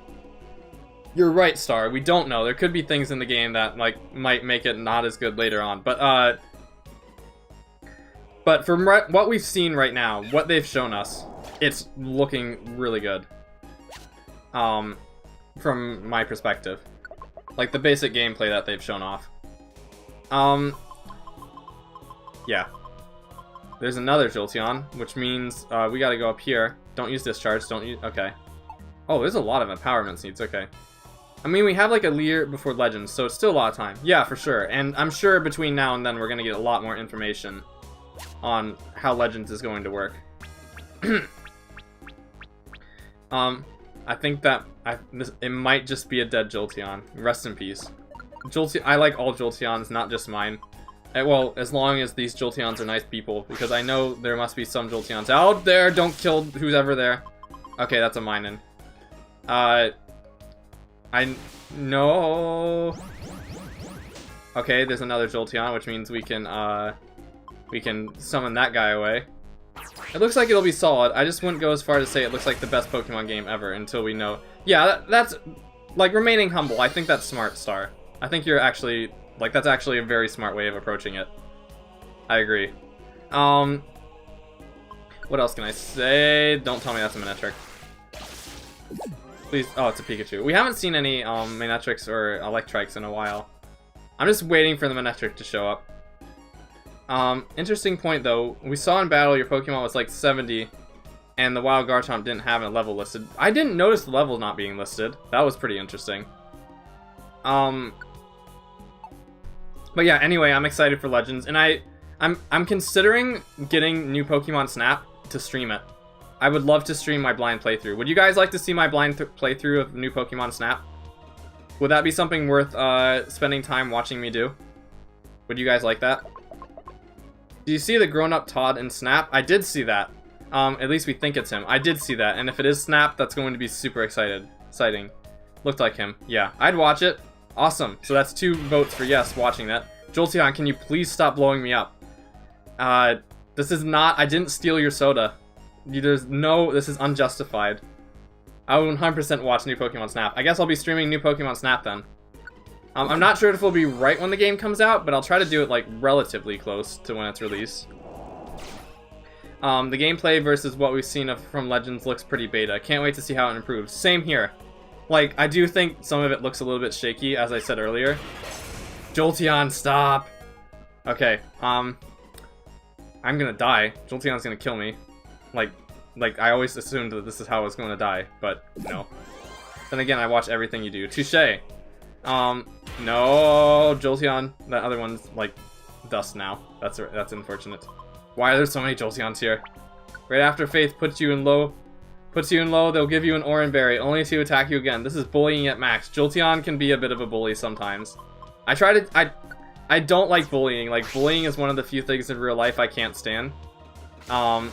you're right, Star. We don't know. There could be things in the game that, like, might make it not as good later on. But from what we've seen right now, what they've shown us, it's looking really good. From my perspective. Like, the basic gameplay that they've shown off. Yeah. There's another Jolteon, which means, we gotta go up here. Don't use Discharge, okay. Oh, there's a lot of empowerment seeds, okay. I mean, we have, like, a year before Legends, so it's still a lot of time. Yeah, for sure. And I'm sure between now and then we're gonna get a lot more information on how Legends is going to work. I think that it might just be a dead Jolteon. Rest in peace. I like all Jolteons, not just mine. Well, as long as these Jolteons are nice people, because I know there must be some Jolteons out there. Don't kill who's ever there. Okay, that's a Minun. No. Okay, there's another Jolteon, which means we can summon that guy away. It looks like it'll be solid. I just wouldn't go as far to say it looks like the best Pokemon game ever until we know. Yeah, that's like remaining humble. I think that's smart, Star. I think you're actually like that's actually a very smart way of approaching it. I agree. What else can I say? Don't tell me that's a Manectric. Please. Oh, it's a Pikachu. We haven't seen any Manectrics or Electrics in a while. I'm just waiting for the Manectric to show up. Interesting point though. We saw in battle your Pokemon was like 70, and the wild Garchomp didn't have a level listed. I didn't notice the level not being listed. That was pretty interesting. But yeah, anyway, I'm excited for Legends, and I'm considering getting new Pokemon Snap to stream it. I would love to stream my blind playthrough. Would you guys like to see my blind playthrough of new Pokemon Snap? Would that be something worth spending time watching me do? Would you guys like that? Do you see the grown-up Todd in Snap? I did see that. At least we think it's him. I did see that, and if it is Snap, that's going to be super exciting. Looked like him. Yeah, I'd watch it. Awesome. So that's 2 votes for yes, watching that. Jolteon, can you please stop blowing me up? This is not... I didn't steal your soda. There's no... This is unjustified. I will 100% watch new Pokemon Snap. I guess I'll be streaming new Pokemon Snap then. I'm not sure if it'll be right when the game comes out, but I'll try to do it, like, relatively close to when it's released. The gameplay versus what we've seen from Legends looks pretty beta. Can't wait to see how it improves. Same here. Like, I do think some of it looks a little bit shaky, as I said earlier. Jolteon, stop! Okay, I'm gonna die. Jolteon's gonna kill me. Like I always assumed that this is how I was gonna die, but no. Then again, I watch everything you do. Touché! No, Jolteon. That other one's, like, dust now. That's unfortunate. Why are there so many Jolteons here? Right after Faith puts you in low, they'll give you an Oran Berry, only to attack you again. This is bullying at max. Jolteon can be a bit of a bully sometimes. I don't like bullying. Like, bullying is one of the few things in real life I can't stand. That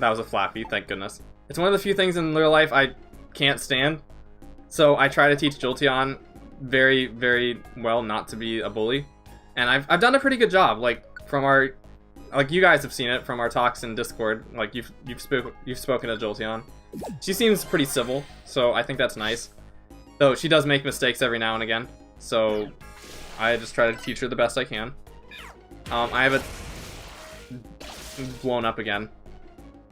was a Flappy, thank goodness. It's one of the few things in real life I can't stand. So I try to teach Jolteon very, very well not to be a bully. And I've done a pretty good job, like, from our... Like, you guys have seen it from our talks in Discord. Like, you've spoken to Jolteon. She seems pretty civil, so I think that's nice. Though, she does make mistakes every now and again. So, I just try to teach her the best I can. I have it blown up again.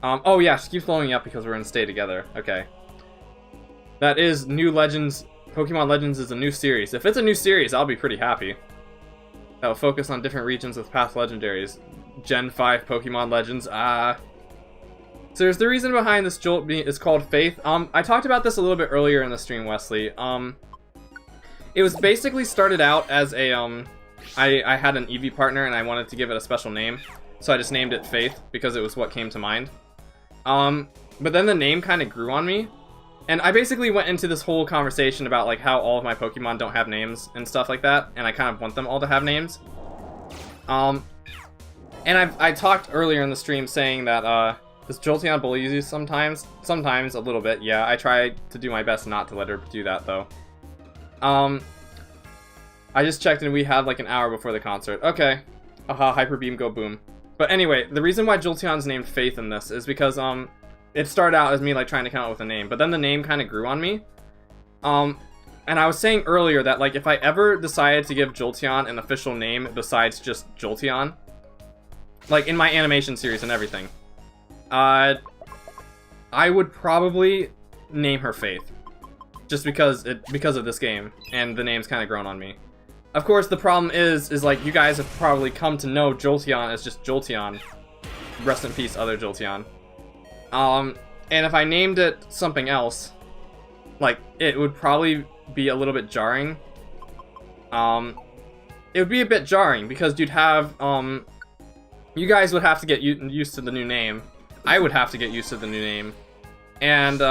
Oh yeah, she keeps blowing me up because we're in stay together. Okay. That is new Legends. Pokemon Legends is a new series. If it's a new series, I'll be pretty happy. That will focus on different regions with past legendaries. Gen 5 Pokemon Legends. So there's the reason behind this Jolt is called Faith. I talked about this a little bit earlier in the stream, Wesley. It was basically started out as a, I had an Eevee partner and I wanted to give it a special name. So I just named it Faith because it was what came to mind. But then the name kind of grew on me. And I basically went into this whole conversation about, like, how all of my Pokemon don't have names and stuff like that. And I kind of want them all to have names. And I talked earlier in the stream saying that, does Jolteon bully you sometimes? Sometimes, a little bit, yeah. I try to do my best not to let her do that, though. I just checked and we had, like, an hour before the concert. Okay. Aha, Hyper Beam, go boom. But anyway, the reason why Jolteon's named Faith in this is because, it started out as me, like, trying to come up with a name, but then the name kind of grew on me. And I was saying earlier that, like, if I ever decided to give Jolteon an official name besides just Jolteon, like, in my animation series and everything, I would probably name her Faith. Just because of this game, and the name's kind of grown on me. Of course, the problem is like, you guys have probably come to know Jolteon as just Jolteon. Rest in peace, other Jolteon. And if I named it something else, like, it would probably be a little bit jarring. It would be a bit jarring, because you'd have, you guys would have to get used to the new name. I would have to get used to the new name. And,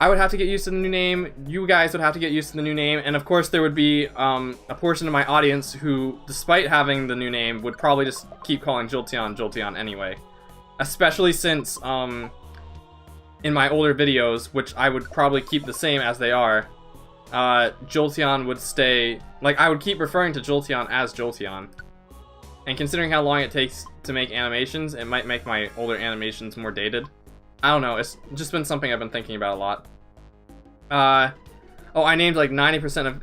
I would have to get used to the new name, you guys would have to get used to the new name, and of course there would be a portion of my audience who, despite having the new name, would probably just keep calling Jolteon Jolteon anyway. Especially since, in my older videos, which I would probably keep the same as they are, Jolteon would stay... Like, I would keep referring to Jolteon as Jolteon. And considering how long it takes to make animations, it might make my older animations more dated. I don't know, it's just been something I've been thinking about a lot. Oh, I named like 90% of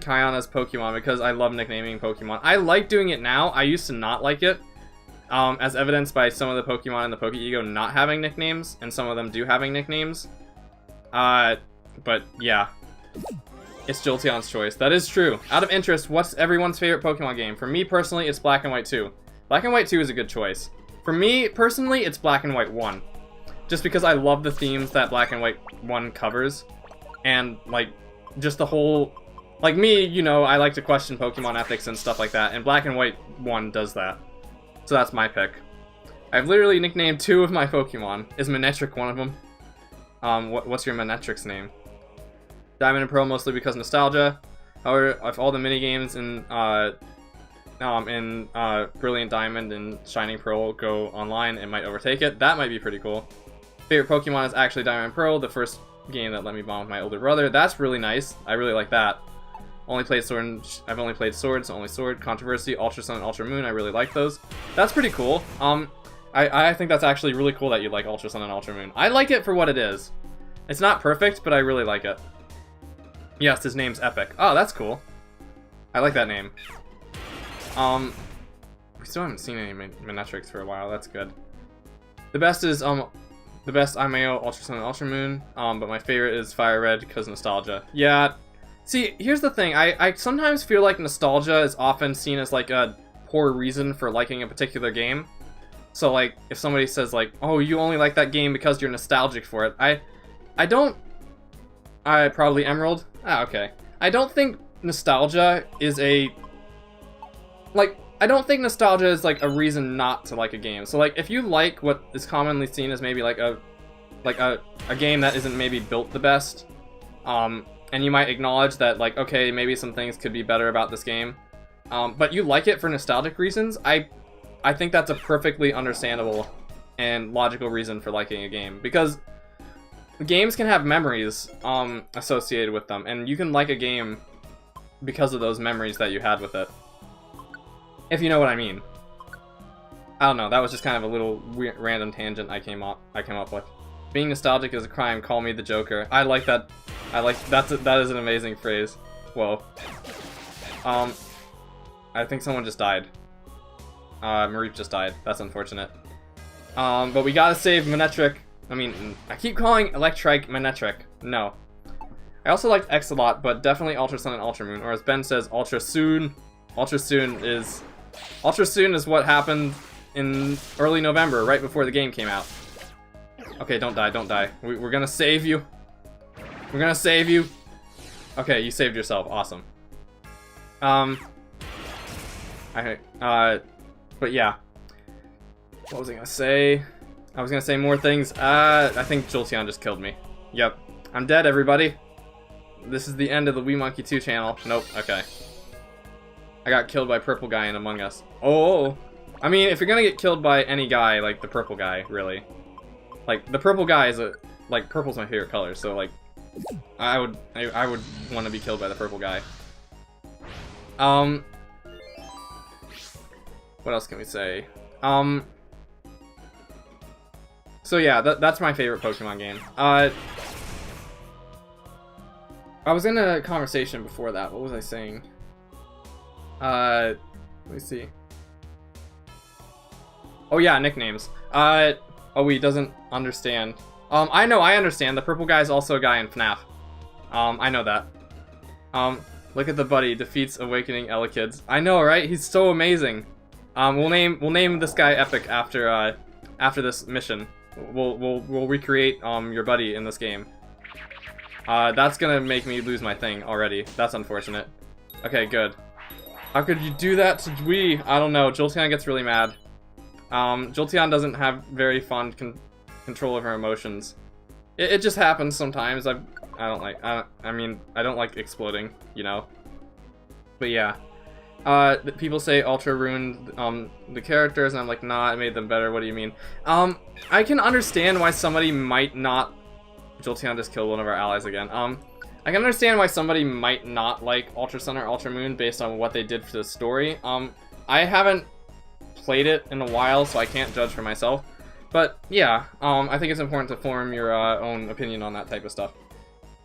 Kayana's Pokemon because I love nicknaming Pokemon. I like doing it now. I used to not like it. As evidenced by some of the Pokemon in the Poke-Ego not having nicknames, and some of them do having nicknames. But yeah. It's Jolteon's choice. That is true. Out of interest, what's everyone's favorite Pokemon game? For me personally, it's Black and White 2. Black and White 2 is a good choice. For me, personally, it's Black and White 1. Just because I love the themes that Black and White 1 covers. And, like, just the whole... Like me, you know, I like to question Pokemon ethics and stuff like that, and Black and White 1 does that. So that's my pick. I've literally nicknamed 2 of my Pokemon. Is Manectric one of them? What's your Manectric's name? Diamond and Pearl mostly because nostalgia. However, if all the minigames in Brilliant Diamond and Shining Pearl go online, it might overtake it. That might be pretty cool. Favorite Pokemon is actually Diamond and Pearl, the first game that let me bond with my older brother. That's really nice. I really like that. Only played Sword and I've only played Sword, so only Sword. Controversy, Ultra Sun and Ultra Moon, I really like those. That's pretty cool. I think that's actually really cool that you like Ultra Sun and Ultra Moon. I like it for what it is. It's not perfect, but I really like it. Yes, his name's Epic. Oh, that's cool. I like that name. We still haven't seen any Manectrics for a while. That's good. The best is the best IMAO Ultra Sun and Ultra Moon. But my favorite is Fire Red because nostalgia. Yeah. See, here's the thing. I sometimes feel like nostalgia is often seen as like a poor reason for liking a particular game. So like, if somebody says like, "Oh, you only like that game because you're nostalgic for it," I don't. Probably Emerald. Ah, okay. I don't think nostalgia is a like. I don't think nostalgia is like a reason not to like a game. So like, if you like what is commonly seen as maybe like a game that isn't maybe built the best, and you might acknowledge that like, okay, maybe some things could be better about this game, but you like it for nostalgic reasons, I think that's a perfectly understandable and logical reason for liking a game, because games can have memories associated with them, and you can like a game because of those memories that you had with it. If you know what I mean. I don't know, that was just kind of a little weird, random tangent I came up with. Being nostalgic is a crime, call me the Joker. I like that. That is an amazing phrase. Whoa. I think someone just died. Mareep just died. That's unfortunate. But we gotta save Manectric. I mean, I keep calling Electrike Manectric. No. I also liked X a lot, but definitely Ultra Sun and Ultra Moon. Or as Ben says, Ultra Soon. Ultra Soon is what happened in early November, right before the game came out. Okay, don't die, don't die. We're gonna save you. We're gonna save you. Okay, you saved yourself. Awesome. But yeah. What was I gonna say? I was gonna say more things. I think Jolteon just killed me. Yep. I'm dead, everybody. This is the end of the Wee Monkey 2 channel. Nope, okay. I got killed by Purple Guy in Among Us. Oh! I mean, if you're gonna get killed by any guy, like the Purple Guy, really. Like, the Purple Guy is like, purple's my favorite color, so like, I would want to be killed by the Purple Guy. What else can we say? So yeah, that's my favorite Pokemon game. I was in a conversation before that. What was I saying? Let me see. Oh yeah, nicknames. Oh, he doesn't understand. I know, I understand. The Purple Guy is also a guy in FNAF. I know that. Look at the buddy, defeats Awakening Elekid's. I know, right? He's so amazing. We'll name this guy Epic after this mission. We'll recreate your buddy in this game. That's gonna make me lose my thing already. That's unfortunate. Okay, good. How could you do that to Dwee? I don't know. Jolteon gets really mad. Jolteon doesn't have very fond control of her emotions. It just happens sometimes. I don't like exploding, you know. But yeah. People say Ultra ruined the characters, and I'm like, nah, it made them better. What do you mean? I can understand why somebody might not. Jolteon just killed one of our allies again. I can understand why somebody might not like Ultra Sun or Ultra Moon based on what they did for the story. I haven't played it in a while, so I can't judge for myself. But yeah, I think it's important to form your own opinion on that type of stuff.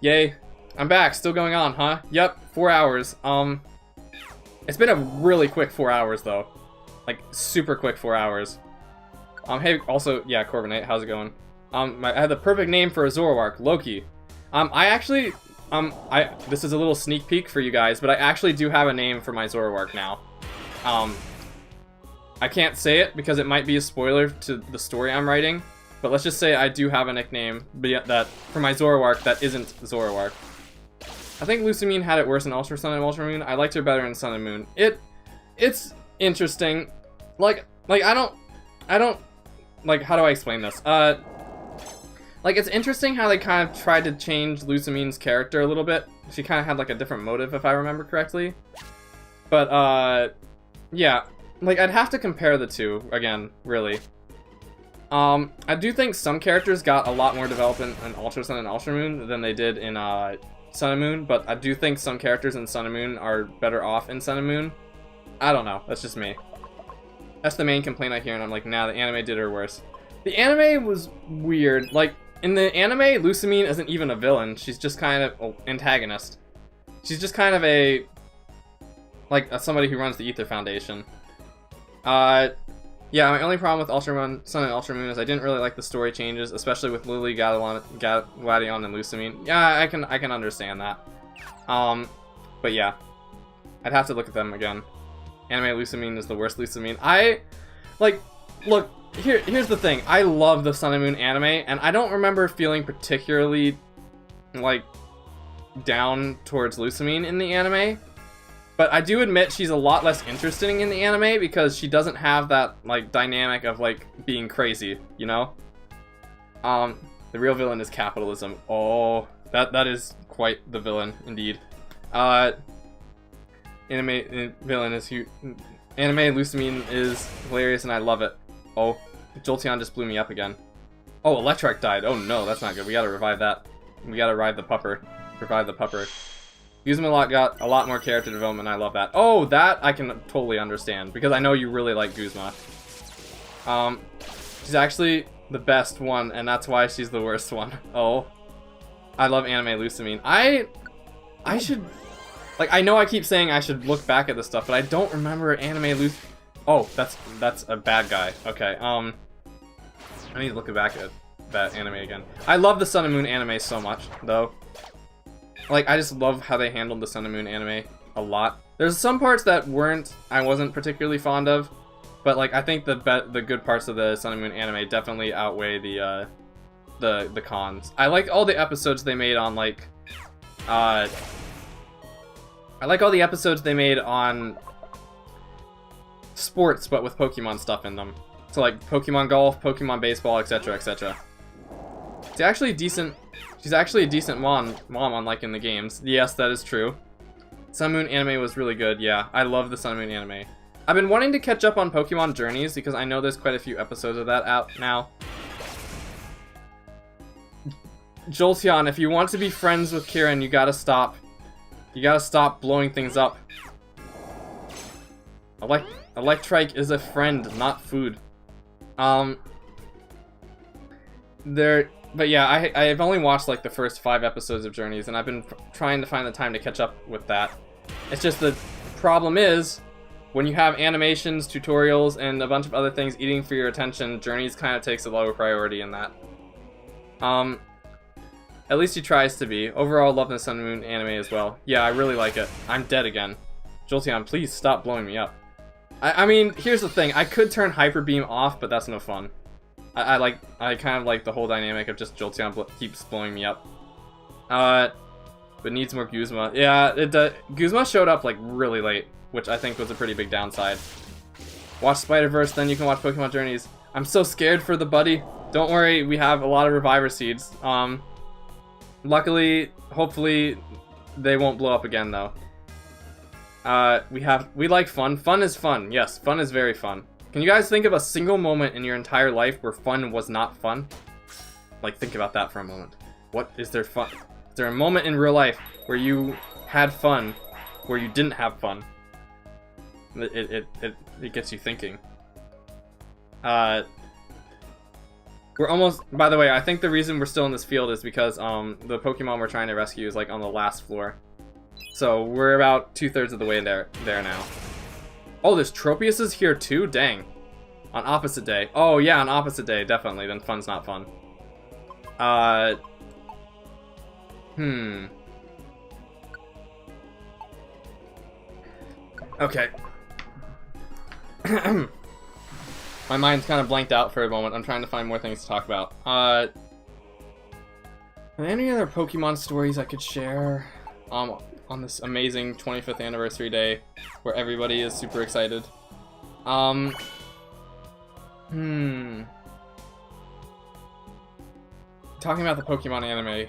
Yay, I'm back. Still going on, huh? Yep, 4 hours. It's been a really quick 4 hours though, like super quick 4 hours. Hey, also, yeah, Corbinate, how's it going? I had the perfect name for a Zoroark, Loki. I actually, this is a little sneak peek for you guys, but I actually do have a name for my Zoroark now. I can't say it because it might be a spoiler to the story I'm writing, but let's just say I do have a nickname that for my Zoroark that isn't Zoroark. I think Lucamine had it worse in Ultra Sun and Ultra Moon. I liked her better in Sun and Moon. It's interesting. Like I don't like, how do I explain this? Like, it's interesting how they kind of tried to change Lucamine's character a little bit. She kind of had like a different motive, if I remember correctly. But yeah, like I'd have to compare the two again, really. I do think some characters got a lot more development in Ultra Sun and Ultra Moon than they did in Sun and Moon, but I do think some characters in Sun and Moon are better off in Sun and Moon. I don't know, that's just me. That's the main complaint I hear, and I'm like, nah, the anime did her worse. The anime was weird. Like, in the anime, Lucamine isn't even a villain. She's just kind of an antagonist. She's just kind of like somebody who runs the Ether Foundation. Yeah, my only problem with Sun and Ultra Moon is I didn't really like the story changes, especially with Lily, Gladion, and Lucamine. Yeah, I can understand that. But yeah, I'd have to look at them again. Anime Lucamine is the worst Lucamine. Look, here's the thing. I love the Sun and Moon anime, and I don't remember feeling particularly, like, down towards Lucamine in the anime. But I do admit she's a lot less interesting in the anime because she doesn't have that, like, dynamic of, like, being crazy, you know? The real villain is capitalism. Oh, that is quite the villain, indeed. Anime Lucamine is hilarious and I love it. Oh, Jolteon just blew me up again. Oh, Electrike died. Oh no, that's not good. We gotta revive that. We gotta revive the pupper. Guzma got a lot more character development, I love that. Oh, that I can totally understand, because I know you really like Guzma. She's actually the best one, and that's why she's the worst one. Oh. I love Anime Lucamine. I should... Like, I know I keep saying I should look back at this stuff, but I don't remember Anime Lucamine. Oh, that's a bad guy. Okay, I need to look back at that anime again. I love the Sun and Moon anime so much, though. Like, I just love how they handled the Sun and Moon anime a lot. There's some parts that I wasn't particularly fond of, but like I think the good parts of the Sun and Moon anime definitely outweigh the cons. I like all the episodes they made on like I like all the episodes they made on sports, but with Pokemon stuff in them. So like Pokemon Golf, Pokemon Baseball, etc., etc. She's actually a decent mom, unlike in the games. Yes, that is true. Sun Moon anime was really good. Yeah, I love the Sun Moon anime. I've been wanting to catch up on Pokemon Journeys because I know there's quite a few episodes of that out now. Jolteon, if you want to be friends with Kieran, you gotta stop. You gotta stop blowing things up. Electrike is a friend, not food. But yeah, I've only watched like the first 5 episodes of Journeys, and I've been trying to find the time to catch up with that. It's just the problem is, when you have animations, tutorials, and a bunch of other things eating for your attention, Journeys kind of takes a lower priority in that. At least he tries to be. Overall, love the Sun and Moon anime as well. Yeah, I really like it. I'm dead again. Jolteon, please stop blowing me up. I mean, here's the thing. I could turn Hyper Beam off, but that's no fun. I kind of like the whole dynamic of just Jolteon keeps blowing me up. But needs more Guzma. Yeah, Guzma showed up like really late, which I think was a pretty big downside. Watch Spider-Verse, then you can watch Pokemon Journeys. I'm so scared for the buddy. Don't worry, we have a lot of Reviver Seeds. Luckily, hopefully, they won't blow up again though. We like fun. Fun is fun. Yes, fun is very fun. Can you guys think of a single moment in your entire life where fun was not fun? Like, think about that for a moment. What is there fun? Is there a moment in real life where you had fun, where you didn't have fun? It gets you thinking. We're almost, by the way, I think the reason we're still in this field is because the Pokemon we're trying to rescue is like on the last floor. So we're about 2/3 of the way there now. Oh, there's Tropiuses here too? Dang. On opposite day. Oh yeah, on opposite day, definitely. Then fun's not fun. Okay. My mind's kind of blanked out for a moment. I'm trying to find more things to talk about. Are there any other Pokemon stories I could share on this amazing 25th anniversary day where everybody is super excited? Talking about the Pokemon anime.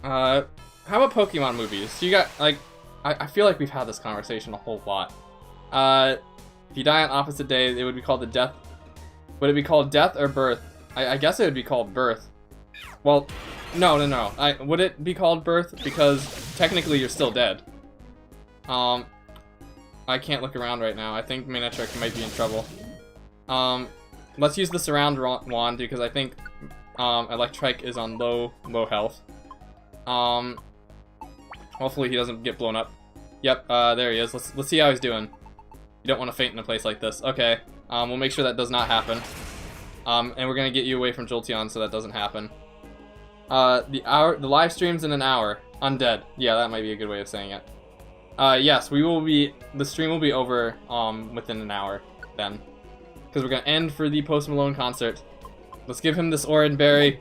How about Pokemon movies? You got, like, I feel like we've had this conversation a whole lot. If you die on opposite day, it would be called the death. Would it be called death or birth? I guess it would be called birth. Well, no. Would it be called birth? Because technically you're still dead. I can't look around right now. I think Manectric might be in trouble. Let's use the surround wand because I think Electrike is on low health. Hopefully he doesn't get blown up. Yep, there he is. Let's see how he's doing. You don't want to faint in a place like this. Okay, we'll make sure that does not happen. And we're gonna get you away from Jolteon so that doesn't happen. The live stream's in an hour. Undead. Yeah, that might be a good way of saying it. Yes, the stream will be over, within an hour, then. Because we're gonna end for the Post Malone concert. Let's give him this Oran Berry.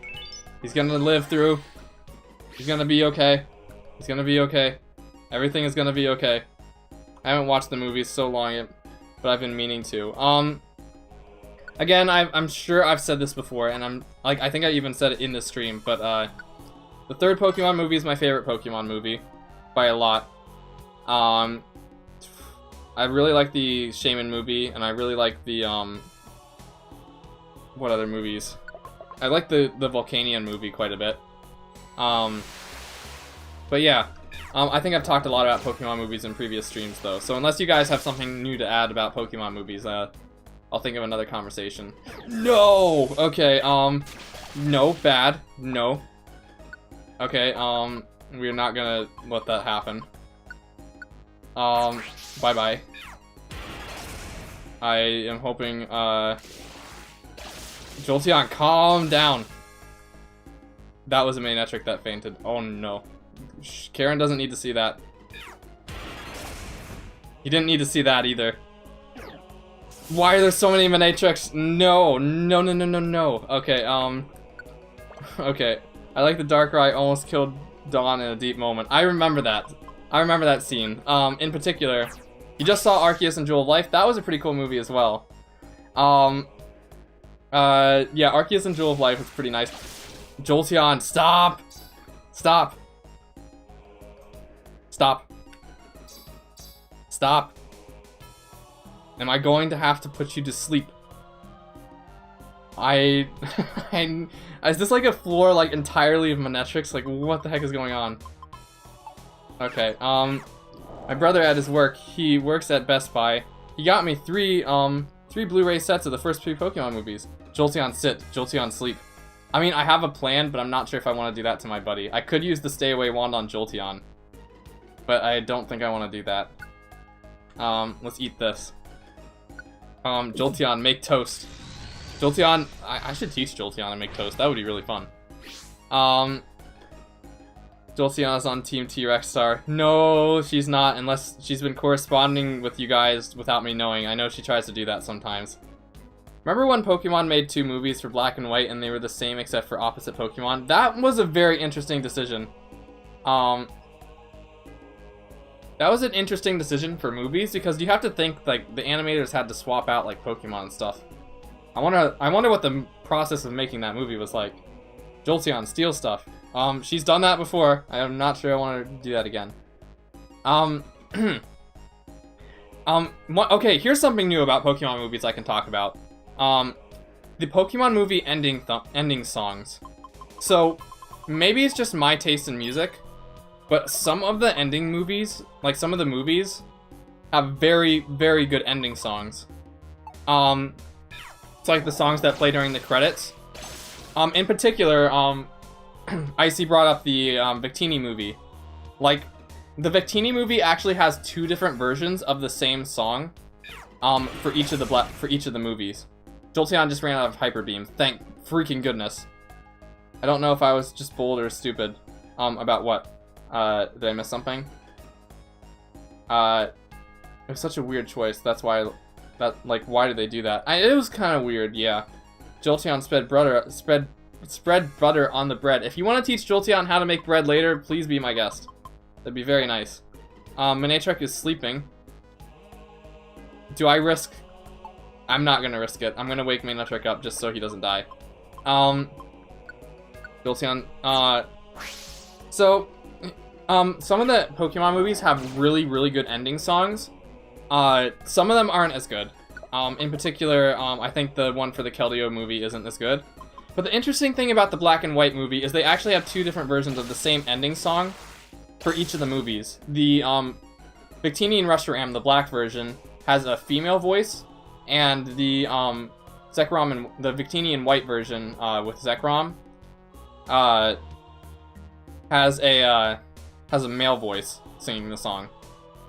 He's gonna live through. He's gonna be okay. He's gonna be okay. Everything is gonna be okay. I haven't watched the movies so long, but I've been meaning to. Again, I'm sure I've said this before, and I think I even said it in this stream, but, the third Pokemon movie is my favorite Pokemon movie, by a lot. I really like the Shaman movie, and I really like the, what other movies? I like the Volcanion movie quite a bit. But yeah. I think I've talked a lot about Pokemon movies in previous streams, though. So unless you guys have something new to add about Pokemon movies, I'll think of another conversation. No! Okay, no, bad. No. Okay, we're not gonna let that happen. Bye-bye. I am hoping, Jolteon, calm down! That was a Manectric that fainted. Oh no. Karen doesn't need to see that. You didn't need to see that either. Why are there so many Manectrics? No. Okay, okay. I like the Darkrai almost killed Dawn in a deep moment. I remember that. I remember that scene. In particular, you just saw Arceus and Jewel of Life. That was a pretty cool movie as well. Yeah, Arceus and Jewel of Life was pretty nice. Jolteon, stop! Stop! Stop. Stop. Am I going to have to put you to sleep? Is this like a floor like entirely of Manectrics? Like what the heck is going on? Okay, my brother at his work, he works at Best Buy. He got me three Blu-ray sets of the first 3 Pokemon movies. Jolteon sit, Jolteon sleep. I mean, I have a plan, but I'm not sure if I want to do that to my buddy. I could use the Stay Away Wand on Jolteon, but I don't think I want to do that. Let's eat this. Jolteon, make toast. Jolteon, I should teach Jolteon to make toast. That would be really fun. Jolteon is on Team T-Rex Star. No, she's not, unless she's been corresponding with you guys without me knowing. I know she tries to do that sometimes. Remember when Pokemon made 2 movies for Black and White and they were the same except for opposite Pokemon? That was a very interesting decision. That was an interesting decision for movies because you have to think like the animators had to swap out like Pokemon and stuff. I wonder what the process of making that movie was like. Jolteon, steal stuff. She's done that before. I'm not sure I want her to do that again. Okay, here's something new about Pokemon movies I can talk about. The Pokemon movie ending songs. So, maybe it's just my taste in music, but some of the ending movies, like some of the movies, have very, very good ending songs. It's like the songs that play during the credits. In particular, Icy brought up the Victini movie. Like, the Victini movie actually has 2 different versions of the same song for each of the movies. Jolteon just ran out of Hyper Beam. Thank freaking goodness. I don't know if I was just bold or stupid. About what? Did I miss something? It was such a weird choice. That's why That, like, why did they do that? It was kind of weird, yeah. Jolteon spread butter on the bread. If you want to teach Jolteon how to make bread later, please be my guest. That'd be very nice. Manectric is sleeping. Do I risk? I'm not gonna risk it. I'm gonna wake Manectric up just so he doesn't die. Jolteon, some of the Pokemon movies have really, really good ending songs. Some of them aren't as good. In particular, I think the one for the Keldeo movie isn't as good. But the interesting thing about the Black and White movie is they actually have two different versions of the same ending song for each of the movies. The Victini and Reshiram, the black version, has a female voice, and the Zekrom and the Victini and White version with Zekrom has a male voice singing the song.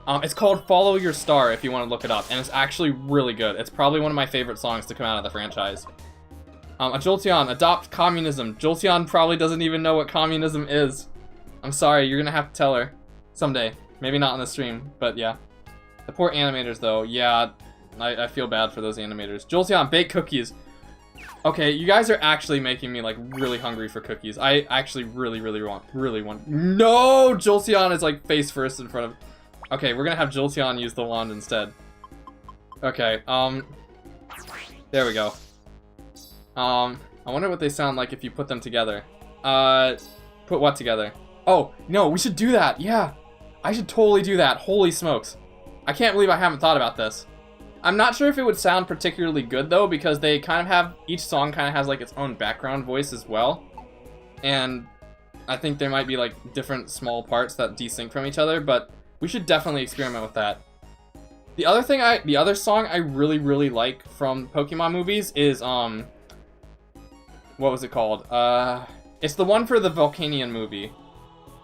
It's called Follow Your Star if you want to look it up, and it's actually really good. It's probably one of my favorite songs to come out of the franchise. A Jolteon, adopt communism. Jolteon probably doesn't even know what communism is. I'm sorry, you're gonna have to tell her. Someday. Maybe not on the stream, but yeah. The poor animators though, yeah, I feel bad for those animators. Jolteon, bake cookies. Okay, you guys are actually making me like really hungry for cookies. I actually really want. No! Jolteon is like face first in front of... Okay, we're gonna have Jolteon use the wand instead. Okay, there we go. I wonder what they sound like if you put them together. Put what together? Oh, no, we should do that, yeah! I should totally do that, holy smokes. I can't believe I haven't thought about this. I'm not sure if it would sound particularly good, though, because they kind of have... Each song kind of has, like, its own background voice as well. And I think there might be, like, different small parts that desync from each other, but we should definitely experiment with that. The other song I really like from Pokemon movies is, what was it called? It's the one for the Volcanion movie.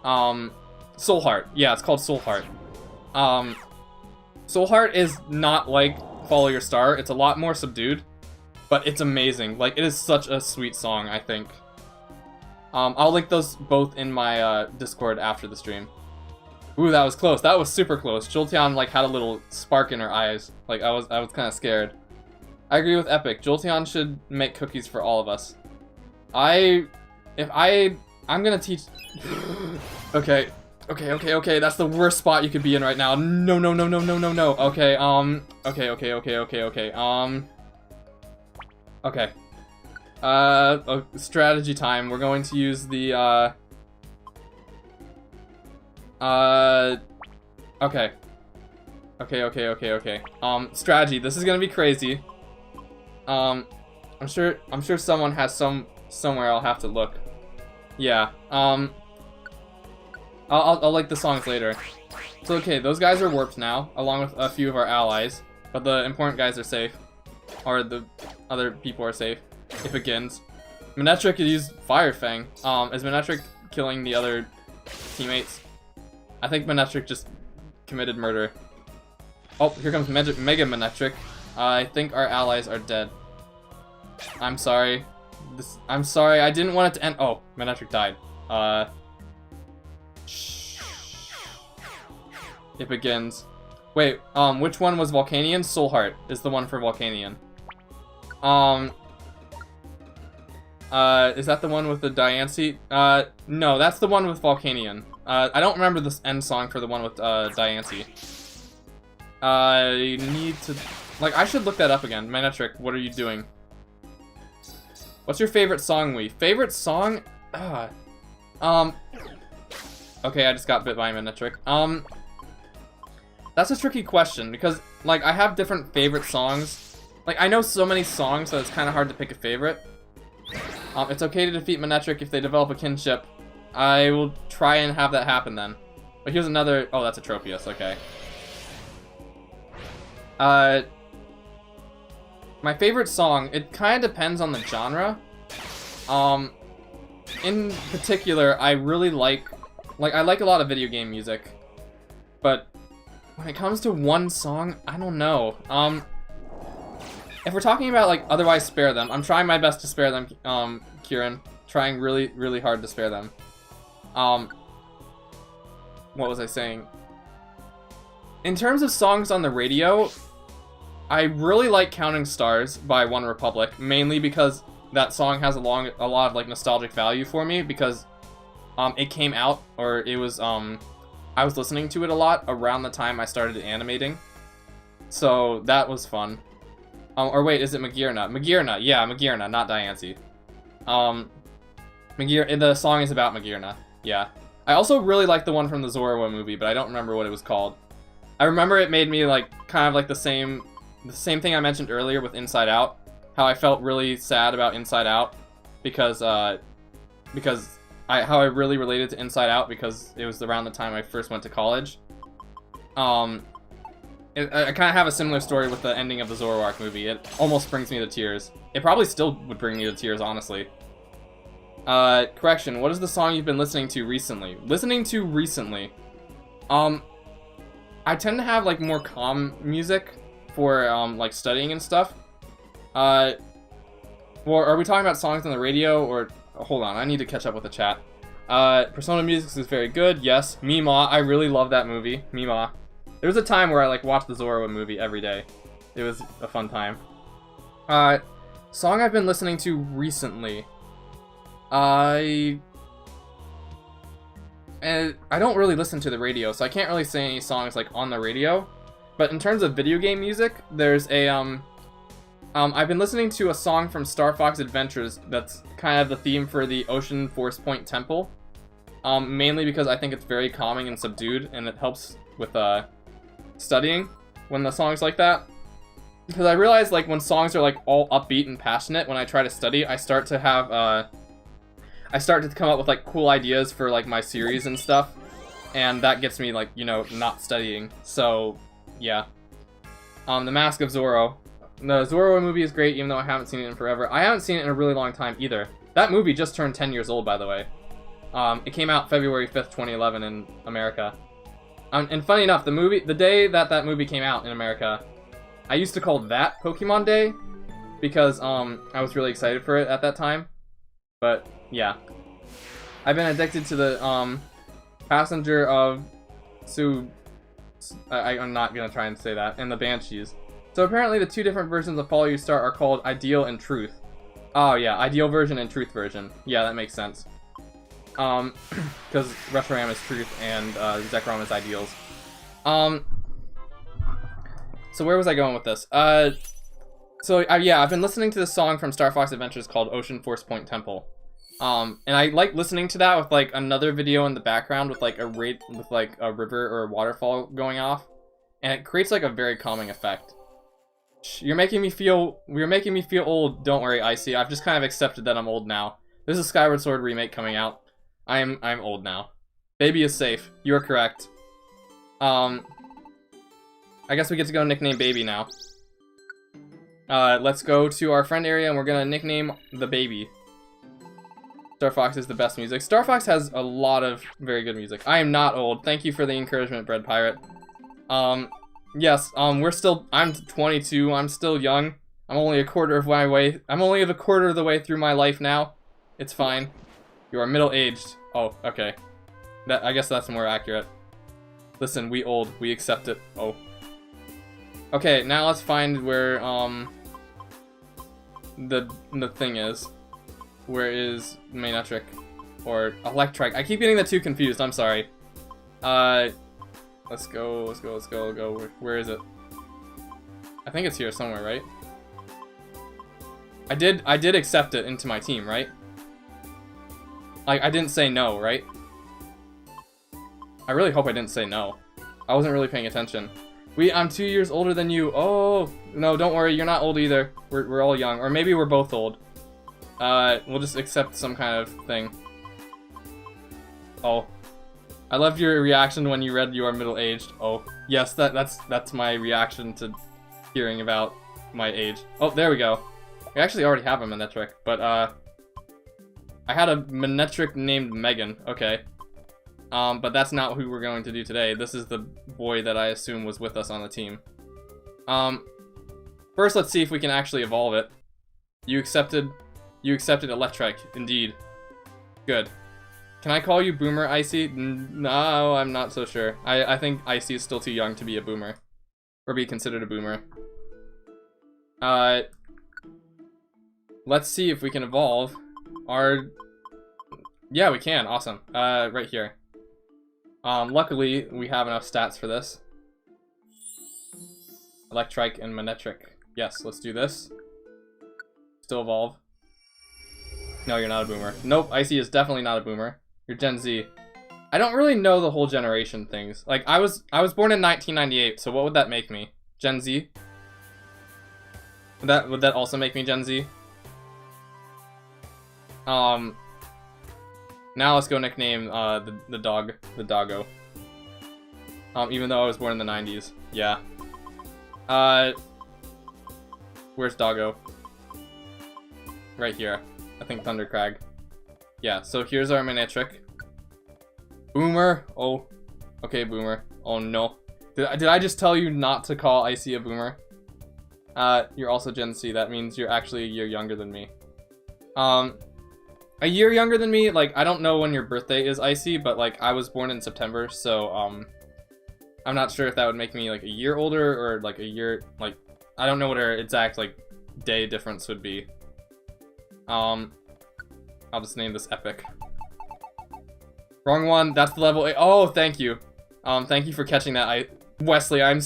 Soul Heart. Yeah, it's called Soul Heart. Soul Heart is not like Follow Your Star. It's a lot more subdued, but it's amazing. Like, it is such a sweet song, I think. I'll link those both in my Discord after the stream. Ooh, that was close. That was super close. Jolteon like had a little spark in her eyes. Like I was kind of scared. I agree with Epic. Jolteon should make cookies for all of us. I'm gonna teach. Okay. That's the worst spot you could be in right now. No. Okay. Okay. Strategy time. We're going to use the okay. Strategy. This is gonna be crazy. I'm sure someone has somewhere I'll have to look. Yeah. I'll like the songs later. So okay, those guys are warped now, along with a few of our allies, but the important guys are safe, or the other people are safe. It begins. Manectric could use Fire Fang. Is Manectric killing the other teammates? I think Manectric just committed murder. Oh, here comes Mega Manectric. I think our allies are dead. I'm sorry. I'm sorry, I didn't want it to end. Oh, Manectric died. It begins. Wait, which one was Volcanion? Soul Heart is the one for Volcanion. Is that the one with the Diancie? No, that's the one with Volcanion. I don't remember this end song for the one with, Diancie. I need to... Like, I should look that up again. Manectric, what are you doing? What's your favorite song, Wii? Favorite song? Okay, I just got bit by Manectric. That's a tricky question, because, like, I have different favorite songs. Like, I know so many songs, so it's kind of hard to pick a favorite. It's okay to defeat Manectric if they develop a kinship. I will try and have that happen then. But here's another... Oh, that's a Tropius, okay. My favorite song, it kind of depends on the genre. In particular, I really like I like a lot of video game music. But when it comes to one song, I don't know. If we're talking about, like, otherwise spare them, I'm trying my best to spare them, Kieran. Trying really hard to spare them. What was I saying? In terms of songs on the radio, I really like Counting Stars by One Republic, mainly because that song has a lot of like nostalgic value for me, because it came out, or it was I was listening to it a lot around the time I started animating, so that was fun. Or wait, is it Magirna? Magirna, yeah, Magirna, not Diancie. The song is about Magirna, yeah. I also really like the one from the Zoroark movie, but I don't remember what it was called. I remember it made me like kind of like the same thing I mentioned earlier with Inside Out, how I felt really sad about Inside Out because how I really related to Inside Out because it was around the time I first went to college. I kind of have a similar story with the ending of the Zoroark movie. It almost brings me to tears. It probably still would bring me to tears, honestly. Correction, what is the song you've been listening to recently? I tend to have, like, more calm music for, like, studying and stuff. Or are we talking about songs on the radio, or... Hold on, I need to catch up with the chat. Persona Music is very good, yes. Mima, I really love that movie. Mima. There was a time where I, like, watched the Zoroark movie every day. It was a fun time. Song I've been listening to recently. I don't really listen to the radio, so I can't really say any songs like on the radio. But in terms of video game music, there's a I've been listening to a song from Star Fox Adventures that's kind of the theme for the Ocean Force Point Temple. Mainly because I think it's very calming and subdued, and it helps with studying when the song's like that. Because I realize like when songs are like all upbeat and passionate, when I try to study, I start to have I start to come up with like cool ideas for like my series and stuff, and that gets me like, you know, not studying. So yeah. The Mask of Zorro. The Zorro movie is great, even though I haven't seen it in forever. I haven't seen it in a really long time either. That movie just turned 10 years old, by the way. It came out February 5th, 2011 in America. And funny enough, the day that movie came out in America, I used to call that Pokemon Day, because I was really excited for it at that time. But yeah, I've been addicted to the Passenger of I'm not gonna try and say that, and the Banshees. So apparently the two different versions of Follow Your Star are called Ideal and Truth. Oh yeah, Ideal version and Truth version. Yeah, that makes sense. Because Reshiram is Truth and Zekrom is Ideals. So where was I going with this? Yeah, I've been listening to this song from Star Fox Adventures called Ocean Force Point Temple. And I like listening to that with like another video in the background with like a river or a waterfall going off, and it creates like a very calming effect. You're making me feel old. Don't worry, Icy. I've just kind of accepted that I'm old now. There's a Skyward Sword remake coming out. I'm old now. Baby is safe. You are correct. I guess we get to go nickname Baby now. Let's go to our friend area and we're gonna nickname the baby. Star Fox is the best music. Star Fox has a lot of very good music. I am not old. Thank you for the encouragement, Bread Pirate. Yes, I'm 22, I'm still young. I'm only a quarter of the way through my life now. It's fine. You are middle-aged. Oh, okay. I guess that's more accurate. Listen, we old. We accept it. Oh. Okay, now let's find where, the thing is. Where is Manectric? Or Electrike? I keep getting the two confused, I'm sorry. Let's go. Where is it? I think it's here somewhere, right? I did accept it into my team, right? Like, I didn't say no, right? I really hope I didn't say no. I wasn't really paying attention. I'm 2 years older than you. Oh, no, don't worry, you're not old either. We're all young. Or maybe we're both old. We'll just accept some kind of thing. Oh. I loved your reaction when you read you are middle-aged. Oh, yes, that's my reaction to hearing about my age. Oh, there we go. We actually already have a Manectric, but, I had a Manectric named Megan. Okay. But that's not who we're going to do today. This is the boy that I assume was with us on the team. First, let's see if we can actually evolve it. You accepted Electrike, indeed. Good. Can I call you Boomer, Icy? No, I'm not so sure. I think Icy is still too young to be a Boomer. Or be considered a Boomer. Let's see if we can evolve our... Yeah, we can. Awesome. Right here. Luckily, we have enough stats for this. Electrike and Manetric. Yes, let's do this. Still evolve. No, you're not a boomer. Nope, Icy is definitely not a boomer. You're Gen Z. I don't really know the whole generation things. Like, I was born in 1998, so what would that make me? Gen Z? Would that also make me Gen Z? Now let's go nickname the dog the doggo. Even though I was born in the 90s. Yeah. Where's Doggo? Right here. I think Thundercrag. Yeah, so here's our Manetric. Boomer. Oh. Okay, Boomer. Oh no. Did I just tell you not to call Icy a boomer? You're also Gen Z. That means you're actually a year younger than me. A year younger than me? Like, I don't know when your birthday is, Icy, but like, I was born in September, so, I'm not sure if that would make me like a year older or like a year, like, I don't know what our exact like day difference would be. I'll just name this Epic. Wrong one. That's the level 8. Oh, thank you. Thank you for catching that. Wesley, I'm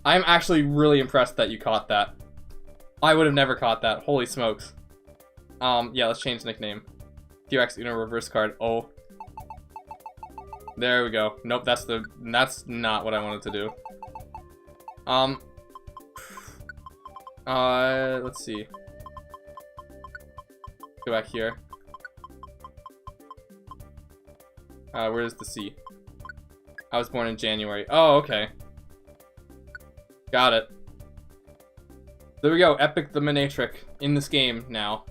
actually really impressed that you caught that. I would have never caught that. Holy smokes. Yeah, let's change nickname. T-Rex Uno reverse card. Oh. There we go. Nope, that's not what I wanted to do. Let's see. Go back here. Where's the C? I was born in January. Oh, okay. Got it. There we go. Epic the Manetric in this game now.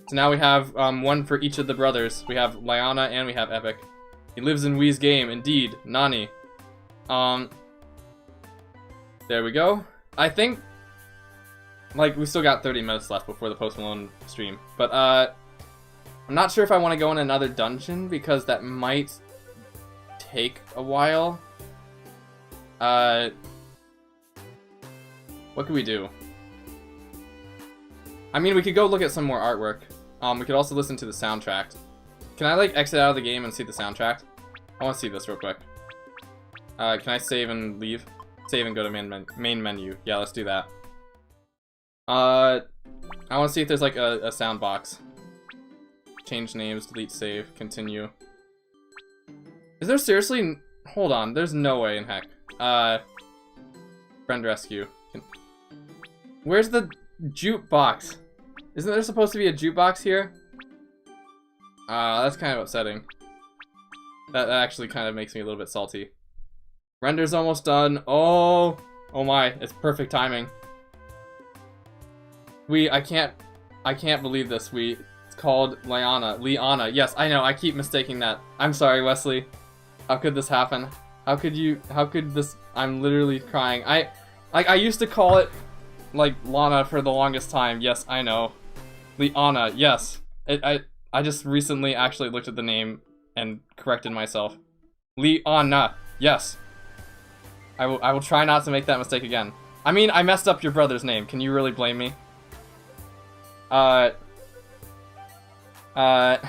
So now we have one for each of the brothers. We have Lyanna and we have Epic. He lives in Wii's game, indeed. Nani. There we go. I think, like, we still got 30 minutes left before the Post Malone stream. But, I'm not sure if I want to go in another dungeon, because that might take a while. What could we do? I mean, we could go look at some more artwork. We could also listen to the soundtrack. Can I, like, exit out of the game and see the soundtrack? I want to see this real quick. Can I save and leave? Save and go to main menu. Yeah, let's do that. I want to see if there's, like, a sound box. Change names, delete save, continue. Is there seriously... Hold on, there's no way in heck. Friend rescue. Where's the jukebox? Isn't there supposed to be a jukebox here? That's kind of upsetting. That actually kind of makes me a little bit salty. Render's almost done. Oh my, it's perfect timing. I can't believe this. It's called Lyanna. Yes, I know, I keep mistaking that. I'm sorry, Wesley. How could this happen? How could this, I'm literally crying. I used to call it, like, Lana for the longest time. Yes, I know. Lyanna, yes. I just recently actually looked at the name and corrected myself. Lyanna, yes. I will try not to make that mistake again. I mean, I messed up your brother's name. Can you really blame me? I'm gonna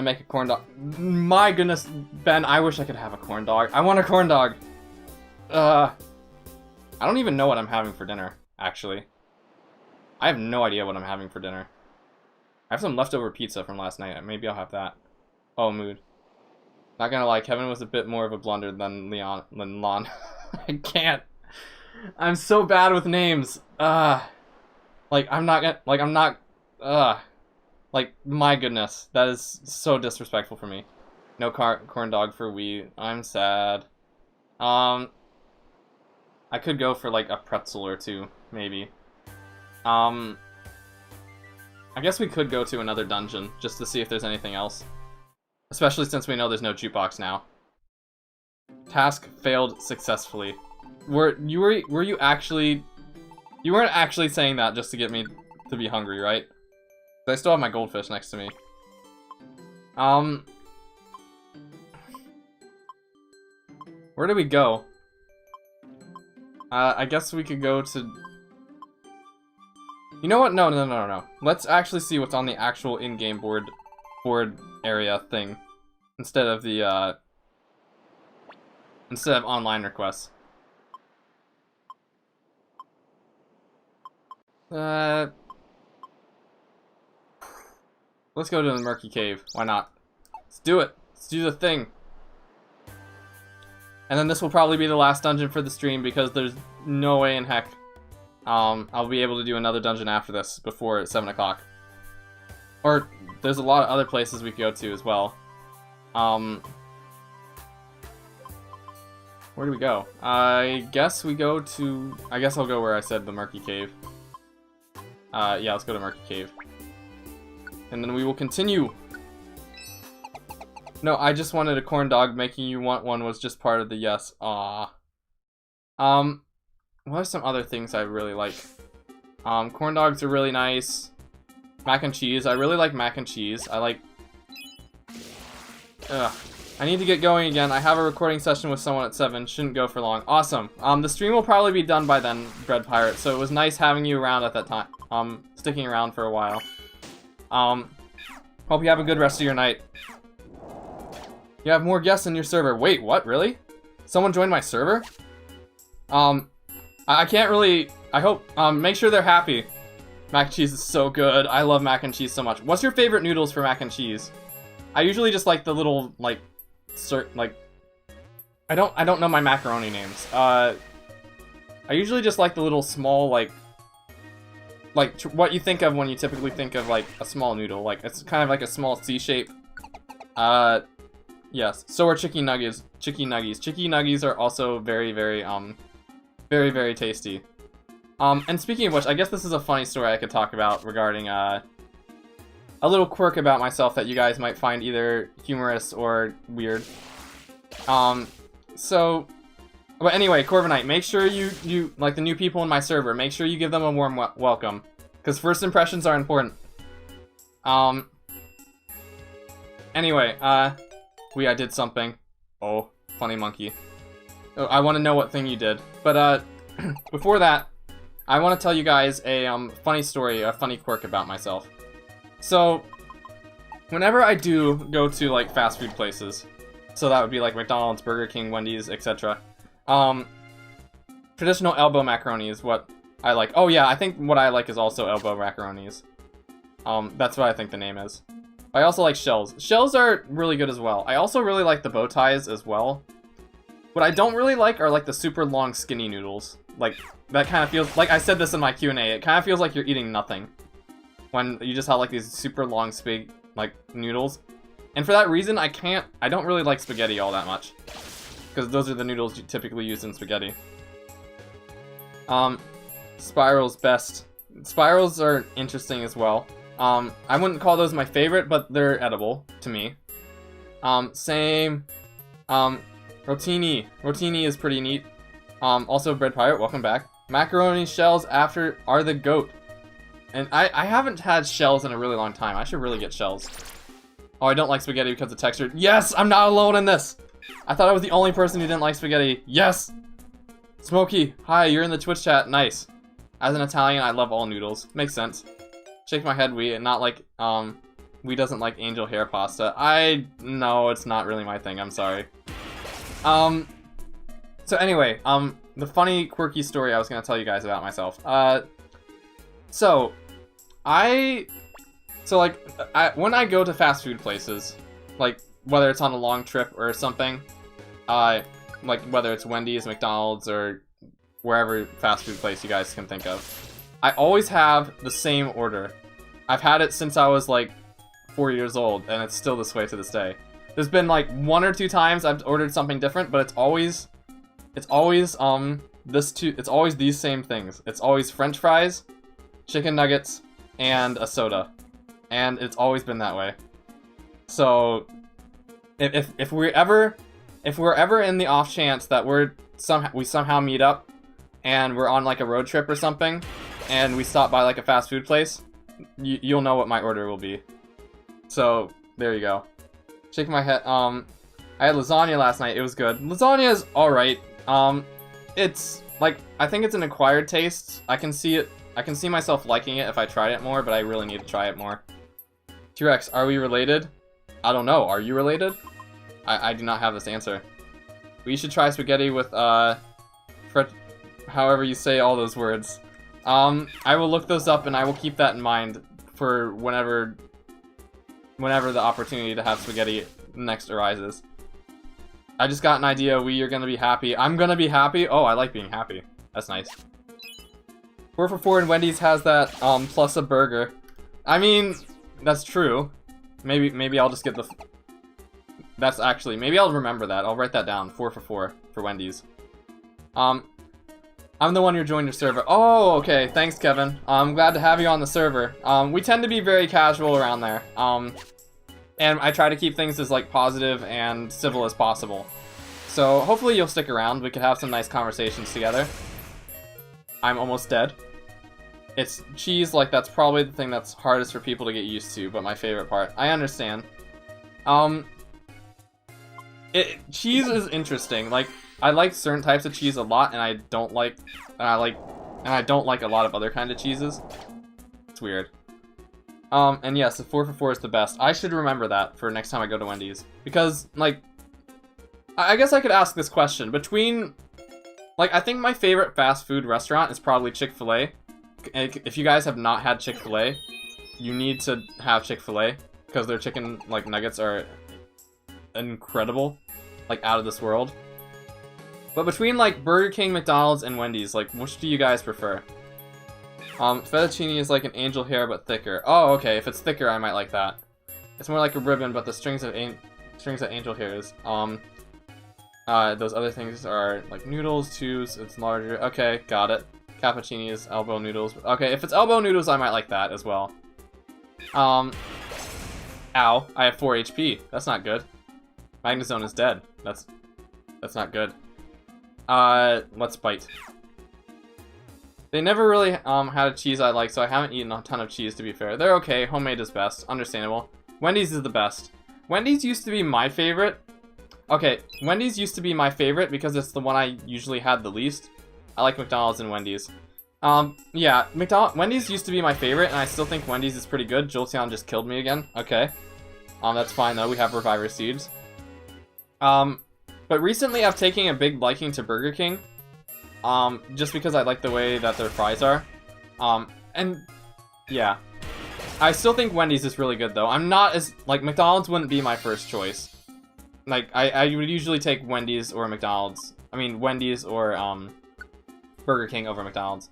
make a corn dog. My goodness, Ben, I wish I could have a corn dog. I want a corn dog. I don't even know what I'm having for dinner, actually. I have no idea what I'm having for dinner. I have some leftover pizza from last night. Maybe I'll have that. Oh, mood. Not gonna lie, Kevin was a bit more of a blunder than Lon. I can't. I'm so bad with names. Like, my goodness. That is so disrespectful for me. No corn dog for Wii. I'm sad. I could go for, like, a pretzel or two, maybe. I guess we could go to another dungeon, just to see if there's anything else. Especially since we know there's no jukebox now. Task failed successfully. Were you actually... You weren't actually saying that just to get me to be hungry, right? I still have my goldfish next to me. Where do we go? I guess we could go to... You know what? No. Let's actually see what's on the actual in-game board area thing. Instead of the, instead of online requests. Let's go to the Murky Cave. Why not? Let's do it. Let's do the thing. And then this will probably be the last dungeon for the stream because there's no way in heck I'll be able to do another dungeon after this before 7 o'clock. Or there's a lot of other places we could go to as well. Where do we go? I guess we go to... I guess I'll go where I said the Murky Cave. Yeah, let's go to Murky Cave. And then we will continue. No, I just wanted a corn dog. Making you want one was just part of the yes. Aww. What are some other things I really like? Corn dogs are really nice. Mac and cheese. I really like mac and cheese. I like... Ugh. I need to get going again. I have a recording session with someone at 7. Shouldn't go for long. Awesome. The stream will probably be done by then, Bread Pirate. So it was nice having you around at that time. Sticking around for a while. Hope you have a good rest of your night. You have more guests in your server. Wait, what? Really? Someone joined my server? I can't really... I hope... make sure they're happy. Mac and cheese is so good. I love mac and cheese so much. What's your favorite noodles for mac and cheese? I usually just like the little, like... I don't know my macaroni names. I usually just like the little small, like what you think of when you typically think of, like, a small noodle. Like, it's kind of like a small C-shape. Yes. So are chicky nuggies. Chicky nuggies. Chicky nuggies are also very, very, very tasty. And speaking of which, I guess this is a funny story I could talk about regarding, a little quirk about myself that you guys might find either humorous or weird. But anyway, Corviknight, make sure you, like the new people in my server, make sure you give them a warm welcome. Because first impressions are important. Anyway, I did something. Oh, funny monkey. Oh, I want to know what thing you did. But, before that, I want to tell you guys a, funny story, a funny quirk about myself. So, whenever I do go to, like, fast food places, so that would be, like, McDonald's, Burger King, Wendy's, etc., traditional elbow macaroni is what I like. Oh, yeah, I think what I like is also elbow macaronis. That's what I think the name is. I also like shells. Shells are really good as well. I also really like the bow ties as well. What I don't really like are, like, the super long skinny noodles. Like, that kind of feels... Like I said this in my Q&A, it kind of feels like you're eating nothing. When you just have, like, these super long, like, noodles. And for that reason, I don't really like spaghetti all that much. Because those are the noodles you typically use in spaghetti. Spirals best. Spirals are interesting as well. I wouldn't call those my favorite, but they're edible to me. Same. Rotini. Rotini is pretty neat. Also, Bread Pirate, welcome back. Macaroni shells after are the GOAT. And I haven't had shells in a really long time. I should really get shells. Oh, I don't like spaghetti because of texture. Yes! I'm not alone in this! I thought I was the only person who didn't like spaghetti. Yes! Smokey, hi, you're in the Twitch chat. Nice. As an Italian, I love all noodles. Makes sense. Shake my head, we, not like, we doesn't like angel hair pasta. No, it's not really my thing, I'm sorry. So anyway, the funny, quirky story I was gonna tell you guys about myself. When I go to fast food places, like, whether it's on a long trip or something, like, whether it's Wendy's, McDonald's, or wherever fast food place you guys can think of, I always have the same order. I've had it since I was, like, 4 years old, and it's still this way to this day. There's been, like, 1 or 2 times I've ordered something different, but it's always these same things. It's always French fries, chicken nuggets, and a soda. And it's always been that way. So, if we're ever in the off chance that we somehow meet up, and we're on, like, a road trip or something, and we stop by, like, a fast food place, you'll know what my order will be. So, there you go. Shaking my head. I had lasagna last night. It was good. Lasagna is alright. It's like, I think it's an acquired taste. I can see myself liking it if I tried it more, but I really need to try it more. T-Rex, are we related? I don't know. Are you related? I do not have this answer. We should try spaghetti with, however you say all those words. I will look those up and I will keep that in mind for whenever the opportunity to have spaghetti next arises. I just got an idea. We are gonna be happy. I'm gonna be happy. Oh, I like being happy. That's nice. 4 for 4 and Wendy's has that, plus a burger. I mean, that's true. Maybe I'll just get the... That's actually... Maybe I'll remember that. I'll write that down. 4 for 4 for Wendy's. I'm the one who joined your server. Oh, okay. Thanks, Kevin. I'm glad to have you on the server. We tend to be very casual around there. And I try to keep things as, like, positive and civil as possible. So, hopefully you'll stick around. We could have some nice conversations together. I'm almost dead. It's cheese, like, that's probably the thing that's hardest for people to get used to, but my favorite part. I understand. Cheese is interesting. Like, I like certain types of cheese a lot, and I don't like a lot of other kind of cheeses. It's weird. And yes, the 4 for 4 is the best. I should remember that for next time I go to Wendy's. Because, like, I guess I could ask this question. Between, like, I think my favorite fast food restaurant is probably Chick-fil-A. If you guys have not had Chick-fil-A, you need to have Chick-fil-A. Because their chicken, like, nuggets are incredible. Like, out of this world. But between, like, Burger King, McDonald's, and Wendy's, like, which do you guys prefer? Fettuccine is like an angel hair, but thicker. Oh, okay, if it's thicker, I might like that. It's more like a ribbon, but the strings of angel hairs. Those other things are like noodles, tubes, it's larger. Okay, got it. Cappuccini is elbow noodles. Okay, if it's elbow noodles, I might like that as well. Ow, I have 4 HP. That's not good. Magnezone is dead. That's not good. Let's bite. They never really had a cheese I like, so I haven't eaten a ton of cheese, to be fair. They're okay. Homemade is best. Understandable. Wendy's is the best. Wendy's used to be my favorite. Okay, Wendy's used to be my favorite because it's the one I usually had the least. I like McDonald's and Wendy's. Yeah, Wendy's used to be my favorite, and I still think Wendy's is pretty good. Jolteon just killed me again. Okay. That's fine, though. We have Reviver Seeds. But recently I've taken a big liking to Burger King. Just because I like the way that their fries are. And yeah. I still think Wendy's is really good though. I'm not as, like, McDonald's wouldn't be my first choice. Like, I would usually take Wendy's or McDonald's. I mean, Wendy's or, Burger King over McDonald's.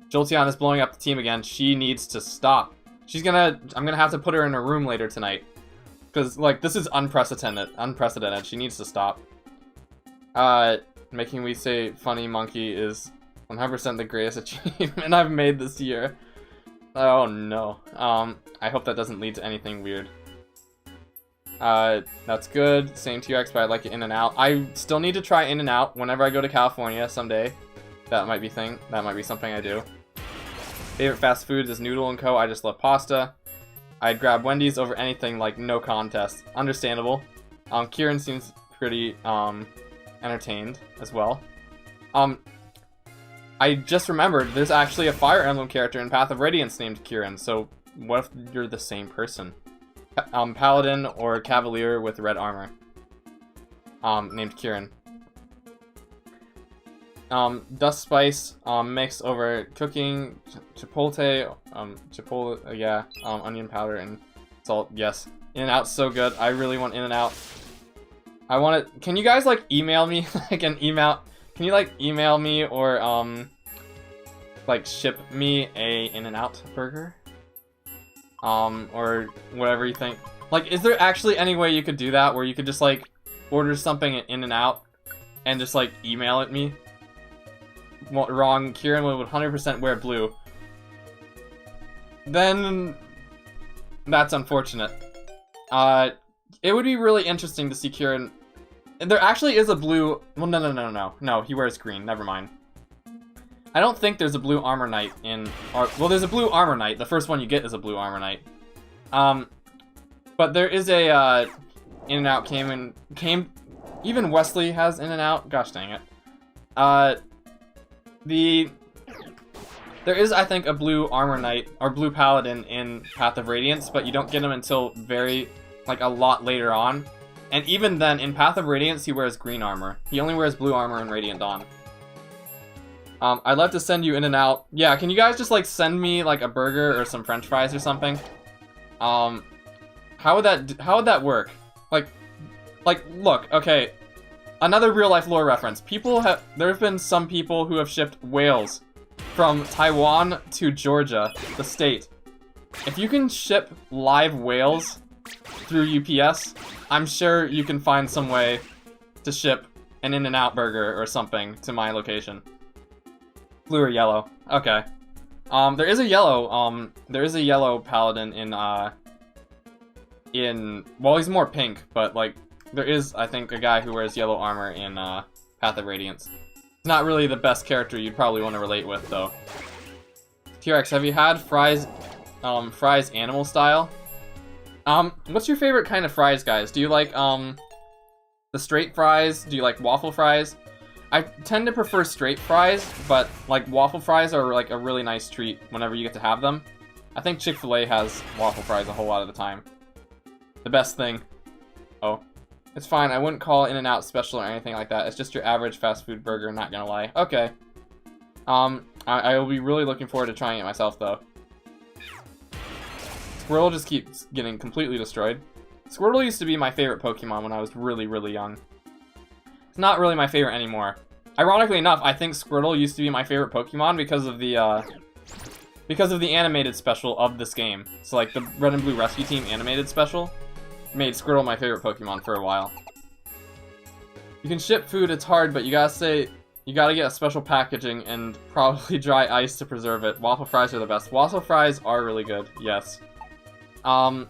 Jolteon is blowing up the team again. She needs to stop. I'm gonna have to put her in a room later tonight. Because, like, this is unprecedented. She needs to stop. Making we say funny monkey is 100% the greatest achievement I've made this year. Oh no. I hope that doesn't lead to anything weird. That's good. Same T-Rex, but I like it in and out. I still need to try in and out whenever I go to California someday. That might be something I do. Favorite fast food is Noodle & Co. I just love pasta. I'd grab Wendy's over anything, like, no contest. Understandable. Kieran seems pretty, entertained as well. I just remembered there's actually a Fire Emblem character in Path of Radiance named Kieran, so what if you're the same person? Paladin or Cavalier with red armor. Named Kieran. Dust Spice, mix over cooking, chipotle, onion powder and salt, yes. In-N-Out's so good, I really want In-N-Out. I want it. Can you guys, like, email me? Can you, like, email me or, like, ship me a In-N-Out burger? Or whatever you think. Like, is there actually any way you could do that where you could just, like, order something at In-N-Out and just, like, email it me? Well, wrong. Kieran would 100% wear blue. Then that's unfortunate. It would be really interesting to see Kieran. There actually is a blue. Well, no. He wears green. Never mind. I don't think there's a blue armor knight in. Well, there's a blue armor knight. The first one you get is a blue armor knight. But there is a In-N-Out came. Even Wesley has In-N-Out. Gosh dang it. There is, I think, a blue armor knight or blue paladin in Path of Radiance, but you don't get him until a lot later on. And even then, in Path of Radiance, he wears green armor. He only wears blue armor in Radiant Dawn. I'd love to send you in and out. Yeah, can you guys just, like, send me, like, a burger or some french fries or something? How would that work? Like, look, okay. Another real-life lore reference. There have been some people who have shipped whales from Taiwan to Georgia, the state. If you can ship live whales through UPS, I'm sure you can find some way to ship an In-N-Out burger or something to my location. Blue or yellow? Okay. There is a yellow paladin well, he's more pink, but like there is, I think, a guy who wears yellow armor in Path of Radiance. He's not really the best character you'd probably want to relate with, though. T-Rex, have you had fries animal style? What's your favorite kind of fries, guys? Do you like, the straight fries? Do you like waffle fries? I tend to prefer straight fries, but, like, waffle fries are, like, a really nice treat whenever you get to have them. I think Chick-fil-A has waffle fries a whole lot of the time. The best thing. Oh. It's fine, I wouldn't call In-N-Out special or anything like that. It's just your average fast food burger, not gonna lie. Okay. I will be really looking forward to trying it myself, though. Squirtle just keeps getting completely destroyed. Squirtle used to be my favorite Pokemon when I was really, really young. It's not really my favorite anymore. Ironically enough, I think Squirtle used to be my favorite Pokemon because of the animated special of this game. So like the Red and Blue Rescue Team animated special made Squirtle my favorite Pokemon for a while. You can ship food, it's hard, but you gotta get a special packaging and probably dry ice to preserve it. Waffle fries are the best. Waffle fries are really good, yes. I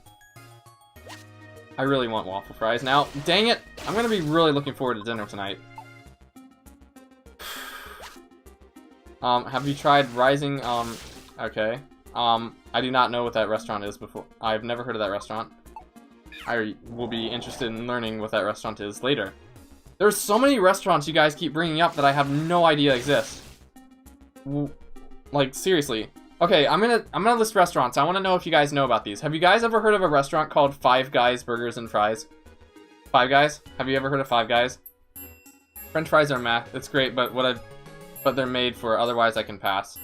really want waffle fries. Now, dang it, I'm gonna be really looking forward to dinner tonight. Have you tried Rising, okay. I do not know what that restaurant is before. I've never heard of that restaurant. I will be interested in learning what that restaurant is later. There's so many restaurants you guys keep bringing up that I have no idea exist. Like, seriously. Okay, I'm gonna list restaurants. I want to know if you guys know about these. Have you guys ever heard of a restaurant called Five Guys Burgers and Fries? Five Guys? Have you ever heard of Five Guys? French fries are meh. It's great, but they're made for. Otherwise, I can pass.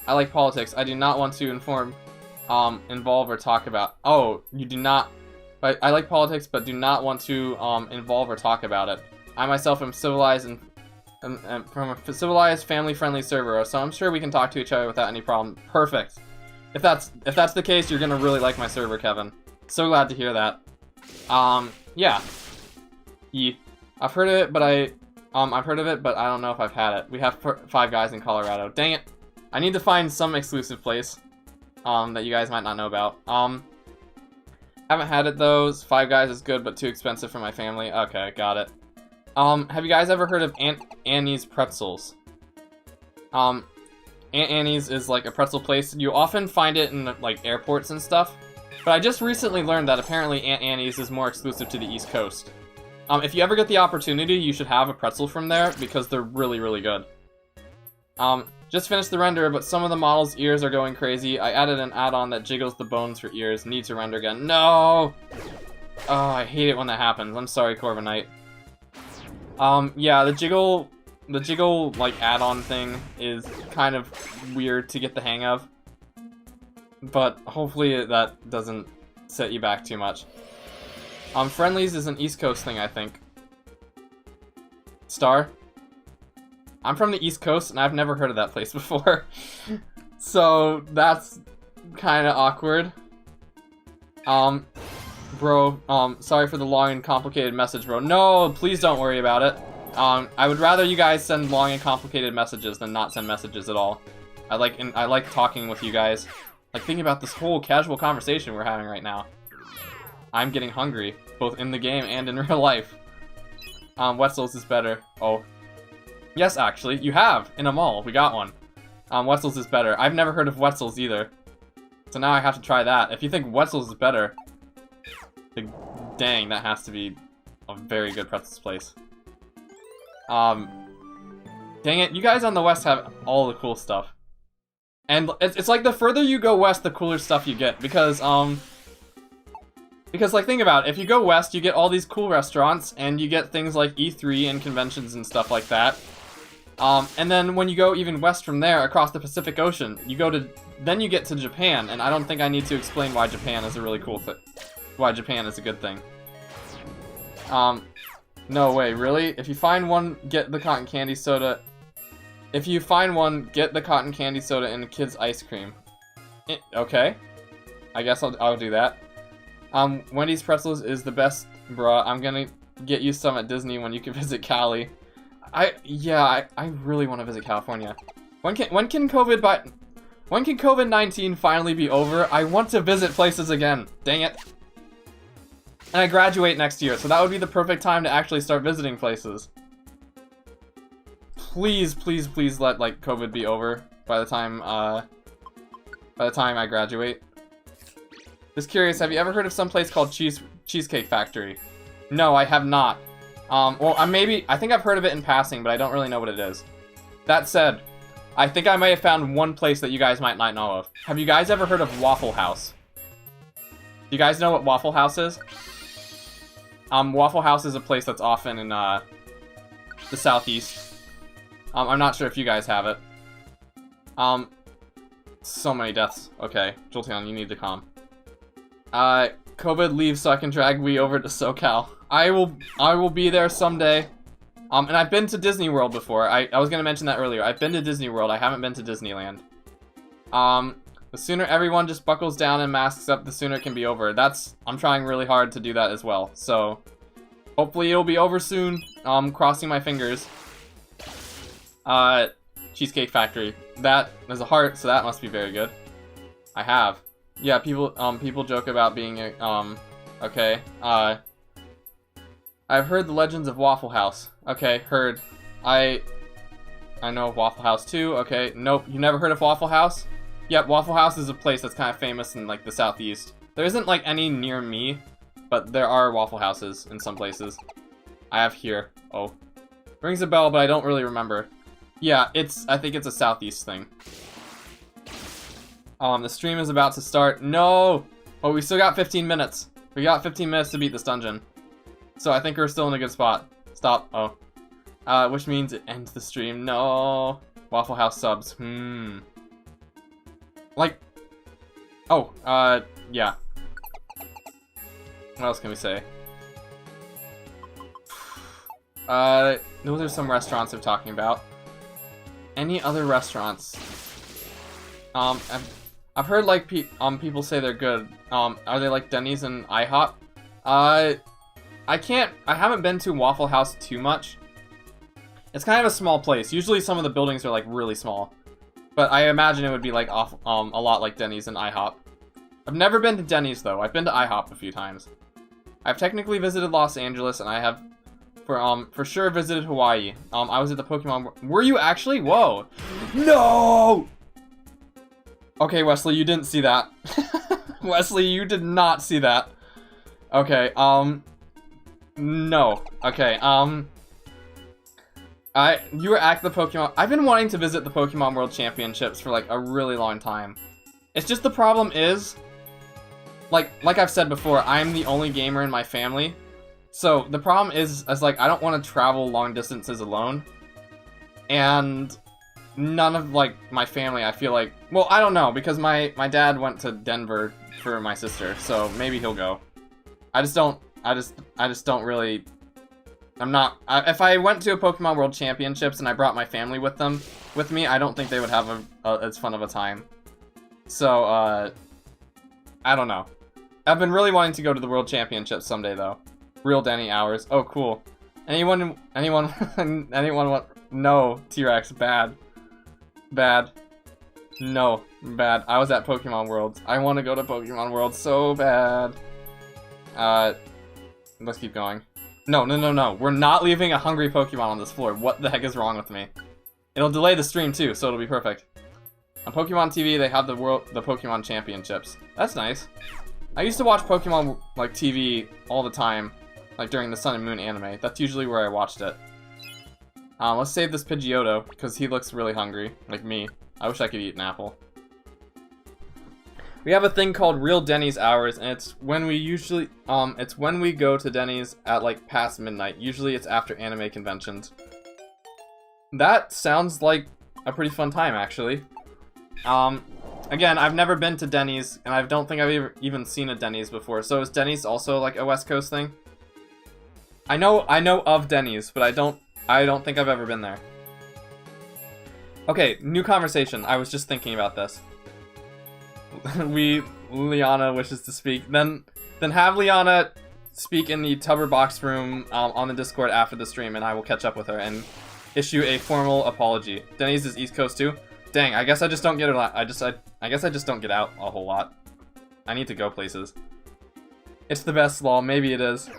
I like politics. I do not want to involve or talk about. Oh, you do not. I like politics, but do not want to involve or talk about it. I myself am civilized and from a civilized, family-friendly server, so I'm sure we can talk to each other without any problem. Perfect. If that's the case, you're gonna really like my server, Kevin. So glad to hear that. Yeah. I've heard of it, but I've heard of it, but I don't know if I've had it. We have Five Guys in Colorado. Dang it. I need to find some exclusive place, that you guys might not know about. Haven't had it though. Five Guys is good, but too expensive for my family. Okay, got it. Have you guys ever heard of Aunt Annie's Pretzels? Aunt Annie's is like a pretzel place. You often find it in like airports and stuff. But I just recently learned that apparently Aunt Annie's is more exclusive to the East Coast. If you ever get the opportunity, you should have a pretzel from there because they're really, really good. Just finished the render, but some of the model's ears are going crazy. I added an add-on that jiggles the bones for ears. Need to render again. No! Oh, I hate it when that happens. I'm sorry, Corviknight. Yeah, the jiggle, like, add-on thing is kind of weird to get the hang of. But hopefully that doesn't set you back too much. Friendlies is an East Coast thing, I think. Star? I'm from the East Coast, and I've never heard of that place before. So, that's kind of awkward. Bro, sorry for the long and complicated message, bro. No, please don't worry about it. I would rather you guys send long and complicated messages than not send messages at all. I like talking with you guys. Like, thinking about this whole casual conversation we're having right now. I'm getting hungry, both in the game and in real life. Wetzel's is better. Oh. Yes, actually, you have! In a mall, we got one. Wetzel's is better. I've never heard of Wetzel's either. So now I have to try that. If you think Wetzel's is better, dang, that has to be a very good pretzels place. Dang Dang it, you guys on the west have all the cool stuff. And it's like the further you go west, the cooler stuff you get. Because, like, think about it. If you go west, you get all these cool restaurants, and you get things like E3 and conventions and stuff like that. And then when you go even west from there, across the Pacific Ocean, then you get to Japan, and I don't think I need to explain why Japan is a really cool thing. Why Japan is a good thing. No way, really? If you find one, get the cotton candy soda. If you find one, get the cotton candy soda and the kids' ice cream. Okay. I guess I'll do that. Wendy's Pretzels is the best, bruh. I'm gonna get you some at Disney when you can visit Cali. I really want to visit California. When can COVID-19 finally be over? I want to visit places again. Dang it. And I graduate next year, so that would be the perfect time to actually start visiting places. Please, please, please let, like, COVID be over by the time I graduate. Just curious, have you ever heard of some place called Cheesecake Factory? No, I have not. Well, I think I've heard of it in passing, but I don't really know what it is. That said, I think I may have found one place that you guys might not know of. Have you guys ever heard of Waffle House? Do you guys know what Waffle House is? Waffle House is a place that's often in, the southeast. I'm not sure if you guys have it. So many deaths. Okay, Jolteon, you need to calm. COVID leave so I can drag Wii over to SoCal. I will be there someday. And I've been to Disney World before. I was gonna mention that earlier. I've been to Disney World. I haven't been to Disneyland. The sooner everyone just buckles down and masks up, the sooner it can be over. I'm trying really hard to do that as well. So, hopefully it'll be over soon. Crossing my fingers. Cheesecake Factory. That is a heart, so that must be very good. I have. Yeah, people joke about being okay. I've heard the legends of Waffle House. Okay, heard. I know of Waffle House too. Okay, nope. You never heard of Waffle House? Yep, Waffle House is a place that's kind of famous in, like, the southeast. There isn't, like, any near me, but there are Waffle Houses in some places. I have here. Oh. Rings a bell, but I don't really remember. Yeah, I think it's a southeast thing. The stream is about to start. No! But we still got 15 minutes. We got 15 minutes to beat this dungeon. So I think we're still in a good spot. Stop. Oh. Which means it ends the stream. No. Waffle House subs. Like. Oh, yeah. What else can we say? Those are some restaurants I'm talking about. Any other restaurants? I've heard, like, people say they're good. Are they like Denny's and IHOP? I haven't been to Waffle House too much. It's kind of a small place. Usually some of the buildings are, like, really small. But I imagine it would be, like, a lot like Denny's and IHOP. I've never been to Denny's, though. I've been to IHOP a few times. I've technically visited Los Angeles, and I have, for sure, visited Hawaii. I was at the Pokemon... Were you actually? Whoa! No! Okay, Wesley, you didn't see that. Wesley, you did not see that. Okay, no. Okay, you were at the Pokemon... I've been wanting to visit the Pokemon World Championships for, like, a really long time. It's just the problem is... Like I've said before, I'm the only gamer in my family. So, the problem is like, I don't want to travel long distances alone. And... none of, like, my family, I feel like... Well, I don't know, because my dad went to Denver for my sister, so maybe he'll go. I just don't really... if I went to a Pokemon World Championships and I brought my family with me, I don't think they would have as fun of a time. So, I don't know. I've been really wanting to go to the World Championships someday, though. Real Danny hours. Oh, cool. Anyone want... No, T-Rex, bad. Bad. No, bad. I was at Pokemon World. I want to go to Pokemon World so bad. Let's keep going. No. We're not leaving a hungry Pokemon on this floor. What the heck is wrong with me? It'll delay the stream too, so it'll be perfect. On Pokemon TV, they have the Pokemon Championships. That's nice. I used to watch Pokemon, like, TV all the time, like during the Sun and Moon anime. That's usually where I watched it. Let's save this Pidgeotto, because he looks really hungry, like me. I wish I could eat an apple. We have a thing called Real Denny's Hours, and it's when we usually, it's when we go to Denny's at, like, past midnight. Usually it's after anime conventions. That sounds like a pretty fun time, actually. Again, I've never been to Denny's, and I don't think I've even seen a Denny's before. So is Denny's also, like, a West Coast thing? I know of Denny's, but I don't think I've ever been there. Okay, new conversation. I was just thinking about this. Liana wishes to speak. Then have Liana speak in the Tubber box room on the Discord after the stream, and I will catch up with her and issue a formal apology. Denny's is East Coast too. Dang, I guess I just don't get I guess I just don't get out a whole lot. I need to go places. It's the best, lol. Maybe it is.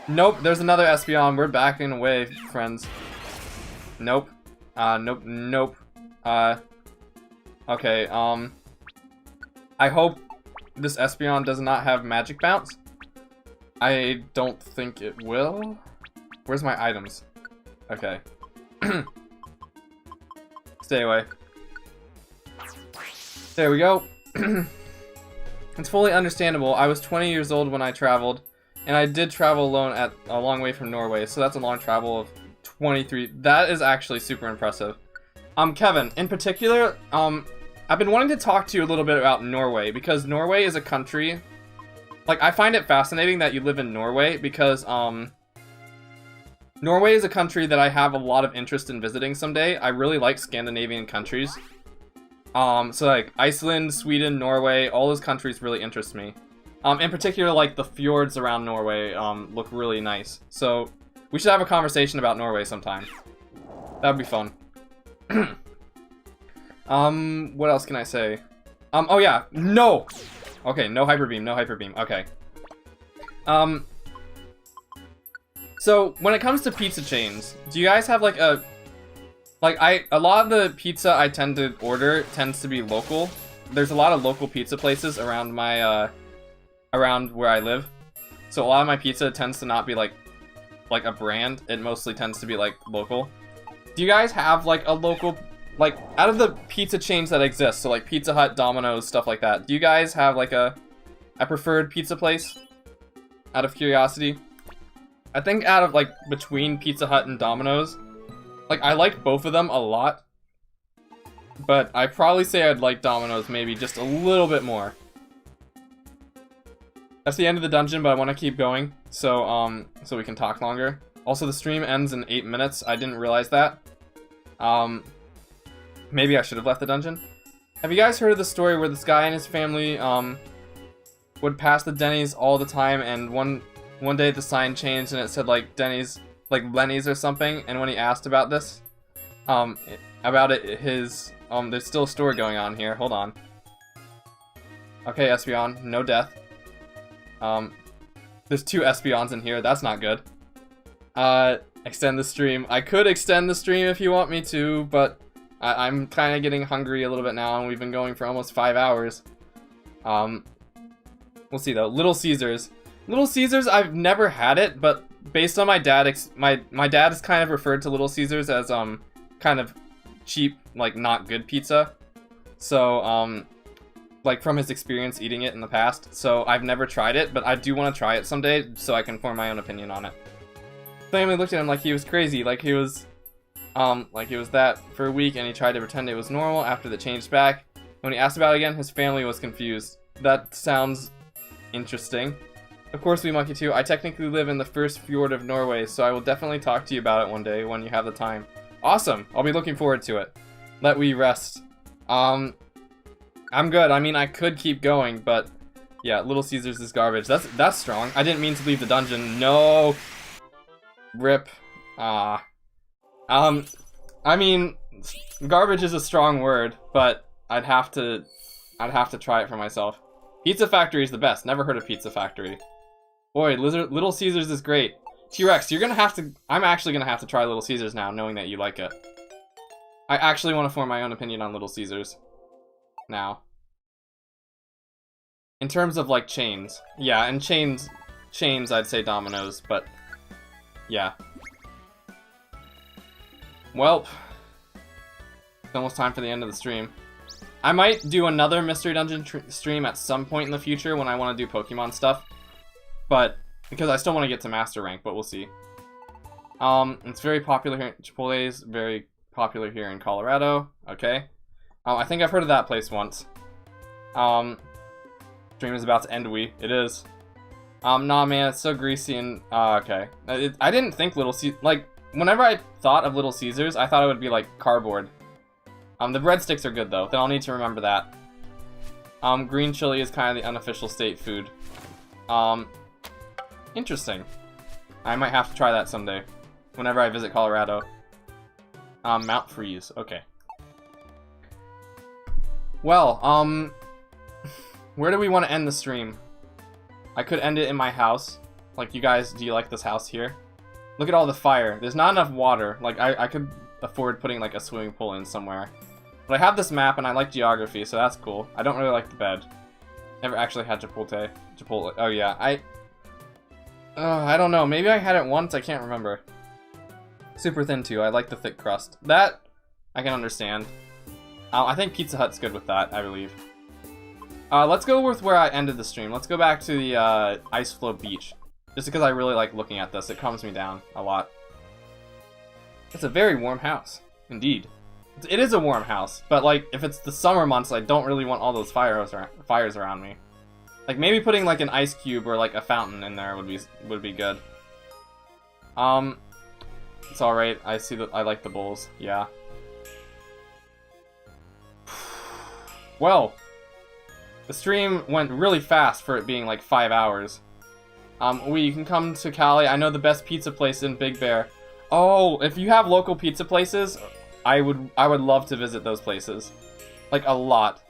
Nope, there's another Espeon. We're backing away, friends. Nope. Nope. Okay, I hope this Espeon does not have Magic Bounce. I don't think it will. Where's my items? Okay. Stay away. There we go. It's fully understandable. I was 20 years old when I traveled, and I did travel alone at a long way from Norway, so that's a long travel of 23. That is actually super impressive. Kevin, in particular, I've been wanting to talk to you a little bit about Norway, because Norway is a country, like, I find it fascinating that you live in Norway, because, Norway is a country that I have a lot of interest in visiting someday. I really like Scandinavian countries. So like, Iceland, Sweden, Norway, all those countries really interest me. In particular, like, the fjords around Norway, look really nice. So, we should have a conversation about Norway sometime. That would be fun. What else can I say? Oh yeah, no! Okay, no Hyper Beam, no Hyper Beam, okay. So, when it comes to pizza chains, do you guys have, like, a lot of the pizza I tend to order tends to be local. There's a lot of local pizza places around my, around where I live. So a lot of my pizza tends to not be, like a brand. It mostly tends to be, like, local. Do you guys have, like, a local, like, out of the pizza chains that exist, so, like, Pizza Hut, Domino's, stuff like that, do you guys have, like, a preferred pizza place? Out of curiosity? I think out of, like, between Pizza Hut and Domino's, like, I like both of them a lot, but I'd probably say I'd like Domino's maybe just a little bit more. That's the end of the dungeon, but I want to keep going, so we can talk longer. Also, the stream ends in 8 minutes. I didn't realize that. Maybe I should have left the dungeon. Have you guys heard of the story where this guy and his family, would pass the Denny's all the time, and one day the sign changed and it said, like, Denny's, like, Lenny's or something, and when he asked about this, there's still a story going on here. Hold on. Okay, Espeon, no death. There's 2 Espeons in here. That's not good. Extend the stream. I could extend the stream if you want me to, but I'm kind of getting hungry a little bit now, and we've been going for almost 5 hours. We'll see, though. Little Caesars. Little Caesars, I've never had it, but based on my dad, my dad has kind of referred to Little Caesars as, kind of cheap, like, not good pizza. So, like, from his experience eating it in the past. So, I've never tried it, but I do want to try it someday, so I can form my own opinion on it. Family looked at him like he was crazy, like he was that for a week, and he tried to pretend it was normal after the changed back. When he asked about it again, his family was confused. That sounds interesting. Of course, we monkey too. I technically live in the first fjord of Norway, so I will definitely talk to you about it one day when you have the time. Awesome! I'll be looking forward to it. Let we rest. I'm good. I mean, I could keep going, but yeah, Little Caesars is garbage. That's strong. I didn't mean to leave the dungeon. No. Rip. I mean, garbage is a strong word, but I'd have to try it for myself. Pizza Factory is the best. Never heard of Pizza Factory. Boy, Little Caesars is great. T-Rex, I'm actually gonna have to try Little Caesars now, knowing that you like it. I actually want to form my own opinion on Little Caesars. Now. In terms of, like, chains. Yeah, and chains, I'd say Domino's, but yeah. Well, it's almost time for the end of the stream. I might do another Mystery Dungeon stream at some point in the future when I want to do Pokemon stuff. But, because I still want to get to Master Rank, but we'll see. It's very popular here. Chipotle is very popular here in Colorado. Okay. I think I've heard of that place once. Stream is about to end, it is. Nah, man, it's so greasy and, okay. I didn't think Little Caesars, like, whenever I thought of Little Caesars, I thought it would be, like, cardboard. The breadsticks are good, though. Then I'll need to remember that. Green chili is kind of the unofficial state food. Interesting. I might have to try that someday. Whenever I visit Colorado. Mount Freeze. Okay. Well, where do we want to end the stream? I could end it in my house. Like, you guys, do you like this house here? Look at all the fire. There's not enough water. Like, I could afford putting, like, a swimming pool in somewhere. But I have this map, and I like geography, so that's cool. I don't really like the bed. Never actually had Chipotle. Oh, yeah. I don't know. Maybe I had it once. I can't remember. Super thin, too. I like the thick crust. That, I can understand. I think Pizza Hut's good with that, I believe. Let's go with where I ended the stream. Let's go back to the Ice Flow Beach. Just because I really like looking at this. It calms me down a lot. It's a very warm house. Indeed. It is a warm house, but like, if it's the summer months, I don't really want all those fires around me. Like, maybe putting like an ice cube or like a fountain in there would be good. It's alright. I see that I like the bowls. Yeah. Well, the stream went really fast for it being like 5 hours. You can come to Cali. I know the best pizza place in Big Bear. Oh, if you have local pizza places, I would love to visit those places. Like, a lot.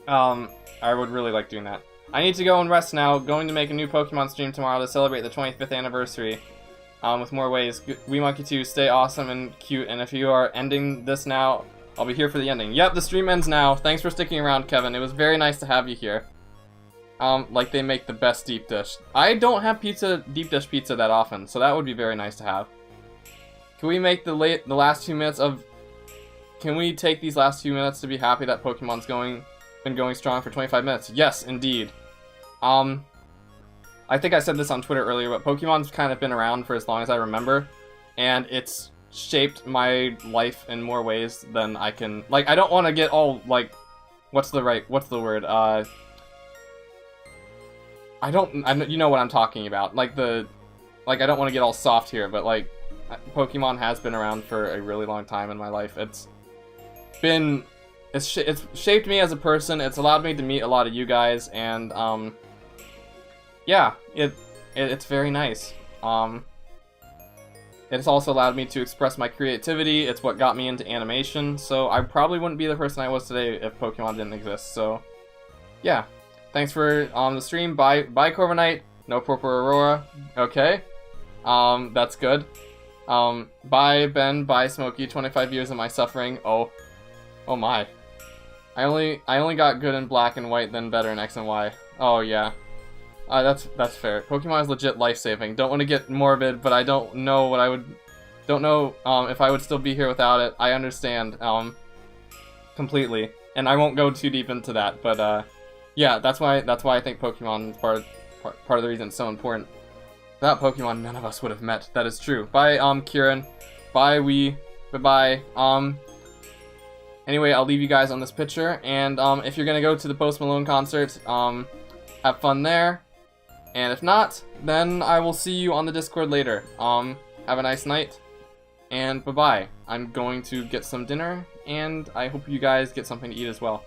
I would really like doing that. I need to go and rest now. Going to make a new Pokemon stream tomorrow to celebrate the 25th anniversary. With more ways. Wee Monkey 2, stay awesome and cute. And if you are ending this now, I'll be here for the ending. Yep, the stream ends now. Thanks for sticking around, Kevin. It was very nice to have you here. Like they make the best deep dish. I don't have deep dish pizza that often, so that would be very nice to have. Can we make the last 2 minutes of... Can we take these last 2 minutes to be happy that Pokemon's been going strong for 25 minutes? Yes, indeed. I think I said this on Twitter earlier, but Pokemon's kind of been around for as long as I remember, and it's shaped my life in more ways than I can... Like, I don't want to get all, like... What's the word? You know what I'm talking about. Like, I don't want to get all soft here, but, like, Pokemon has been around for a really long time in my life. It's shaped me as a person. It's allowed me to meet a lot of you guys, and yeah, it's very nice. It's also allowed me to express my creativity. It's what got me into animation. So I probably wouldn't be the person I was today if Pokemon didn't exist. So yeah, thanks for the stream. Bye Corviknight. No Purple Aurora. Okay, that's good. Bye Ben, bye Smokey, 25 years of my suffering. Oh my. I only got good in black and white, then better in X and Y. Oh yeah. That's fair. Pokemon is legit life-saving. Don't want to get morbid, but I don't know if I would still be here without it. I understand, completely. And I won't go too deep into that, but, yeah, that's why I think Pokemon is part of the reason it's so important. Without Pokemon, none of us would have met. That is true. Bye, Kieran. Bye, Wee. Bye-bye. Anyway, I'll leave you guys on this picture, and, if you're gonna go to the Post Malone concert, have fun there. And if not, then I will see you on the Discord later. Have a nice night, and bye-bye. I'm going to get some dinner, and I hope you guys get something to eat as well.